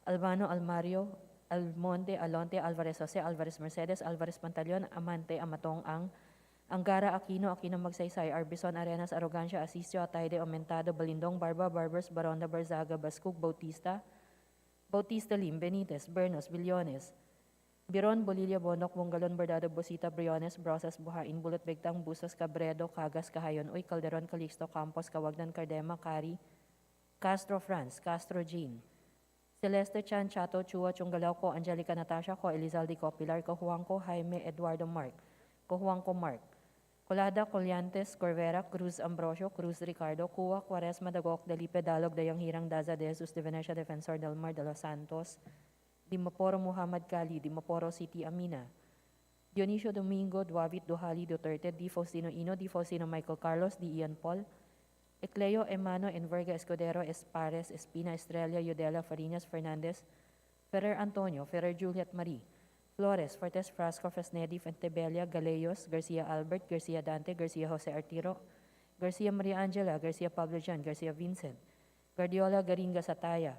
Albano, Almario, Almonte, Alonte, Alvarez Jose, Alvarez Mercedes, Alvarez Pantaleon, Amante, Amatong, Angara, Aquino, Aquino Magsaysay, Arbison, Arenas, Arrogancia, Asisio, Atayde, Aumentado, Balindong, Barba, Barbers, Baronda, Barzaga, Bascug, Bautista, Lim, Benitez, Bernos, Billones, Biron, Bolillo, Bondoc, Bungalon, Bordado, Bosita, Briones, Brosas, Buhain, Bulot, Begtang, Bustos, Cabredo, Cagas, Cahayon, Uy, Calderon, Calixto, Campos, Cawagnan, Cardema, Cari, Castro, France, Castro, Jean, Celeste, Chan, Chato, Chua, Chungalao, Ko, Angelica, Natasha, Ko, Elizalde, Ko, Pilar, Ko, Juanco, Jaime, Eduardo, Mark, Ko, Juanco, Mark, Colada, Colyantes, Corvera, Cruz, Ambrosio, Cruz, Ricardo, Cuwa, Quaresma, Dagok, Dalipe, Dalog, Dayang Hirang, Daza, De Jesus, De Venecia, Defensor, Del Mar, De Los Santos, Dimaporo, Muhammad Kali, Dimaporo City, Amina, Dionisio Domingo, Duavit, Duhali, Duterte, Di Faustino Ino, Di Faustino Michael Carlos, Di Ian Paul, Ecleo, Emano, Enverga, Escudero, Espares, Espina, Estrella, Yudela, Farinas, Fernandez, Ferrer Antonio, Ferrer Juliet Marie, Flores, Fortes, Frasco, Fresnedi, Fentebella, Galeyos, Garcia Albert, Garcia Dante, Garcia Jose Artiro, Garcia Maria Angela, Garcia Pablo Jan, Garcia Vincent, Guardiola, Garinga Sataya,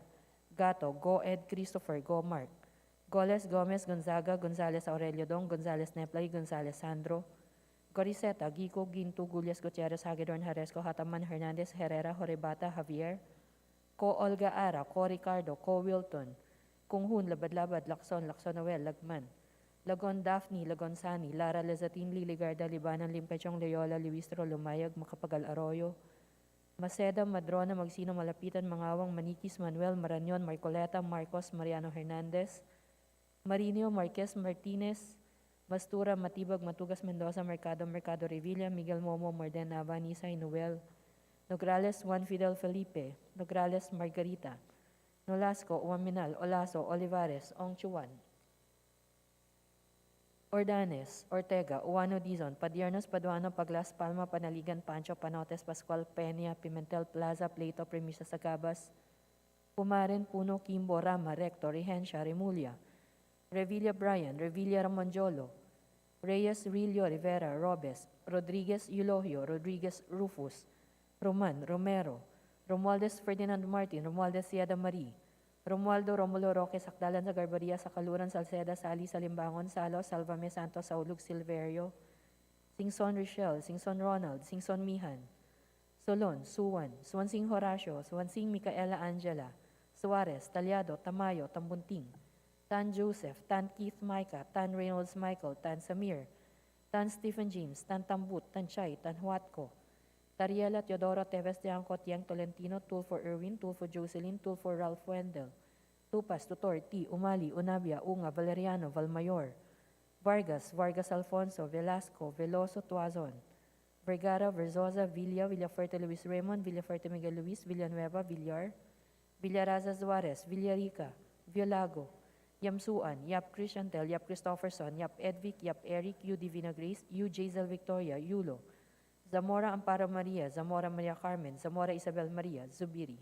Gato, Go Ed Christopher, Go Mark, Goles, Gomez, Gonzaga, Gonzales Aurelio Dong, Gonzales Neplay, Gonzales Sandro, Goriseta, Gico, Ginto, Gulyas, Gutierrez, Hagedorn, Haresco, Hataman, Hernandez, Herrera, Horebata, Javier, Ko Olga Ara, Ko Ricardo, Ko Wilton, Kunghun, Labad-Labad, Lacson, Noel, Lagman, Lagon Daphne, Lagon Sani, Lara Lezatin, Liligarda, Libanan, Limpechong, Loyola, Luistro, Lumayag, Makapagal Arroyo, Maceda, Madrona, Magsino, Malapitan, Mangawang, Manikis, Manuel, Marañon, Marcoleta, Marcos, Mariano Hernandez, Marinio, Marquez, Martinez, Mastura, Matibag, Matugas, Mendoza, Mercado Revilla, Miguel Momo, Marden, Nava, Nisay, Noel, Nograles, Juan Fidel Felipe, Nograles, Margarita, Nolasco, Uaminal, Olaso, Olivares, Ong Chuan, Ordanes, Ortega, Uano Dizon, Padiernos, Paduano, Paglas, Palma, Panaligan, Pancho, Panotes, Pascual, Peña, Pimentel, Plaza, Pleito, Premisa, Sagabas, Pumaren, Puno, Kimbo, Rama, Rector, Rehencia, Remulia, Revilla Brian, Revilla Ramonjolo, Reyes, Rillo, Rivera, Robes, Rodriguez, Eulogio, Rodriguez, Rufus, Roman, Romero, Romualdez Ferdinand Martin, Romualdez Siada Marie, Romualdo Romulo Roque, Sakdalan sa Garbaria, Sakaluran, Salceda, Sali, Salimbangon, Salo, Salvame Santos, Saulug, Silverio, Singson Richelle, Singson Ronald, Singson Mihan, Solon, Suwan, Suwansing Horacio, Suwansing Micaela Angela, Suarez, Talyado, Tamayo, Tambunting, Tan Joseph, Tan Keith Micah, Tan Reynolds Michael, Tan Samir, Tan Stephen James, Tan Tambut, Tan Chay, Tan Huatco, Tariela Teodoro Teves de Angkot, Yang Tolentino, Tulfo Irwin, Tulfo Jocelyn, Tulfo Ralph Wendell, Tupas, Tutor, T. Umali, Unabia, Unga, Valeriano, Valmayor, Vargas, Vargas Alfonso, Velasco, Veloso, Tuazon, Vergara, Verzosa, Villa, Villafuerte Luis Raymond, Villafuerte Miguel Luis, Villanueva, Villar, Villaraza Suarez, Villarica, Violago, Yamsuan, Yap Christiantel, Yap Christopherson, Yap Edvic, Yap Eric, U. Divina Grace, U. Jazel Victoria, Yulo, Zamora Amparo Maria, Zamora Maria Carmen, Zamora Isabel Maria, Zubiri.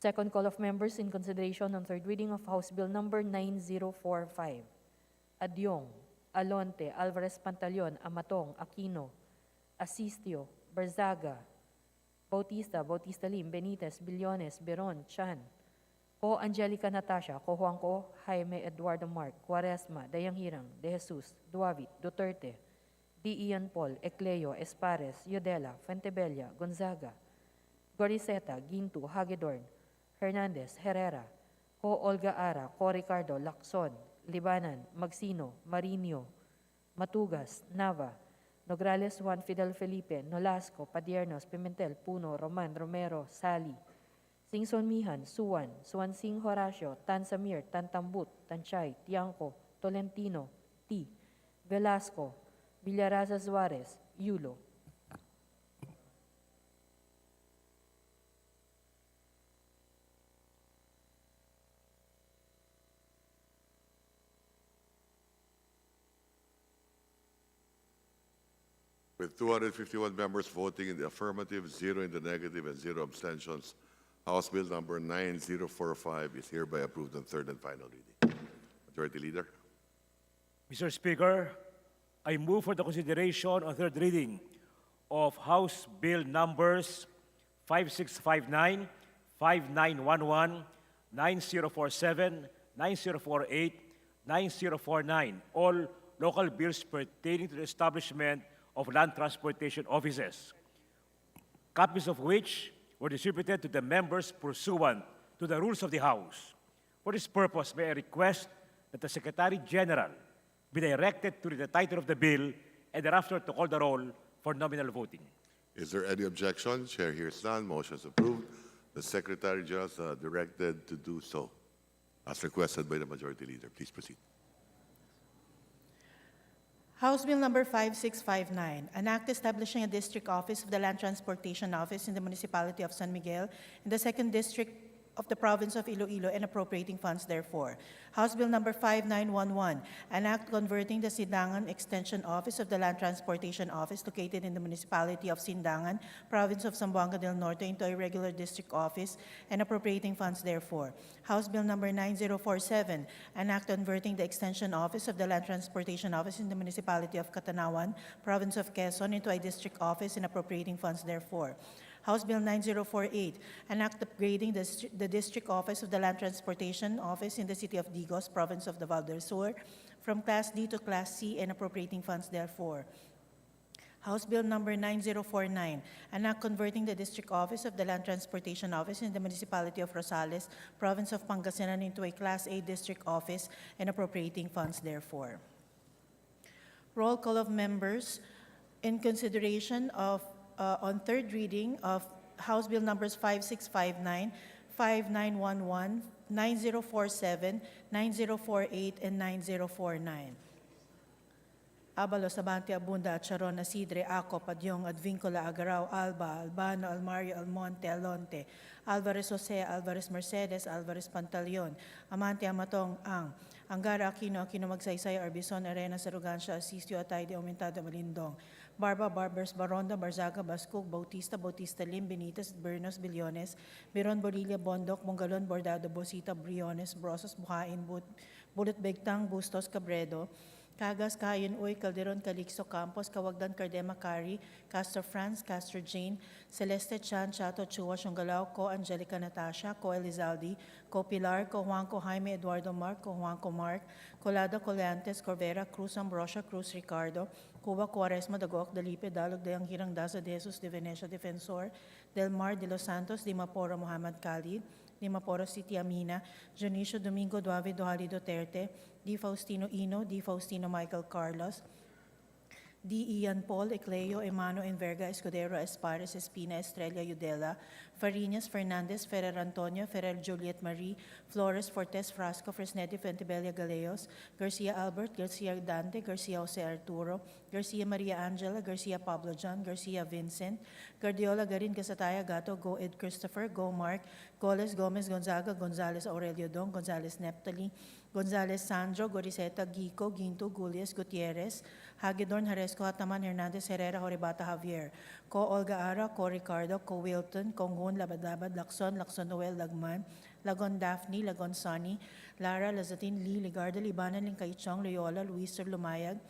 Second call of members in consideration on third reading of House Bill Number 9045. Adyong, Alonte, Alvarez Pantaleon, Amatong, Aquino, Asistio, Barzaga, Bautista Lim, Benitez, Billones, Beron, Chan, Ko Angelica Natasha, Ko Juanco, Jaime Eduardo Mark, Quaresma, Dayang Hirang, De Jesus, Duavit, Duterte, D. Ian Paul, Ecleo, Espares, Yodela, Fuentebella, Gonzaga, Goriseta, Ginto, Hagedorn, Hernandez, Herrera, Ko Olga Ara, Ko Ricardo, Lacson, Libanan, Magsino, Marinho, Matugas, Nava, Nograles Juan Fidel Felipe, Nolasco, Padiernos, Pimentel, Puno, Roman, Romero, Sali, Singson Mihan, Suwan Sing Horacio, Tan Samir, Tan Tambut, Tanchay, Tiangco, Tolentino, T. Velasco, Villaraza Suarez, Yulo. With 251 members voting in the affirmative, 0 in the negative, and 0 abstentions, House Bill number 9045 is hereby approved on third and final reading. Majority Leader. Mr. Speaker, I move for the consideration on third reading of House Bill numbers 5659, 5911, 9047, 9048, 9049, all local bills pertaining to the establishment of land transportation offices, copies of which were distributed to the members pursuant to the rules of the House. For this purpose, may I request that the Secretary General be directed to read the title of the bill and thereafter to call the roll for nominal voting. Is there any objection? Chair hears none. Motion is approved. The Secretary General is directed to do so, as requested by the Majority Leader. Please proceed. House Bill Number 5659, an act establishing a district office of the Land Transportation Office in the Municipality of San Miguel in the 2nd District of the Province of Iloilo and appropriating funds therefore. House Bill Number 5911, an act converting the Sindangan Extension Office of the Land Transportation Office located in the Municipality of Sindangan, Province of Zamboanga del Norte into a regular district office and appropriating funds therefore. House Bill Number 9047, an act converting the Extension Office of the Land Transportation Office in the Municipality of Catanawan, Province of Quezon into a district office and appropriating funds therefore. House Bill 9048, an act upgrading the district office of the Land Transportation Office in the City of Digos, Province of Davao del Sur, from Class D to Class C and appropriating funds therefore. House Bill Number 9049, an act converting the district office of the Land Transportation Office in the Municipality of Rosales, Province of Pangasinan into a Class A district office and appropriating funds therefore. Roll call of members in consideration of on third reading of House Bill numbers 5659, 5911, 9047, 9048, and 9049. Abalos, Abante, Abunda, Charon, Asidre, Aco, Padyong, Advincola, Agaraw, Alba, Albano, Almario, Almonte, Alonte, Alvarez Jose, Alvarez Mercedes, Alvarez Pantaleon, Amante, Amatong, Angara, Aquino, Magsaysay, Arbison, Arena, Sarugansya, Asistio, Atay de Aumentado, Malindong, Barba, Barbers, Baronda, Barzaga, Bascug, Bautista Lim, Benitez, Bernos, Billones, Biron, Borilla, Bondok, Mongalon, Bordado, Bosita, Briones, Brosos, Buhain, Bulot, Begtang, Bustos, Cabredo, Cagas, Kayon, Uy, Calderon, Calixto, Campos, Kawagdan, Cardema, Cari, Castro France, Castro Jane, Celeste Chan, Chato, Chua, Shungalao, Ko Angelica Natasha, Ko Elizalde, Ko Pilar, Ko Juanco Jaime Eduardo Mark, Ko Juanco Mark, Colado Colantes, Corvera, Cruz Ambrosia, Cruz Ricardo, Cuba Quaresma, Dagoc, Dalipe, Dalog, Dayang Hirang, Daza, De Jesus, De Venecia, Defensor, Del Mar, De Los Santos, Di Maporo, Muhammad Khalid, Di Maporo City Amina, Junicio Domingo Duave Duhali Duterte, Di Faustino Ino, Di Faustino Michael Carlos, Di Ian Paul, Ecleo, Emano, Enverga, Escudero, Espares, Espina, Estrella, Udela, Farinas, Fernandez, Ferrer Antonio, Ferrer Juliet Marie, Flores, Fortes, Frasco, Fresnetti, Fuentebella, Galeos, Garcia Albert, Garcia Dante, Garcia Jose Arturo, Garcia Maria Angela, Garcia Pablo John, Garcia Vincent, Guardiola, Garin, Casataya, Gato, Go Ed Christopher, Go Mark, Goles, Gomez, Gonzaga, Gonzales, Aurelio Dong, Gonzales Neptali, Gonzales Sandro, Goriseta Gico, Ginto, Gulias, Gutierrez, Hagedorn, Haresco, Hataman, Hernandez, Herrera, Horibata, Javier. Co Olga Ara, Co Ricardo, Co Wilton, Congun, Labadabad, Lacson, Lacson Noel, Lagman, Lagon Daphne, Lagon Sonny, Lara, Lazatin, Lee, Ligarda, Libanan, Linkaichong, Loyola, Luis Lumayag,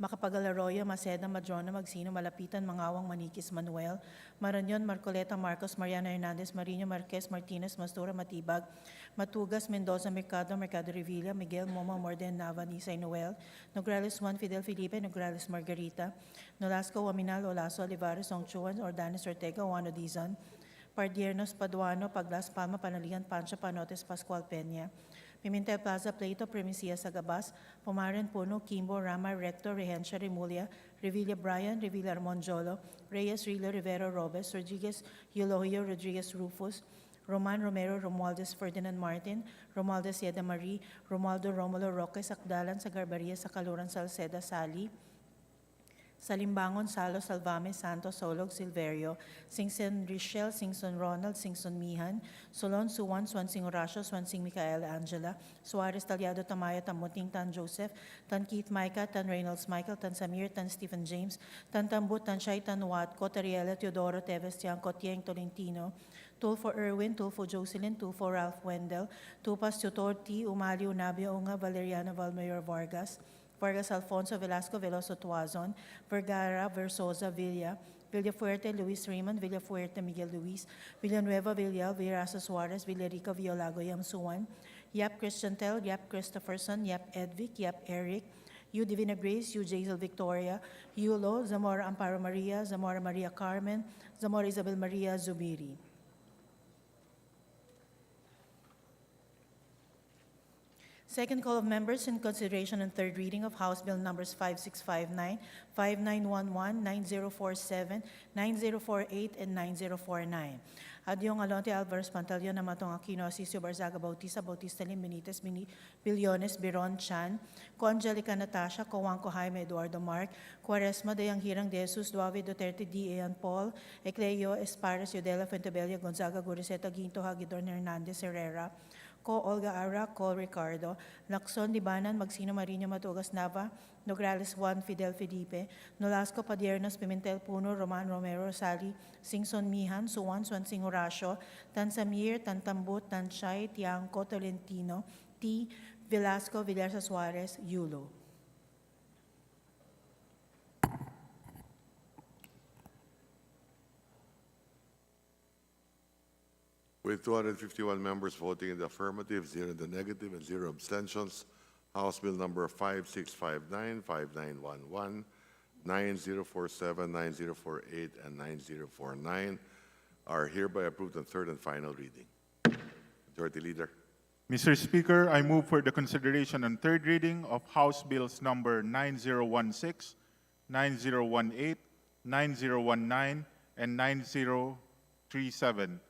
Macapagal Arroyo, Maceda, Madrona, Magsino, Malapitan, Mangawang, Maniquis, Manuel, Marañon, Marcoleta, Marcos, Mariana Hernandez, Marino, Marquez, Martinez, Mastura, Matibag, Matugas, Mendoza, Mercado, Mercado Revilla, Miguel, Momo, Morden, Nava, Nisay, Noel, Nograles Juan, Fidel Felipe, Nograles Margarita, Nolasco, Waminal, Olaso, Olivares, Ongchuan, Ordanes, Ortega, Juano Dizon, Pardiernos, Paduano, Paglas, Palma, Panaligan, Pancha, Panotes, Pascual Peña, Pimentel Plaza, Plato, Primicia, Sagabas, Pomaren, Puno, Kimbo, Rama, Recto, Regencia, Remulia, Revilla Brian, Revilla Armonjolo, Reyes, Rila, Rivero, Robes, Rodriguez, Eulogio, Rodriguez, Rufus, Roman Romero, Romualdez, Ferdinand Martin, Romualdez, Yeda Marie, Romualdo, Romulo, Roque, Sakdalan, Sagarbaria, Sakaluran, Salceda, Sali, Salimbangon, Salo, Salvame, Santos, Solog, Silverio, Singson Richel, Singson Ronald, Singson Mihan, Solon, Suwan, Swansing Horacio, Swansing Micaela Angela, Suarez, Talyado, Tamaya, Tamuting, Tan Joseph, Tan Keith Micah, Tan Reynolds Michael, Tan Samir, Tan Stephen James, Tan Tambut, Tan Shay, Tan Watco, Tariela, Teodoro, Teves, Tiangco, Tieng, Tolentino, Tulfo Erwin, Tulfo Jocelyn, Tulfo Ralph Wendell, Tupas Tutor T, Umali, Unabia, Unga, Valeriana, Valmayor Vargas, Vargas Alfonso, Velasco, Veloso Tuazon, Vergara, Versosa, Villafuerte, Luis Raymond, Villafuerte, Miguel Luis, Villanueva, Villar, Virasa Suarez, Villarica, Violago, Yamsuan, Yap Christian Tel, Yap Christopherson, Yap Edvic, Yap Eric, Yu Divina Grace, Yu Jaisal Victoria, Yulo, Zamora Amparo Maria, Zamora Maria Carmen, Zamora Isabel Maria Zubiri. Second call of members in consideration and third reading of House Bill numbers 5659, 5911, 9047, 9048, and 9049. Adyong Alonte Alvarez Pantaleon, Namatong Aquino, Asisio Barzaga Bautista, Bautista Lim, Benitez, Billones, Biron Chan, Ko Angelica Natasha, Ko Juanco Jaime Eduardo Mark, Quaresma, Dayang Hirang De Jesus, Duave Duterte, D. Ian Paul, Ecleo Espares, Yudela Fuentebella, Gonzaga Guriseta, Ginto, Hagidorn Hernandez Herrera, Ko Olga Ara, Ko Ricardo, Lacson Dibanan, Magsino Marino Matugas Nava, Nograles Juan, Fidel Felipe, Nolasco Padiernos, Pimentel Puno, Roman Romero, Sali, Singson Mihan, Suwan, Swansing Horacio, Tan Samir, Tan Tambut, Tan Chay, Tiangco, Tolentino, T. Velasco, Villarsa Suarez, Yulo. With 251 members voting in the affirmative, 0 in the negative, and 0 abstentions, House Bill number 5659, 5911, 9047, 9048, and 9049 are hereby approved on third and final reading. Majority Leader. Mr. Speaker, I move for the consideration and third reading of House Bills number 9016, 9018, 9019, and 9037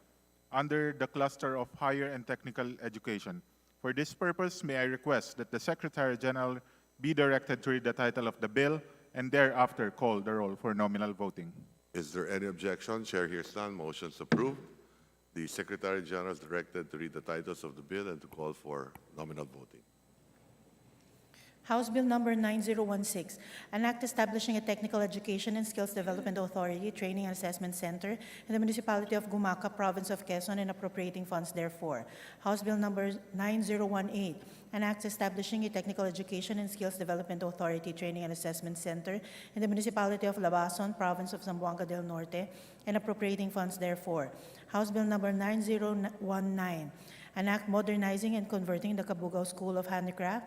under the cluster of higher and technical education. For this purpose, may I request that the Secretary General be directed to read the title of the bill and thereafter call the roll for nominal voting. Is there any objection? Chair hears none. Motion's approved. The Secretary General is directed to read the titles of the bill and to call for nominal voting. House Bill number 9016, an act establishing a technical education and skills development authority, training and assessment center in the municipality of Gumaca, province of Quezon, and appropriating funds therefore. House Bill number 9018, an act establishing a technical education and skills development authority, training and assessment center in the municipality of Labason, province of Zamboanga del Norte, and appropriating funds therefore. House Bill number 9019, an act modernizing and converting the Cabugao School of Handicraft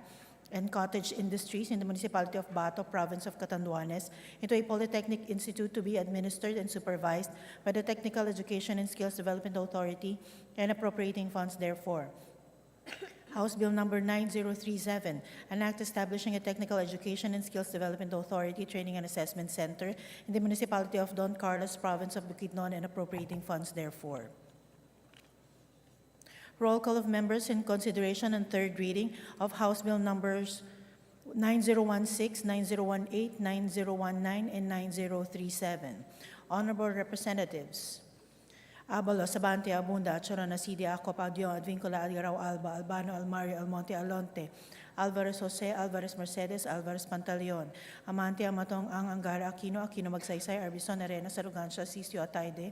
and Cottage Industries in the municipality of Bato, province of Catanduanes, into a polytechnic institute to be administered and supervised by the Technical Education and Skills Development Authority and appropriating funds therefore. House Bill number 9037, an act establishing a Technical Education and Skills Development Authority, Training and Assessment Center in the municipality of Don Carlos, province of Bukidnon, and appropriating funds therefore. Roll call of members in consideration and third reading of House Bill numbers 9016, 9018, 9019, and 9037. Honorable Representatives, Abalos, Abante, Abunda, Chorona, Sidi, Acop, Adion, Advincula, Adirao, Alba, Albano, Almario, Almonte, Alonte, Alvarez Jose, Alvarez Mercedes, Alvarez Pantaleon, Amante, Amatong, Ang Angara, Aquino, Aquino Magsaysay, Arbison, Arena, Sarugancia, Sisio, Ataide,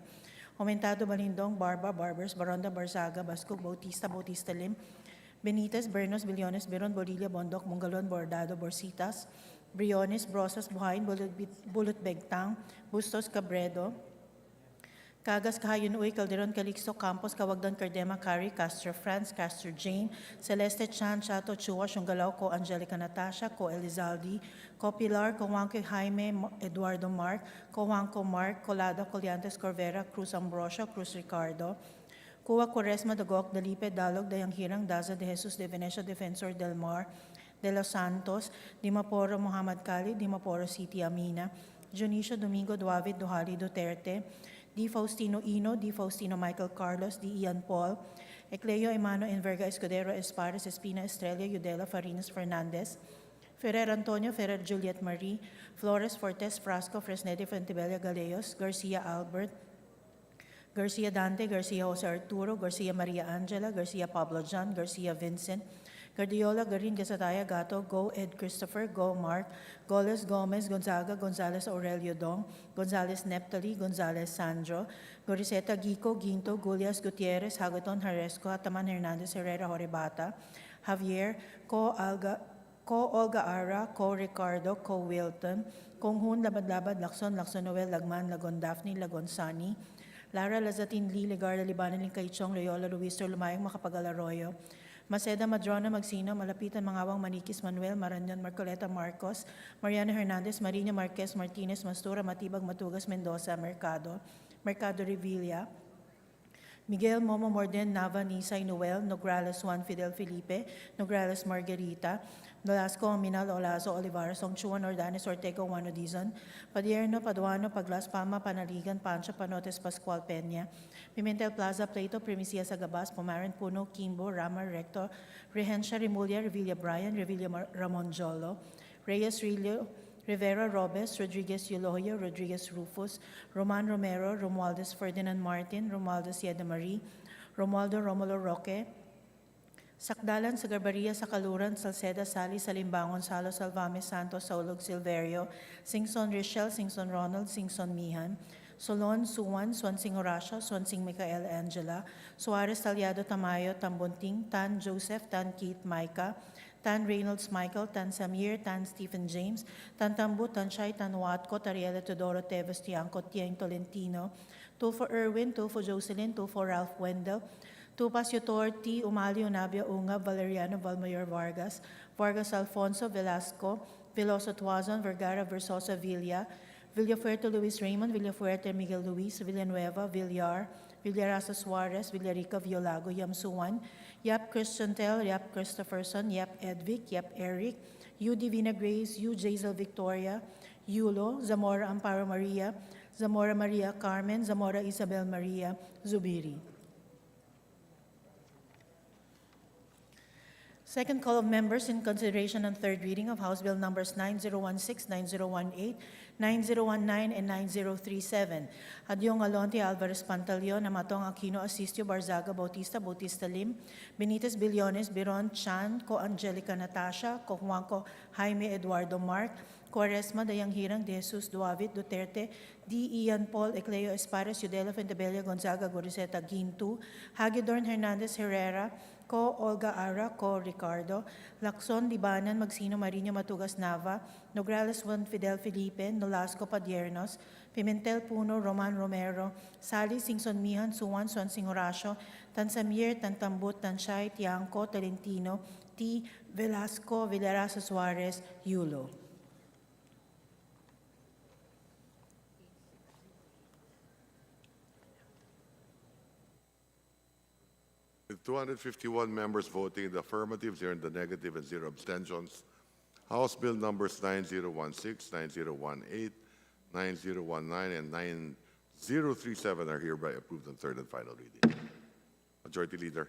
Aumentado, Balindong, Barba, Barbers, Baronda, Barzaga, Bascog, Bautista, Bautista Lim, Benitez, Bernos, Billones, Biron, Borilla, Bondok, Mongalon, Bordado, Borsitas, Briones, Brosas, Buhayin, Bulut Begtang, Bustos, Cabredo, Cagas, Kahayon, Uy, Calderon, Calixto, Campos, Kawagdan, Cardema, Cari, Castro, France, Castro, Jane, Celeste, Chan, Chato, Chua, Shungalao, Ko, Angelica, Natasha, Ko, Elizaldi, Ko, Pilar, Ko, Juanco, Jaime, Eduardo, Mark, Ko, Juanco, Mark, Colado, Coliantes, Corvera, Cruz, Ambrosio, Cruz, Ricardo, Kuwa, Quaresma, Dagok, Dalipe, Dalog, Dayanghirang, Daza, De Jesus, De Venecia, Defensor, Del Mar, De Los Santos, Dimaporo, Muhammad Khalid, Dimaporo City, Amina, Junicio, Domingo, Duavid, Duhali, Duterte, Di Faustino Ino, Di Faustino Michael Carlos, Di Ian Paul, Ecleo Emano Enverga Escudero Espares, Espina Estrella, Yudela Farinas Fernandez, Ferrer Antonio, Ferrer Juliet Marie, Flores Fortes, Frasco, Fresnedi Fuentebella Galeos, Garcia Albert, Garcia Dante, Garcia Jose Arturo, Garcia Maria Angela, Garcia Pablo John, Garcia Vincent, Guardiola, Garin, Gasataya, Gato, Go, Ed Christopher, Go, Mark, Goles, Gomez, Gonzaga, Gonzales, Aurelio Dong, Gonzales, Neptali, Gonzales, Sandro, Goriseta, Gico, Ginto, Gulias, Gutierrez, Hagaton, Haresco, Hataman, Hernandez, Herrera, Horebata, Javier, Ko, Olga Ara, Ko, Ricardo, Ko, Wilton, Kong Hun, Labad-Labad, Lacson, Lacson Noel, Lagman, Lagon Daphne, Lagon Sani, Lara, Lazatin, Lee, Legarda, Libanan, Linkaichong, Loyola, Luis, Lumayang, Makapagal Arroyo, Maceda, Madrona, Magsino, Malapitan, Mangawang, Manikis, Manuel, Maranyon, Marcoleta, Marcos, Mariana Hernandez, Marina Marquez, Martinez, Mastura, Matibag, Matugas, Mendoza, Mercado, Mercado Revilla, Miguel, Momo, Morden, Nava, Nisay, Noel, Nograles, Juan, Fidel Felipe, Nograles, Margarita, Nolasco, Minal, Olazo, Olivares, Ongchuan, Ordanes, Ortega, Juan Odizon, Padierno, Paduano, Paglas, Palma, Panaligan, Pancha, Panotes, Pascual, Peña, Pimentel Plaza, Plato, Primicia, Sagabas, Pomaran, Puno, Kimbo, Rama, Rector, Rehencia, Remulia, Revilla, Brian, Revilla, Ramon Jolo, Reyes, Rillo, Rivera, Robes, Rodriguez, Eulohio, Rodriguez, Rufus, Roman Romero, Romualdez, Ferdinand Martin, Romualdez, Yeda Marie, Romualdo, Romulo Roque, Sakdalan, Sagarbaria, Sakaluran, Salceda, Sali, Salimbangon, Salo, Salvame, Santos, Saulog, Silverio, Singson Richel, Singson Ronald, Singson Mihan, Solon, Suwan, Swansing Horacio, Swansing Michael Angela, Suarez, Talyado, Tamayo, Tambunting, Tan Joseph, Tan Keith Micah, Tan Reynolds Michael, Tan Samir, Tan Stephen James, Tan Tambu, Tan Shai, Tan Watco, Tariela Teodoro, Teves, Tiangco, Tieng Tolentino, Tulfo Erwin, Tulfo Jocelyn, Tulfo Ralph Wendell, Tupas Yotor, T. Umali, Unabia, Unga, Valeriano, Valmayor Vargas, Vargas Alfonso, Velasco, Veloso Tuazon, Vergara, Versosa, Villa, Villafuerte, Luis Raymond, Villafuerte, Miguel Luis, Villanueva, Villar, Villarasa Suarez, Villarica, Violago, Yamsuan, Yap Christian Tel, Yap Christopherson, Yap Edvic, Yap Eric, U. Divina Grace, U. Jazel Victoria, Yulo, Zamora Amparo Maria, Zamora Maria Carmen, Zamora Isabel Maria, Zubiri. Second call of members in consideration on third reading of House Bill numbers 9016, 9018, 9019, and 9037. Adyong Alonte, Alvarez Pantaleon, Amatong Aquino, Asistio, Barzaga, Bautista, Bautista Lim, Benitez, Billones, Biron, Chan, Ko Angelica Natasha, Ko Juanco, Jaime Eduardo Mark, Quaresma, Dayanghirang, De Jesus, Duavid, Duterte, D. Ian Paul, Ecleo Espares, Yudela Fentebella, Gonzaga, Goriseta, Gintu, Hagedorn Hernandez Herrera, Ko Olga Ara, Ko Ricardo, Lacson, Libanan, Magsino, Marino, Matugas, Nava, Nograles, Juan Fidel Felipe, Nolasco, Padiernos, Pimentel Puno, Roman Romero, Sali, Singson Mihan, Suwan, Swansing Horacio, Tan Samir, Tan Tambut, Tan Shai, Tiangco, Tolentino, T. Velasco, Villarasa Suarez, Yulo. With 251 members voting in the affirmative, 0 in the negative, and 0 abstentions, House Bill numbers 9016, 9018, 9019, and 9037 are hereby approved on third and final reading. Majority Leader.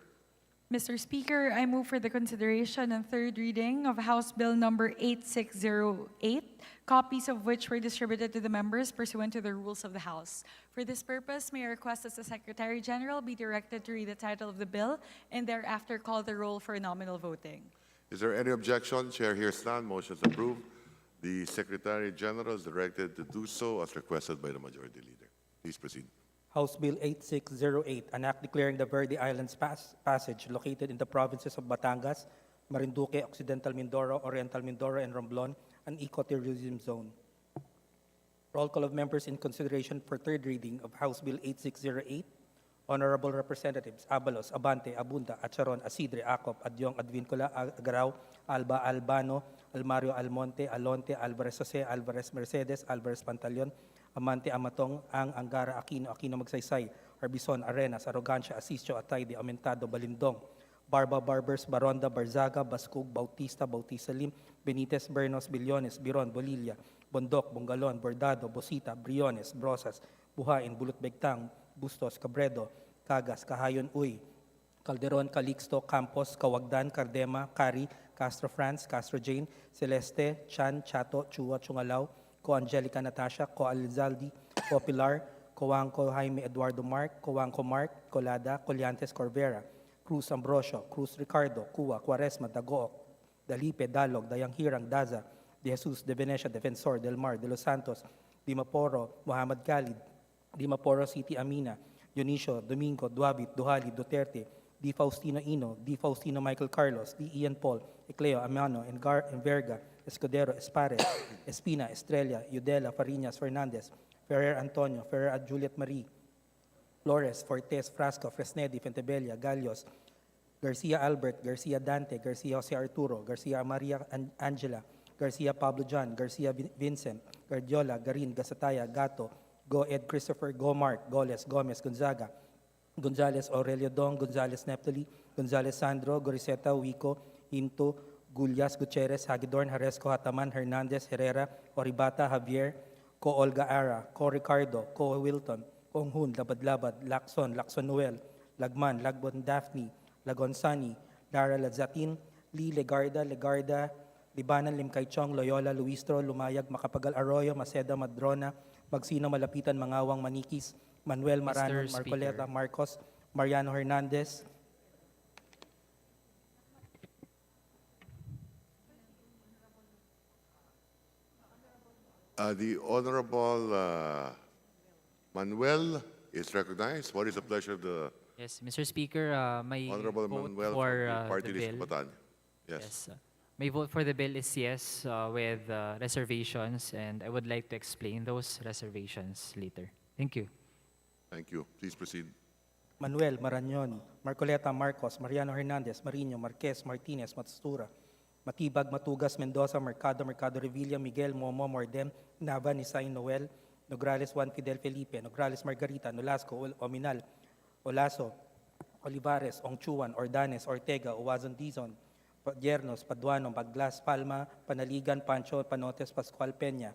Mr. Speaker, I move for the consideration and third reading of House Bill number 8608, copies of which were distributed to the members pursuant to the rules of the House. For this purpose, may I request that the Secretary General be directed to read the title of the bill and thereafter call the roll for nominal voting. Is there any objection? Chair hears none. Motion is approved. The Secretary General is directed to do so as requested by the Majority Leader. Please proceed. House Bill 8608, an act declaring the Verde Islands Passage located in the provinces of Batangas, Marinduque, Occidental Mindoro, Oriental Mindoro, and Romblon, an ecotourism zone. Roll call of members in consideration for third reading of House Bill 8608. Honorable Representatives Abalos, Abante, Abunda, Acharon, Asidre, Acop, Adyong, Advincula, Agaraw, Alba, Albano, Almario, Almonte, Alonte, Alvarez Jose, Alvarez Mercedes, Alvarez Pantaleon, Amante, Amatong, Ang, Angara, Aquino, Aquino Magsaysay, Arbison, Arenas, Arrogancia, Asisio, Atayde, Aumentado, Balindong, Barba, Barbers, Baronda, Barzaga, Bascug, Bautista, Bautista Lim, Benitez, Bernos, Billones, Biron, Bolilla, Bondok, Bongalon, Bordado, Bosita, Briones, Brosas, Buhain, Bulot Begtang, Bustos, Cabredo, Cagas, Kahayon Uy, Calderon, Calixto, Campos, Kawagdan, Cardema, Cari, Castro France, Castro Jane, Celeste, Chan, Chato, Chua, Chungalao, Ko Angelica Natasha, Ko Alizaldi, Ko Pilar, Coanco Jaime Eduardo Mark, Coanco Mark, Colada, Coliantes Corvera, Cruz Ambrosio, Cruz Ricardo, Cua, Quaresma, Dagook, Dalipe, Dalog, Dayang Hirang, Daza, De Jesus, De Venecia, Defensor, Del Mar, De Los Santos, Dimaporo, Muhammad Khalid, Dimaporo City Amina, Dionisio, Domingo, Duabit, Duhali, Duterte, Di Faustino Ino, Di Faustino Michael Carlos, Di Ian Paul, Ecleo, Amano, Enverga, Escudero, Espares, Espina, Estrella, Udela, Fariñas, Fernandez, Ferrer Antonio, Ferrer Juliet Marie, Flores, Fortes, Frasco, Fresnedi, Fentebella, Gallos, Garcia Albert, Garcia Dante, Garcia Jose Arturo, Garcia Maria Angela, Garcia Pablo John, Garcia Vincent, Guardiola, Garin, Gasataya, Gato, Go Ed Christopher, Go Mark, Goles, Gomez, Gonzaga, Gonzales Aurelio Dong, Gonzales Neptali, Gonzales Sandro, Goriseta, Wico, Hinto, Gullas, Gutierrez, Hagidorn, Haresco, Hataman, Hernandez, Herrera, Oribata, Javier, Ko Olga Ara, Ko Ricardo, Ko Wilton, Kong Hun, Labad-Labad, Lacson Noel, Lagman, Lagbon Daphne, Lagonsani, Lara Lazatin, Lee Legarda, Libanan, Limkaychong, Loyola, Luistro, Lumayag, Makapagal Arroyo, Maceda, Madrona, Magsino, Malapitan, Mangawang, Manikis, Manuel Marano, Mr. Marcoleta, Speaker. Marcos, Mariano Hernandez, The Honorable Manuel is recognized. What is the pleasure of the Yes, Mr. Speaker, my Honorable vote Manuel for from the Party the List bill. Kabataan? Yes. Yes, my vote for the bill is yes with reservations, and I would like to explain those reservations later. Thank you. Thank you. Please proceed. Manuel, Marañon, Marcoleta, Marcos, Mariano Hernandez, Marino, Marquez, Martinez, Matstura, Matibag, Matugas, Mendoza, Mercado Revilla, Miguel, Momo, Mordem, Nava, Nisay, Noel, Nograles, Juan Fidel Felipe, Nograles, Margarita, Nolasco, Ominal, Olaso, Olivares, Ongchuan, Ordanes, Ortega, Uwazon Dizon, Yernos, Paduano, Baglas, Palma, Panaligan, Pancho, Panotes, Pascual Peña,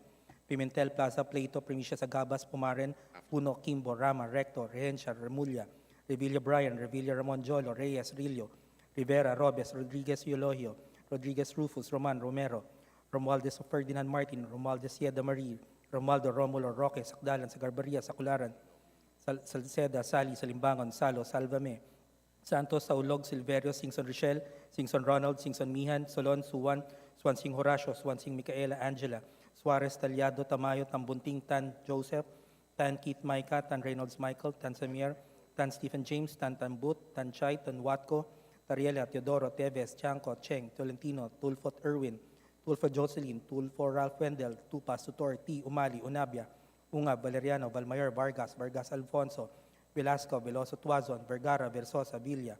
Pimentel, Plaza, Pleito, Primicia, Sagabas, Pumaren, Puno, Kimbo, Rama, Recto, Rehencia, Remulla, Revilla Brian, Revilla Ramon Jolo, Reyes, Rillo, Rivera, Robes, Rodriguez, Eulogio, Rodriguez Rufus, Roman, Romero, Romualdez Ferdinand Martin, Romualdez Yeda Marie, Romualdo Romulo Roque, Sakdalan, Sagarbaria, Sakularan, Salceda, Sali, Salimbangon, Salo, Salvame, Santos, Saulog, Silverio, Singson Richel, Singson Ronald, Singson Mihan, Solon, Suwan, Swansing Horacio, Swansing Micaela, Angela, Suarez, Talyado, Tamayo, Tambunting, Tan Joseph, Tan Keith Maika, Tan Reynolds Michael, Tan Samir, Tan Stephen James, Tan Tambut, Tan Chay, Tan Watco, Tariela, Teodoro, Teves, Chanco, Cheng, Tolentino, Tulfo Erwin, Tulfo Jocelyn, Tulfo Ralph Wendell, Tupa, Sutor, T. Umali, Unabia, Unga, Valeriano, Valmayor, Vargas Alfonso, Velasco, Veloso Tuazon, Vergara, Versosa, Villa,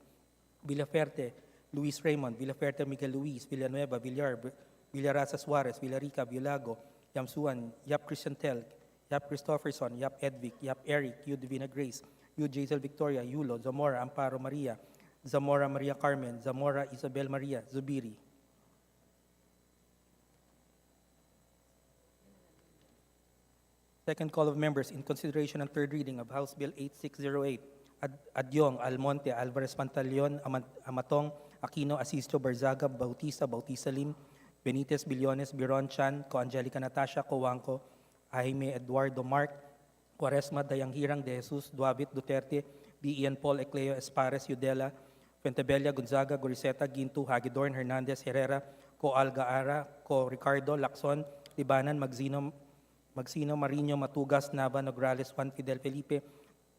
Villaferte, Luis Raymond, Villaferte Miguel Luis, Villanueva, Villar, Villarasa Suarez, Villarica, Villago, Yamsuan, Yap Christiantel, Yap Christopherson, Yap Edvic, Yap Eric, Yu Divina Grace, Yu Jaisel Victoria, Yulo, Zamora, Amparo Maria, Zamora Maria Carmen, Zamora Isabel Maria, Zubiri. Second call of members in consideration and third reading of House Bill 8608, Adyong, Almonte, Alvarez Pantaleon, Amatong, Aquino, Asisto, Barzaga, Bautista Lim, Benitez, Billones, Biron, Chan, Ko Angelica Natasha, Coanco, Jaime Eduardo Mark, Quaresma, Dayanghirang, De Jesus, Duavit, Duterte, B. Ian Paul, Ecleo, Espares, Udela, Fuentebella, Gonzaga, Goriseta, Gintu, Hagidorn, Hernandez, Herrera, Ko Alga Ara, Ko Ricardo, Lacson, Libanan, Magsino, Marino, Matugas, Nava, Nograles, Juan Fidel Felipe,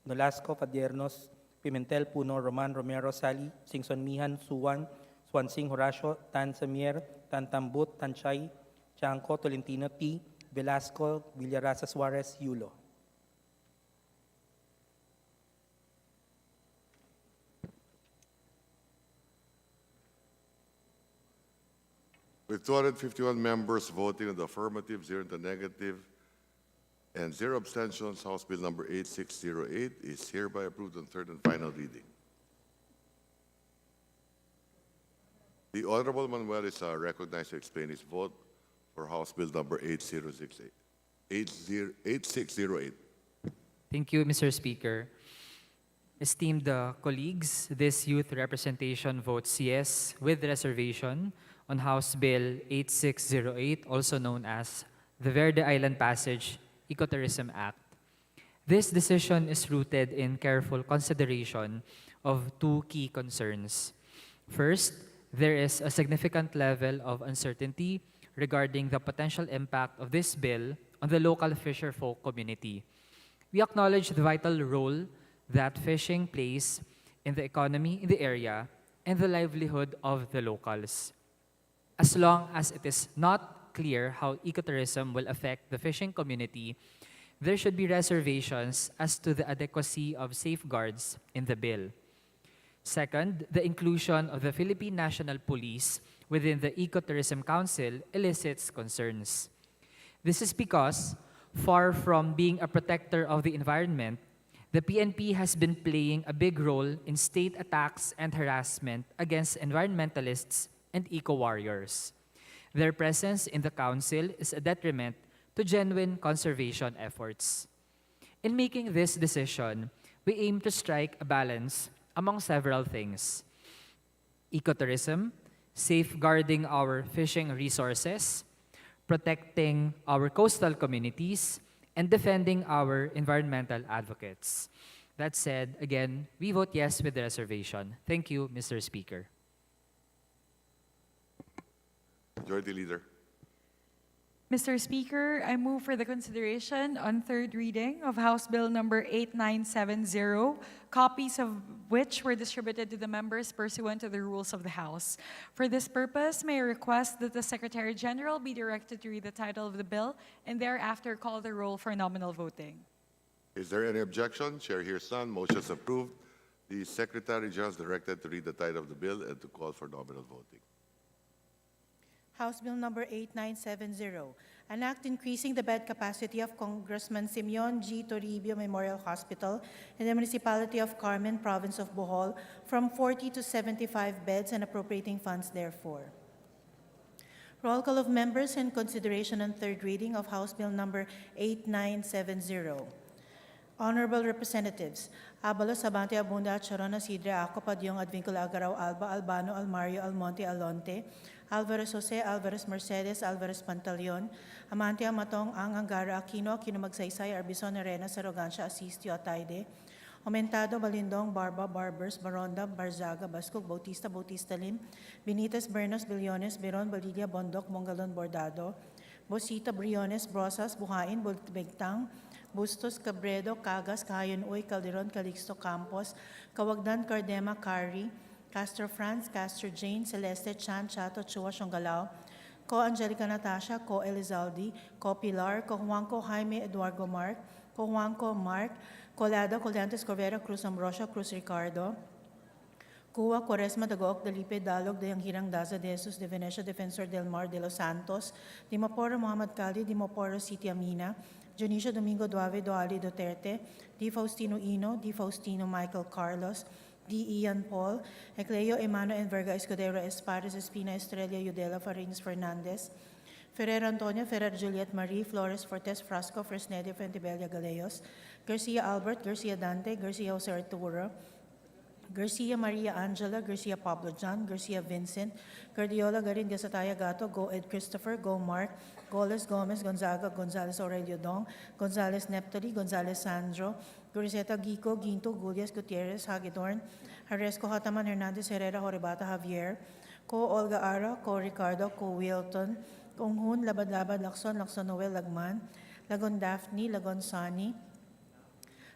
Nolasco, Padiernos, Pimentel, Puno, Roman, Romero, Sali, Singson Mihan, Suwan, Swansing, Horacio, Tan Samier, Tan Tambut, Tanchay, Chanco, Tolentino, T, Velasco, Villarasa, Suarez, Yulo. With 251 members voting in the affirmative, 0 in the negative, and 0 abstentions, House Bill number 8608 is hereby approved on third and final reading. The Honorable Manuel is recognized to explain his vote for House Bill number 8608. Thank you, Mr. Speaker. Esteemed colleagues, this youth representation votes yes with reservation on House Bill 8608, also known as the Verde Island Passage Ecotourism Act. This decision is rooted in careful consideration of two key concerns. First, there is a significant level of uncertainty regarding the potential impact of this bill on the local fisherfolk community. We acknowledge the vital role that fishing plays in the economy in the area and the livelihood of the locals. As long as it is not clear how ecotourism will affect the fishing community, there should be reservations as to the adequacy of safeguards in the bill. Second, the inclusion of the Philippine National Police within the Ecotourism Council elicits concerns. This is because, far from being a protector of the environment, the PNP has been playing a big role in state attacks and harassment against environmentalists and eco-warriors. Their presence in the Council is a detriment to genuine conservation efforts. In making this decision, we aim to strike a balance among several things: ecotourism, safeguarding our fishing resources, protecting our coastal communities, and defending our environmental advocates. That said, again, we vote yes with the reservation. Thank you, Mr. Speaker. Majority Leader. Mr. Speaker, I move for the consideration on third reading of House Bill number 8970, copies of which were distributed to the members pursuant to the rules of the House. For this purpose, may I request that the Secretary General be directed to read the title of the bill and thereafter call the roll for nominal voting. Is there any objection? Chair hears none. Motion is approved. The Secretary General is directed to read the title of the bill and to call for nominal voting. House Bill number 8970, an act increasing the bed capacity of Congressman Simeon G. Toribio Memorial Hospital in the Municipality of Carmen, Province of Bohol, from 40 to 75 beds and appropriating funds therefor. Roll call of members in consideration on third reading of House Bill number 8970. Honorable Representatives, Abalos, Abante, Abunda, Charona, Sidra, Ako, Padyong, Advincula, Agaraw, Alba, Albano, Almario, Almonte, Alonte, Alvarez Jose, Alvarez Mercedes, Alvarez Pantaleon, Amante, Amatong, Ang, Angara, Aquino, Magsaysay, Arbizon, Arena, Sarogancia, Asistio, Ataide, Aumentado, Balindong, Barba, Barbers, Baronda, Barzaga, Bascog, Bautista Lim, Benitez, Bernos, Billones, Biron, Balilia, Bondok, Mongalon, Bordado, Bosita, Briones, Brosas, Buhain, Bultbegtang, Bustos, Cabredo, Cagas, Cahayon Uy, Calderon, Calixto, Campos, Kawagdan, Cardema, Cari, Castro Franz, Castro Jane, Celeste, Chan, Chato, Chua, Shongalao, Ko Angelica Natasha, Ko Elizalde, Ko Pilar, Ko Juanco Jaime Eduardo Mark, Ko Juanco Mark, Colada, Coliantes, Corvera, Cruz Ambrosio, Cruz Ricardo, Cuba, Quaresma, Dagoc, Dalipe, Dalog, Dayanghirang, Daza, De Jesus, De Venecia, Defensor del Mar, De Los Santos, Dimaporo, Muhammad Kali, Dimaporo, City Amina, Dionisio Domingo Duave, Doali Duterte, Di Faustino Ino, Di Faustino Michael Carlos, D. Ian Paul, Ecleo Emmanuel Verga Escudero Espares Espina Estrella Udela Farines Fernandez, Ferrer Antonio, Ferrer Juliet Marie, Flores Fortes Frasco, Fresnedio Fuentebella Galeos, Garcia Albert, Garcia Dante, Garcia Jose Arturo, Garcia Maria Angela, Garcia Pablo John, Garcia Vincent, Guardiola Garin Gasataya Gato, Go Ed Christopher, Go Mark, Goles Gomez, Gonzaga, Gonzales Aurelio Dong, Gonzales Neptali, Gonzales Sandro, Gurizeta Gico, Ginto, Gulias Gutierrez, Hagedorn, Haresco Hataman Hernandez, Herrera, Horibata Javier, Ko Olga Ara, Ko Ricardo, Ko Wilton, Kong Hun, Labad-Labad, Lacson, Lacson Noel Lagman, Lagon Daphne, Lagon Sani,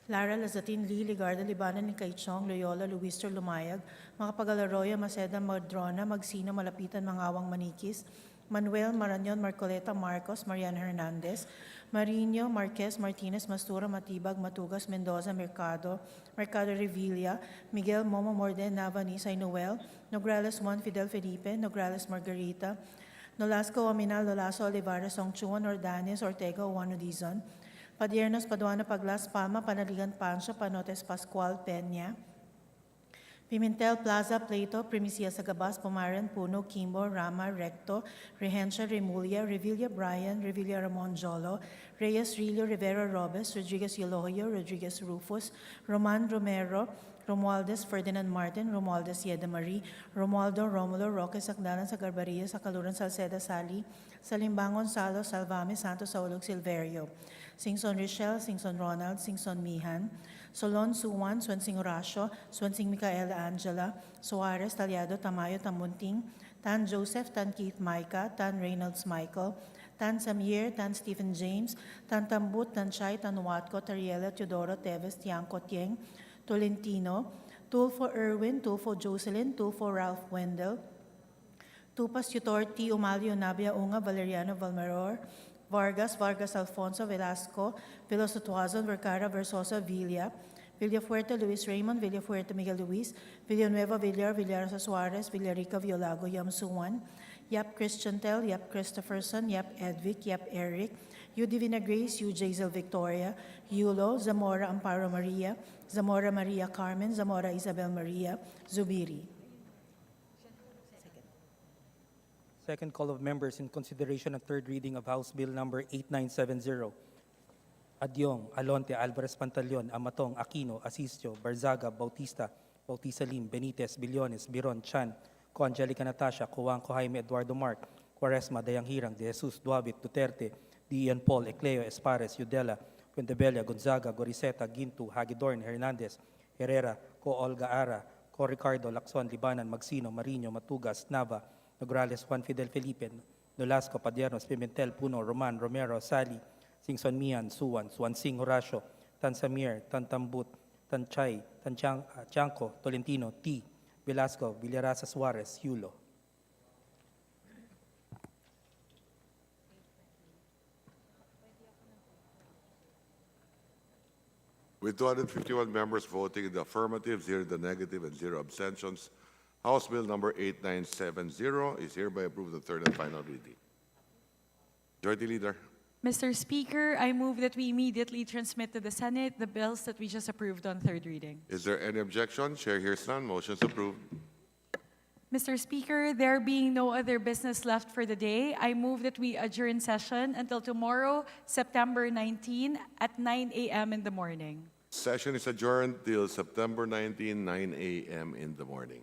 Lara Lazatin, Lee, Ligarda, Libanan, Nikaichong, Loyola, Luister, Lumayag, Makapagalaroya, Maceda, Madrona, Magsino, Malapitan, Mangawang, Manikis, Manuel, Marañon, Marcoleta, Marcos, Mariana Hernandez, Marino, Marquez, Martinez, Mastura, Matibag, Matugas, Mendoza, Mercado, Mercado Revilla, Miguel, Momo, Morden, Nava, Nisay, Noel, Nograles 1, Fidel Felipe, Nograles Margarita, Nolasco, Aminal, Lolaso, Olivares, Songchuan, Ordanes, Ortega, Juan Dizon, Padiernos, Paduano, Paglas, Palma, Panaligan, Pancho, Panotes, Pascual, Peña, Pimentel, Plaza, Plato, Primicia, Sagabas, Pumaran, Puno, Kimbo, Rama, Recto, Regencia, Remulia, Revilla, Brian, Revilla, Ramon Jolo, Reyes, Rillo, Rivera, Robes, Rodriguez, Eloyo, Rodriguez, Rufus, Roman Romero, Romualdez, Ferdinand Martin, Romualdez, Yeda Marie, Romualdo, Romulo, Roque, Sacdalan, Sagarbaria, Sacaluran, Salceda, Sali, Salimbangon, Salo, Salvame, Santos, Saulog, Silverio, Singson Richelle, Singson Ronald, Singson Mihan, Solon Suwan, Swansing Horacio, Swansing Micaela Angela, Suarez, Talyado, Tamayo, Tamunting, Tan Joseph, Tan Keith Micah, Tan Reynolds Michael, Tan Samir, Tan Stephen James, Tan Tambut, Tan Chay, Tan Watco, Tariela, Teodoro, Teves, Tiangco, Tieng, Tolentino, Tulfo Erwin, Tulfo Jocelyn, Tulfo Ralph Wendell, Tupas Tutor, T. Umalio, Nabia Unga, Valeriano Valmeror, Vargas, Vargas Alfonso, Velasco, Veloso-Tuazon, Vergara, Versosa, Villa, Villafuerte, Luis Raymond, Villafuerte, Miguel Luis, Villanueva, Villar, Villarza Suarez, Villarica, Violago, Yamsuan, Yap Christian Tel, Yap Christopherson, Yap Edvic, Yap Eric, Yu Divina Grace, Yu Jazel Victoria, Yulo, Zamora Amparo Maria, Zamora Maria Carmen, Zamora Isabel Maria, Zubiri. Second call of members in consideration of third reading of House Bill Number 8970. Adyong, Alonte, Alvarez Pantaleon, Amatong, Aquino, Asisio, Barzaga, Bautista, Bautista Lim, Benitez, Billones, Biron, Chan, Co Angelica Natasha, Coangco Jaime Eduardo Mark, Quaresma, Dayang Hirang, De Jesus, Duabit, Duterte, Ian Paul, Ecleo, Espares, Udela, Fuentebella, Gonzaga, Goriseta, Gintu, Hagidorn, Hernandez, Herrera, Co Olga Ara, Co Ricardo, Lacson, Libanan, Magsino, Marino, Matugas, Nava, Nograles, Juan Fidel Felipe, Nolasco, Padiernos, Pimentel, Puno, Roman, Romero, Sali, Singson Mian, Suwan, Swansing Horacio, Tan Samir, Tan Tambut, Tan Chay, Tan Chanco, Tolentino, T. Velasco, Villarasa Suarez, Yulo. With 251 members voting in the affirmative, 0 in the negative, and 0 abstentions, House Bill Number 8970 is hereby approved in third and final reading. Majority Leader. Mr. Speaker, I move that we immediately transmit to the Senate the bills that we just approved on third reading. Is there any objection? Chair hears none. Motion is approved. Mr. Speaker, there being no other business left for the day, I move that we adjourn session until tomorrow, September 19 at 9 a.m. in the morning. Session is adjourned till September 19, 9 a.m. in the morning.